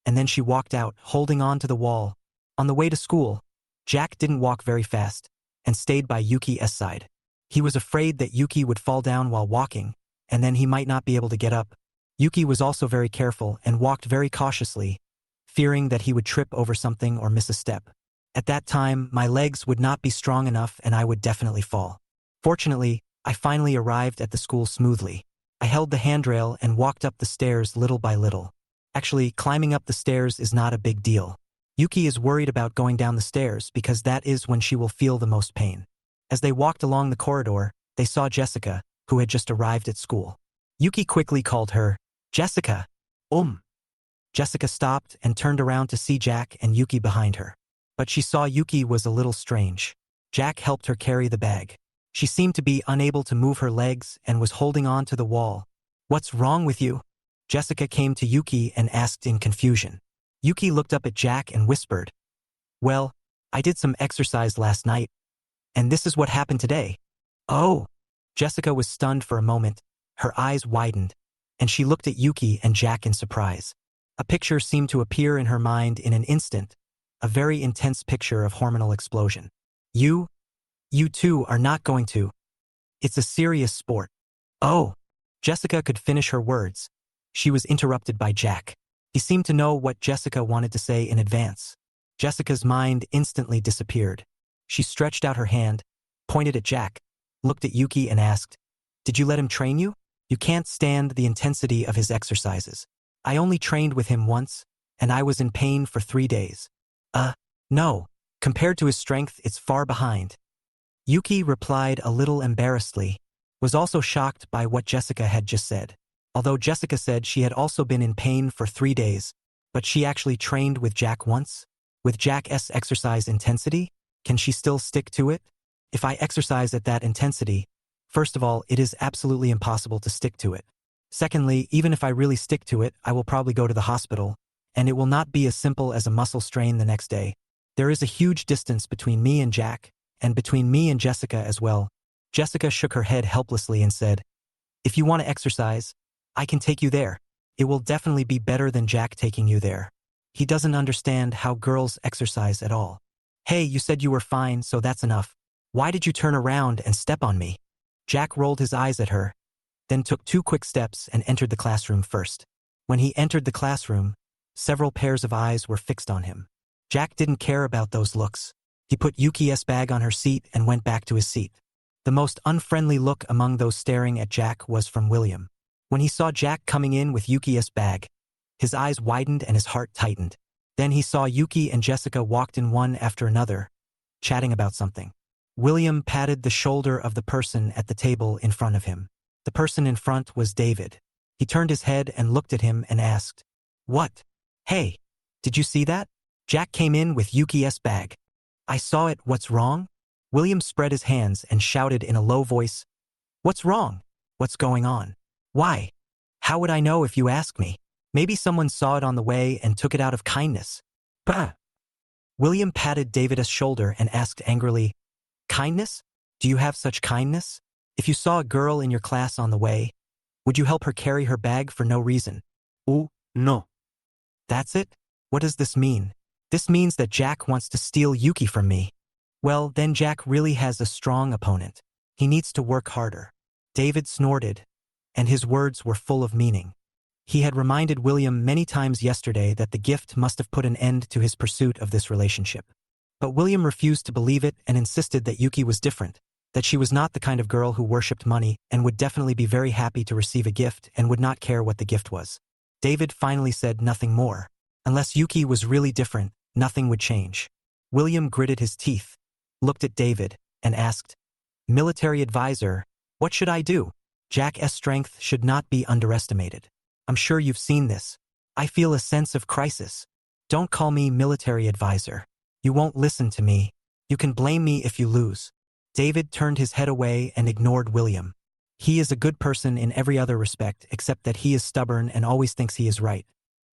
and then she walked out, holding on to the wall. On the way to school, Jack didn't walk very fast and stayed by Yuki's side. He was afraid that Yuki would fall down while walking, and then he might not be able to get up. Yuki was also very careful and walked very cautiously, fearing that he would trip over something or miss a step. At that time, my legs would not be strong enough and I would definitely fall. Fortunately, I finally arrived at the school smoothly. I held the handrail and walked up the stairs little by little. Actually, climbing up the stairs is not a big deal. Yuki is worried about going down the stairs because that is when she will feel the most pain. As they walked along the corridor, they saw Jessica, who had just arrived at school. Yuki quickly called her, "Jessica." Jessica stopped and turned around to see Jack and Yuki behind her. But she saw Yuki was a little strange. Jack helped her carry the bag. She seemed to be unable to move her legs and was holding on to the wall. "What's wrong with you?" Jessica came to Yuki and asked in confusion. Yuki looked up at Jack and whispered, "Well, I did some exercise last night, and this is what happened today." "Oh." Jessica was stunned for a moment, her eyes widened, and she looked at Yuki and Jack in surprise. A picture seemed to appear in her mind in an instant, a very intense picture of hormonal explosion. You two are not going to. It's a serious sport." "Oh." Jessica could finish her words. She was interrupted by Jack. He seemed to know what Jessica wanted to say in advance. Jessica's mind instantly disappeared. She stretched out her hand, pointed at Jack, looked at Yuki and asked, "Did you let him train you? You can't stand the intensity of his exercises." "I only trained with him once, and I was in pain for 3 days." No. Compared to his strength, it's far behind." Yuki replied a little embarrassedly, was also shocked by what Jessica had just said. Although Jessica said she had also been in pain for 3 days, but she actually trained with Jack once? With Jack's exercise intensity, can she still stick to it? If I exercise at that intensity, first of all, it is absolutely impossible to stick to it. Secondly, even if I really stick to it, I will probably go to the hospital, and it will not be as simple as a muscle strain the next day. There is a huge distance between me and Jack, and between me and Jessica as well. Jessica shook her head helplessly and said, "If you want to exercise, I can take you there. It will definitely be better than Jack taking you there. He doesn't understand how girls exercise at all." "Hey, you said you were fine, so that's enough. Why did you turn around and step on me?" Jack rolled his eyes at her, then took 2 quick steps and entered the classroom first. When he entered the classroom, several pairs of eyes were fixed on him. Jack didn't care about those looks. He put Yuki's bag on her seat and went back to his seat. The most unfriendly look among those staring at Jack was from William. When he saw Jack coming in with Yuki's bag, his eyes widened and his heart tightened. Then he saw Yuki and Jessica walked in one after another, chatting about something. William patted the shoulder of the person at the table in front of him. The person in front was David. He turned his head and looked at him and asked, "What? Hey, did you see that? Jack came in with Yuki's bag." "I saw it. What's wrong?" William spread his hands and shouted in a low voice, "What's wrong? What's going on? Why? How would I know if you ask me? Maybe someone saw it on the way and took it out of kindness." "Bah!" William patted David's shoulder and asked angrily, "Kindness? Do you have such kindness? If you saw a girl in your class on the way, would you help her carry her bag for no reason?" Oh, no. "That's it? What does this mean?" "This means that Jack wants to steal Yuki from me." "Well, then Jack really has a strong opponent. He needs to work harder." David snorted, and his words were full of meaning. He had reminded William many times yesterday that the gift must have put an end to his pursuit of this relationship. But William refused to believe it and insisted that Yuki was different, that she was not the kind of girl who worshipped money and would definitely be very happy to receive a gift and would not care what the gift was. David finally said nothing more. Unless Yuki was really different, nothing would change. William gritted his teeth, looked at David, and asked, "Military advisor, what should I do?" Jack's strength should not be underestimated. I'm sure you've seen this. I feel a sense of crisis. Don't call me military advisor. You won't listen to me. You can blame me if you lose. David turned his head away and ignored William. He is a good person in every other respect except that he is stubborn and always thinks he is right.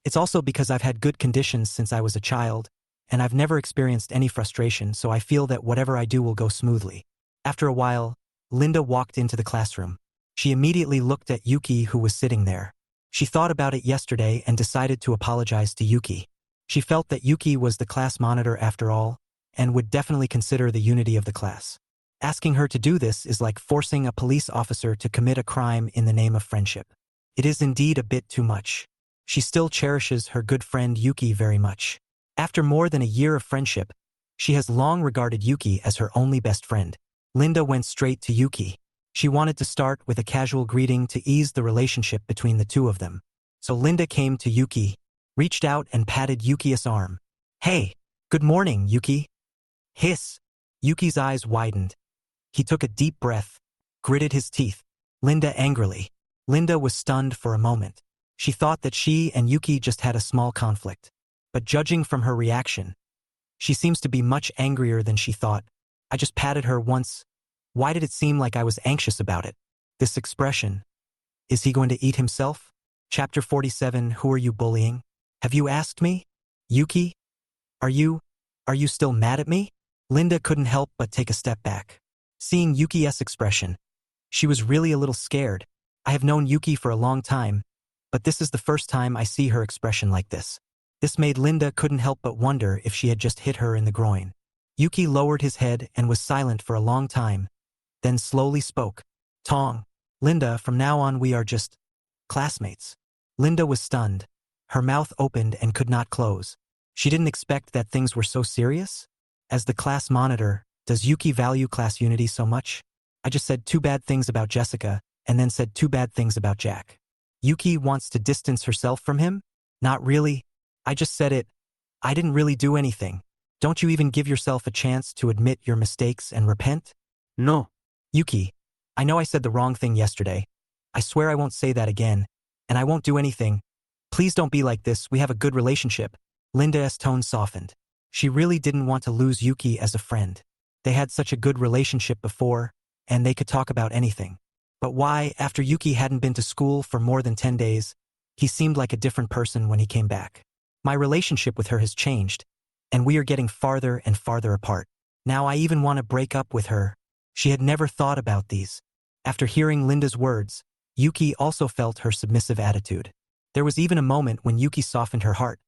It's also because I've had good conditions since I was a child, and I've never experienced any frustration, so I feel that whatever I do will go smoothly. After a while, Linda walked into the classroom. She immediately looked at Yuki, who was sitting there. She thought about it yesterday and decided to apologize to Yuki. She felt that Yuki was the class monitor after all, and would definitely consider the unity of the class. Asking her to do this is like forcing a police officer to commit a crime in the name of friendship. It is indeed a bit too much. She still cherishes her good friend Yuki very much. After more than a year of friendship, she has long regarded Yuki as her only best friend. Linda went straight to Yuki. She wanted to start with a casual greeting to ease the relationship between the two of them. So Linda came to Yuki, reached out and patted Yuki's arm. "Hey, good morning, Yuki." Hiss. Yuki's eyes widened. He took a deep breath, gritted his teeth. Linda angrily. Linda was stunned for a moment. She thought that she and Yuki just had a small conflict. But judging from her reaction, she seems to be much angrier than she thought. I just patted her once. Why did it seem like I was anxious about it? This expression. Is he going to eat himself? Chapter 47. Who are you bullying? Have you asked me? Yuki? Are you still mad at me? Linda couldn't help but take a step back. Seeing Yuki's expression, she was really a little scared. I have known Yuki for a long time, but this is the first time I see her expression like this. This made Linda couldn't help but wonder if she had just hit her in the groin. Yuki lowered his head and was silent for a long time, then slowly spoke. "Tong. Linda, from now on we are just classmates." Linda was stunned. Her mouth opened and could not close. She didn't expect that things were so serious. As the class monitor, does Yuki value class unity so much? I just said 2 bad things about Jessica, and then said 2 bad things about Jack. Yuki wants to distance herself from him? Not really. I just said it. I didn't really do anything. Don't you even give yourself a chance to admit your mistakes and repent? No. Yuki, I know I said the wrong thing yesterday. I swear I won't say that again, and I won't do anything. Please don't be like this. We have a good relationship. Linda's tone softened. She really didn't want to lose Yuki as a friend. They had such a good relationship before, and they could talk about anything. But why, after Yuki hadn't been to school for more than 10 days, he seemed like a different person when he came back. My relationship with her has changed, and we are getting farther and farther apart. Now I even want to break up with her. She had never thought about these. After hearing Linda's words, Yuki also felt her submissive attitude. There was even a moment when Yuki softened her heart,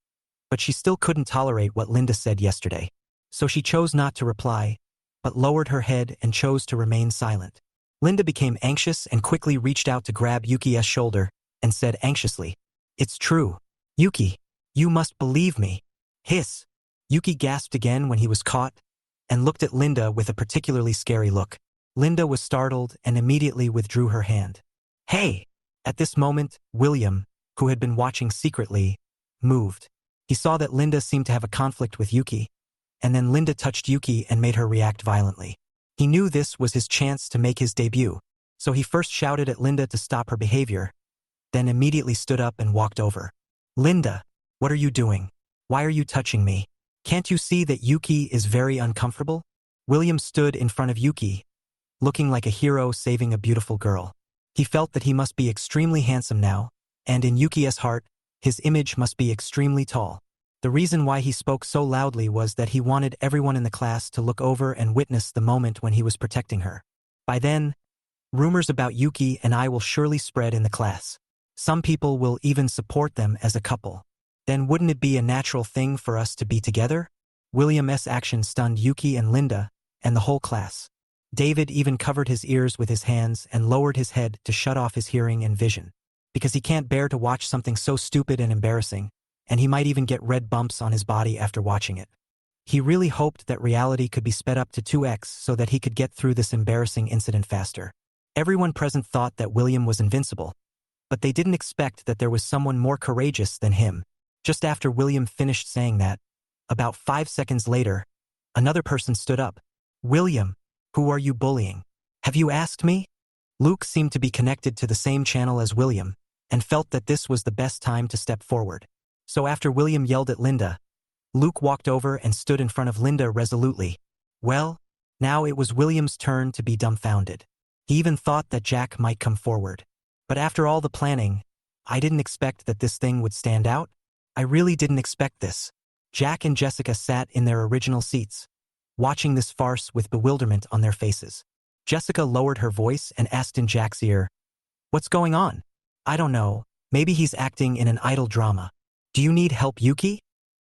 but she still couldn't tolerate what Linda said yesterday. So she chose not to reply, but lowered her head and chose to remain silent. Linda became anxious and quickly reached out to grab Yuki's shoulder and said anxiously, "It's true. Yuki, you must believe me." Hiss. Yuki gasped again when he was caught and looked at Linda with a particularly scary look. Linda was startled and immediately withdrew her hand. "Hey!" At this moment, William, who had been watching secretly, moved. He saw that Linda seemed to have a conflict with Yuki, and then Linda touched Yuki and made her react violently. He knew this was his chance to make his debut, so he first shouted at Linda to stop her behavior, then immediately stood up and walked over. "Linda, what are you doing? Why are you touching me? Can't you see that Yuki is very uncomfortable?" William stood in front of Yuki, looking like a hero saving a beautiful girl. He felt that he must be extremely handsome now, and in Yuki's heart, his image must be extremely tall. The reason why he spoke so loudly was that he wanted everyone in the class to look over and witness the moment when he was protecting her. By then, rumors about Yuki and I will surely spread in the class. Some people will even support them as a couple. Then wouldn't it be a natural thing for us to be together? William's action stunned Yuki and Linda, and the whole class. David even covered his ears with his hands and lowered his head to shut off his hearing and vision. Because he can't bear to watch something so stupid and embarrassing, and he might even get red bumps on his body after watching it. He really hoped that reality could be sped up to 2x so that he could get through this embarrassing incident faster. Everyone present thought that William was invincible, but they didn't expect that there was someone more courageous than him. Just after William finished saying that, about 5 seconds later, another person stood up. "William, who are you bullying? Have you asked me?" Luke seemed to be connected to the same channel as William, and felt that this was the best time to step forward. So after William yelled at Linda, Luke walked over and stood in front of Linda resolutely. Well, now it was William's turn to be dumbfounded. He even thought that Jack might come forward. But after all the planning, I didn't expect that this thing would stand out. I really didn't expect this. Jack and Jessica sat in their original seats, watching this farce with bewilderment on their faces. Jessica lowered her voice and asked in Jack's ear, "What's going on?" "I don't know. Maybe he's acting in an idle drama. Do you need help, Yuki?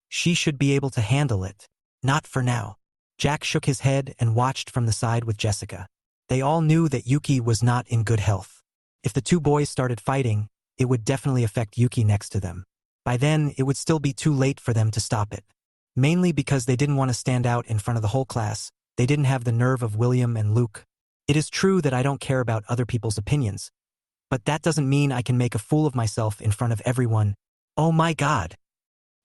She should be able to handle it." "Not for now." Jack shook his head and watched from the side with Jessica. They all knew that Yuki was not in good health. If the two boys started fighting, it would definitely affect Yuki next to them. By then, it would still be too late for them to stop it. Mainly because they didn't want to stand out in front of the whole class, they didn't have the nerve of William and Luke. It is true that I don't care about other people's opinions, but that doesn't mean I can make a fool of myself in front of everyone. Oh my God!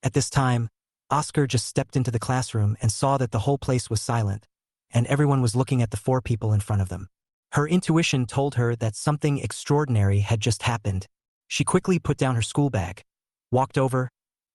At this time, Oscar just stepped into the classroom and saw that the whole place was silent, and everyone was looking at the 4 people in front of them. Her intuition told her that something extraordinary had just happened. She quickly put down her school bag, walked over,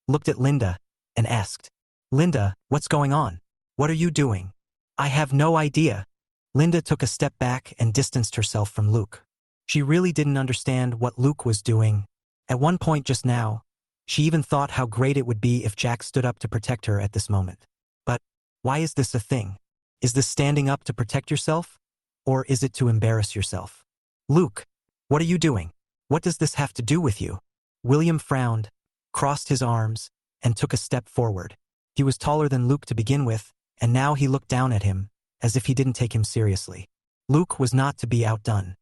looked at Linda, and asked, "Linda, what's going on? What are you doing?" "I have no idea." Linda took a step back and distanced herself from Luke. She really didn't understand what Luke was doing. At one point just now, she even thought how great it would be if Jack stood up to protect her at this moment. But why is this a thing? Is this standing up to protect yourself? Or is it to embarrass yourself? "Luke, what are you doing? What does this have to do with you?" William frowned, crossed his arms, and took a step forward. He was taller than Luke to begin with, and now he looked down at him, as if he didn't take him seriously. Luke was not to be outdone.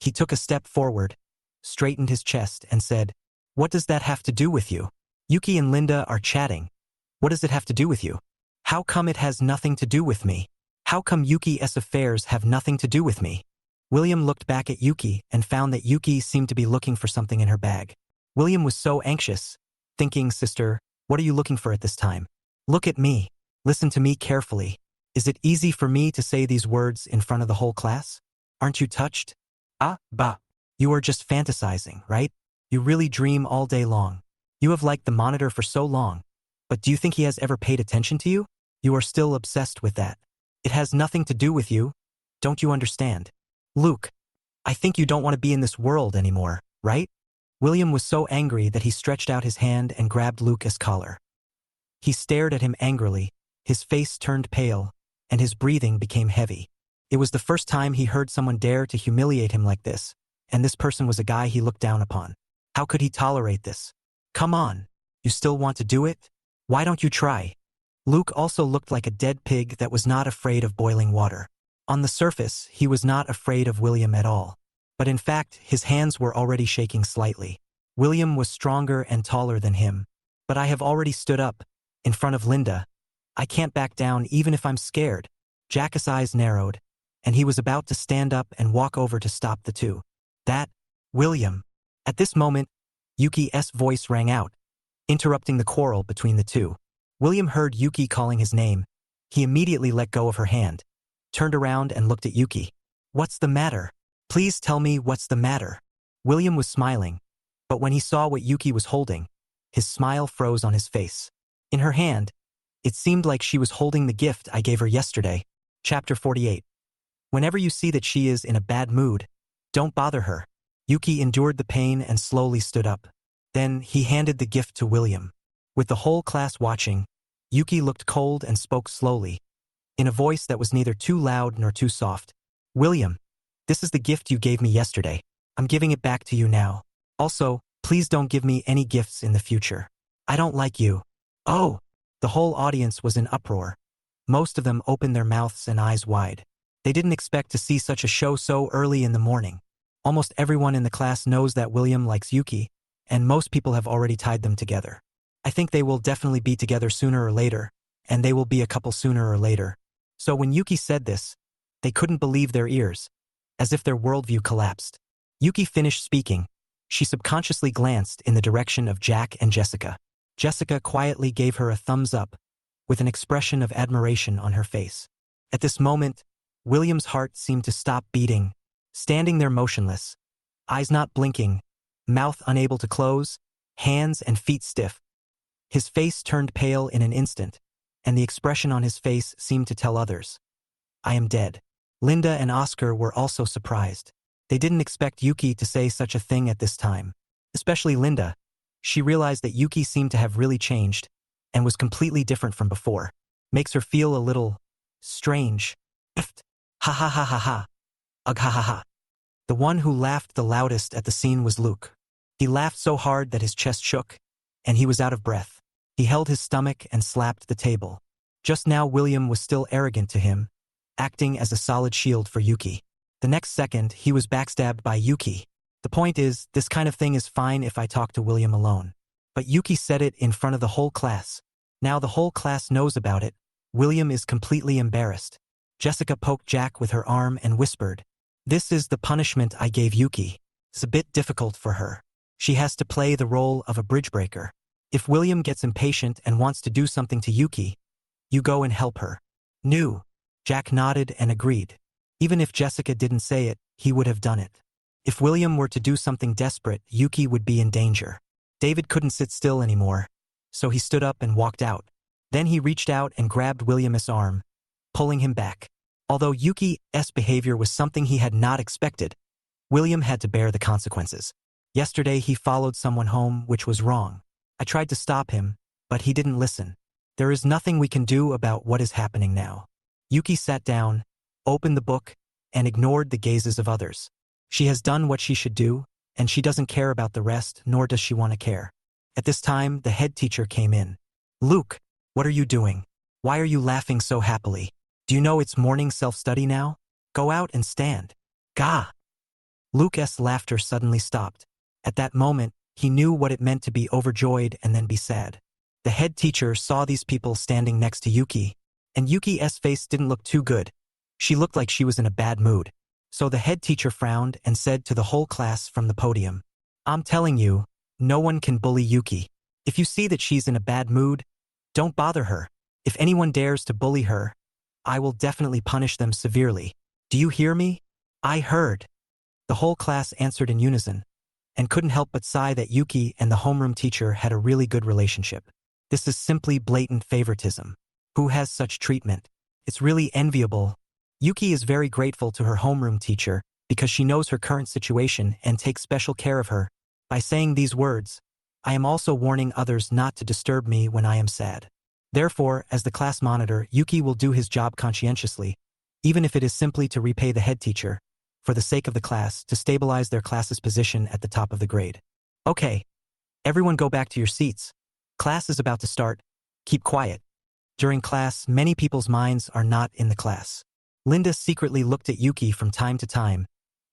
He took a step forward, straightened his chest, and said, "What does that have to do with you? Yuki and Linda are chatting. What does it have to do with you? How come it has nothing to do with me? How come Yuki's affairs have nothing to do with me?" William looked back at Yuki and found that Yuki seemed to be looking for something in her bag. William was so anxious, thinking, "Sister, what are you looking for at this time? Look at me. Listen to me carefully. Is it easy for me to say these words in front of the whole class? Aren't you touched? Ah, bah. You are just fantasizing, right? You really dream all day long. You have liked the monitor for so long, but do you think he has ever paid attention to you? You are still obsessed with that. It has nothing to do with you. Don't you understand? Luke, I think you don't want to be in this world anymore, right?" William was so angry that he stretched out his hand and grabbed Luke's collar. He stared at him angrily, his face turned pale, and his breathing became heavy. It was the first time he heard someone dare to humiliate him like this, and this person was a guy he looked down upon. How could he tolerate this? "Come on, you still want to do it? Why don't you try?" Luke also looked like a dead pig that was not afraid of boiling water. On the surface, he was not afraid of William at all. But in fact, his hands were already shaking slightly. William was stronger and taller than him. "But I have already stood up, in front of Linda. I can't back down even if I'm scared." Jack's eyes narrowed, and he was about to stand up and walk over to stop the two. "That, William." At this moment, Yuki's voice rang out, interrupting the quarrel between the two. William heard Yuki calling his name. He immediately let go of her hand, turned around and looked at Yuki. "What's the matter? Please tell me what's the matter." William was smiling, but when he saw what Yuki was holding, his smile froze on his face. In her hand, it seemed like she was holding the gift I gave her yesterday. Chapter 48. Whenever you see that she is in a bad mood, don't bother her. Yuki endured the pain and slowly stood up. Then he handed the gift to William. With the whole class watching, Yuki looked cold and spoke slowly, in a voice that was neither too loud nor too soft. "William, this is the gift you gave me yesterday. I'm giving it back to you now. Also, please don't give me any gifts in the future. I don't like you." "Oh!" The whole audience was in uproar. Most of them opened their mouths and eyes wide. They didn't expect to see such a show so early in the morning. Almost everyone in the class knows that William likes Yuki, and most people have already tied them together. I think they will definitely be together sooner or later, and they will be a couple sooner or later. So when Yuki said this, they couldn't believe their ears, as if their worldview collapsed. Yuki finished speaking. She subconsciously glanced in the direction of Jack and Jessica. Jessica quietly gave her a thumbs up, with an expression of admiration on her face. At this moment, William's heart seemed to stop beating, standing there motionless, eyes not blinking, mouth unable to close, hands and feet stiff. His face turned pale in an instant, and the expression on his face seemed to tell others, "I am dead." Linda and Oscar were also surprised. They didn't expect Yuki to say such a thing at this time. Especially Linda. She realized that Yuki seemed to have really changed, and was completely different from before. Makes her feel a little strange. Ha ha ha ha ha. Ugh ha ha ha. The one who laughed the loudest at the scene was Luke. He laughed so hard that his chest shook, and he was out of breath. He held his stomach and slapped the table. Just now William was still arrogant to him, acting as a solid shield for Yuki. The next second, he was backstabbed by Yuki. The point is, this kind of thing is fine if I talk to William alone. But Yuki said it in front of the whole class. Now the whole class knows about it. William is completely embarrassed. Jessica poked Jack with her arm and whispered, "This is the punishment I gave Yuki. It's a bit difficult for her. She has to play the role of a bridge breaker. If William gets impatient and wants to do something to Yuki, you go and help her." "No." Jack nodded and agreed. Even if Jessica didn't say it, he would have done it. If William were to do something desperate, Yuki would be in danger. David couldn't sit still anymore, so he stood up and walked out. Then he reached out and grabbed William's arm, pulling him back. Although Yuki's behavior was something he had not expected, William had to bear the consequences. Yesterday he followed someone home, which was wrong. I tried to stop him, but he didn't listen. There is nothing we can do about what is happening now. Yuki sat down, opened the book, and ignored the gazes of others. She has done what she should do, and she doesn't care about the rest, nor does she want to care. At this time, the head teacher came in. "Luke, what are you doing? Why are you laughing so happily? Do you know it's morning self-study now? Go out and stand." "Gah!" Luke's laughter suddenly stopped. At that moment, he knew what it meant to be overjoyed and then be sad. The head teacher saw these people standing next to Yuki, and Yuki's face didn't look too good. She looked like she was in a bad mood. So the head teacher frowned and said to the whole class from the podium, "I'm telling you, no one can bully Yuki. If you see that she's in a bad mood, don't bother her. If anyone dares to bully her, I will definitely punish them severely. Do you hear me?" "I heard." The whole class answered in unison, and couldn't help but sigh that Yuki and the homeroom teacher had a really good relationship. This is simply blatant favoritism. Who has such treatment? It's really enviable. Yuki is very grateful to her homeroom teacher because she knows her current situation and takes special care of her. By saying these words, I am also warning others not to disturb me when I am sad. Therefore, as the class monitor, Yuki will do his job conscientiously, even if it is simply to repay the head teacher, for the sake of the class, to stabilize their class's position at the top of the grade. Okay, everyone go back to your seats. Class is about to start. Keep quiet. During class, many people's minds are not in the class. Linda secretly looked at Yuki from time to time,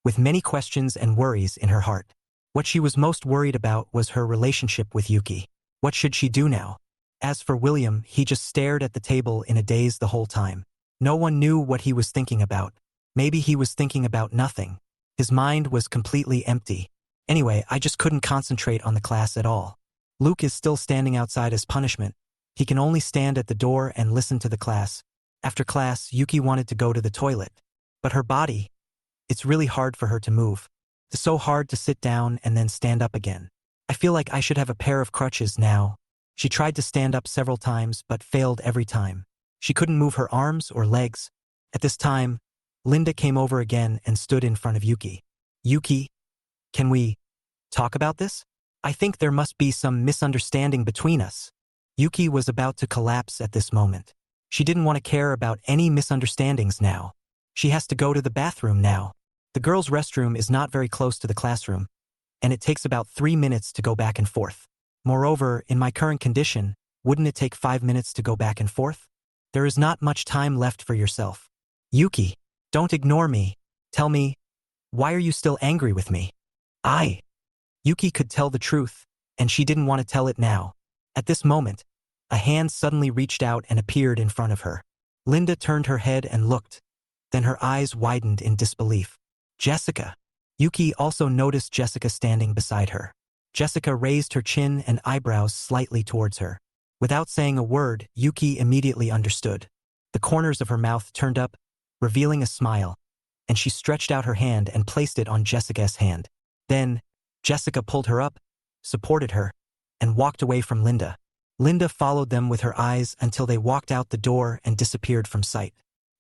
with many questions and worries in her heart. What she was most worried about was her relationship with Yuki. What should she do now? As for William, he just stared at the table in a daze the whole time. No one knew what he was thinking about. Maybe he was thinking about nothing. His mind was completely empty. Anyway, I just couldn't concentrate on the class at all. Luke is still standing outside as punishment. He can only stand at the door and listen to the class. After class, Yuki wanted to go to the toilet. But her body, it's really hard for her to move. It's so hard to sit down and then stand up again. I feel like I should have a pair of crutches now. She tried to stand up several times but failed every time. She couldn't move her arms or legs. At this time, Linda came over again and stood in front of Yuki. "Yuki, can we talk about this? I think there must be some misunderstanding between us." Yuki was about to collapse at this moment. She didn't want to care about any misunderstandings now. She has to go to the bathroom now. The girls' restroom is not very close to the classroom, and it takes about 3 minutes to go back and forth. Moreover, in my current condition, wouldn't it take 5 minutes to go back and forth? There is not much time left for yourself. Yuki, don't ignore me. Tell me, why are you still angry with me? Yuki could tell the truth, and she didn't want to tell it now. At this moment, A hand suddenly reached out and appeared in front of her. Linda turned her head and looked. Then her eyes widened in disbelief. Jessica. Yuki also noticed Jessica standing beside her. Jessica raised her chin and eyebrows slightly towards her. Without saying a word, Yuki immediately understood. The corners of her mouth turned up, revealing a smile, and she stretched out her hand and placed it on Jessica's hand. Then, Jessica pulled her up, supported her, and walked away from Linda. Linda followed them with her eyes until they walked out the door and disappeared from sight.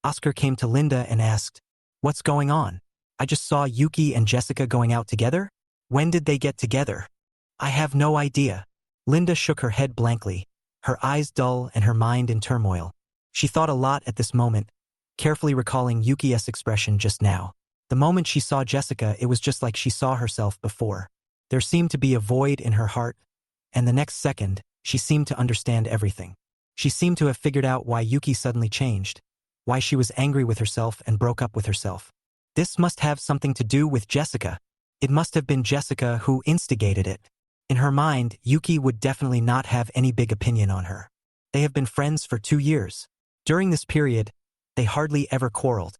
Oscar came to Linda and asked, "What's going on? I just saw Yuki and Jessica going out together? When did they get together?" "I have no idea." Linda shook her head blankly, her eyes dull and her mind in turmoil. She thought a lot at this moment, carefully recalling Yuki's expression just now. The moment she saw Jessica, it was just like she saw herself before. There seemed to be a void in her heart, and the next second, she seemed to understand everything. She seemed to have figured out why Yuki suddenly changed, why she was angry with herself and broke up with herself. This must have something to do with Jessica. It must have been Jessica who instigated it. In her mind, Yuki would definitely not have any big opinion on her. They have been friends for 2 years. During this period, they hardly ever quarreled,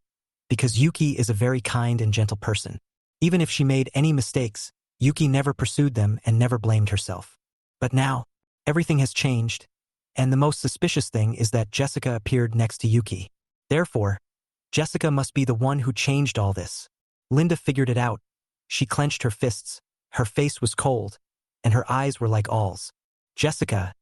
because Yuki is a very kind and gentle person. Even if she made any mistakes, Yuki never pursued them and never blamed herself. But now, everything has changed, and the most suspicious thing is that Jessica appeared next to Yuki. Therefore, Jessica must be the one who changed all this. Linda figured it out. She clenched her fists, her face was cold, and her eyes were like owls. "Jessica,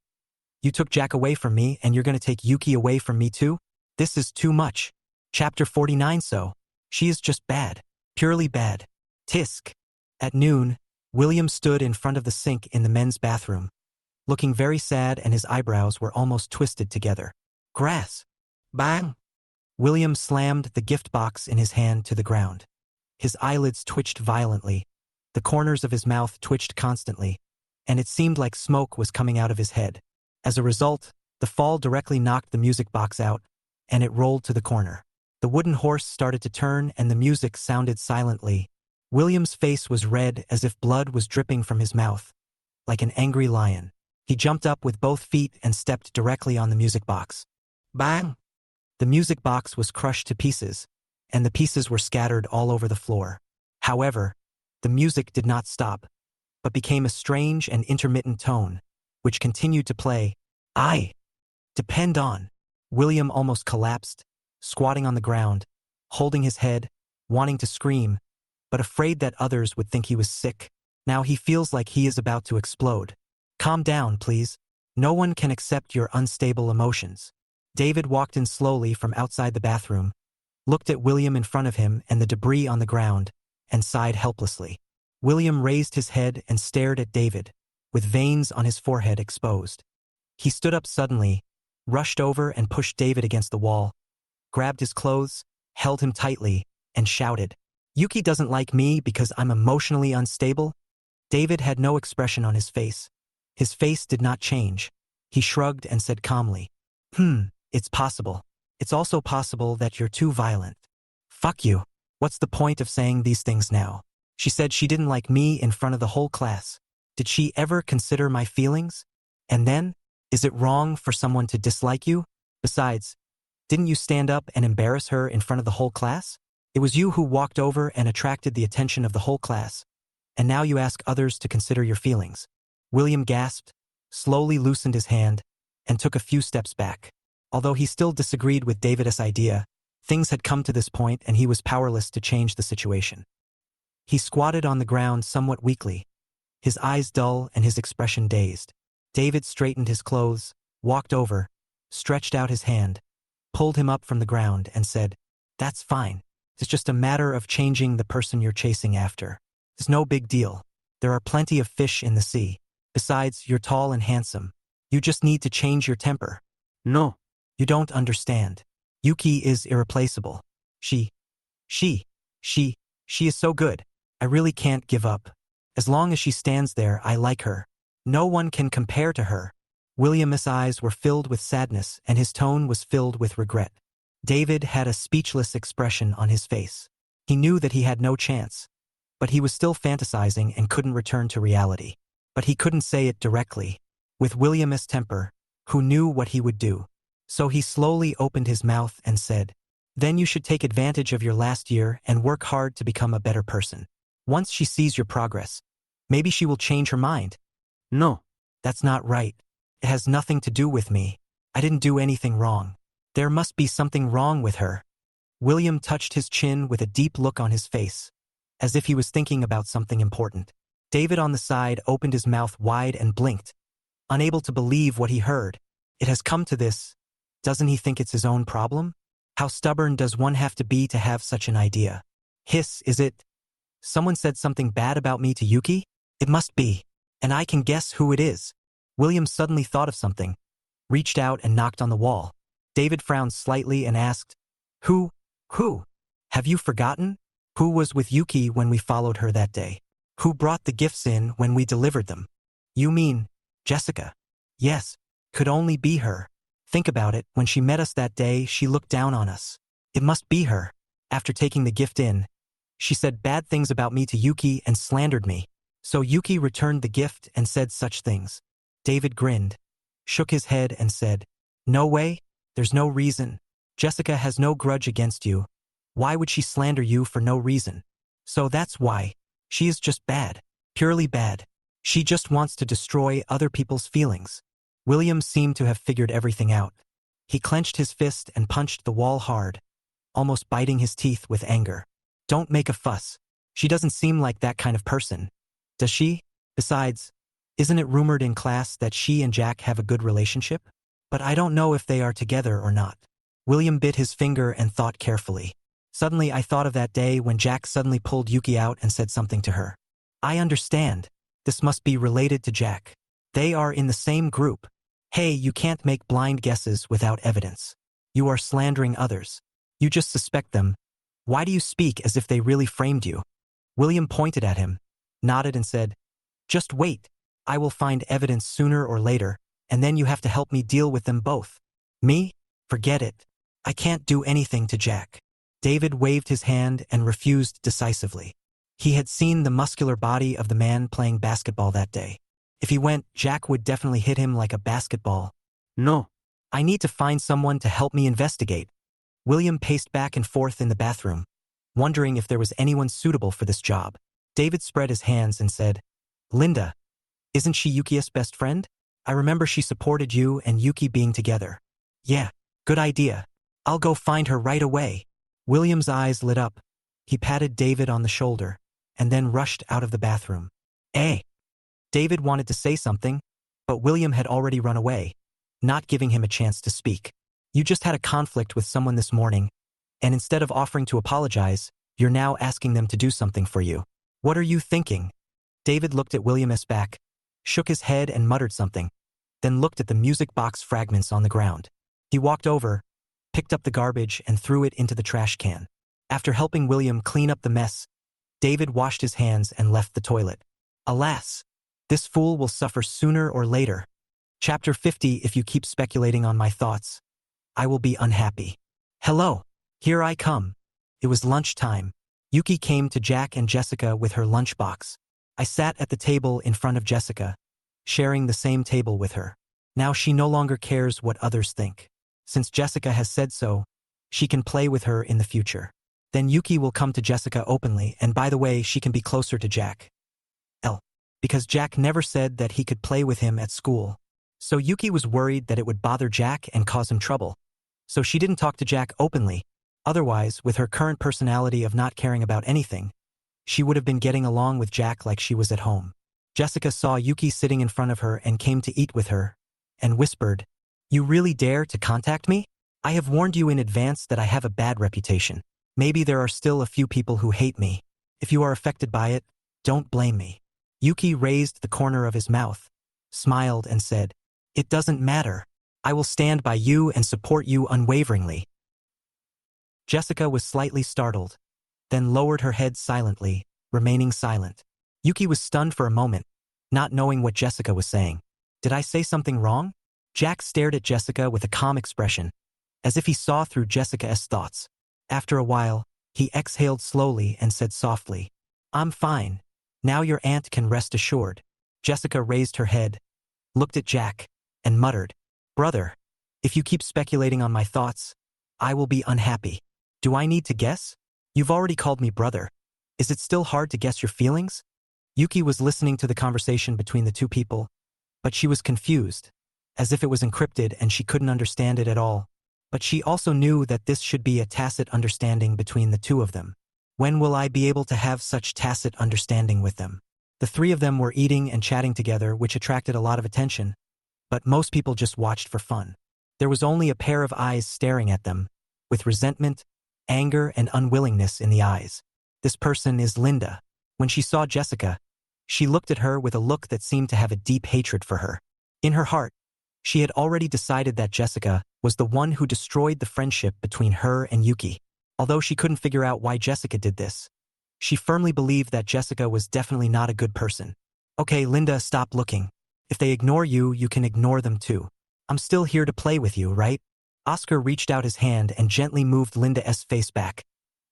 you took Jack away from me and you're going to take Yuki away from me too? This is too much." Chapter 49. So, she is just bad. Purely bad. Tisk. At noon, William stood in front of the sink in the men's bathroom, looking very sad, and his eyebrows were almost twisted together. "Grass." Bang! William slammed the gift box in his hand to the ground. His eyelids twitched violently, the corners of his mouth twitched constantly, and it seemed like smoke was coming out of his head. As a result, the fall directly knocked the music box out, and it rolled to the corner. The wooden horse started to turn and the music sounded silently. William's face was red as if blood was dripping from his mouth, like an angry lion. He jumped up with both feet and stepped directly on the music box. Bang! The music box was crushed to pieces, and the pieces were scattered all over the floor. However, the music did not stop, but became a strange and intermittent tone, which continued to play. "I depend on." William almost collapsed, squatting on the ground, holding his head, wanting to scream, but afraid that others would think he was sick. Now he feels like he is about to explode. "Calm down, please. No one can accept your unstable emotions." David walked in slowly from outside the bathroom, looked at William in front of him and the debris on the ground, and sighed helplessly. William raised his head and stared at David, with veins on his forehead exposed. He stood up suddenly, rushed over and pushed David against the wall, grabbed his clothes, held him tightly, and shouted, "Yuki doesn't like me because I'm emotionally unstable?" David had no expression on his face. His face did not change. He shrugged and said calmly, It's possible. It's also possible that you're too violent." "Fuck you. What's the point of saying these things now? She said she didn't like me in front of the whole class. Did she ever consider my feelings? And then, is it wrong for someone to dislike you? Besides, didn't you stand up and embarrass her in front of the whole class? It was you who walked over and attracted the attention of the whole class, and now you ask others to consider your feelings." William gasped, slowly loosened his hand, and took a few steps back. Although he still disagreed with David's idea, things had come to this point and he was powerless to change the situation. He squatted on the ground somewhat weakly, his eyes dull and his expression dazed. David straightened his clothes, walked over, stretched out his hand, pulled him up from the ground and said, "That's fine. It's just a matter of changing the person you're chasing after. It's no big deal. There are plenty of fish in the sea. Besides, you're tall and handsome. You just need to change your temper." No. "You don't understand. Yuki is irreplaceable. She is so good. I really can't give up. As long as she stands there, I like her. No one can compare to her." William's eyes were filled with sadness and his tone was filled with regret. David had a speechless expression on his face. He knew that he had no chance, but he was still fantasizing and couldn't return to reality. But he couldn't say it directly. With William's temper, who knew what he would do. So he slowly opened his mouth and said, "Then you should take advantage of your last year and work hard to become a better person. Once she sees your progress, maybe she will change her mind." No. "That's not right. It has nothing to do with me. I didn't do anything wrong. There must be something wrong with her." William touched his chin with a deep look on his face, as if he was thinking about something important. David on the side opened his mouth wide and blinked, unable to believe what he heard. It has come to this. Doesn't he think it's his own problem? How stubborn does one have to be to have such an idea? Hiss, is it? Someone said something bad about me to Yuki? It must be. And I can guess who it is. William suddenly thought of something, reached out and knocked on the wall. David frowned slightly and asked, Who? Have you forgotten? Who was with Yuki when we followed her that day? Who brought the gifts in when we delivered them? You mean Jessica? Yes, could only be her. Think about it, when she met us that day, she looked down on us. It must be her. After taking the gift in, she said bad things about me to Yuki and slandered me. So Yuki returned the gift and said such things. David grinned, shook his head and said, "No way, there's no reason. Jessica has no grudge against you. Why would she slander you for no reason? So that's why. She is just bad. Purely bad. She just wants to destroy other people's feelings." William seemed to have figured everything out. He clenched his fist and punched the wall hard, almost biting his teeth with anger. "Don't make a fuss. She doesn't seem like that kind of person. Does she? Besides, isn't it rumored in class that she and Jack have a good relationship? But I don't know if they are together or not." William bit his finger and thought carefully. "Suddenly I thought of that day when Jack suddenly pulled Yuki out and said something to her. I understand. This must be related to Jack. They are in the same group. Hey, you can't make blind guesses without evidence. You are slandering others. You just suspect them. Why do you speak as if they really framed you?" William pointed at him, nodded and said, "Just wait. I will find evidence sooner or later, and then you have to help me deal with them both." "Me? Forget it. I can't do anything to Jack." David waved his hand and refused decisively. He had seen the muscular body of the man playing basketball that day. If he went, Jack would definitely hit him like a basketball. No. "I need to find someone to help me investigate." William paced back and forth in the bathroom, wondering if there was anyone suitable for this job. David spread his hands and said, "Linda, isn't she Yuki's best friend? I remember she supported you and Yuki being together." "Yeah, good idea. I'll go find her right away." William's eyes lit up. He patted David on the shoulder, and then rushed out of the bathroom. "Eh?" David wanted to say something, but William had already run away, not giving him a chance to speak. "You just had a conflict with someone this morning, and instead of offering to apologize, you're now asking them to do something for you. What are you thinking?" David looked at William's back, shook his head and muttered something, then looked at the music box fragments on the ground. He walked over, picked up the garbage and threw it into the trash can. After helping William clean up the mess, David washed his hands and left the toilet. Alas, this fool will suffer sooner or later. Chapter 50. If you keep speculating on my thoughts, I will be unhappy. Hello, here I come. It was lunchtime. Yuki came to Jack and Jessica with her lunchbox. I sat at the table in front of Jessica, sharing the same table with her. Now she no longer cares what others think. Since Jessica has said so, she can play with her in the future. Then Yuki will come to Jessica openly, and by the way, she can be closer to Jack. Because Jack never said that he could play with him at school. So Yuki was worried that it would bother Jack and cause him trouble. So she didn't talk to Jack openly. Otherwise, with her current personality of not caring about anything, she would have been getting along with Jack like she was at home. Jessica saw Yuki sitting in front of her and came to eat with her, and whispered, "You really dare to contact me? I have warned you in advance that I have a bad reputation. Maybe there are still a few people who hate me. If you are affected by it, don't blame me." Yuki raised the corner of his mouth, smiled and said, "It doesn't matter. I will stand by you and support you unwaveringly." Jessica was slightly startled, then lowered her head silently, remaining silent. Yuki was stunned for a moment, not knowing what Jessica was saying. "Did I say something wrong?" Jack stared at Jessica with a calm expression, as if he saw through Jessica's thoughts. After a while, he exhaled slowly and said softly, "I'm fine. Now your aunt can rest assured." Jessica raised her head, looked at Jack, and muttered, Brother, if you keep speculating on my thoughts, I will be unhappy. Do I need to guess? You've already called me brother. Is it still hard to guess your feelings? Yuki was listening to the conversation between the two people, but she was confused, as if it was encrypted and she couldn't understand it at all. But she also knew that this should be a tacit understanding between the two of them. When will I be able to have such tacit understanding with them? The three of them were eating and chatting together, which attracted a lot of attention, but most people just watched for fun. There was only a pair of eyes staring at them, with resentment, anger, and unwillingness in the eyes. This person is Linda. When she saw Jessica, she looked at her with a look that seemed to have a deep hatred for her. In her heart, she had already decided that Jessica was the one who destroyed the friendship between her and Yuki. Although she couldn't figure out why Jessica did this, she firmly believed that Jessica was definitely not a good person. Okay, Linda, stop looking. If they ignore you, you can ignore them too. I'm still here to play with you, right? Oscar reached out his hand and gently moved Linda's face back,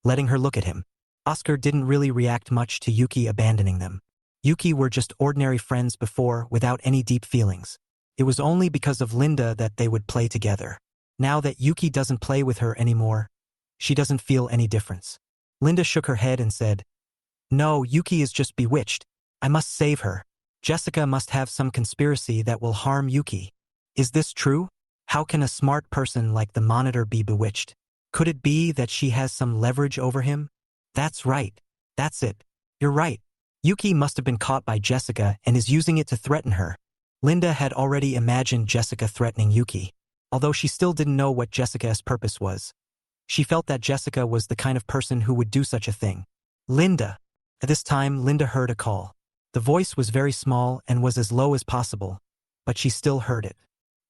letting her look at him. Oscar didn't really react much to Yuki abandoning them. Yuki were just ordinary friends before, without any deep feelings. It was only because of Linda that they would play together. Now that Yuki doesn't play with her anymore, she doesn't feel any difference. Linda shook her head and said, "No, Yuki is just bewitched. I must save her. Jessica must have some conspiracy that will harm Yuki. Is this true? How can a smart person like the monitor be bewitched? Could it be that she has some leverage over him? That's right. That's it. You're right. Yuki must have been caught by Jessica and is using it to threaten her." Linda had already imagined Jessica threatening Yuki, although she still didn't know what Jessica's purpose was. She felt that Jessica was the kind of person who would do such a thing. Linda. At this time, Linda heard a call. The voice was very small and was as low as possible, but she still heard it.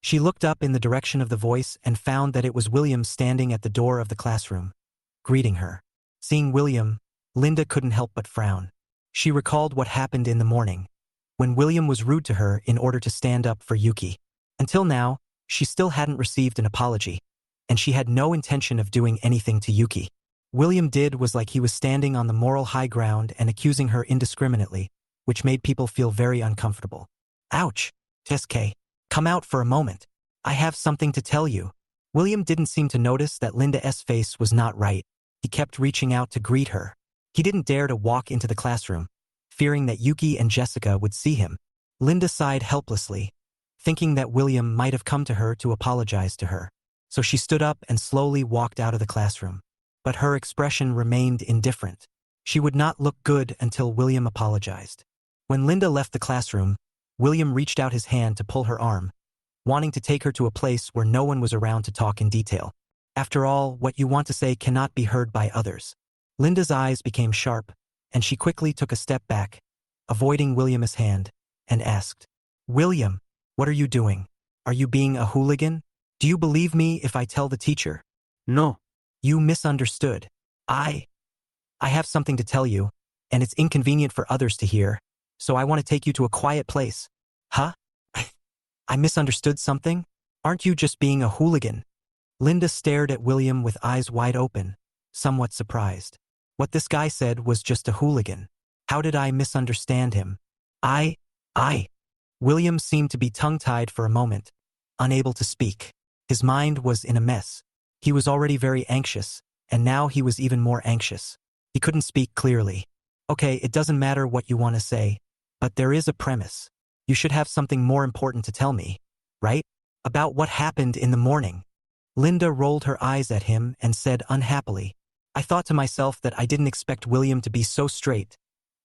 She looked up in the direction of the voice and found that it was William standing at the door of the classroom, greeting her. Seeing William, Linda couldn't help but frown. She recalled what happened in the morning, when William was rude to her in order to stand up for Yuki. Until now, she still hadn't received an apology, and she had no intention of doing anything to Yuki. William did was like he was standing on the moral high ground and accusing her indiscriminately, which made people feel very uncomfortable. Ouch! SK, come out for a moment. I have something to tell you. William didn't seem to notice that Linda's face was not right. He kept reaching out to greet her. He didn't dare to walk into the classroom, fearing that Yuki and Jessica would see him. Linda sighed helplessly, thinking that William might have come to her to apologize to her. So she stood up and slowly walked out of the classroom. But her expression remained indifferent. She would not look good until William apologized. When Linda left the classroom, William reached out his hand to pull her arm, wanting to take her to a place where no one was around to talk in detail. After all, what you want to say cannot be heard by others. Linda's eyes became sharp, and she quickly took a step back, avoiding William's hand, and asked, "William, what are you doing? Are you being a hooligan? Do you believe me if I tell the teacher?" No. You misunderstood. I have something to tell you, and it's inconvenient for others to hear, so I want to take you to a quiet place. Huh? I misunderstood something? Aren't you just being a hooligan? Linda stared at William with eyes wide open, somewhat surprised. What this guy said was just a hooligan. How did I misunderstand him? I. William seemed to be tongue-tied for a moment, unable to speak. His mind was in a mess. He was already very anxious, and now he was even more anxious. He couldn't speak clearly. Okay, it doesn't matter what you want to say, but there is a premise. You should have something more important to tell me, right? About what happened in the morning. Linda rolled her eyes at him and said unhappily, I thought to myself that I didn't expect William to be so straight.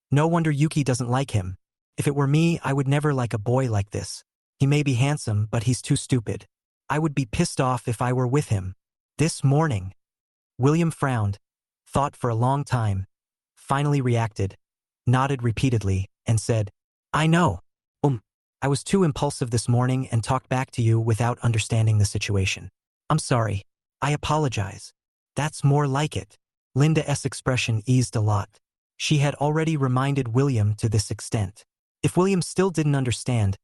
No wonder Yuki doesn't like him. If it were me, I would never like a boy like this. He may be handsome, but he's too stupid. I would be pissed off if I were with him. This morning. William frowned, thought for a long time, finally reacted, nodded repeatedly, and said, I know. I was too impulsive this morning and talked back to you without understanding the situation. I'm sorry. I apologize. That's more like it. Linda's expression eased a lot. She had already reminded William to this extent. If William still didn't understand,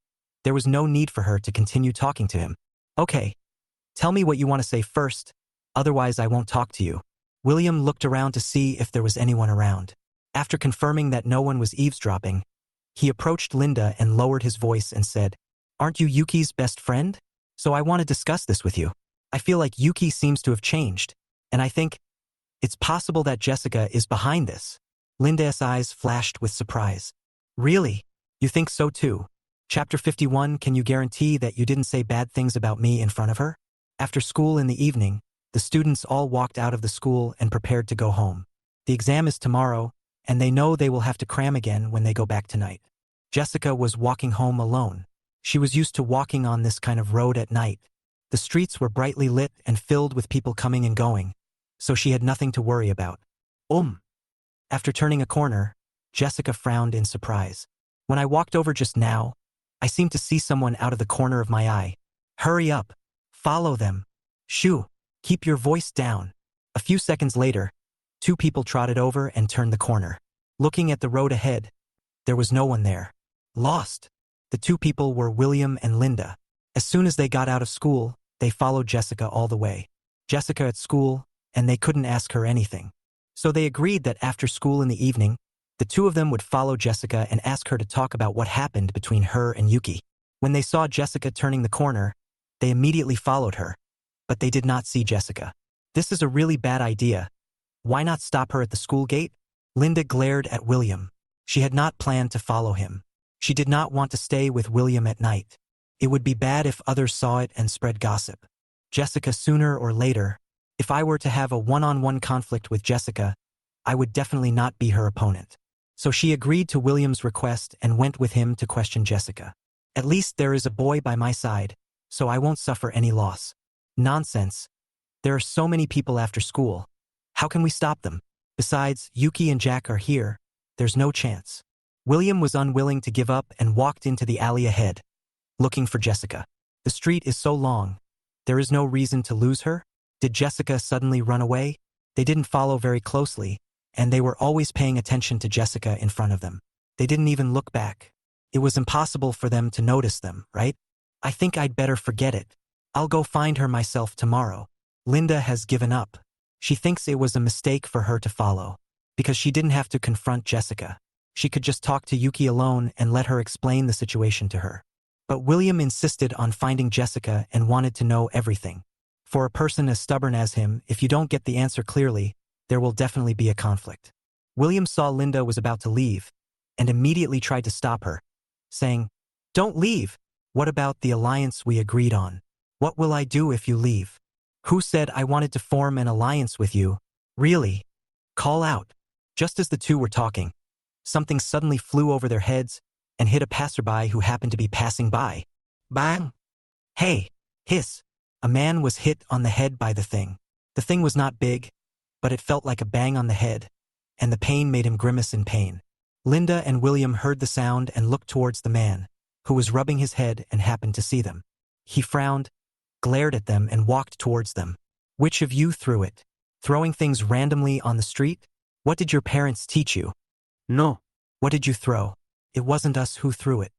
there was no need for her to continue talking to him. Okay. Tell me what you want to say first, otherwise I won't talk to you. William looked around to see if there was anyone around. After confirming that no one was eavesdropping, he approached Linda and lowered his voice and said, Aren't you Yuki's best friend? So I want to discuss this with you. I feel like Yuki seems to have changed, and I think it's possible that Jessica is behind this. Linda's eyes flashed with surprise. Really? You think so too? Chapter 51. Can you guarantee that you didn't say bad things about me in front of her? After school in the evening, the students all walked out of the school and prepared to go home. The exam is tomorrow, and they know they will have to cram again when they go back tonight. Jessica was walking home alone. She was used to walking on this kind of road at night. The streets were brightly lit and filled with people coming and going, so she had nothing to worry about. After turning a corner, Jessica frowned in surprise. When I walked over just now, I seemed to see someone out of the corner of my eye. Hurry up. Follow them. Shoo. Keep your voice down. A few seconds later, 2 people trotted over and turned the corner. Looking at the road ahead, there was no one there. Lost. The 2 people were William and Linda. As soon as they got out of school, they followed Jessica all the way. Jessica at school, and they couldn't ask her anything. So they agreed that after school in the evening, the 2 of them would follow Jessica and ask her to talk about what happened between her and Yuki. When they saw Jessica turning the corner, they immediately followed her, but they did not see Jessica. This is a really bad idea. Why not stop her at the school gate? Linda glared at William. She had not planned to follow him. She did not want to stay with William at night. It would be bad if others saw it and spread gossip. Jessica, sooner or later, if I were to have a one-on-one conflict with Jessica, I would definitely not be her opponent. So she agreed to William's request and went with him to question Jessica. At least there is a boy by my side, so I won't suffer any loss. Nonsense. There are so many people after school. How can we stop them? Besides, Yuki and Jack are here. There's no chance. William was unwilling to give up and walked into the alley ahead, looking for Jessica. The street is so long. There is no reason to lose her. Did Jessica suddenly run away? They didn't follow very closely, and they were always paying attention to Jessica in front of them. They didn't even look back. It was impossible for them to notice them, right? I think I'd better forget it. I'll go find her myself tomorrow. Linda has given up. She thinks it was a mistake for her to follow, because she didn't have to confront Jessica. She could just talk to Yuki alone and let her explain the situation to her. But William insisted on finding Jessica and wanted to know everything. For a person as stubborn as him, if you don't get the answer clearly, there will definitely be a conflict. William saw Linda was about to leave and immediately tried to stop her, saying, "Don't leave. What about the alliance we agreed on? What will I do if you leave? Who said I wanted to form an alliance with you? Really? Call out." Just as the 2 were talking, something suddenly flew over their heads and hit a passerby who happened to be passing by. Bang! Hey! Hiss! A man was hit on the head by the thing. The thing was not big, but it felt like a bang on the head, and the pain made him grimace in pain. Linda and William heard the sound and looked towards the man, who was rubbing his head and happened to see them. He frowned, glared at them, and walked towards them. "Which of you threw it? Throwing things randomly on the street? What did your parents teach you?" No. "What did you throw? It wasn't us who threw it."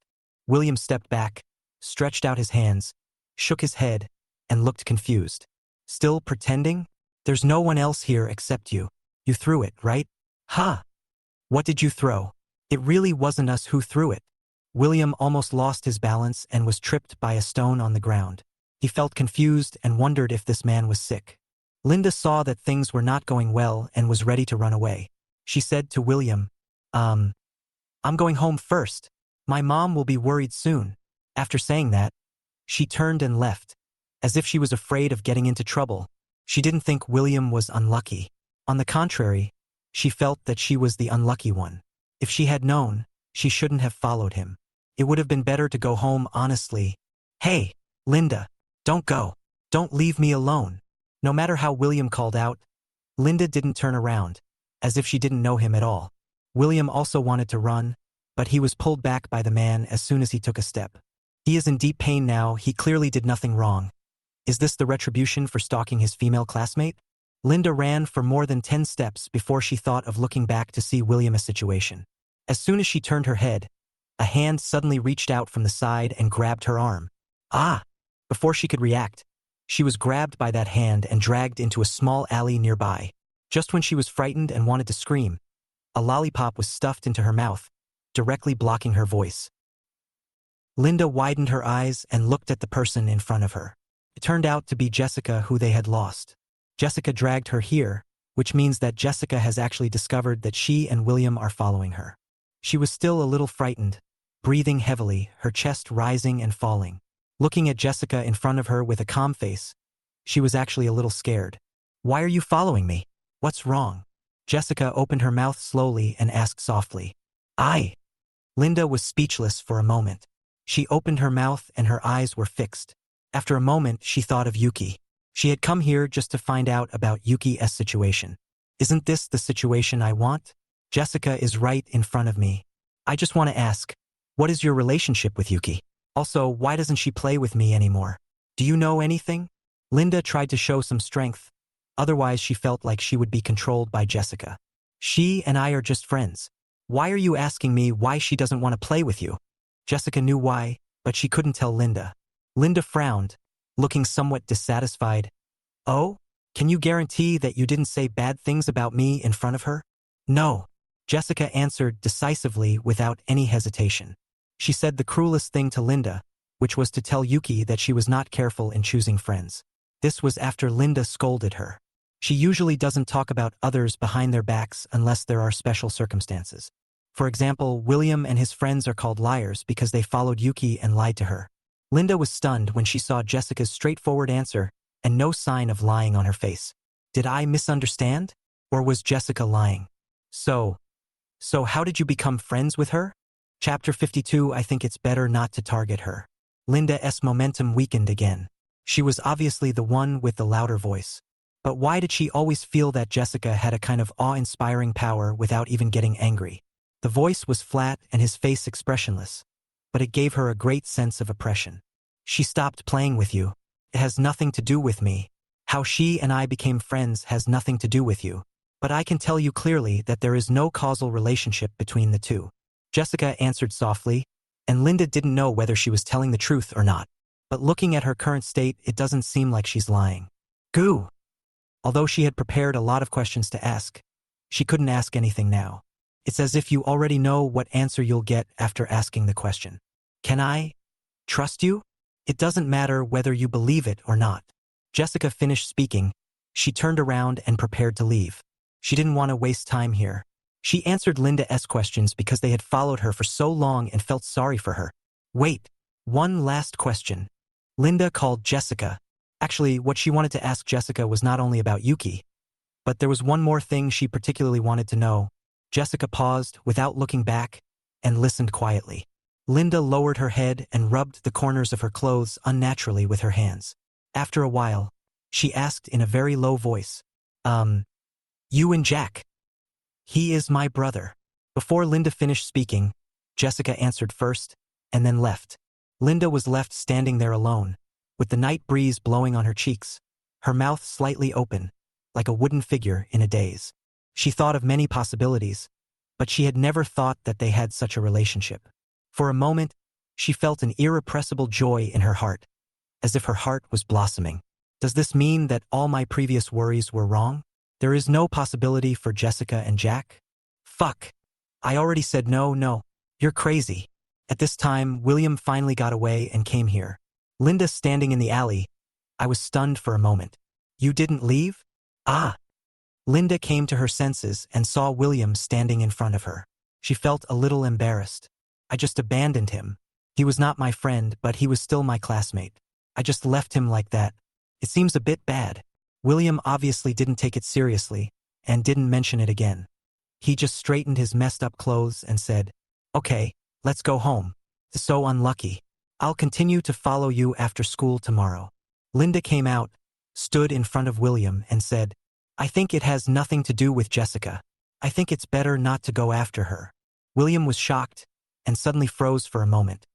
William stepped back, stretched out his hands, shook his head, and looked confused. "Still pretending? There's no one else here except you. You threw it, right? Ha! What did you throw? It really wasn't us who threw it." William almost lost his balance and was tripped by a stone on the ground. He felt confused and wondered if this man was sick. Linda saw that things were not going well and was ready to run away. She said to William, I'm going home first. My mom will be worried soon." After saying that, she turned and left, as if she was afraid of getting into trouble. She didn't think William was unlucky. On the contrary, she felt that she was the unlucky one. If she had known, she shouldn't have followed him. It would have been better to go home honestly. "Hey, Linda, don't go. Don't leave me alone." No matter how William called out, Linda didn't turn around, as if she didn't know him at all. William also wanted to run, but he was pulled back by the man as soon as he took a step. He is in deep pain now. He clearly did nothing wrong. Is this the retribution for stalking his female classmate? Linda ran for more than 10 steps before she thought of looking back to see William's situation. As soon as she turned her head, a hand suddenly reached out from the side and grabbed her arm. Ah! Before she could react, she was grabbed by that hand and dragged into a small alley nearby. Just when she was frightened and wanted to scream, a lollipop was stuffed into her mouth, directly blocking her voice. Linda widened her eyes and looked at the person in front of her. It turned out to be Jessica, who they had lost. Jessica dragged her here, which means that Jessica has actually discovered that she and William are following her. She was still a little frightened, breathing heavily, her chest rising and falling. Looking at Jessica in front of her with a calm face, she was actually a little scared. "Why are you following me? What's wrong?" Jessica opened her mouth slowly and asked softly. Linda was speechless for a moment. She opened her mouth and her eyes were fixed. After a moment, she thought of Yuki. She had come here just to find out about Yuki's situation. "Isn't this the situation I want? Jessica is right in front of me. I just want to ask, what is your relationship with Yuki? Also, why doesn't she play with me anymore? Do you know anything?" Linda tried to show some strength. Otherwise, she felt like she would be controlled by Jessica. "She and I are just friends. Why are you asking me why she doesn't want to play with you?" Jessica knew why, but she couldn't tell Linda. Linda frowned, looking somewhat dissatisfied. "Oh? Can you guarantee that you didn't say bad things about me in front of her?" "No," Jessica answered decisively without any hesitation. She said the cruelest thing to Linda, which was to tell Yuki that she was not careful in choosing friends. This was after Linda scolded her. She usually doesn't talk about others behind their backs unless there are special circumstances. For example, William and his friends are called liars because they followed Yuki and lied to her. Linda was stunned when she saw Jessica's straightforward answer and no sign of lying on her face. Did I misunderstand? Or was Jessica lying? So how did you become friends with her? Chapter 52. I think it's better not to target her. Linda's momentum weakened again. She was obviously the one with the louder voice. But why did she always feel that Jessica had a kind of awe-inspiring power without even getting angry? The voice was flat and his face expressionless, but it gave her a great sense of oppression. "She stopped playing with you. It has nothing to do with me. How she and I became friends has nothing to do with you. But I can tell you clearly that there is no causal relationship between the two." Jessica answered softly, and Linda didn't know whether she was telling the truth or not. But looking at her current state, it doesn't seem like she's lying. Goo! Although she had prepared a lot of questions to ask, she couldn't ask anything now. It's as if you already know what answer you'll get after asking the question. "Can I trust you? It doesn't matter whether you believe it or not." Jessica finished speaking. She turned around and prepared to leave. She didn't want to waste time here. She answered Linda's questions because they had followed her for so long and felt sorry for her. "Wait, one last question." Linda called Jessica. Actually, what she wanted to ask Jessica was not only about Yuki, but there was one more thing she particularly wanted to know. Jessica paused without looking back and listened quietly. Linda lowered her head and rubbed the corners of her clothes unnaturally with her hands. After a while, she asked in a very low voice, "You and Jack? He is my brother." Before Linda finished speaking, Jessica answered first and then left. Linda was left standing there alone, with the night breeze blowing on her cheeks, her mouth slightly open, like a wooden figure in a daze. She thought of many possibilities, but she had never thought that they had such a relationship. For a moment, she felt an irrepressible joy in her heart, as if her heart was blossoming. Does this mean that all my previous worries were wrong? There is no possibility for Jessica and Jack? Fuck. I already said no, you're crazy. At this time, William finally got away and came here. Linda standing in the alley. I was stunned for a moment. "You didn't leave?" "Ah." Linda came to her senses and saw William standing in front of her. She felt a little embarrassed. "I just abandoned him. He was not my friend, but he was still my classmate. I just left him like that. It seems a bit bad." William obviously didn't take it seriously and didn't mention it again. He just straightened his messed up clothes and said, "Okay, let's go home. So unlucky. I'll continue to follow you after school tomorrow." Linda came out, stood in front of William and said, "I think it has nothing to do with Jessica. I think it's better not to go after her." William was shocked and suddenly froze for a moment.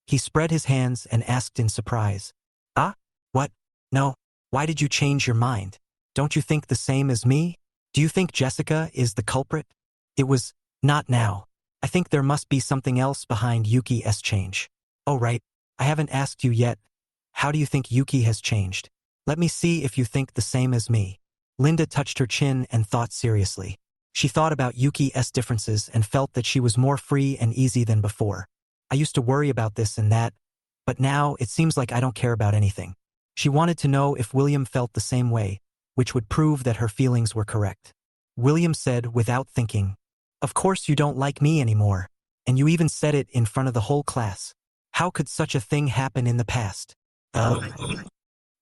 He spread his hands and asked in surprise, "Ah? What? No. Why did you change your mind? Don't you think the same as me? Do you think Jessica is the culprit?" It was, "Not now. I think there must be something else behind Yuki's change." "Oh right, I haven't asked you yet. How do you think Yuki has changed? Let me see if you think the same as me." Linda touched her chin and thought seriously. She thought about Yuki's differences and felt that she was more free and easy than before. I used to worry about this and that, but now it seems like I don't care about anything. She wanted to know if William felt the same way, which would prove that her feelings were correct. William said without thinking, "Of course you don't like me anymore, and you even said it in front of the whole class. How could such a thing happen in the past?"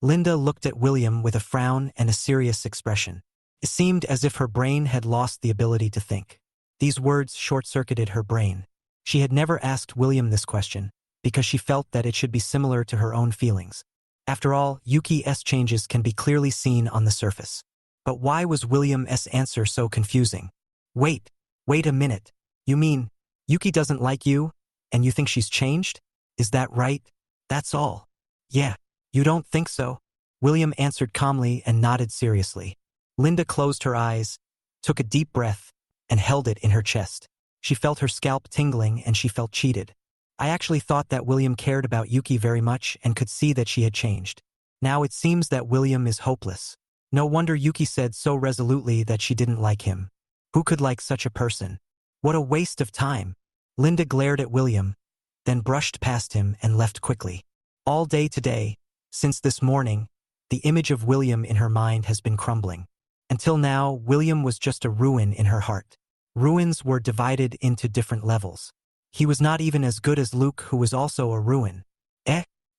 Linda looked at William with a frown and a serious expression. It seemed as if her brain had lost the ability to think. These words short-circuited her brain. She had never asked William this question, because she felt that it should be similar to her own feelings. After all, Yuki's changes can be clearly seen on the surface. But why was William's answer so confusing? Wait a minute. You mean, Yuki doesn't like you, and you think she's changed? Is that right? That's all. Yeah. You don't think so? William answered calmly and nodded seriously. Linda closed her eyes, took a deep breath, and held it in her chest. She felt her scalp tingling and she felt cheated. I actually thought that William cared about Yuki very much and could see that she had changed. Now it seems that William is hopeless. No wonder Yuki said so resolutely that she didn't like him. Who could like such a person? What a waste of time. Linda glared at William, then brushed past him and left quickly. All day today, since this morning, the image of William in her mind has been crumbling. Until now, William was just a ruin in her heart. Ruins were divided into different levels. He was not even as good as Luke, who was also a ruin.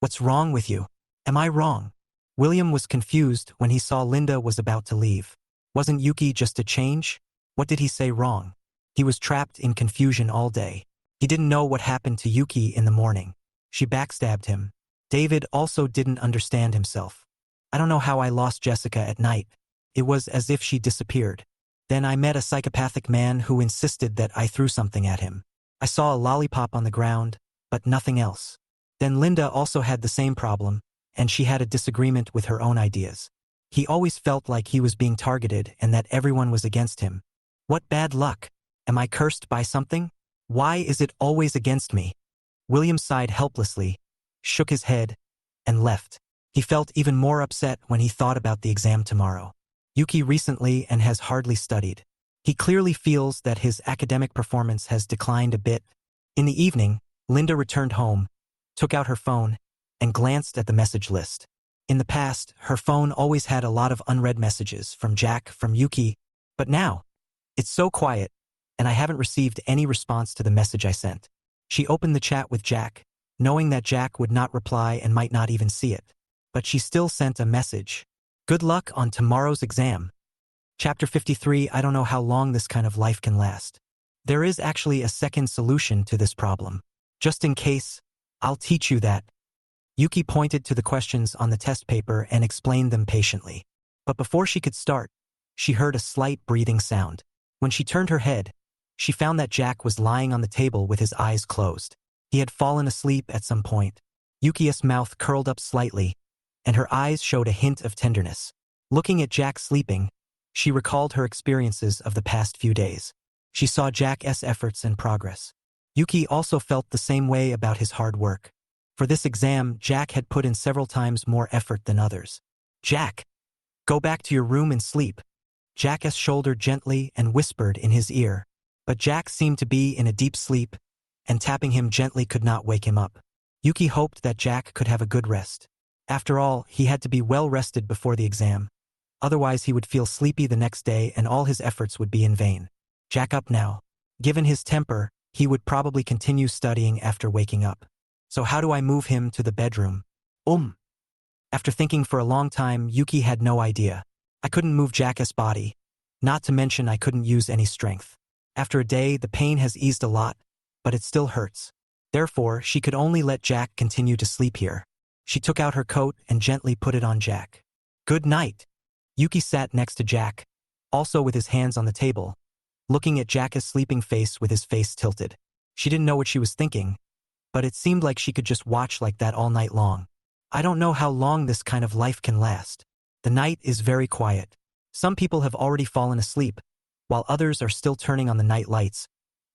What's wrong with you? Am I wrong? William was confused when he saw Linda was about to leave. Wasn't Yuki just a change? What did he say wrong? He was trapped in confusion all day. He didn't know what happened to Yuki in the morning. She backstabbed him. David also didn't understand himself. I don't know how I lost Jessica at night. It was as if she disappeared. Then I met a psychopathic man who insisted that I threw something at him. I saw a lollipop on the ground, but nothing else. Then Linda also had the same problem, and she had a disagreement with her own ideas. He always felt like he was being targeted and that everyone was against him. What bad luck! Am I cursed by something? Why is it always against me? William sighed helplessly, shook his head, and left. He felt even more upset when he thought about the exam tomorrow. Yuki recently and has hardly studied. He clearly feels that his academic performance has declined a bit. In the evening, Linda returned home, took out her phone, and glanced at the message list. In the past, her phone always had a lot of unread messages from Jack, from Yuki, but now, it's so quiet, and I haven't received any response to the message I sent. She opened the chat with Jack, knowing that Jack would not reply and might not even see it. But she still sent a message. Good luck on tomorrow's exam. Chapter 53. I don't know how long this kind of life can last. There is actually a second solution to this problem. Just in case, I'll teach you that. Yuki pointed to the questions on the test paper and explained them patiently. But before she could start, she heard a slight breathing sound. When she turned her head, she found that Jack was lying on the table with his eyes closed. He had fallen asleep at some point. Yuki's mouth curled up slightly, and her eyes showed a hint of tenderness. Looking at Jack sleeping, she recalled her experiences of the past few days. She saw Jack's efforts and progress. Yuki also felt the same way about his hard work. For this exam, Jack had put in several times more effort than others. Jack, go back to your room and sleep. Jack's shouldered gently and whispered in his ear. But Jack seemed to be in a deep sleep, and tapping him gently could not wake him up. Yuki hoped that Jack could have a good rest. After all, he had to be well rested before the exam. Otherwise he would feel sleepy the next day and all his efforts would be in vain. Jack up now. Given his temper, he would probably continue studying after waking up. So how do I move him to the bedroom? After thinking for a long time, Yuki had no idea. I couldn't move Jack's body. Not to mention I couldn't use any strength. After a day, the pain has eased a lot, but it still hurts. Therefore, she could only let Jack continue to sleep here. She took out her coat and gently put it on Jack. Good night. Yuki sat next to Jack, also with his hands on the table, looking at Jack's sleeping face with his face tilted. She didn't know what she was thinking, but it seemed like she could just watch like that all night long. I don't know how long this kind of life can last. The night is very quiet. Some people have already fallen asleep, while others are still turning on the night lights,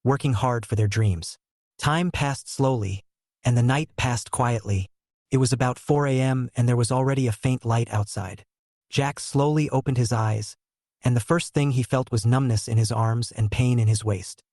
working hard for their dreams. Time passed slowly, and the night passed quietly. It was about 4 a.m. and there was already a faint light outside. Jack slowly opened his eyes, and the first thing he felt was numbness in his arms and pain in his waist.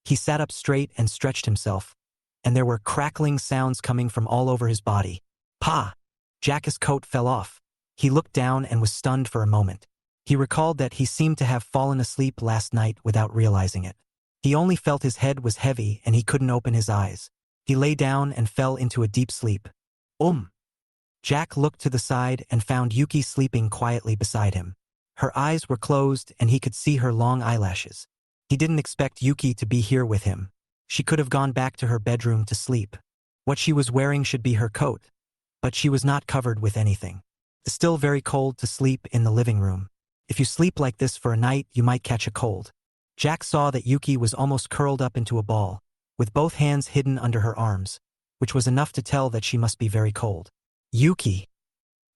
He sat up straight and stretched himself, and there were crackling sounds coming from all over his body. Pa! Jack's coat fell off. He looked down and was stunned for a moment. He recalled that he seemed to have fallen asleep last night without realizing it. He only felt his head was heavy and he couldn't open his eyes. He lay down and fell into a deep sleep. Jack looked to the side and found Yuki sleeping quietly beside him. Her eyes were closed and he could see her long eyelashes. He didn't expect Yuki to be here with him. She could have gone back to her bedroom to sleep. What she was wearing should be her coat, but she was not covered with anything. It's still very cold to sleep in the living room. If you sleep like this for a night, you might catch a cold. Jack saw that Yuki was almost curled up into a ball, with both hands hidden under her arms, which was enough to tell that she must be very cold. Yuki.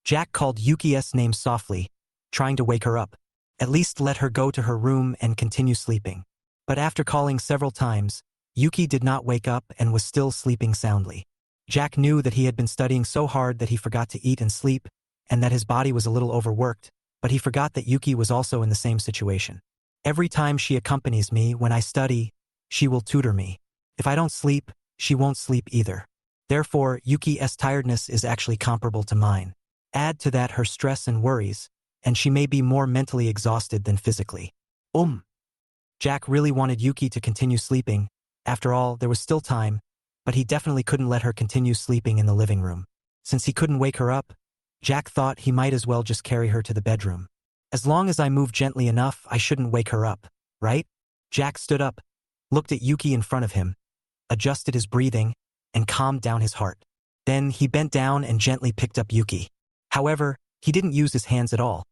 Jack called Yuki's name softly, trying to wake her up. At least let her go to her room and continue sleeping. But after calling several times, Yuki did not wake up and was still sleeping soundly. Jack knew that he had been studying so hard that he forgot to eat and sleep, and that his body was a little overworked, but he forgot that Yuki was also in the same situation. Every time she accompanies me when I study, she will tutor me. If I don't sleep, she won't sleep either. Therefore, Yuki's tiredness is actually comparable to mine. Add to that her stress and worries, and she may be more mentally exhausted than physically. Jack really wanted Yuki to continue sleeping. After all, there was still time, but he definitely couldn't let her continue sleeping in the living room. Since he couldn't wake her up, Jack thought he might as well just carry her to the bedroom. As long as I move gently enough, I shouldn't wake her up, right? Jack stood up, looked at Yuki in front of him, adjusted his breathing, and calmed down his heart. Then he bent down and gently picked up Yuki. However, he didn't use his hands at all,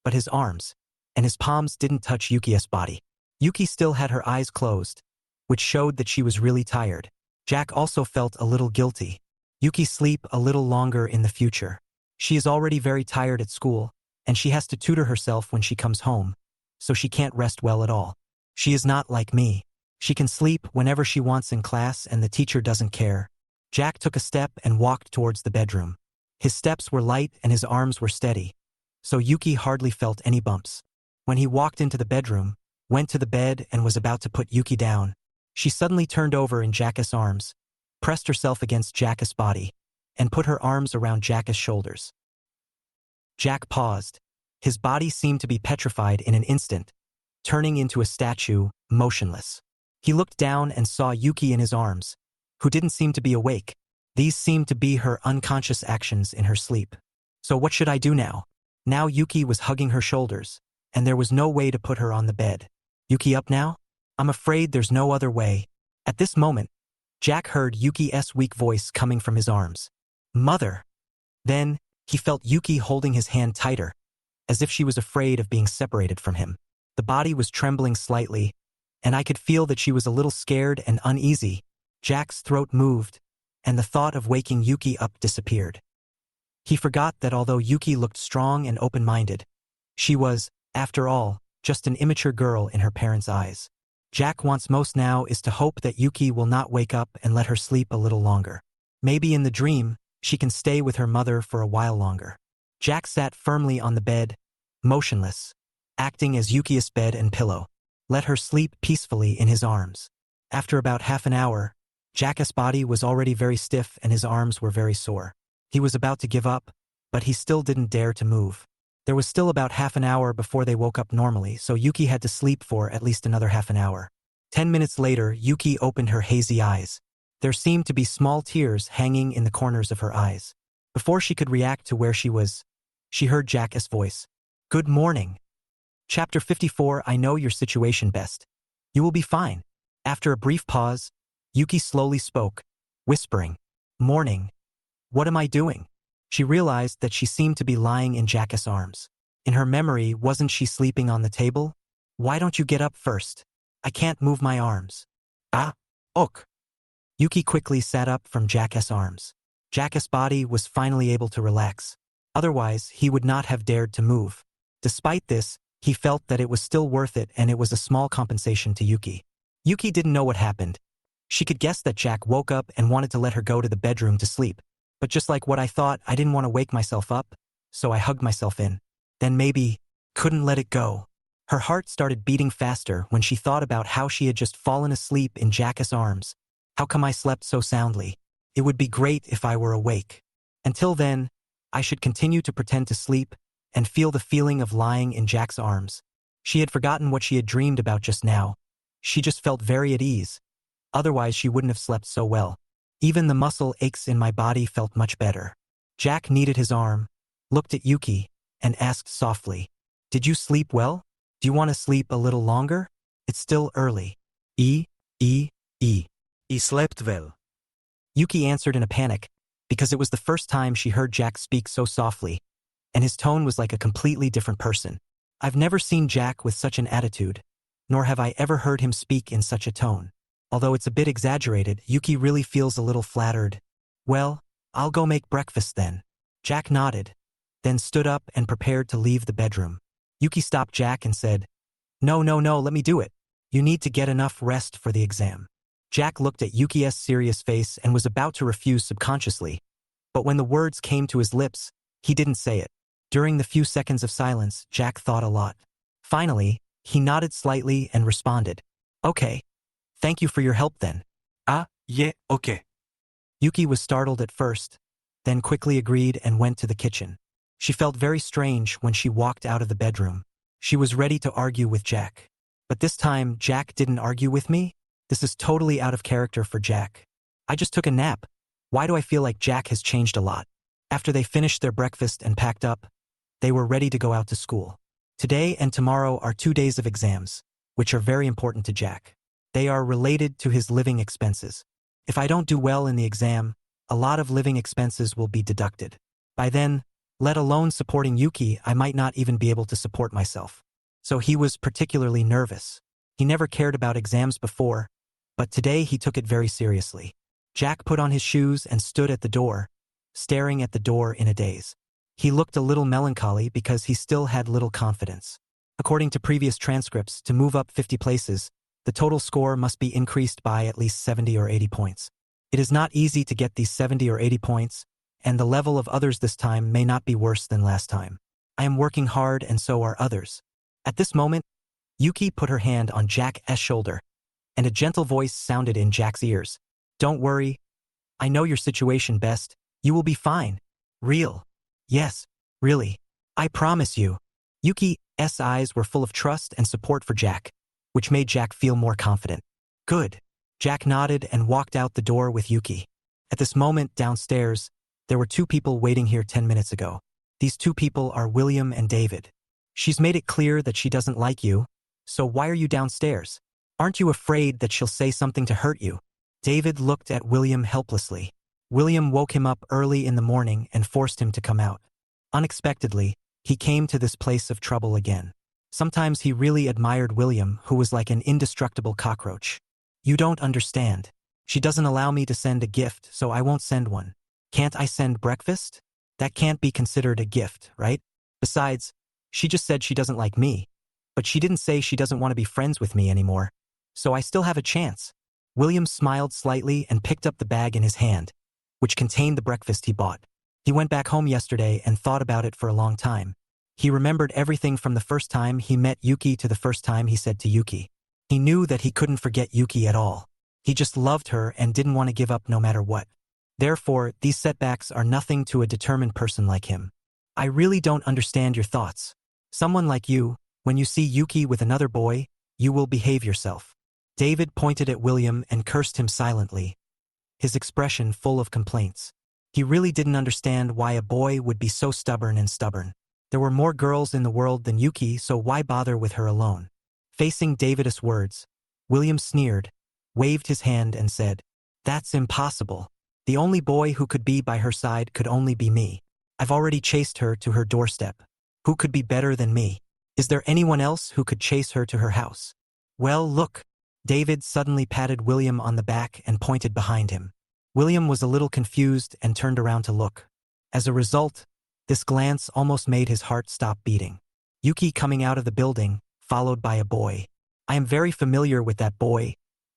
but his arms, and his palms didn't touch Yuki's body. Yuki still had her eyes closed, which showed that she was really tired. Jack also felt a little guilty. Yuki sleep a little longer in the future. She is already very tired at school, and she has to tutor herself when she comes home, so she can't rest well at all. She is not like me. She can sleep whenever she wants in class and the teacher doesn't care. Jack took a step and walked towards the bedroom. His steps were light and his arms were steady, so Yuki hardly felt any bumps. When he walked into the bedroom, went to the bed and was about to put Yuki down, she suddenly turned over in Jack's arms, pressed herself against Jack's body, and put her arms around Jack's shoulders. Jack paused. His body seemed to be petrified in an instant, turning into a statue, motionless. He looked down and saw Yuki in his arms, who didn't seem to be awake. These seemed to be her unconscious actions in her sleep. So what should I do now? Now Yuki was hugging her shoulders, and there was no way to put her on the bed. Yuki up now? I'm afraid there's no other way. At this moment, Jack heard Yuki's weak voice coming from his arms. Mother! Then, he felt Yuki holding his hand tighter, as if she was afraid of being separated from him. The body was trembling slightly, and I could feel that she was a little scared and uneasy. Jack's throat moved, and the thought of waking Yuki up disappeared. He forgot that although Yuki looked strong and open-minded, she was, after all, just an immature girl in her parents' eyes. Jack wants most now is to hope that Yuki will not wake up and let her sleep a little longer. Maybe in the dream, she can stay with her mother for a while longer. Jack sat firmly on the bed, motionless, acting as Yuki's bed and pillow. Let her sleep peacefully in his arms. After about half an hour, Jack's body was already very stiff and his arms were very sore. He was about to give up, but he still didn't dare to move. There was still about half an hour before they woke up normally, so Yuki had to sleep for at least another half an hour. 10 minutes later, Yuki opened her hazy eyes. There seemed to be small tears hanging in the corners of her eyes. Before she could react to where she was, she heard Jack's voice. Good morning. Chapter 54. I know your situation best. You will be fine. After a brief pause, Yuki slowly spoke, whispering, Morning. What am I doing? She realized that she seemed to be lying in Jack's arms. In her memory, wasn't she sleeping on the table? Why don't you get up first? I can't move my arms. Ok. Yuki quickly sat up from Jack's arms. Jack's body was finally able to relax. Otherwise, he would not have dared to move. Despite this, he felt that it was still worth it and it was a small compensation to Yuki. Yuki didn't know what happened. She could guess that Jack woke up and wanted to let her go to the bedroom to sleep. But just like what I thought, I didn't want to wake myself up, so I hugged myself in. Then maybe, couldn't let it go. Her heart started beating faster when she thought about how she had just fallen asleep in Jack's arms. How come I slept so soundly? It would be great if I were awake. Until then, I should continue to pretend to sleep and feel the feeling of lying in Jack's arms. She had forgotten what she had dreamed about just now. She just felt very at ease. Otherwise, she wouldn't have slept so well. Even the muscle aches in my body felt much better. Jack kneaded his arm, looked at Yuki, and asked softly, "Did you sleep well? Do you want to sleep a little longer? It's still early." E. I slept well. Yuki answered in a panic, because it was the first time she heard Jack speak so softly, and his tone was like a completely different person. I've never seen Jack with such an attitude, nor have I ever heard him speak in such a tone. Although it's a bit exaggerated, Yuki really feels a little flattered. "Well, I'll go make breakfast then." Jack nodded, then stood up and prepared to leave the bedroom. Yuki stopped Jack and said, No, let me do it. You need to get enough rest for the exam." Jack looked at Yuki's serious face and was about to refuse subconsciously, but when the words came to his lips, he didn't say it. During the few seconds of silence, Jack thought a lot. Finally, he nodded slightly and responded, "Okay. Thank you for your help then." Yeah, okay. Yuki was startled at first, then quickly agreed and went to the kitchen. She felt very strange when she walked out of the bedroom. She was ready to argue with Jack. But this time, Jack didn't argue with me? This is totally out of character for Jack. I just took a nap. Why do I feel like Jack has changed a lot? After they finished their breakfast and packed up, they were ready to go out to school. Today and tomorrow are 2 days of exams, which are very important to Jack. They are related to his living expenses. If I don't do well in the exam, a lot of living expenses will be deducted. By then, let alone supporting Yuki, I might not even be able to support myself. So he was particularly nervous. He never cared about exams before, but today he took it very seriously. Jack put on his shoes and stood at the door, staring at the door in a daze. He looked a little melancholy because he still had little confidence. According to previous transcripts, to move up 50 places, the total score must be increased by at least 70 or 80 points. It is not easy to get these 70 or 80 points, and the level of others this time may not be worse than last time. I am working hard and so are others. At this moment, Yuki put her hand on Jack's shoulder, and a gentle voice sounded in Jack's ears. "Don't worry. I know your situation best. You will be fine." "Real?" "Yes, really. I promise you." Yuki's eyes were full of trust and support for Jack, which made Jack feel more confident. "Good." Jack nodded and walked out the door with Yuki. At this moment, downstairs, there were 2 people waiting here 10 minutes ago. These 2 people are William and David. "She's made it clear that she doesn't like you, so why are you downstairs? Aren't you afraid that she'll say something to hurt you?" David looked at William helplessly. William woke him up early in the morning and forced him to come out. Unexpectedly, he came to this place of trouble again. Sometimes he really admired William, who was like an indestructible cockroach. "You don't understand. She doesn't allow me to send a gift, so I won't send one. Can't I send breakfast? That can't be considered a gift, right? Besides, she just said she doesn't like me, but she didn't say she doesn't want to be friends with me anymore. So I still have a chance." William smiled slightly and picked up the bag in his hand, which contained the breakfast he bought. He went back home yesterday and thought about it for a long time. He remembered everything from the first time he met Yuki to the first time he said to Yuki. He knew that he couldn't forget Yuki at all. He just loved her and didn't want to give up no matter what. Therefore, these setbacks are nothing to a determined person like him. "I really don't understand your thoughts. Someone like you, when you see Yuki with another boy, you will behave yourself." David pointed at William and cursed him silently, his expression full of complaints. He really didn't understand why a boy would be so stubborn. There were more girls in the world than Yuki, so why bother with her alone? Facing David's words, William sneered, waved his hand and said, "That's impossible. The only boy who could be by her side could only be me. I've already chased her to her doorstep. Who could be better than me? Is there anyone else who could chase her to her house?" "Well, look." David suddenly patted William on the back and pointed behind him. William was a little confused and turned around to look. As a result, this glance almost made his heart stop beating. Yuki coming out of the building, followed by a boy. "I am very familiar with that boy.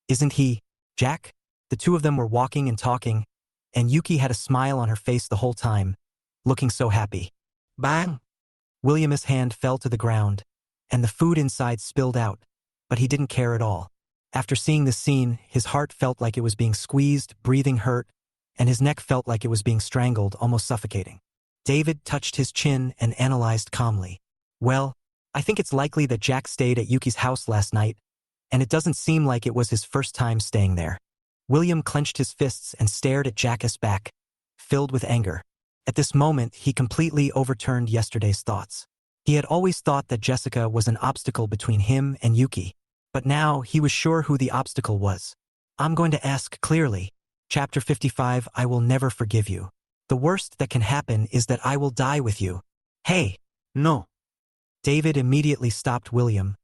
Isn't he, Jack?" The 2 of them were walking and talking, and Yuki had a smile on her face the whole time, looking so happy. Bang! William's hand fell to the ground, and the food inside spilled out, but he didn't care at all. After seeing this scene, his heart felt like it was being squeezed, breathing hurt, and his neck felt like it was being strangled, almost suffocating. David touched his chin and analyzed calmly. Well, I think it's likely that Jack stayed at Yuki's house last night, and it doesn't seem like it was his first time staying there. William clenched his fists and stared at Jack's back, filled with anger. At this moment, he completely overturned yesterday's thoughts. He had always thought that Jessica was an obstacle between him and Yuki, but now he was sure who the obstacle was. I'm going to ask clearly. Chapter 55, I will never forgive you. The worst that can happen is that I will die with you. Hey! No. David immediately stopped William,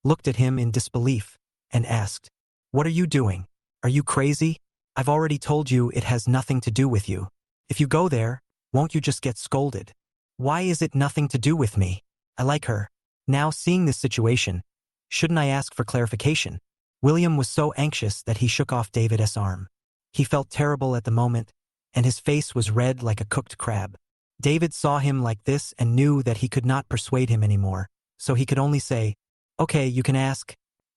looked at him in disbelief, and asked, What are you doing? Are you crazy? I've already told you it has nothing to do with you. If you go there, won't you just get scolded? Why is it nothing to do with me? I like her. Now seeing this situation, shouldn't I ask for clarification? William was so anxious that he shook off David's arm. He felt terrible at the moment, and his face was red like a cooked crab. David saw him like this and knew that he could not persuade him anymore, so he could only say, Okay, you can ask,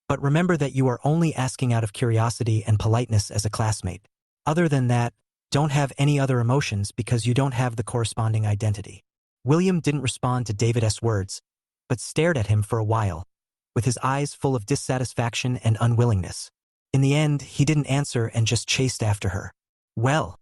but remember that you are only asking out of curiosity and politeness as a classmate. Other than that, don't have any other emotions because you don't have the corresponding identity. William didn't respond to David's words, but stared at him for a while, with his eyes full of dissatisfaction and unwillingness. In the end, he didn't answer and just chased after her. Well,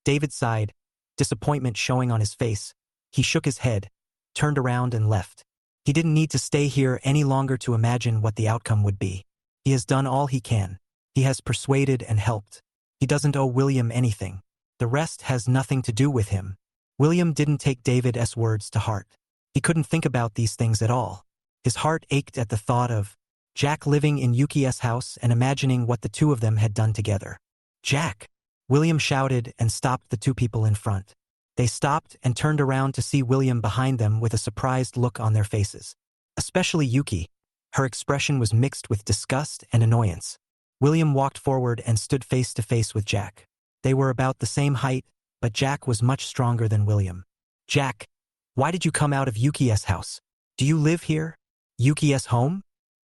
David sighed, disappointment showing on his face. He shook his head, turned around and left. He didn't need to stay here any longer to imagine what the outcome would be. He has done all he can. He has persuaded and helped. He doesn't owe William anything. The rest has nothing to do with him. William didn't take David's words to heart. He couldn't think about these things at all. His heart ached at the thought of Jack living in Yuki's house and imagining what the two of them had done together. Jack! William shouted and stopped the two people in front. They stopped and turned around to see William behind them with a surprised look on their faces. Especially Yuki. Her expression was mixed with disgust and annoyance. William walked forward and stood face to face with Jack. They were about the same height, but Jack was much stronger than William. Jack, why did you come out of Yuki's house? Do you live here? Yuki's home?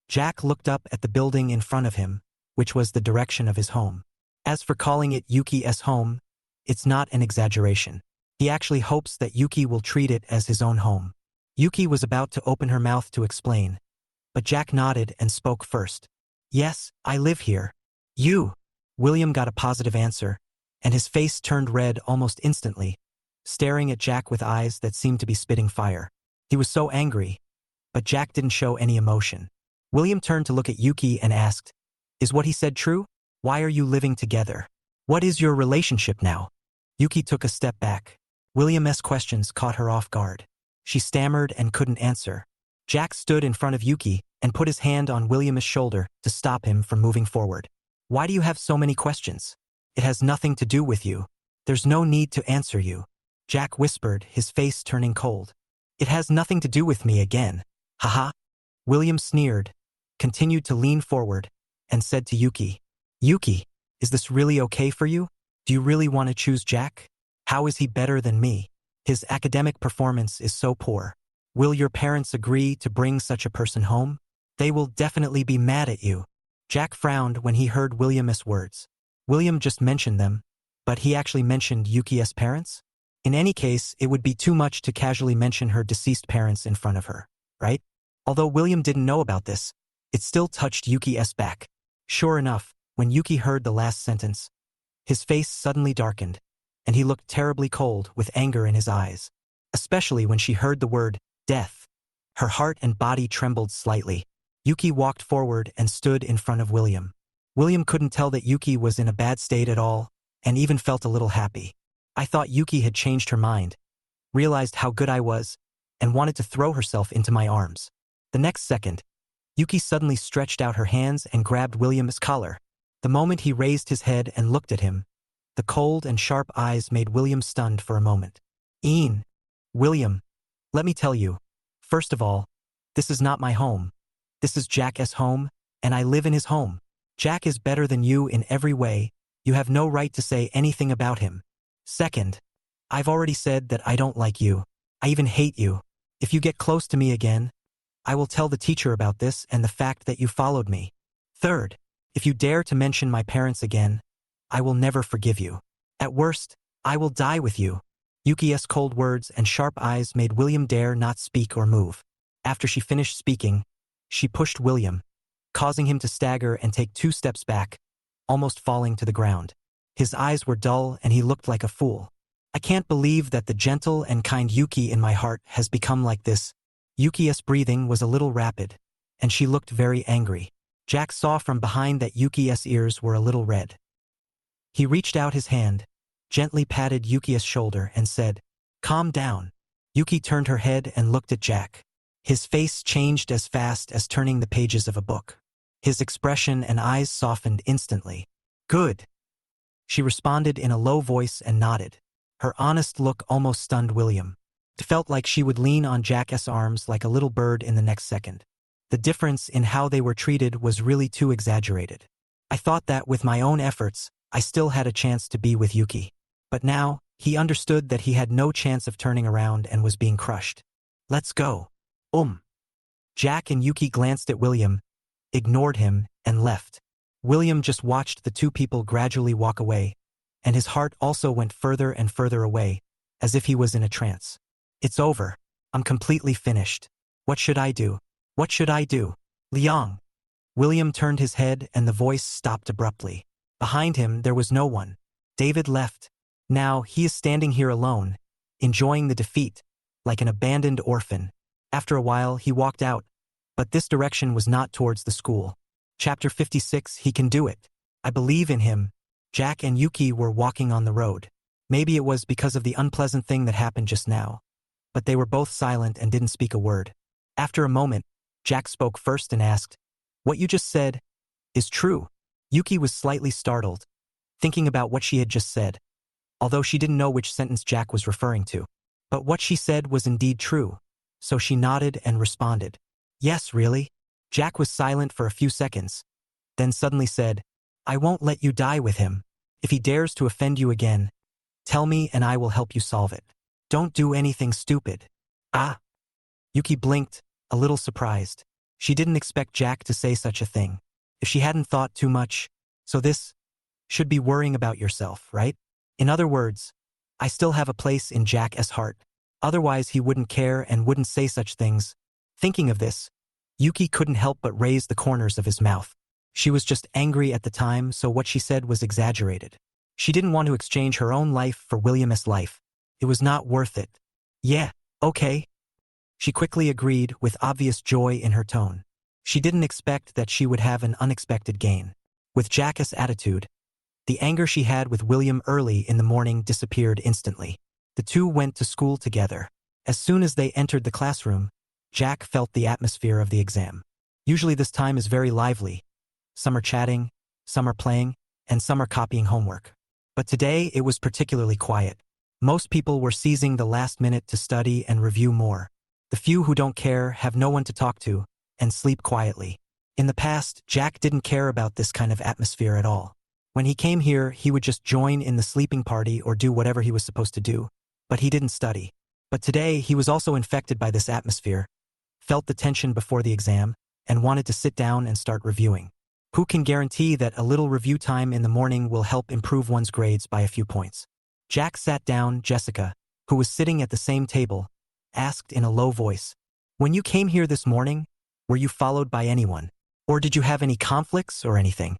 Jack looked up at the building in front of him, which was the direction of his home. As for calling it Yuki's home, it's not an exaggeration. He actually hopes that Yuki will treat it as his own home. Yuki was about to open her mouth to explain, but Jack nodded and spoke first. Yes, I live here. You! William got a positive answer, and his face turned red almost instantly, staring at Jack with eyes that seemed to be spitting fire. He was so angry, but Jack didn't show any emotion. William turned to look at Yuki and asked, Is what he said true? Why are you living together? What is your relationship now? Yuki took a step back. William's questions caught her off guard. She stammered and couldn't answer. Jack stood in front of Yuki and put his hand on William's shoulder to stop him from moving forward. Why do you have so many questions? It has nothing to do with you. There's no need to answer you. Jack whispered, his face turning cold. It has nothing to do with me again. Haha. William sneered, continued to lean forward, and said to Yuki, Yuki, is this really okay for you? Do you really want to choose Jack? How is he better than me? His academic performance is so poor. Will your parents agree to bring such a person home? They will definitely be mad at you. Jack frowned when he heard William's words. William just mentioned them, but he actually mentioned Yuki's parents? In any case, it would be too much to casually mention her deceased parents in front of her, right? Although William didn't know about this, it still touched Yuki's back. Sure enough, when Yuki heard the last sentence, his face suddenly darkened, and he looked terribly cold with anger in his eyes. Especially when she heard the word, death. Her heart and body trembled slightly. Yuki walked forward and stood in front of William. William couldn't tell that Yuki was in a bad state at all, and even felt a little happy. I thought Yuki had changed her mind, realized how good I was, and wanted to throw herself into my arms. The next second, Yuki suddenly stretched out her hands and grabbed William's collar. The moment he raised his head and looked at him, the cold and sharp eyes made William stunned for a moment. William, let me tell you, first of all, this is not my home. This is Jack's home, and I live in his home. Jack is better than you in every way. You have no right to say anything about him. Second, I've already said that I don't like you. I even hate you. If you get close to me again, I will tell the teacher about this and the fact that you followed me. Third, if you dare to mention my parents again, I will never forgive you. At worst, I will die with you. Yuki's cold words and sharp eyes made William dare not speak or move. After she finished speaking, she pushed William, causing him to stagger and take 2 steps back, almost falling to the ground. His eyes were dull and he looked like a fool. I can't believe that the gentle and kind Yuki in my heart has become like this. Yuki's breathing was a little rapid, and she looked very angry. Jack saw from behind that Yuki's ears were a little red. He reached out his hand, gently patted Yuki's shoulder and said, "Calm down." Yuki turned her head and looked at Jack. His face changed as fast as turning the pages of a book. His expression and eyes softened instantly. "Good," she responded in a low voice and nodded. Her honest look almost stunned William. It felt like she would lean on Jack's arms like a little bird in the next second. The difference in how they were treated was really too exaggerated. I thought that with my own efforts, I still had a chance to be with Yuki. But now, he understood that he had no chance of turning around and was being crushed. "Let's go." Jack and Yuki glanced at William, ignored him, and left. William just watched the 2 people gradually walk away, and his heart also went further and further away, as if he was in a trance. "It's over. I'm completely finished. What should I do? What should I do? Liang." William turned his head and the voice stopped abruptly. Behind him there was no one. David left. Now he is standing here alone, enjoying the defeat, like an abandoned orphan. After a while he walked out, but this direction was not towards the school. Chapter 56, He can do it. I believe in him. Jack and Yuki were walking on the road. Maybe it was because of the unpleasant thing that happened just now, but they were both silent and didn't speak a word. After a moment, Jack spoke first and asked, "What you just said is true?" Yuki was slightly startled, thinking about what she had just said, although she didn't know which sentence Jack was referring to. But what she said was indeed true, so she nodded and responded, "Yes, really?" Jack was silent for a few seconds, then suddenly said, "I won't let you die with him. If he dares to offend you again, tell me and I will help you solve it. Don't do anything stupid." "Ah." Yuki blinked, a little surprised. She didn't expect Jack to say such a thing. If she hadn't thought too much, so this should be worrying about yourself, right? In other words, I still have a place in Jack's heart. Otherwise he wouldn't care and wouldn't say such things. Thinking of this, Yuki couldn't help but raise the corners of his mouth. She was just angry at the time, so what she said was exaggerated. She didn't want to exchange her own life for William's life. It was not worth it. "Yeah, okay." She quickly agreed with obvious joy in her tone. She didn't expect that she would have an unexpected gain. With Jack's attitude, the anger she had with William early in the morning disappeared instantly. The 2 went to school together. As soon as they entered the classroom, Jack felt the atmosphere of the exam. Usually this time is very lively. Some are chatting, some are playing, and some are copying homework. But today it was particularly quiet. Most people were seizing the last minute to study and review more. The few who don't care have no one to talk to and sleep quietly. In the past, Jack didn't care about this kind of atmosphere at all. When he came here, he would just join in the sleeping party or do whatever he was supposed to do, but he didn't study. But today, he was also infected by this atmosphere, felt the tension before the exam, and wanted to sit down and start reviewing. Who can guarantee that a little review time in the morning will help improve one's grades by a few points? Jack sat down. Jessica, who was sitting at the same table, asked in a low voice, "When you came here this morning, were you followed by anyone? Or did you have any conflicts or anything?"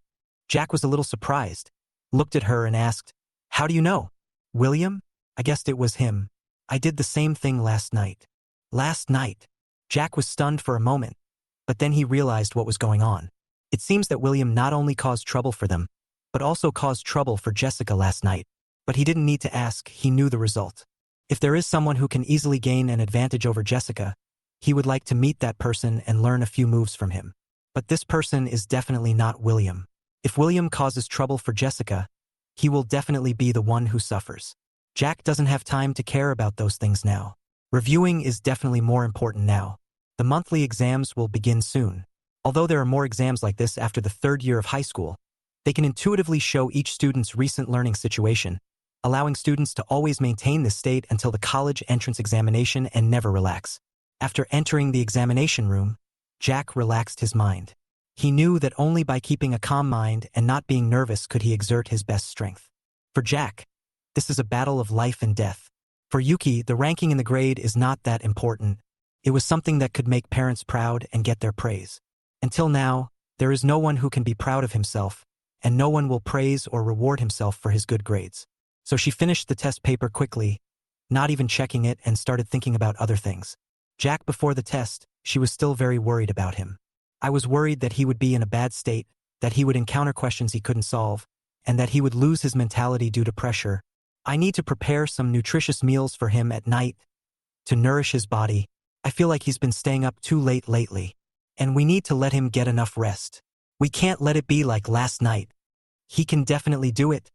Jack was a little surprised, looked at her and asked, "How do you know?" "William? I guessed it was him. I did the same thing last night." "Last night?" Jack was stunned for a moment, but then he realized what was going on. It seems that William not only caused trouble for them, but also caused trouble for Jessica last night. But he didn't need to ask, he knew the result. If there is someone who can easily gain an advantage over Jessica, he would like to meet that person and learn a few moves from him. But this person is definitely not William. If William causes trouble for Jessica, he will definitely be the one who suffers. Jack doesn't have time to care about those things now. Reviewing is definitely more important now. The monthly exams will begin soon. Although there are more exams like this after the 3rd year of high school, they can intuitively show each student's recent learning situation, allowing students to always maintain this state until the college entrance examination and never relax. After entering the examination room, Jack relaxed his mind. He knew that only by keeping a calm mind and not being nervous could he exert his best strength. For Jack, this is a battle of life and death. For Yuki, the ranking in the grade is not that important. It was something that could make parents proud and get their praise. Until now, there is no one who can be proud of himself, and no one will praise or reward himself for his good grades. So she finished the test paper quickly, not even checking it, and started thinking about other things. Jack, before the test, she was still very worried about him. I was worried that he would be in a bad state, that he would encounter questions he couldn't solve, and that he would lose his mentality due to pressure. I need to prepare some nutritious meals for him at night to nourish his body. I feel like he's been staying up too late lately, and we need to let him get enough rest. We can't let it be like last night. He can definitely do it.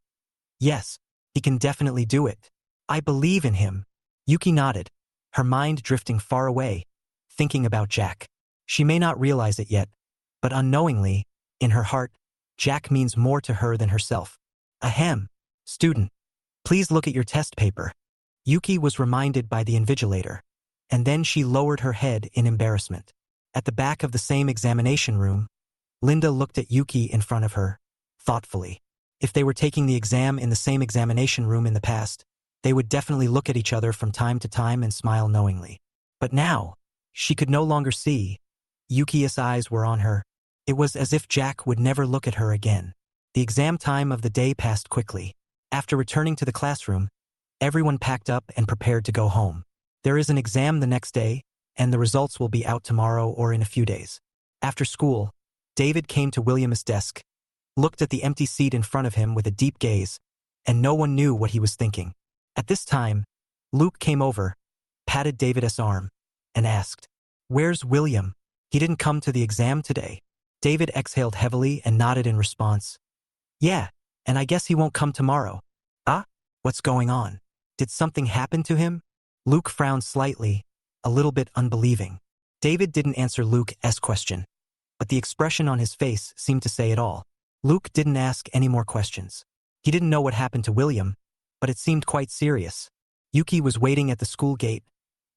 Yes, he can definitely do it. I believe in him. Yuki nodded, her mind drifting far away, thinking about Jack. She may not realize it yet, but unknowingly, in her heart, Jack means more to her than herself. Ahem. Student, please look at your test paper. Yuki was reminded by the invigilator, and then she lowered her head in embarrassment. At the back of the same examination room, Linda looked at Yuki in front of her, thoughtfully. If they were taking the exam in the same examination room in the past, they would definitely look at each other from time to time and smile knowingly. But now, she could no longer see. Yuki's eyes were on her. It was as if Jack would never look at her again. The exam time of the day passed quickly. After returning to the classroom, everyone packed up and prepared to go home. There is an exam the next day, and the results will be out tomorrow or in a few days. After school, David came to William's desk, looked at the empty seat in front of him with a deep gaze, and no one knew what he was thinking. At this time, Luke came over, patted David's arm, and asked, "Where's William? He didn't come to the exam today." David exhaled heavily and nodded in response. "Yeah, and I guess he won't come tomorrow." "Ah? What's going on? Did something happen to him?" Luke frowned slightly, a little bit unbelieving. David didn't answer Luke's question, but the expression on his face seemed to say it all. Luke didn't ask any more questions. He didn't know what happened to William, but it seemed quite serious. Yuki was waiting at the school gate,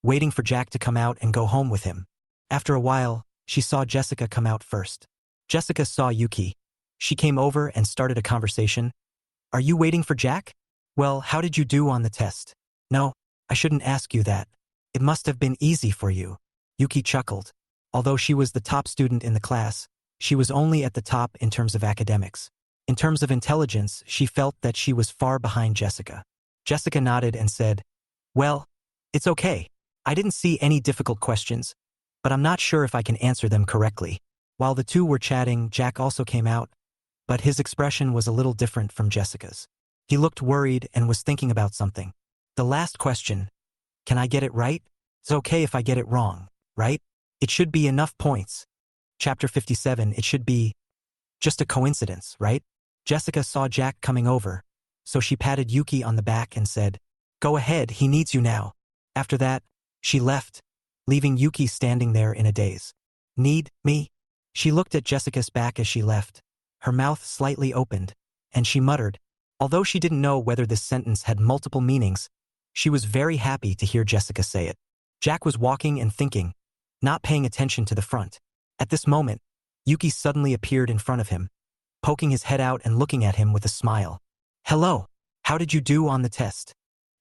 waiting for Jack to come out and go home with him. After a while, she saw Jessica come out first. Jessica saw Yuki. She came over and started a conversation. "Are you waiting for Jack? Well, how did you do on the test?" "No, I shouldn't ask you that. It must have been easy for you." Yuki chuckled. Although she was the top student in the class, she was only at the top in terms of academics. In terms of intelligence, she felt that she was far behind Jessica. Jessica nodded and said, "Well, it's okay. I didn't see any difficult questions, but I'm not sure if I can answer them correctly." While the two were chatting, Jack also came out, but his expression was a little different from Jessica's. He looked worried and was thinking about something. "The last question. Can I get it right? It's okay if I get it wrong, right? It should be enough points." Chapter 57. It should be just a coincidence, right? Jessica saw Jack coming over, so she patted Yuki on the back and said, "Go ahead, he needs you now." After that, she left, leaving Yuki standing there in a daze. "Need me?" She looked at Jessica's back as she left. Her mouth slightly opened, and she muttered. Although she didn't know whether this sentence had multiple meanings, she was very happy to hear Jessica say it. Jack was walking and thinking, not paying attention to the front. At this moment, Yuki suddenly appeared in front of him, poking his head out and looking at him with a smile. "Hello, how did you do on the test?"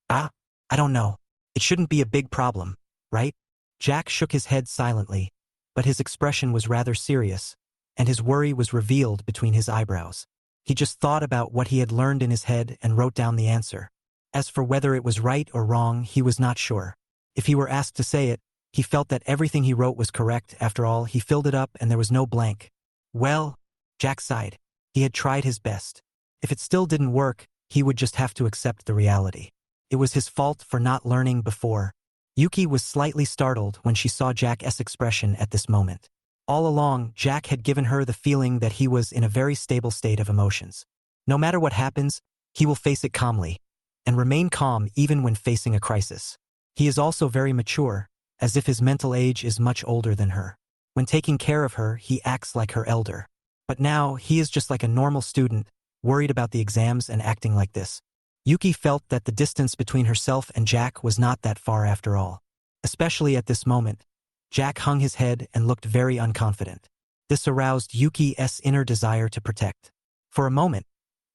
"I don't know. It shouldn't be a big problem, right?" Jack shook his head silently, but his expression was rather serious, and his worry was revealed between his eyebrows. He just thought about what he had learned in his head and wrote down the answer. As for whether it was right or wrong, he was not sure. If he were asked to say it, he felt that everything he wrote was correct. After all, he filled it up and there was no blank. "Well," Jack sighed. He had tried his best. If it still didn't work, he would just have to accept the reality. It was his fault for not learning before. Yuki was slightly startled when she saw Jack's expression at this moment. All along, Jack had given her the feeling that he was in a very stable state of emotions. No matter what happens, he will face it calmly, and remain calm even when facing a crisis. He is also very mature, as if his mental age is much older than her. When taking care of her, he acts like her elder. But now, he is just like a normal student, worried about the exams and acting like this. Yuki felt that the distance between herself and Jack was not that far after all. Especially at this moment, Jack hung his head and looked very unconfident. This aroused Yuki's inner desire to protect. For a moment,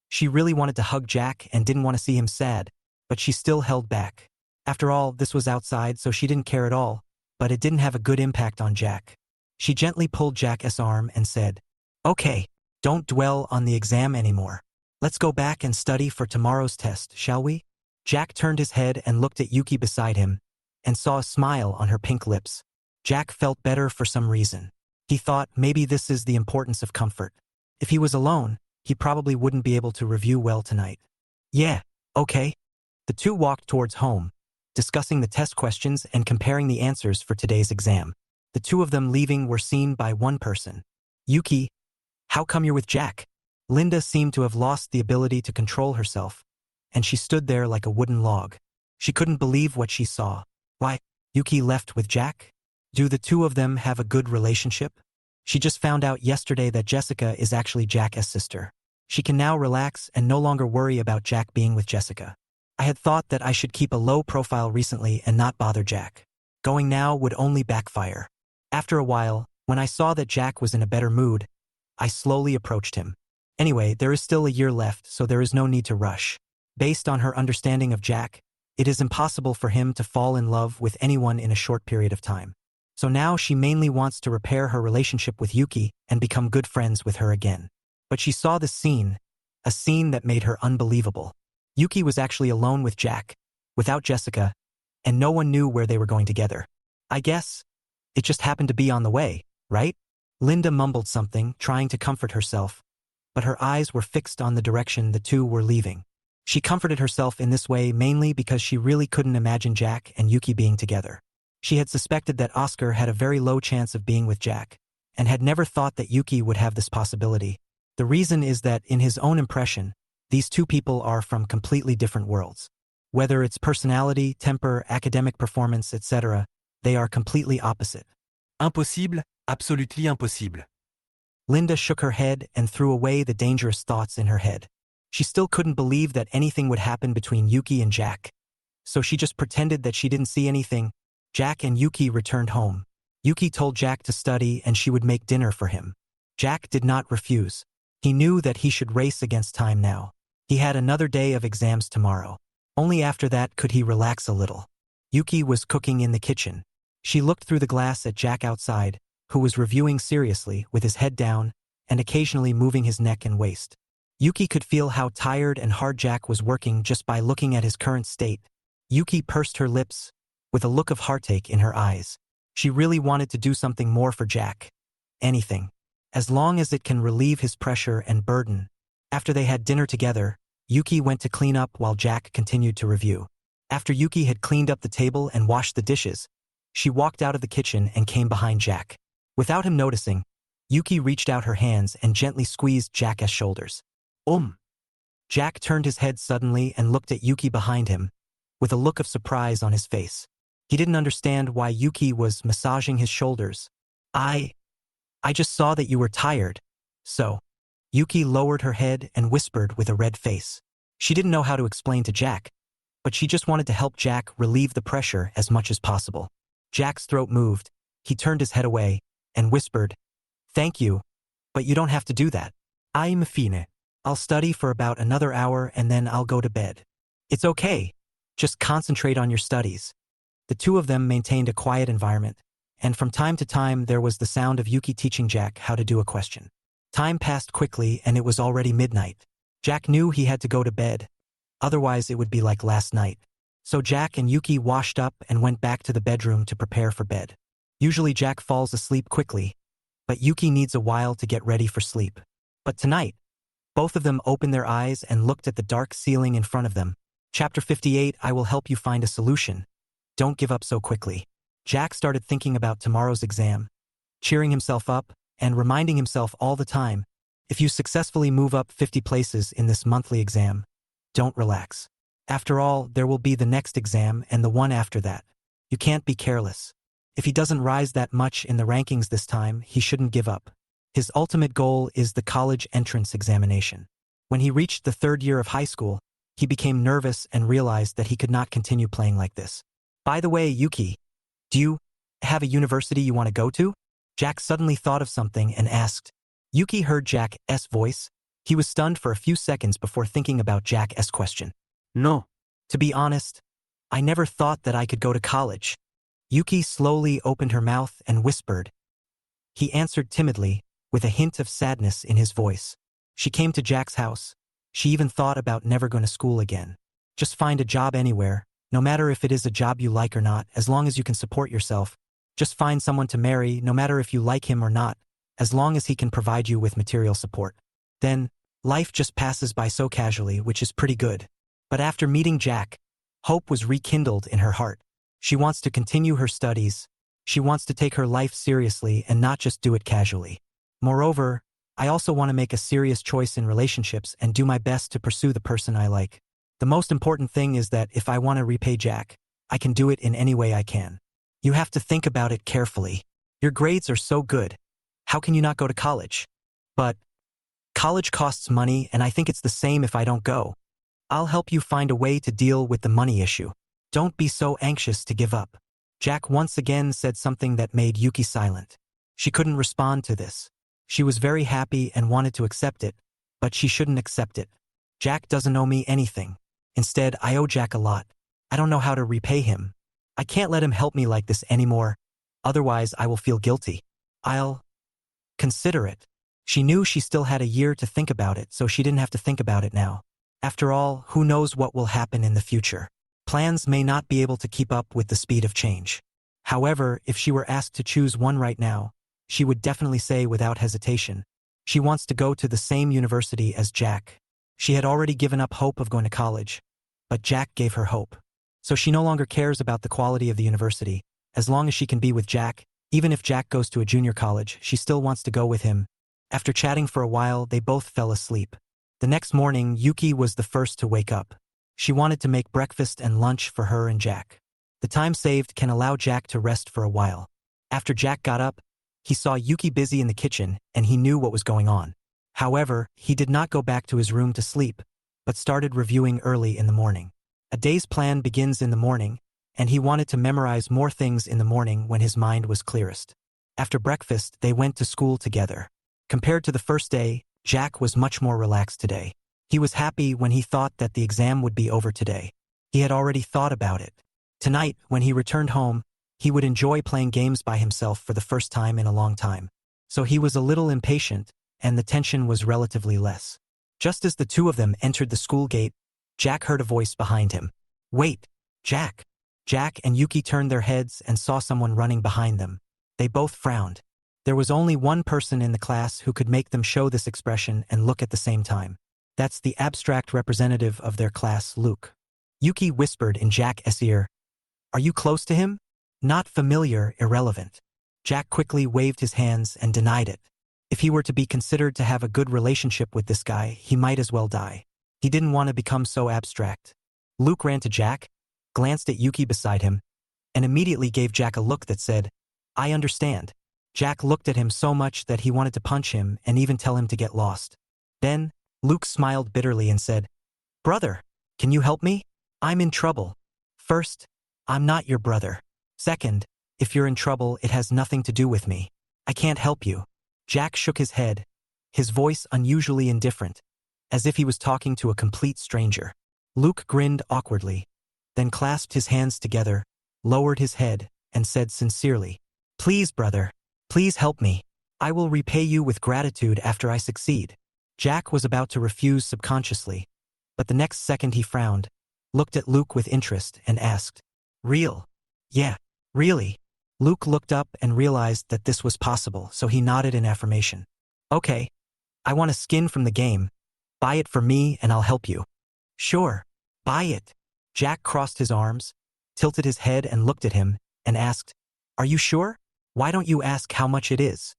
she really wanted to hug Jack and didn't want to see him sad, but she still held back. After all, this was outside, so she didn't care at all, but it didn't have a good impact on Jack. She gently pulled Jack's arm and said, "Okay, don't dwell on the exam anymore. Let's go back and study for tomorrow's test, shall we?" Jack turned his head and looked at Yuki beside him, and saw a smile on her pink lips. Jack felt better for some reason. He thought maybe this is the importance of comfort. If he was alone, he probably wouldn't be able to review well tonight. "Yeah, okay." The two walked towards home, discussing the test questions and comparing the answers for today's exam. The two of them leaving were seen by one person. "Yuki, how come you're with Jack?" Linda seemed to have lost the ability to control herself, and she stood there like a wooden log. She couldn't believe what she saw. Why, Yuki left with Jack? Do the two of them have a good relationship? She just found out yesterday that Jessica is actually Jack's sister. She can now relax and no longer worry about Jack being with Jessica. "I had thought that I should keep a low profile recently and not bother Jack. Going now would only backfire. After a while, when I saw that Jack was in a better mood, I slowly approached him. Anyway, there is still a year left, so there is no need to rush." Based on her understanding of Jack, it is impossible for him to fall in love with anyone in a short period of time. So now she mainly wants to repair her relationship with Yuki and become good friends with her again. But she saw this scene, a scene that made her unbelievable. Yuki was actually alone with Jack, without Jessica, and no one knew where they were going together. "I guess it just happened to be on the way, right?" Linda mumbled something, trying to comfort herself, but her eyes were fixed on the direction the two were leaving. She comforted herself in this way mainly because she really couldn't imagine Jack and Yuki being together. She had suspected that Oscar had a very low chance of being with Jack, and had never thought that Yuki would have this possibility. The reason is that, in his own impression, these two people are from completely different worlds. Whether it's personality, temper, academic performance, etc., they are completely opposite. Impossible, absolutely impossible. Linda shook her head and threw away the dangerous thoughts in her head. She still couldn't believe that anything would happen between Yuki and Jack, so she just pretended that she didn't see anything. Jack and Yuki returned home. Yuki told Jack to study and she would make dinner for him. Jack did not refuse. He knew that he should race against time now. He had another day of exams tomorrow. Only after that could he relax a little. Yuki was cooking in the kitchen. She looked through the glass at Jack outside, who was reviewing seriously with his head down and occasionally moving his neck and waist. Yuki could feel how tired and hard Jack was working just by looking at his current state. Yuki pursed her lips, with a look of heartache in her eyes. She really wanted to do something more for Jack. Anything. As long as it can relieve his pressure and burden. After they had dinner together, Yuki went to clean up while Jack continued to review. After Yuki had cleaned up the table and washed the dishes, she walked out of the kitchen and came behind Jack. Without him noticing, Yuki reached out her hands and gently squeezed Jack's shoulders. Jack turned his head suddenly and looked at Yuki behind him, with a look of surprise on his face. He didn't understand why Yuki was massaging his shoulders. I just saw that you were tired, so." Yuki lowered her head and whispered with a red face. She didn't know how to explain to Jack, but she just wanted to help Jack relieve the pressure as much as possible. Jack's throat moved. He turned his head away and whispered, "Thank you, but you don't have to do that. I'm fine. I'll study for about another hour and then I'll go to bed." "It's okay. Just concentrate on your studies." The two of them maintained a quiet environment, and from time to time there was the sound of Yuki teaching Jack how to do a question. Time passed quickly and it was already midnight. Jack knew he had to go to bed, otherwise it would be like last night. So Jack and Yuki washed up and went back to the bedroom to prepare for bed. Usually Jack falls asleep quickly, but Yuki needs a while to get ready for sleep. But tonight, both of them opened their eyes and looked at the dark ceiling in front of them. Chapter 58, I will help you find a solution. Don't give up so quickly. Jack started thinking about tomorrow's exam, cheering himself up and reminding himself all the time, if you successfully move up 50 places in this monthly exam, don't relax. After all, there will be the next exam and the one after that. You can't be careless. If he doesn't rise that much in the rankings this time, he shouldn't give up. His ultimate goal is the college entrance examination. When he reached the third year of high school, he became nervous and realized that he could not continue playing like this. By the way, Yuki, do Have a university you want to go to? Jack suddenly thought of something and asked. Yuki heard Jack's voice. He was stunned for a few seconds before thinking about Jack's question. No. To be honest, I never thought that I could go to college. Yuki slowly opened her mouth and whispered. He answered timidly, with a hint of sadness in his voice. She came to Jack's house. She even thought about never going to school again. Just find a job anywhere, no matter if it is a job you like or not, as long as you can support yourself. Just find someone to marry, no matter if you like him or not, as long as he can provide you with material support. Then, life just passes by so casually, which is pretty good. But after meeting Jack, hope was rekindled in her heart. She wants to continue her studies. She wants to take her life seriously and not just do it casually. Moreover, I also want to make a serious choice in relationships and do my best to pursue the person I like. The most important thing is that if I want to repay Jack, I can do it in any way I can. You have to think about it carefully. Your grades are so good. How can you not go to college? But college costs money, and I think it's the same if I don't go. I'll help you find a way to deal with the money issue. Don't be so anxious to give up. Jack once again said something that made Yuki silent. She couldn't respond to this. She was very happy and wanted to accept it, but she shouldn't accept it. Jack doesn't owe me anything. Instead, I owe Jack a lot. I don't know how to repay him. I can't let him help me like this anymore. Otherwise, I will feel guilty. I'll consider it. She knew she still had a year to think about it, so she didn't have to think about it now. After all, who knows what will happen in the future? Plans may not be able to keep up with the speed of change. However, if she were asked to choose one right now, she would definitely say without hesitation, she wants to go to the same university as Jack. She had already given up hope of going to college, but Jack gave her hope. So she no longer cares about the quality of the university. As long as she can be with Jack, even if Jack goes to a junior college, she still wants to go with him. After chatting for a while, they both fell asleep. The next morning, Yuki was the first to wake up. She wanted to make breakfast and lunch for her and Jack. The time saved can allow Jack to rest for a while. After Jack got up, he saw Yuki busy in the kitchen, and he knew what was going on. However, he did not go back to his room to sleep, but started reviewing early in the morning. A day's plan begins in the morning, and he wanted to memorize more things in the morning when his mind was clearest. After breakfast, they went to school together. Compared to the first day, Jack was much more relaxed today. He was happy when he thought that the exam would be over today. He had already thought about it. Tonight, when he returned home, he would enjoy playing games by himself for the first time in a long time. So he was a little impatient, and the tension was relatively less. Just as the two of them entered the school gate, Jack heard a voice behind him. Wait, Jack. Jack and Yuki turned their heads and saw someone running behind them. They both frowned. There was only one person in the class who could make them show this expression and look at the same time. That's the abstract representative of their class, Luke. Yuki whispered in Jack's ear. Are you close to him? Not familiar, irrelevant. Jack quickly waved his hands and denied it. If he were to be considered to have a good relationship with this guy, he might as well die. He didn't want to become so abstract. Luke ran to Jack, glanced at Yuki beside him, and immediately gave Jack a look that said, I understand. Jack looked at him so much that he wanted to punch him and even tell him to get lost. Then, Luke smiled bitterly and said, Brother, can you help me? I'm in trouble. First, I'm not your brother. Second, if you're in trouble, it has nothing to do with me. I can't help you. Jack shook his head, his voice unusually indifferent, as if he was talking to a complete stranger. Luke grinned awkwardly, then clasped his hands together, lowered his head, and said sincerely, Please, brother, please help me. I will repay you with gratitude after I succeed. Jack was about to refuse subconsciously, but the next second he frowned, looked at Luke with interest, and asked, Real? Yeah, really. Luke looked up and realized that this was possible, so he nodded in affirmation. Okay. I want a skin from the game. Buy it for me and I'll help you. Sure. Buy it. Jack crossed his arms, tilted his head and looked at him, and asked, Are you sure? Why don't you ask how much it is?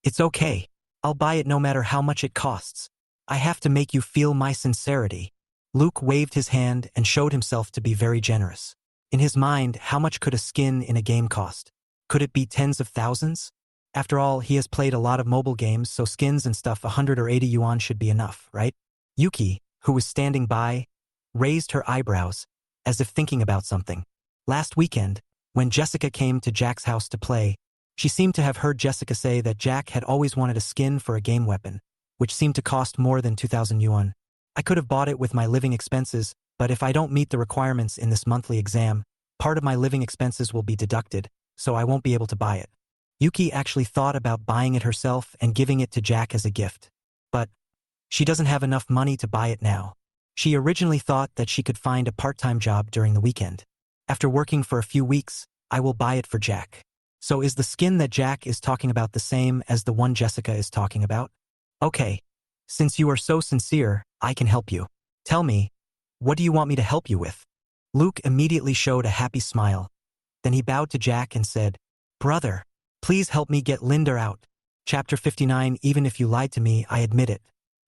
It's okay. I'll buy it no matter how much it costs. I have to make you feel my sincerity. Luke waved his hand and showed himself to be very generous. In his mind, how much could a skin in a game cost? Could it be tens of thousands? After all, he has played a lot of mobile games, so skins and stuff 100 or 80 yuan should be enough, right? Yuki, who was standing by, raised her eyebrows, as if thinking about something. Last weekend, When Jessica came to Jack's house to play, she seemed to have heard Jessica say that Jack had always wanted a skin for a game weapon, which seemed to cost more than 2,000 yuan. I could have bought it with my living expenses, but if I don't meet the requirements in this monthly exam, part of my living expenses will be deducted, so I won't be able to buy it. Yuki actually thought about buying it herself and giving it to Jack as a gift. But she doesn't have enough money to buy it now. She originally thought that she could find a part-time job during the weekend. After working for a few weeks, I will buy it for Jack. So is the skin that Jack is talking about the same as the one Jessica is talking about? Okay. Since you are so sincere, I can help you. Tell me, what do you want me to help you with? Luke immediately showed a happy smile. Then he bowed to Jack and said, Brother, please help me get Linda out. Chapter 59. Even if you lied to me, I admit it.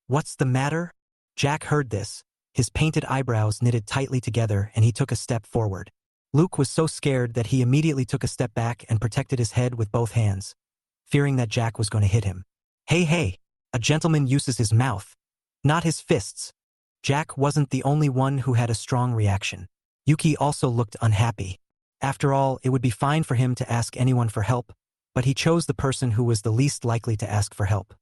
What's the matter? Jack heard this. His painted eyebrows knitted tightly together and he took a step forward. Luke was so scared that he immediately took a step back and protected his head with both hands, fearing that Jack was going to hit him. Hey, a gentleman uses his mouth, not his fists. Jack wasn't the only one who had a strong reaction. Yuki also looked unhappy. After all, it would be fine for him to ask anyone for help, but he chose the person who was the least likely to ask for help.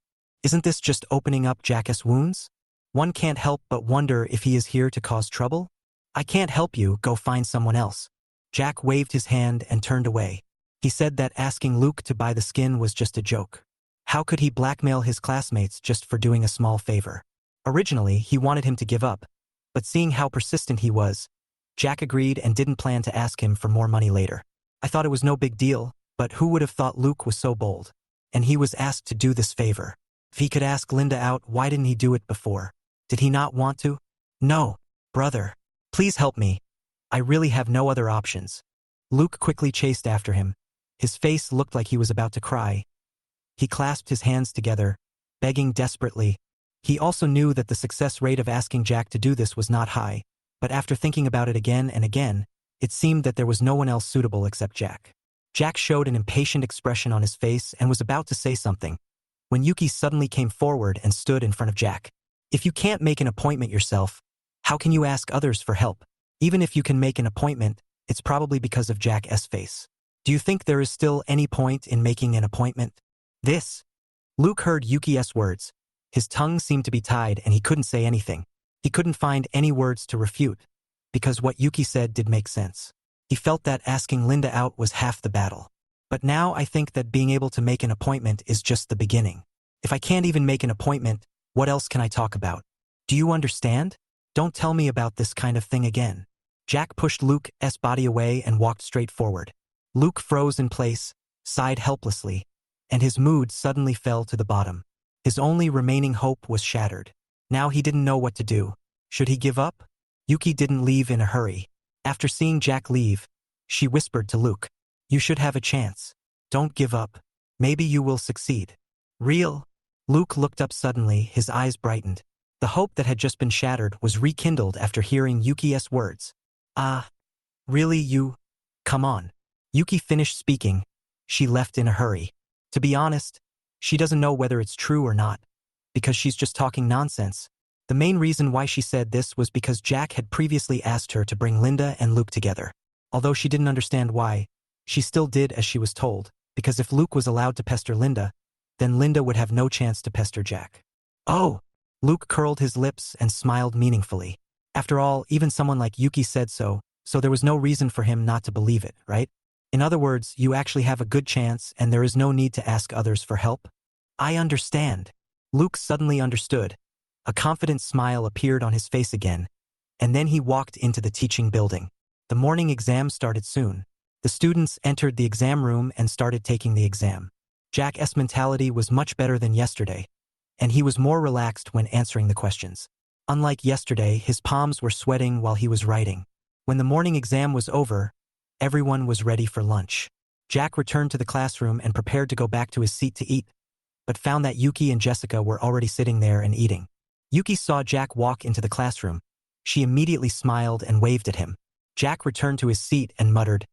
Isn't this just opening up Jack's wounds? One can't help but wonder if he is here to cause trouble. I can't help you, go find someone else. Jack waved his hand and turned away. He said that asking Luke to buy the skin was just a joke. How could he blackmail his classmates just for doing a small favor? Originally, he wanted him to give up, but seeing how persistent he was, Jack agreed and didn't plan to ask him for more money later. I thought it was no big deal, but who would have thought Luke was so bold? And he was asked to do this favor. If he could ask Linda out, why didn't he do it before? Did he not want to? No, brother. Please help me. I really have no other options. Luke quickly chased after him. His face looked like he was about to cry. He clasped his hands together, begging desperately. He also knew that the success rate of asking Jack to do this was not high, but after thinking about it again and again, it seemed that there was no one else suitable except Jack. Jack showed an impatient expression on his face and was about to say something, when Yuki suddenly came forward and stood in front of Jack. If you can't make an appointment yourself, how can you ask others for help? Even if you can make an appointment, it's probably because of Jack's face. Do you think there is still any point in making an appointment? Luke heard Yuki's words. His tongue seemed to be tied and he couldn't say anything. He couldn't find any words to refute, because what Yuki said did make sense. He felt that asking Linda out was half the battle. But now I think that being able to make an appointment is just the beginning. If I can't even make an appointment, what else can I talk about? Do you understand? Don't tell me about this kind of thing again. Jack pushed Luke's body away and walked straight forward. Luke froze in place, sighed helplessly, and his mood suddenly fell to the bottom. His only remaining hope was shattered. Now he didn't know what to do. Should he give up? Yuki didn't leave in a hurry. After seeing Jack leave, she whispered to Luke, "You should have a chance. Don't give up. Maybe you will succeed." Real? Luke looked up suddenly, his eyes brightened. The hope that had just been shattered was rekindled after hearing Yuki's words. Really you? Come on. Yuki finished speaking. She left in a hurry. To be honest, she doesn't know whether it's true or not, because she's just talking nonsense. The main reason why she said this was because Jack had previously asked her to bring Linda and Luke together. Although she didn't understand why, she still did as she was told, because if Luke was allowed to pester Linda, then Linda would have no chance to pester Jack. Oh! Luke curled his lips and smiled meaningfully. After all, even someone like Yuki said so there was no reason for him not to believe it, right? In other words, you actually have a good chance and there is no need to ask others for help. I understand. Luke suddenly understood. A confident smile appeared on his face again, and then he walked into the teaching building. The morning exam started soon. The students entered the exam room and started taking the exam. Jack's mentality was much better than yesterday, and he was more relaxed when answering the questions. Unlike yesterday, his palms were sweating while he was writing. When the morning exam was over, everyone was ready for lunch. Jack returned to the classroom and prepared to go back to his seat to eat, but found that Yuki and Jessica were already sitting there and eating. Yuki saw Jack walk into the classroom. She immediately smiled and waved at him. Jack returned to his seat and muttered,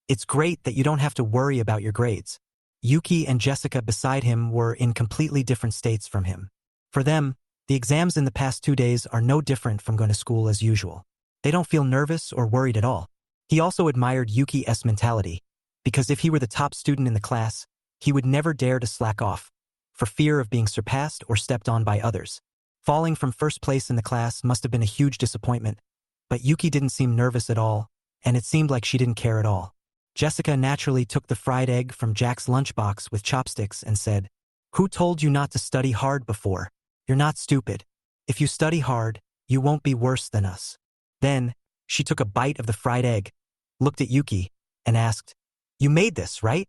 "It's great that you don't have to worry about your grades." Yuki and Jessica beside him were in completely different states from him. For them, the exams in the past 2 days are no different from going to school as usual. They don't feel nervous or worried at all. He also admired Yuki's mentality, because if he were the top student in the class, he would never dare to slack off, for fear of being surpassed or stepped on by others. Falling from first place in the class must have been a huge disappointment, but Yuki didn't seem nervous at all, and it seemed like she didn't care at all. Jessica naturally took the fried egg from Jack's lunchbox with chopsticks and said, "Who told you not to study hard before? You're not stupid. If you study hard, you won't be worse than us." Then, she took a bite of the fried egg, looked at Yuki, and asked, "You made this, right?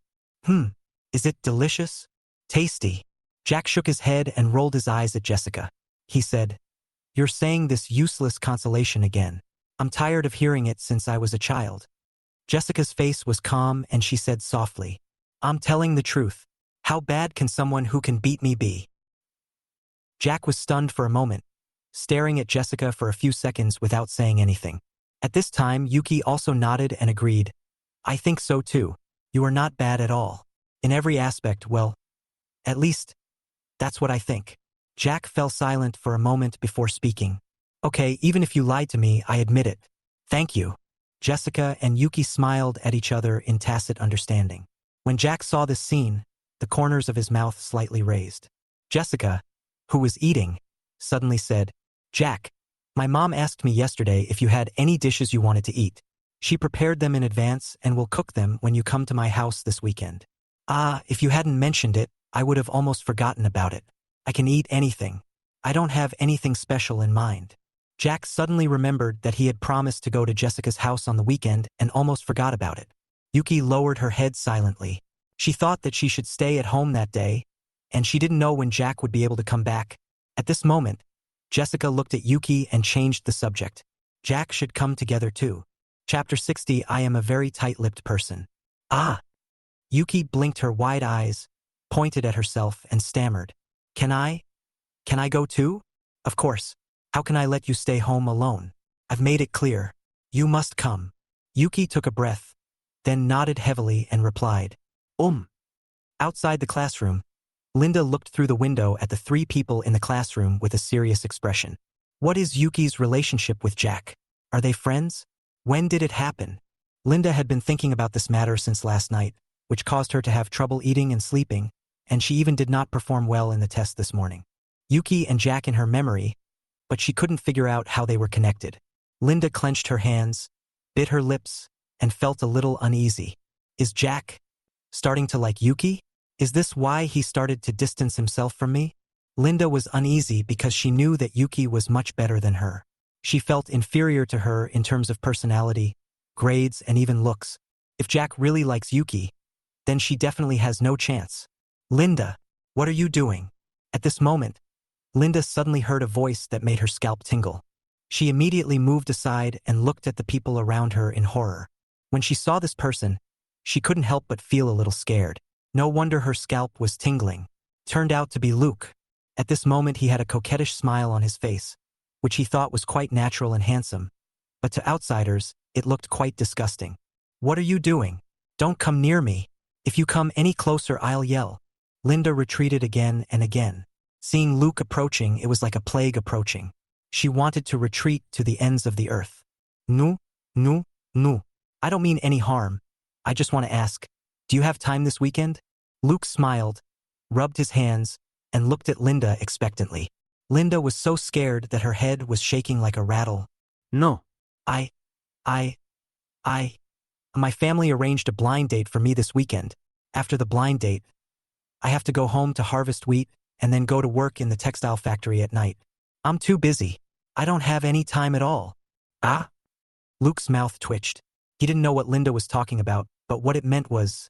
Is it delicious? Tasty?" Jack shook his head and rolled his eyes at Jessica. He said, "You're saying this useless consolation again. I'm tired of hearing it since I was a child." Jessica's face was calm and she said softly, "I'm telling the truth. How bad can someone who can beat me be?" Jack was stunned for a moment, staring at Jessica for a few seconds without saying anything. At this time, Yuki also nodded and agreed, "I think so too. You are not bad at all. In every aspect, well, at least, that's what I think." Jack fell silent for a moment before speaking. "Okay, even if you lied to me, I admit it. Thank you." Jessica and Yuki smiled at each other in tacit understanding. When Jack saw this scene, the corners of his mouth slightly raised. Jessica, who was eating, suddenly said, "Jack, my mom asked me yesterday if you had any dishes you wanted to eat. She prepared them in advance and will cook them when you come to my house this weekend." "Ah, if you hadn't mentioned it, I would have almost forgotten about it. I can eat anything. I don't have anything special in mind." Jack suddenly remembered that he had promised to go to Jessica's house on the weekend and almost forgot about it. Yuki lowered her head silently. She thought that she should stay at home that day, and she didn't know when Jack would be able to come back. At this moment, Jessica looked at Yuki and changed the subject. Jack should come together too. Chapter 60. I am a very tight-lipped person. "Ah!" Yuki blinked her wide eyes, pointed at herself, and stammered, Can I go too? Of course. How can I let you stay home alone? I've made it clear. You must come." Yuki took a breath, then nodded heavily and replied, Outside the classroom, Linda looked through the window at the three people in the classroom with a serious expression. What is Yuki's relationship with Jack? Are they friends? When did it happen? Linda had been thinking about this matter since last night, which caused her to have trouble eating and sleeping, and she even did not perform well in the test this morning. Yuki and Jack in her memory, but she couldn't figure out how they were connected. Linda clenched her hands, bit her lips, and felt a little uneasy. Is Jack starting to like Yuki? Is this why he started to distance himself from me? Linda was uneasy because she knew that Yuki was much better than her. She felt inferior to her in terms of personality, grades, and even looks. If Jack really likes Yuki, then she definitely has no chance. "Linda, what are you doing?" At this moment, Linda suddenly heard a voice that made her scalp tingle. She immediately moved aside and looked at the people around her in horror. When she saw this person, she couldn't help but feel a little scared. No wonder her scalp was tingling. Turned out to be Luke. At this moment he had a coquettish smile on his face, which he thought was quite natural and handsome, but to outsiders, it looked quite disgusting. "What are you doing? Don't come near me. If you come any closer, I'll yell." Linda retreated again and again. Seeing Luke approaching, it was like a plague approaching. She wanted to retreat to the ends of the earth. No. I don't mean any harm. I just want to ask, do you have time this weekend?" Luke smiled, rubbed his hands, and looked at Linda expectantly. Linda was so scared that her head was shaking like a rattle. "No. My family arranged a blind date for me this weekend. After the blind date, I have to go home to harvest wheat and then go to work in the textile factory at night. I'm too busy. I don't have any time at all." "Ah?" Luke's mouth twitched. He didn't know what Linda was talking about, but what it meant was,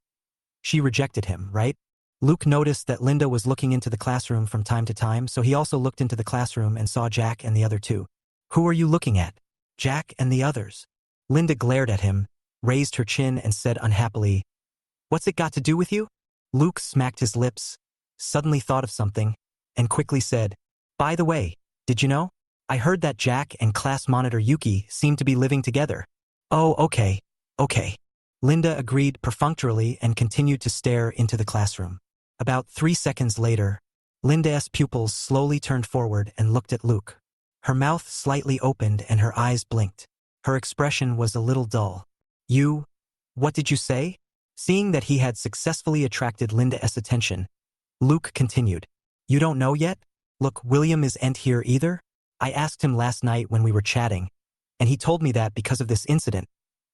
she rejected him, right? Luke noticed that Linda was looking into the classroom from time to time, so he also looked into the classroom and saw Jack and the other two. "Who are you looking at?" "Jack and the others." Linda glared at him, raised her chin, and said unhappily, "What's it got to do with you?" Luke smacked his lips, suddenly thought of something, and quickly said, "By the way, did you know? I heard that Jack and class monitor Yuki seem to be living together." "Oh, okay. Linda agreed perfunctorily and continued to stare into the classroom. About 3 seconds later, Linda's pupils slowly turned forward and looked at Luke. Her mouth slightly opened and her eyes blinked. Her expression was a little dull. What did you say? Seeing that he had successfully attracted Linda's attention, Luke continued. You don't know yet? Look, William isn't here either. I asked him last night when we were chatting, and he told me that because of this incident,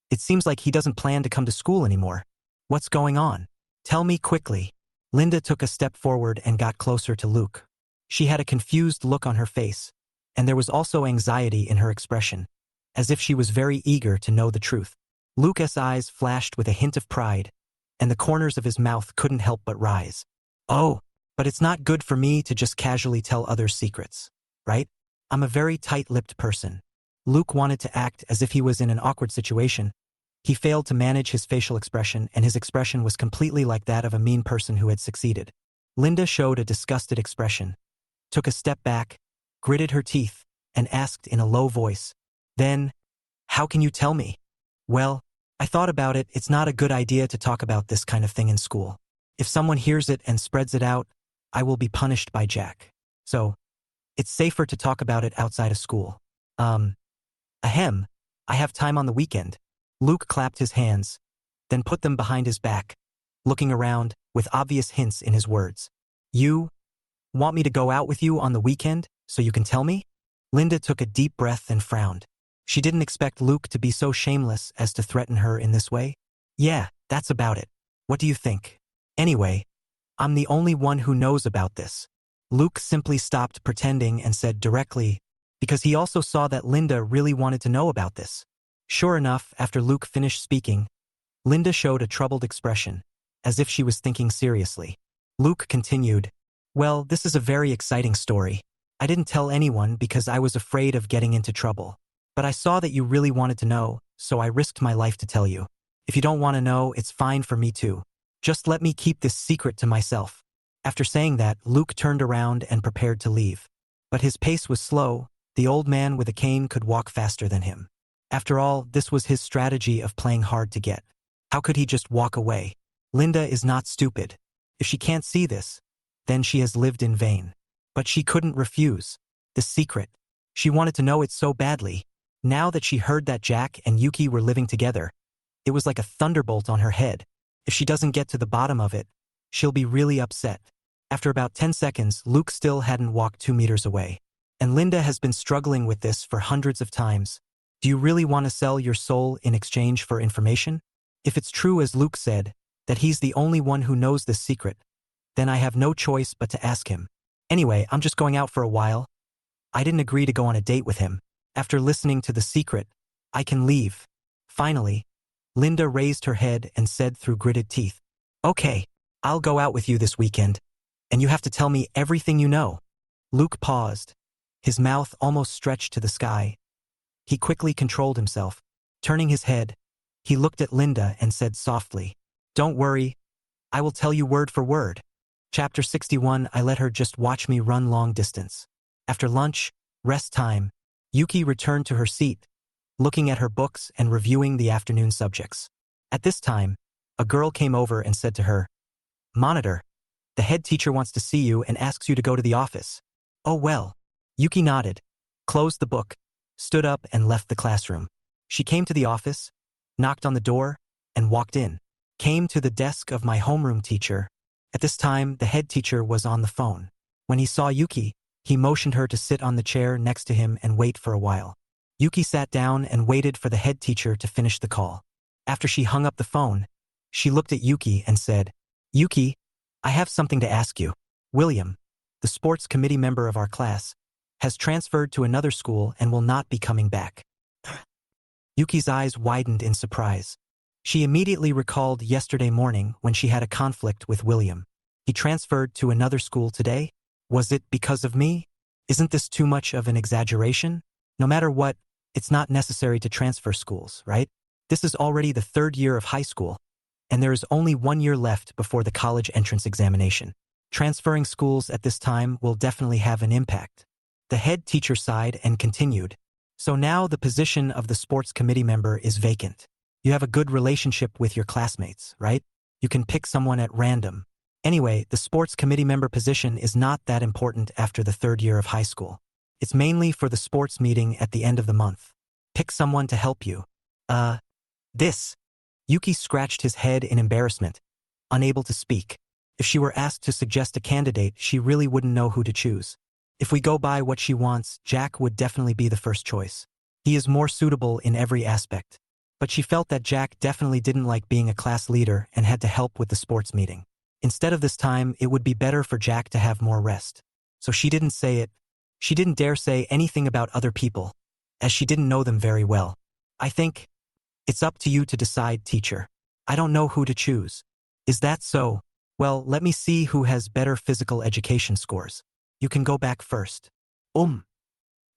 it seems like he doesn't plan to come to school anymore. What's going on? Tell me quickly. Linda took a step forward and got closer to Luke. She had a confused look on her face, and there was also anxiety in her expression, as if she was very eager to know the truth. Luke's eyes flashed with a hint of pride, and the corners of his mouth couldn't help but rise. Oh, but it's not good for me to just casually tell others secrets, right? I'm a very tight-lipped person. Luke wanted to act as if he was in an awkward situation. He failed to manage his facial expression, and his expression was completely like that of a mean person who had succeeded. Linda showed a disgusted expression, took a step back, gritted her teeth, and asked in a low voice, Then, how can you tell me? Well, I thought about it. It's not a good idea to talk about this kind of thing in school. If someone hears it and spreads it out, I will be punished by Jack. So, it's safer to talk about it outside of school. Ahem, I have time on the weekend. Luke clapped his hands, then put them behind his back, looking around with obvious hints in his words. You want me to go out with you on the weekend so you can tell me? Linda took a deep breath and frowned. She didn't expect Luke to be so shameless as to threaten her in this way. Yeah, that's about it. What do you think? Anyway, I'm the only one who knows about this. Luke simply stopped pretending and said directly, because he also saw that Linda really wanted to know about this. Sure enough, after Luke finished speaking, Linda showed a troubled expression, as if she was thinking seriously. Luke continued, Well, this is a very exciting story. I didn't tell anyone because I was afraid of getting into trouble. But I saw that you really wanted to know, so I risked my life to tell you. If you don't want to know, it's fine for me too. Just let me keep this secret to myself. After saying that, Luke turned around and prepared to leave. But his pace was slow. The old man with a cane could walk faster than him. After all, this was his strategy of playing hard to get. How could he just walk away? Linda is not stupid. If she can't see this, then she has lived in vain. But she couldn't refuse. The secret. She wanted to know it so badly. Now that she heard that Jack and Yuki were living together, it was like a thunderbolt on her head. If she doesn't get to the bottom of it, she'll be really upset. After about 10 seconds, Luke still hadn't walked 2 meters away. And Linda has been struggling with this for hundreds of times. Do you really want to sell your soul in exchange for information? If it's true as Luke said, that he's the only one who knows this secret, then I have no choice but to ask him. Anyway, I'm just going out for a while. I didn't agree to go on a date with him. After listening to the secret, I can leave. Finally, Linda raised her head and said through gritted teeth, Okay, I'll go out with you this weekend, and you have to tell me everything you know. Luke paused, his mouth almost stretched to the sky. He quickly controlled himself. Turning his head, he looked at Linda and said softly, Don't worry, I will tell you word for word. Chapter 61. I let her just watch me run long distance. After lunch, rest time, Yuki returned to her seat, looking at her books and reviewing the afternoon subjects. At this time, a girl came over and said to her, Monitor, the head teacher wants to see you and asks you to go to the office. Oh well. Yuki nodded, closed the book, stood up and left the classroom. She came to the office, knocked on the door, and walked in. Came to the desk of my homeroom teacher. At this time, the head teacher was on the phone. When he saw Yuki, he motioned her to sit on the chair next to him and wait for a while. Yuki sat down and waited for the head teacher to finish the call. After she hung up the phone, she looked at Yuki and said, Yuki, I have something to ask you. William, the sports committee member of our class, has transferred to another school and will not be coming back. Yuki's eyes widened in surprise. She immediately recalled yesterday morning when she had a conflict with William. He transferred to another school today? Was it because of me? Isn't this too much of an exaggeration? No matter what, it's not necessary to transfer schools, right? This is already the 3rd year of high school, and there is only 1 year left before the college entrance examination. Transferring schools at this time will definitely have an impact. The head teacher sighed and continued. So now the position of the sports committee member is vacant. You have a good relationship with your classmates, right? You can pick someone at random. Anyway, the sports committee member position is not that important after the 3rd year of high school. It's mainly for the sports meeting at the end of the month. Pick someone to help you. This. Yuki scratched his head in embarrassment, unable to speak. If she were asked to suggest a candidate, she really wouldn't know who to choose. If we go by what she wants, Jack would definitely be the first choice. He is more suitable in every aspect. But she felt that Jack definitely didn't like being a class leader and had to help with the sports meeting. Instead of this time, it would be better for Jack to have more rest. So she didn't say it. She didn't dare say anything about other people, as she didn't know them very well. I think it's up to you to decide, teacher. I don't know who to choose. Is that so? Well, let me see who has better physical education scores. You can go back first.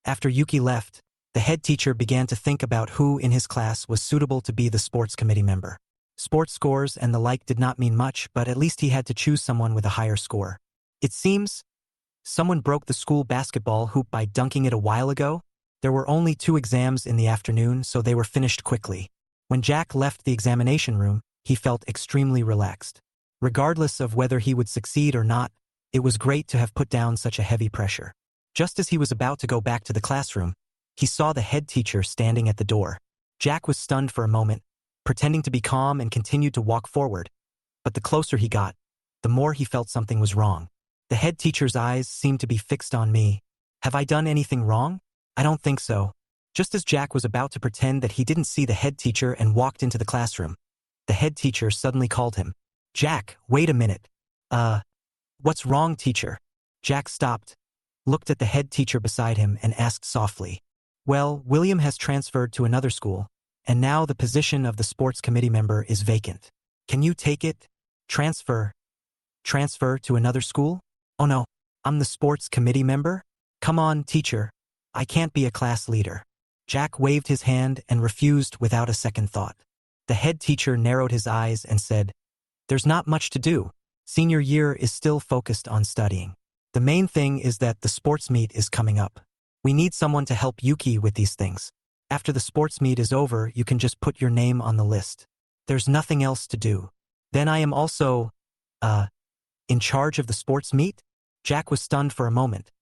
After Yuki left, the head teacher began to think about who in his class was suitable to be the sports committee member. Sports scores and the like did not mean much, but at least he had to choose someone with a higher score. It seems someone broke the school basketball hoop by dunking it a while ago. There were only 2 exams in the afternoon, so they were finished quickly. When Jack left the examination room, he felt extremely relaxed. Regardless of whether he would succeed or not, it was great to have put down such a heavy pressure. Just as he was about to go back to the classroom, he saw the head teacher standing at the door. Jack was stunned for a moment, pretending to be calm and continued to walk forward. But the closer he got, the more he felt something was wrong. The head teacher's eyes seemed to be fixed on me. Have I done anything wrong? I don't think so. Just as Jack was about to pretend that he didn't see the head teacher and walked into the classroom, the head teacher suddenly called him. Jack, wait a minute. What's wrong, teacher? Jack stopped, looked at the head teacher beside him and asked softly. Well, William has transferred to another school, and now the position of the sports committee member is vacant. Can you take it? Transfer to another school? Oh no, I'm the sports committee member? Come on, teacher. I can't be a class leader. Jack waved his hand and refused without a second thought. The head teacher narrowed his eyes and said, There's not much to do. Senior year is still focused on studying. The main thing is that the sports meet is coming up. We need someone to help Yuki with these things. After the sports meet is over, you can just put your name on the list. There's nothing else to do. Then I am also, in charge of the sports meet? Jack was stunned for a moment.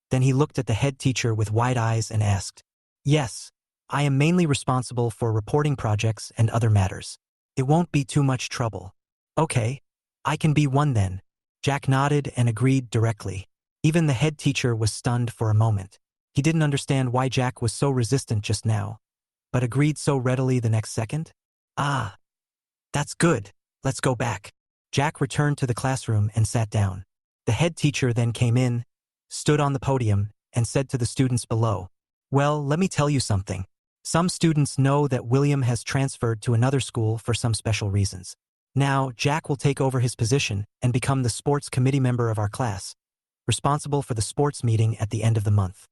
Then he looked at the head teacher with wide eyes and asked, Yes, I am mainly responsible for reporting projects and other matters. It won't be too much trouble. Okay, I can be one then. Jack nodded and agreed directly. Even the head teacher was stunned for a moment. He didn't understand why Jack was so resistant just now, but agreed so readily the next second. Ah, that's good. Let's go back. Jack returned to the classroom and sat down. The head teacher then came in, stood on the podium, and said to the students below, Well, let me tell you something. Some students know that William has transferred to another school for some special reasons. Now, Jack will take over his position and become the sports committee member of our class, responsible for the sports meeting at the end of the month.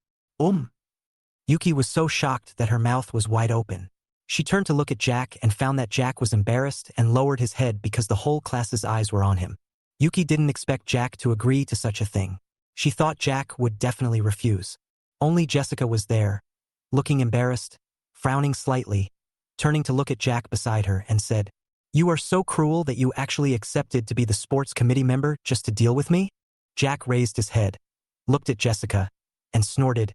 Yuki was so shocked that her mouth was wide open. She turned to look at Jack and found that Jack was embarrassed and lowered his head because the whole class's eyes were on him. Yuki didn't expect Jack to agree to such a thing. She thought Jack would definitely refuse. Only Jessica was there, looking embarrassed, frowning slightly, turning to look at Jack beside her and said, You are so cruel that you actually accepted to be the sports committee member just to deal with me? Jack raised his head, looked at Jessica, and snorted.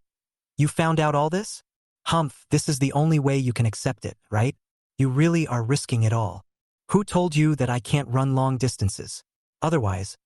You found out all this? Humph, this is the only way you can accept it, right? You really are risking it all. Who told you that I can't run long distances? Otherwise,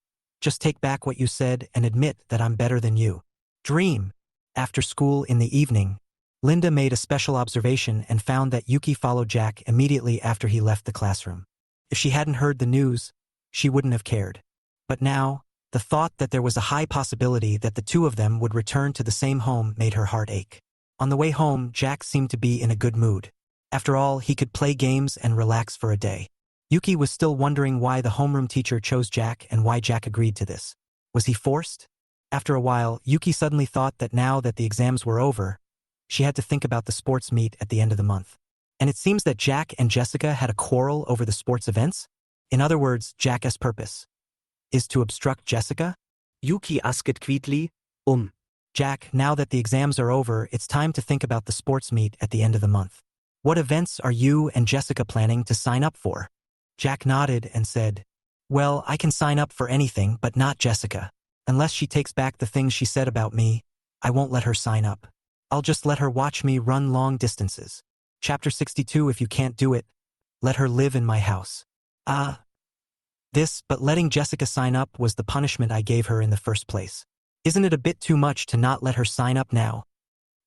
just take back what you said and admit that I'm better than you. Dream. After school in the evening, Linda made a special observation and found that Yuki followed Jack immediately after he left the classroom. If she hadn't heard the news, she wouldn't have cared. But now, the thought that there was a high possibility that the two of them would return to the same home made her heart ache. On the way home, Jack seemed to be in a good mood. After all, he could play games and relax for a day. Yuki was still wondering why the homeroom teacher chose Jack and why Jack agreed to this. Was he forced? After a while, Yuki suddenly thought that now that the exams were over, she had to think about the sports meet at the end of the month. And it seems that Jack and Jessica had a quarrel over the sports events? In other words, Jack's purpose is to obstruct Jessica? Yuki asked quietly, Jack, now that the exams are over, it's time to think about the sports meet at the end of the month. What events are you and Jessica planning to sign up for? Jack nodded and said, Well, I can sign up for anything, but not Jessica. Unless she takes back the things she said about me, I won't let her sign up. I'll just let her watch me run long distances. Chapter 62. If you can't do it, Let her live in my house. But letting Jessica sign up was the punishment I gave her in the first place. Isn't it a bit too much to not let her sign up now?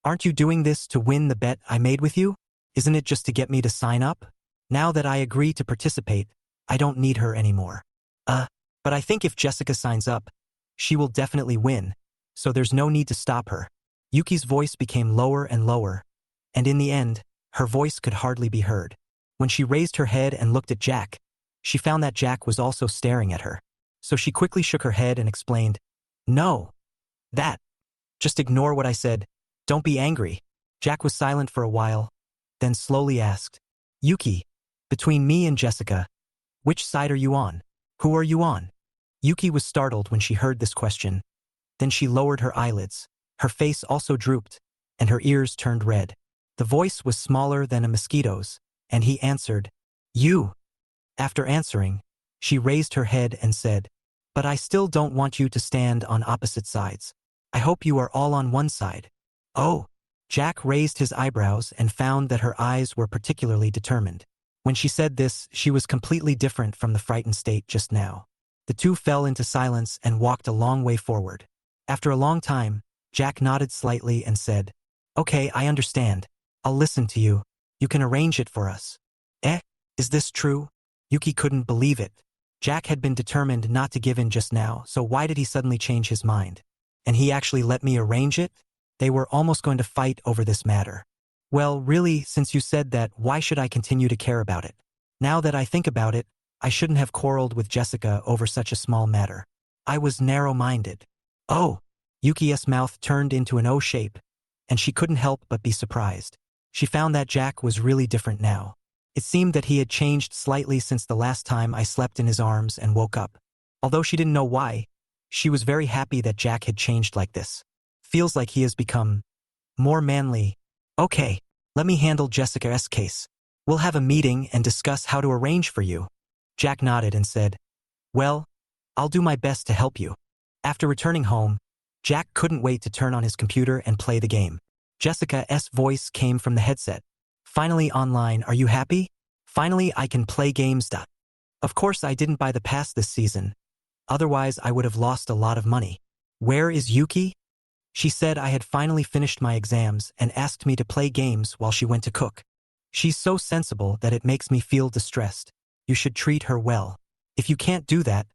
Aren't you doing this to win the bet I made with you? Isn't it just to get me to sign up? Now that I agree to participate, I don't need her anymore. But I think if Jessica signs up, she will definitely win, so there's no need to stop her. Yuki's voice became lower and lower, and in the end, her voice could hardly be heard. When she raised her head and looked at Jack, she found that Jack was also staring at her. So she quickly shook her head and explained, "No. Just ignore what I said. Don't be angry." Jack was silent for a while, then slowly asked, "Yuki, between me and Jessica, which side are you on? Who are you on?" Yuki was startled when she heard this question. Then she lowered her eyelids. Her face also drooped, and her ears turned red. The voice was smaller than a mosquito's, and he answered, "You." After answering, she raised her head and said, "But I still don't want you to stand on opposite sides. I hope you are all on one side." "Oh." Jack raised his eyebrows and found that her eyes were particularly determined. When she said this, she was completely different from the frightened state just now. The two fell into silence and walked a long way forward. After a long time, Jack nodded slightly and said, "Okay, I understand. I'll listen to you. You can arrange it for us." Is this true? Yuki couldn't believe it. Jack had been determined not to give in just now, so why did he suddenly change his mind? And he actually let me arrange it? They were almost going to fight over this matter. Well, really, since you said that, why should I continue to care about it? Now that I think about it, I shouldn't have quarreled with Jessica over such a small matter. I was narrow-minded. Oh! Yuki's mouth turned into an O shape, and she couldn't help but be surprised. She found that Jack was really different now. It seemed that he had changed slightly since the last time I slept in his arms and woke up. Although she didn't know why, she was very happy that Jack had changed like this. Feels like he has become more manly. Okay, let me handle Jessica's case. We'll have a meeting and discuss how to arrange for you. Jack nodded and said, "Well, I'll do my best to help you." After returning home, Jack couldn't wait to turn on his computer and play the game. Jessica's voice came from the headset. "Finally online, are you happy? Finally I can play games. Of course I didn't buy the pass this season. Otherwise I would have lost a lot of money. Where is Yuki?" She said I had finally finished my exams and asked me to play games while she went to cook. "She's so sensible that it makes me feel distressed. You should treat her well. If you can't do that,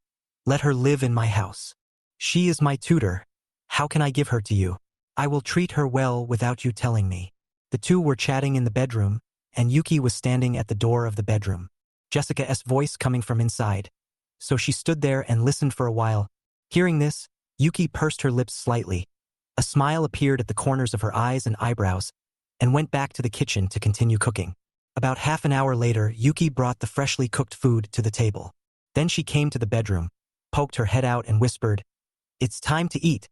let her live in my house. She is my tutor. How can I give her to you? I will treat her well without you telling me." The two were chatting in the bedroom, and Yuki was standing at the door of the bedroom. Jessica's voice coming from inside. So she stood there and listened for a while. Hearing this, Yuki pursed her lips slightly. A smile appeared at the corners of her eyes and eyebrows, and went back to the kitchen to continue cooking. About half an hour later, Yuki brought the freshly cooked food to the table. Then she came to the bedroom, poked her head out and whispered, "It's time to eat.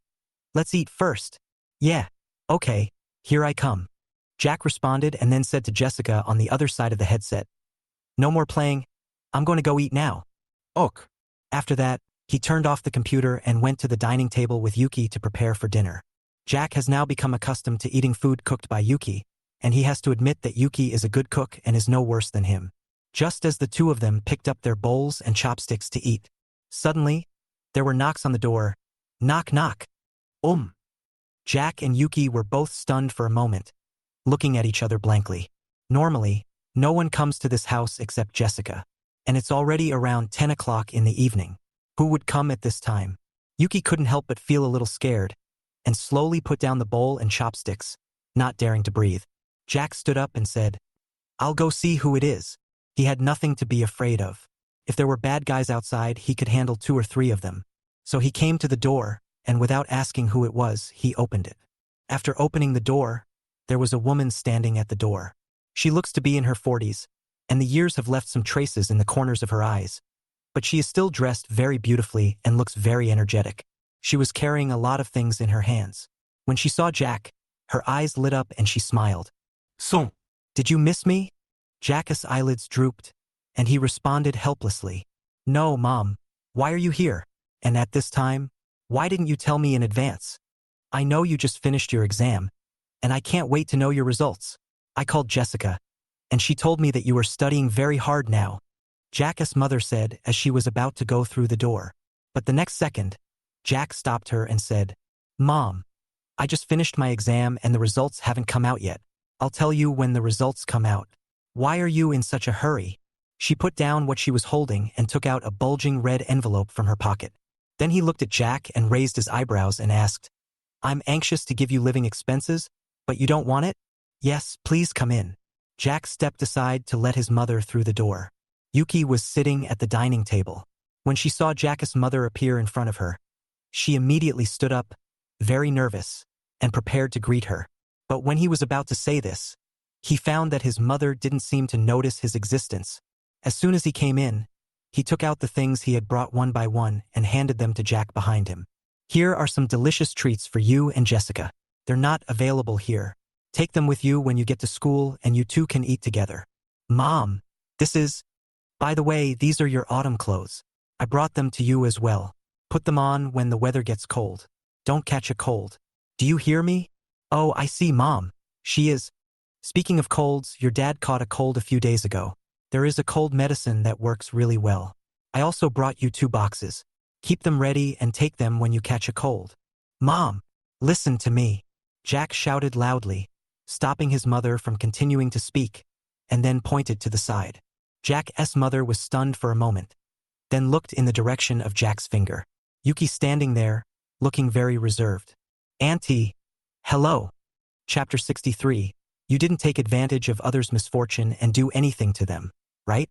Let's eat first." "Yeah, okay, here I come." Jack responded and then said to Jessica on the other side of the headset, "No more playing. I'm going to go eat now." Ok. After that, he turned off the computer and went to the dining table with Yuki to prepare for dinner. Jack has now become accustomed to eating food cooked by Yuki, and he has to admit that Yuki is a good cook and is no worse than him. Just as the two of them picked up their bowls and chopsticks to eat, suddenly, there were knocks on the door. Knock, knock. Jack and Yuki were both stunned for a moment, looking at each other blankly. Normally, no one comes to this house except Jessica, and it's already around 10 o'clock in the evening. Who would come at this time? Yuki couldn't help but feel a little scared, and slowly put down the bowl and chopsticks, not daring to breathe. Jack stood up and said, "I'll go see who it is." He had nothing to be afraid of. If there were bad guys outside, he could handle 2 or 3 of them. So he came to the door, and without asking who it was, he opened it. After opening the door, there was a woman standing at the door. She looks to be in her 40s, and the years have left some traces in the corners of her eyes. But she is still dressed very beautifully and looks very energetic. She was carrying a lot of things in her hands. When she saw Jack, her eyes lit up and she smiled. Son. "Did you miss me?" Jack's eyelids drooped, and he responded helplessly. "No, Mom. Why are you here? And at this time? Why didn't you tell me in advance? I know you just finished your exam, and I can't wait to know your results." I called Jessica, and she told me that you are studying very hard now," Jack's mother said as she was about to go through the door. But the next second, Jack stopped her and said, "Mom, I just finished my exam and the results haven't come out yet. I'll tell you when the results come out. Why are you in such a hurry?" She put down what she was holding and took out a bulging red envelope from her pocket. Then he looked at Jack and raised his eyebrows and asked, "I'm anxious to give you living expenses, but you don't want it?" "Yes, please come in." Jack stepped aside to let his mother through the door. Yuki was sitting at the dining table. When she saw Jack's mother appear in front of her, she immediately stood up, very nervous, and prepared to greet her. But when he was about to say this, he found that his mother didn't seem to notice his existence. As soon as he came in, he took out the things he had brought one by one and handed them to Jack behind him. "Here are some delicious treats for you and Jessica. They're not available here. Take them with you when you get to school and you two can eat together." "Mom, this is... By the way, these are your autumn clothes. I brought them to you as well. Put them on when the weather gets cold. Don't catch a cold. Do you hear me?" "Oh, I see, Mom. She is... Speaking of colds, your dad caught a cold a few days ago. There is a cold medicine that works really well. I also brought you 2 boxes. Keep them ready and take them when you catch a cold." "Mom, listen to me," Jack shouted loudly, stopping his mother from continuing to speak, and then pointed to the side. Jack's mother was stunned for a moment, then looked in the direction of Jack's finger. Yuki standing there, looking very reserved. "Auntie, hello." Chapter 63. You didn't take advantage of others' misfortune and do anything to them, right?